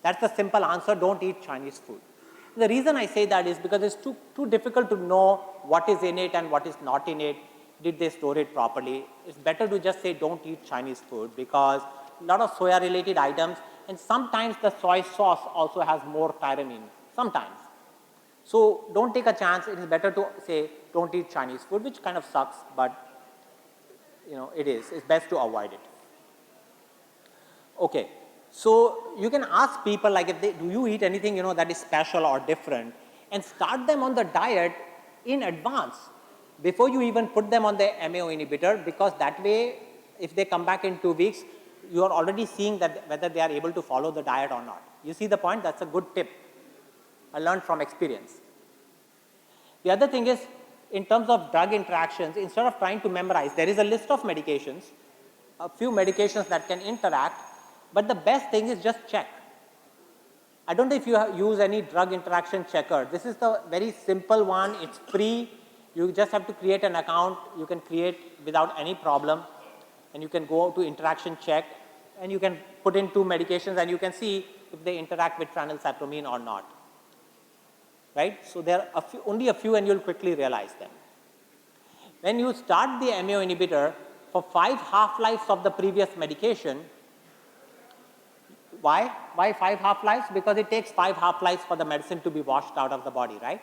That's the simple answer, don't eat Chinese food. The reason I say that is because it's too difficult to know what is in it and what is not in it. Did they store it properly? It's better to just say don't eat Chinese food because a lot of soya related items, and sometimes the soy sauce also has more tyramine, sometimes. So don't take a chance. It is better to say don't eat Chinese food, which kind of sucks, but it's best to avoid it. Okay, so you can ask people like do you eat anything that is special or different, and start them on the diet in advance before you even put them on the MAO inhibitor, because that way if they come back in 2 weeks, you are already seeing that whether they are able to follow the diet or not. You see the point? That's a good tip. I learned from experience. The other thing is, in terms of drug interactions, instead of trying to memorize, there is a list of medications, a few medications that can interact, but the best thing is just check. I don't know if you use any drug interaction checker. This is the very simple one. It's free. You just have to create an account. You can create without any problem. And you can go to interaction check and you can put in 2 medications and you can see if they interact with phenylcypromine or not. Right? So there are only a few and you'll quickly realize them. When you start the MAO inhibitor for 5 half-lives of the previous medication, why? Why 5 half-lives? Because it takes 5 half-lives for the medicine to be washed out of the body, right?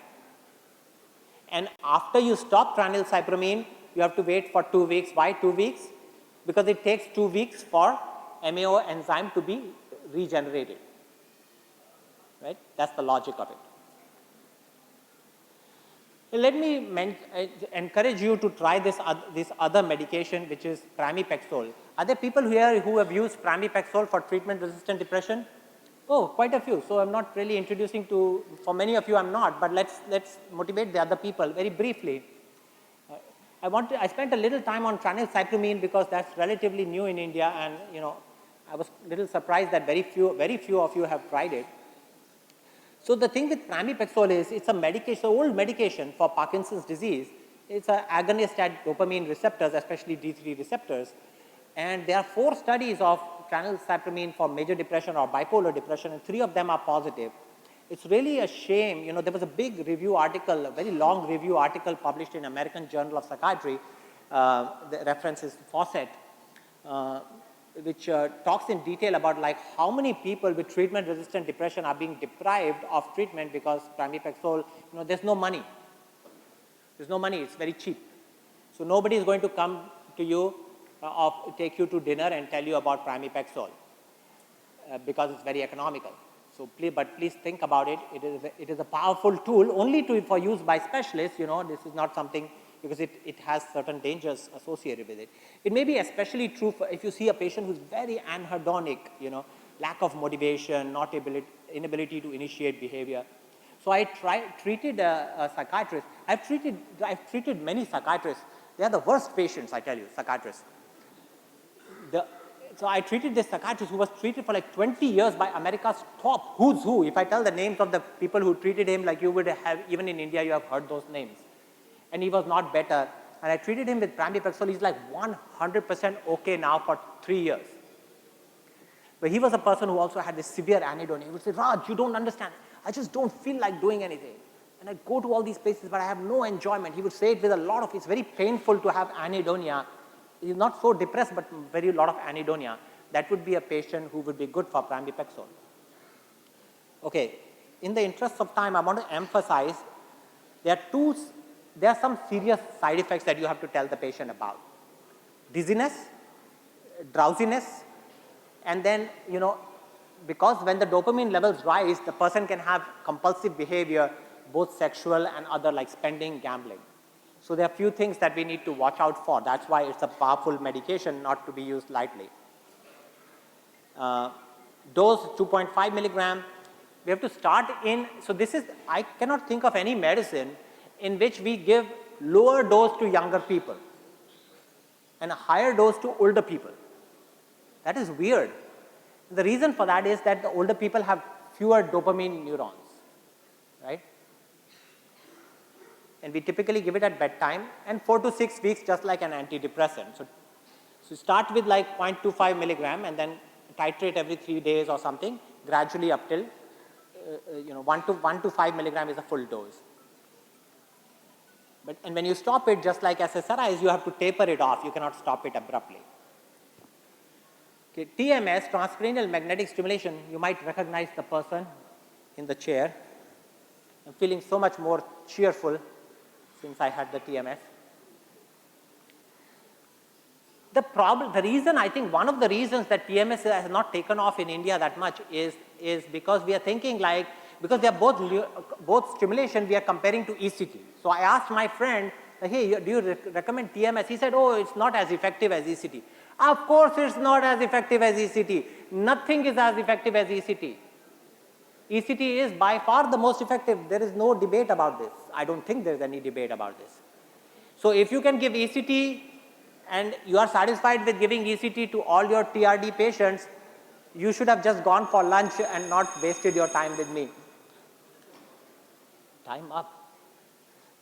And after you stop phenylcypromine, you have to wait for 2 weeks. Why 2 weeks? Because it takes 2 weeks for MAO enzyme to be regenerated. Right? That's the logic of it. Let me encourage you to try this other medication, which is pramipexole. Are there people here who have used pramipexole for treatment-resistant depression? Oh, quite a few. So I'm not really introducing to, for many of you I'm not, but let's motivate the other people very briefly. I spent a little time on phenylcypromine because that's relatively new in India, and I was a little surprised that very few of you have tried it. So the thing with pramipexole is it's a medication, old medication for Parkinson's disease. It's an agonist at dopamine receptors, especially D3 receptors. And there are 4 studies of phenylcypromine for major depression or bipolar depression, and 3 of them are positive. It's really a shame, there was a big review article, a very long review article published in American Journal of Psychiatry, the reference is Fawcett. which talks in detail about like how many people with treatment-resistant depression are being deprived of treatment because pramipexole, there's no money. There's no money, it's very cheap. So nobody is going to come to you or take you to dinner and tell you about pramipexole because it's very economical. So but please think about it. It is a powerful tool only for use by specialists. This is not something, because it has certain dangers associated with it. It may be especially true if you see a patient who's very anhedonic, lack of motivation, inability to initiate behavior. So I treated a psychiatrist. I've treated many psychiatrists. They are the worst patients, I tell you, psychiatrists. So I treated this psychiatrist who was treated for like 20 years by America's top who's who. If I tell the names of the people who treated him, like you would have, even in India, you have heard those names. And he was not better. And I treated him with pramipexole. He's like 100% okay now for 3 years. But he was a person who also had this severe anhedonia. He would say, Raj, you don't understand. I just don't feel like doing anything. And I'd go to all these places, but I have no enjoyment. He would say it with a lot of, it's very painful to have anhedonia. He's not so depressed, but very lot of anhedonia. That would be a patient who would be good for pramipexole. Okay, in the interest of time, I want to emphasize there are some serious side effects that you have to tell the patient about. Dizziness, drowsiness, and then, because when the dopamine levels rise, the person can have compulsive behavior, both sexual and other, like spending, gambling. So there are few things that we need to watch out for. That's why it's a powerful medication, not to be used lightly. Dose 2.5 milligram. We have to start in, so this is, I cannot think of any medicine in which we give lower dose to younger people and a higher dose to older people. That is weird. The reason for that is that the older people have fewer dopamine neurons, right? And we typically give it at bedtime, and 4 to 6 weeks, just like an antidepressant. So start with like 0.25 milligram and then titrate every 3 days or something, gradually up till 1 to 5 milligram is a full dose. And when you stop it, just like SSRIs, you have to taper it off. You cannot stop it abruptly. Okay, TMS, transcranial magnetic stimulation, you might recognize the person in the chair. I'm feeling so much more cheerful since I had the TMS. The reason, I think one of the reasons that TMS has not taken off in India that much is because we are thinking like, because they are both stimulation, we are comparing to ECT. So I asked my friend, hey, do you recommend TMS? He said, oh, it's not as effective as ECT. Of course it's not as effective as ECT. Nothing is as effective as ECT. ECT is by far the most effective. There is no debate about this. I don't think there's any debate about this. So if you can give ECT and you are satisfied with giving ECT to all your TRD patients, you should have just gone for lunch and not wasted your time with me. Time up.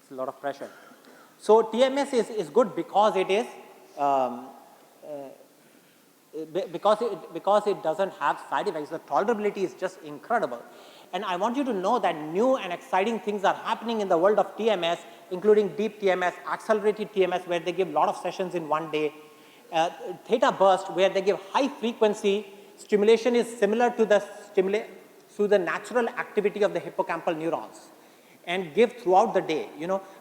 It's a lot of pressure. So TMS is good because it is because it doesn't have side effects. The tolerability is just incredible. And I want you to know that new and exciting things are happening in the world of TMS, including deep TMS, accelerated TMS, where they give a lot of sessions in one day, theta burst, where they give high frequency stimulation is similar to the natural activity of the hippocampal neurons, and give throughout the day.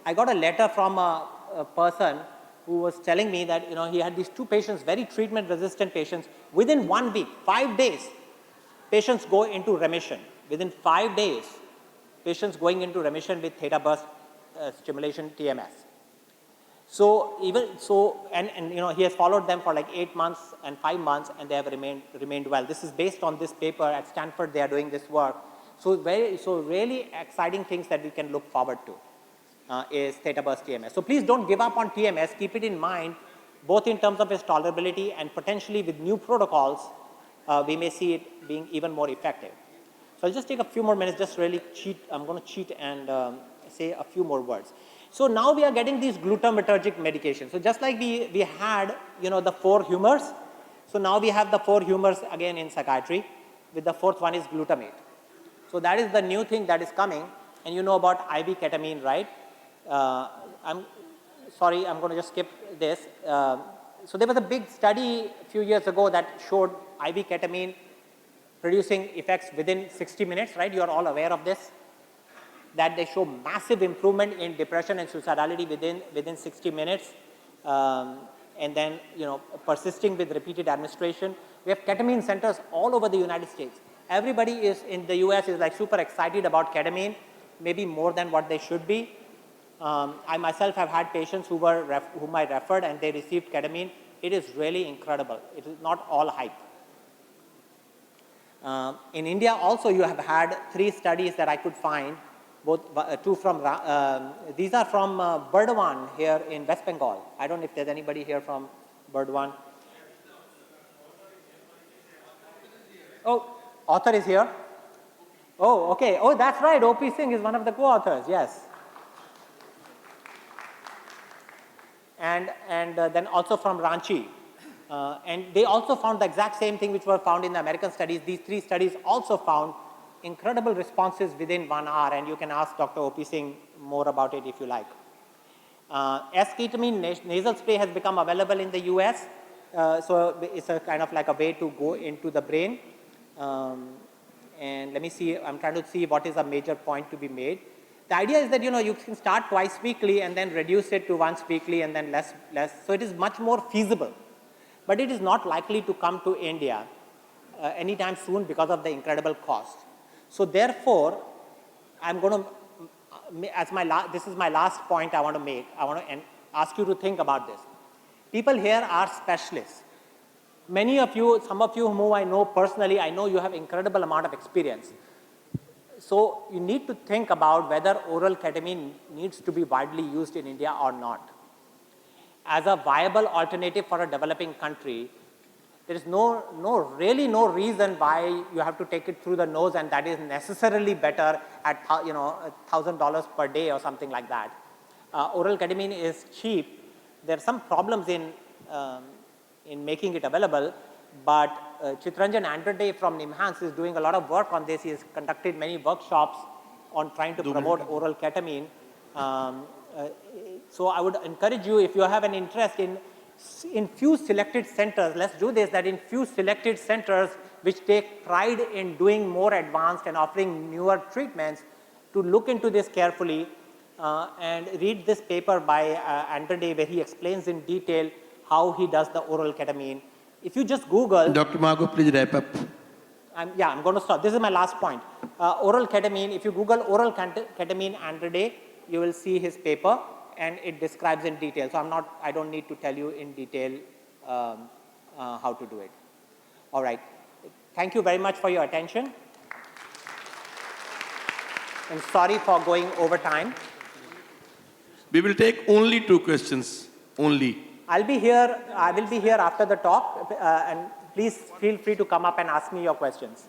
I got a letter from a person who was telling me that he had these 2 patients, very treatment resistant patients. Within 1 week, 5 days, patients go into remission. Within 5 days, patients going into remission with theta burst stimulation TMS. So he has followed them for like 8 months and 5 months, and they have remained well. This is based on this paper at Stanford. They are doing this work. So really exciting things that we can look forward to is theta burst TMS. So please don't give up on TMS. Keep it in mind, both in terms of its tolerability and potentially with new protocols, we may see it being even more effective. So I'll just take a few more minutes, just really cheat. I'm going to cheat and say a few more words. So now we are getting these glutamatergic medications. So just like we had, the 4 humors. So now we have the 4 humors again in psychiatry, with the 4th one is glutamate. So that is the new thing that is coming. And you know about IV ketamine, right? I'm sorry, I'm going to just skip this. so there was a big study a few years ago that showed IV ketamine producing effects within 60 minutes, right? You are all aware of this, that they show massive improvement in depression and suicidality within 60 minutes. And then, persisting with repeated administration. We have ketamine centers all over the United States. Everybody is in the US is like super excited about ketamine, maybe more than what they should be. I myself have had patients whom I referred and they received ketamine. It is really incredible. It is not all hype. In India also you have had 3 studies that I could find, both 2 from, these are from Burdwan here in West Bengal. I don't know if there's anybody here from Burdwan. Oh, author is here. Oh, okay. Oh, that's right. O.P. Singh is one of the co-authors, yes. And then also from Ranchi. And they also found the exact same thing which were found in the American studies. These 3 studies also found incredible responses within 1 hour, and you can ask Dr. O.P. Singh more about it if you like. S-ketamine nasal spray has become available in the US, so it's a kind of like a way to go into the brain. And let me see, I'm trying to see what is a major point to be made. The idea is that, you can start twice weekly and then reduce it to once weekly and then less. So it is much more feasible. But it is not likely to come to India anytime soon because of the incredible cost. So therefore, I'm going to, this is my last point I want to make. I want to ask you to think about this. People here are specialists. Many of you, some of you whom I know personally, I know you have incredible amount of experience. So you need to think about whether oral ketamine needs to be widely used in India or not. As a viable alternative for a developing country, there is really no reason why you have to take it through the nose, and that is necessarily better at $1,000 per day or something like that. Oral ketamine is cheap. There are some problems in making it available, but Chitranjan Andrade from NIMHANS is doing a lot of work on this. He has conducted many workshops on trying to promote oral ketamine. So I would encourage you, if you have an interest in few selected centers, let's do this, that in few selected centers which take pride in doing more advanced and offering newer treatments, to look into this carefully and read this paper by Andrade where he explains in detail how he does the oral ketamine. If you just Google... Dr. Margo, please wrap up. I'm going to stop. This is my last point. Oral ketamine, if you Google oral ketamine Andrade, you will see his paper and it describes in detail. So I don't need to tell you in detail how to do it. All right. Thank you very much for your attention. And sorry for going over time. We will take only 2 questions, only. I will be here after the talk, and please feel free to come up and ask me your questions.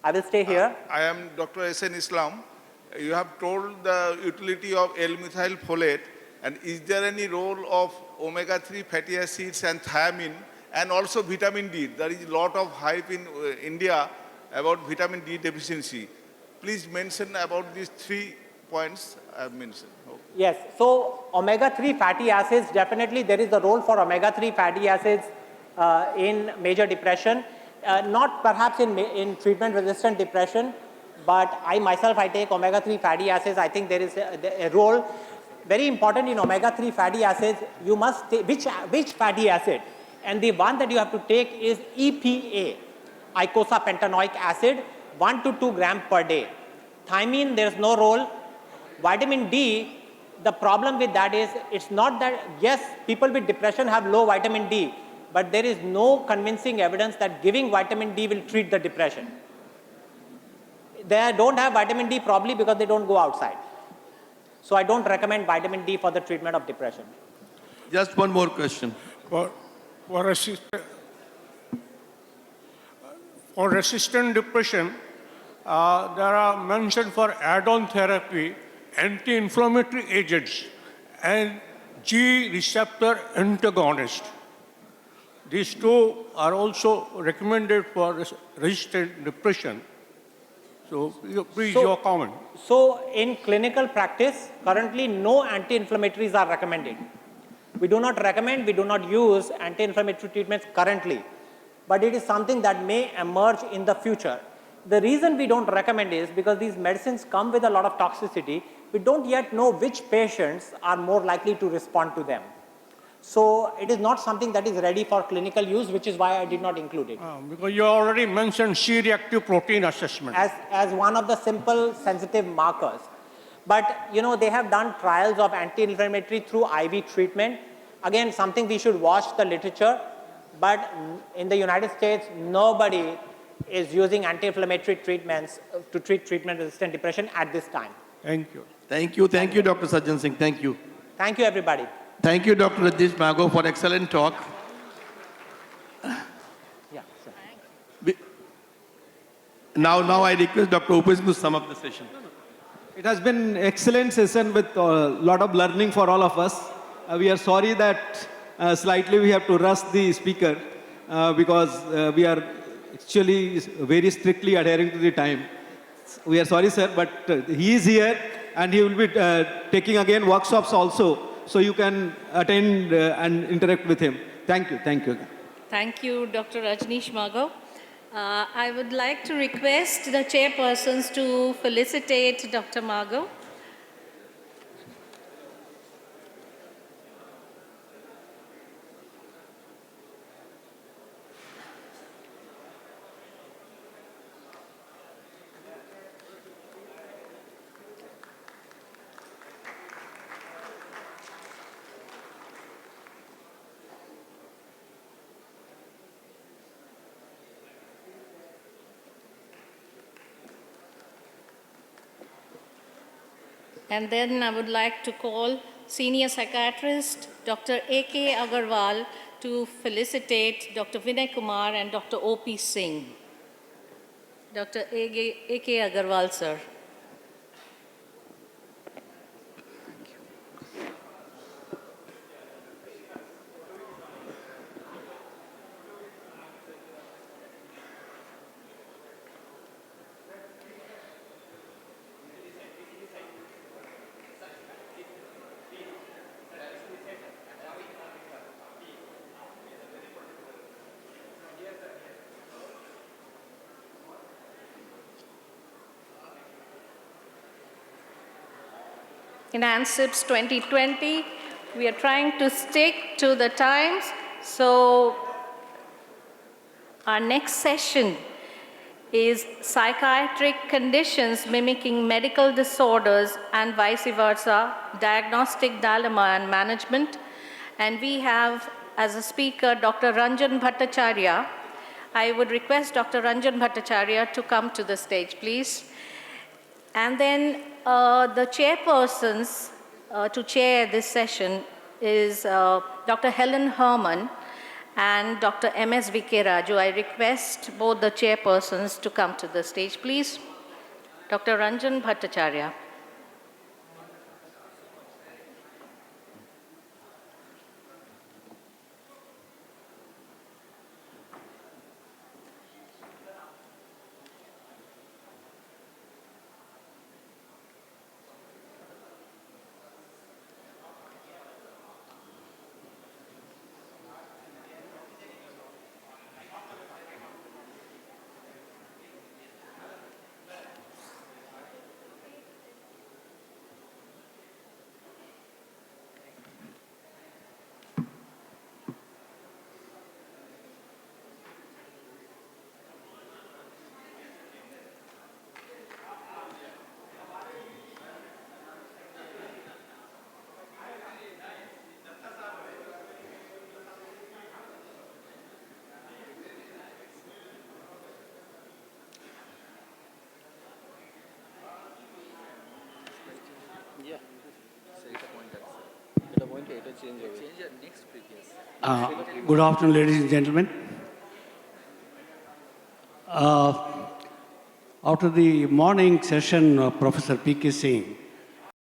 I will stay here. I am Dr. S.N. Islam. You have told the utility of L-methyl folate, and is there any role of omega-3 fatty acids and thiamine, and also vitamin D? There is a lot of hype in India about vitamin D deficiency. Please mention about these 3 points I have mentioned. Okay. Yes, so omega-3 fatty acids, definitely there is a role for omega-3 fatty acids in major depression, not perhaps in treatment-resistant depression, but I myself, I take omega-3 fatty acids. I think there is a role, very important in omega-3 fatty acids, you must take, which fatty acid? And the one that you have to take is EPA, eicosapentaenoic acid, 1 to 2 grams per day. Thiamine, there is no role. Vitamin D, the problem with that is, it's not that, yes, people with depression have low vitamin D, but there is no convincing evidence that giving vitamin D will treat the depression. They don't have vitamin D probably because they don't go outside. So I don't recommend vitamin D for the treatment of depression. Just one more question. For resistant depression, there are mentioned for add-on therapy, anti-inflammatory agents, and G receptor antagonist. These 2 are also recommended for resistant depression. So please your comment. So in clinical practice, currently no anti-inflammatories are recommended. We do not recommend, we do not use anti-inflammatory treatments currently, but it is something that may emerge in the future. The reason we don't recommend is because these medicines come with a lot of toxicity. We don't yet know which patients are more likely to respond to them. So it is not something that is ready for clinical use, which is why I did not include it. Because you already mentioned C-reactive protein assessment. As one of the simple sensitive markers. But they have done trials of anti-inflammatory through IV treatment. Again, something we should watch the literature. But in the United States, nobody is using anti-inflammatory treatments to treat treatment-resistant depression at this time. Thank you. Thank you, Dr. Sajjan Singh. Thank you. Thank you, everybody. Thank you, Dr. Rajneesh Mago, for excellent talk. Yeah, sir. Now I request Dr. Upesh to sum up the session. It has been an excellent session with a lot of learning for all of us. We are sorry that slightly we have to rush the speaker because we are actually very strictly adhering to the time. We are sorry, sir, but he is here and he will be taking again workshops also, so you can attend and interact with him. Thank you. Thank you. Thank you, Dr. Rajneesh Mago. I would like to request the chairpersons to felicitate Dr. Mago. And then I would like to call Senior Psychiatrist Dr. A.K. Agarwal to felicitate Dr. Vinay Kumar and Dr. O.P. Singh. Dr. A.K. Agarwal, sir. In ANCIPS 2020, we are trying to stick to the times. So our next session is psychiatric conditions mimicking medical disorders and vice versa, diagnostic dilemma and management. And we have as a speaker Dr. Ranjan Bhattacharya. I would request Dr. Ranjan Bhattacharya to come to the stage, please. And then the chairpersons to chair this session is Dr. Helen Herman and Dr. M.S. Vikiraju. I request both the chairpersons to come to the stage, please. Dr. Ranjan Bhattacharya. Good afternoon, ladies and gentlemen. After the morning session of Professor P.K. Singh,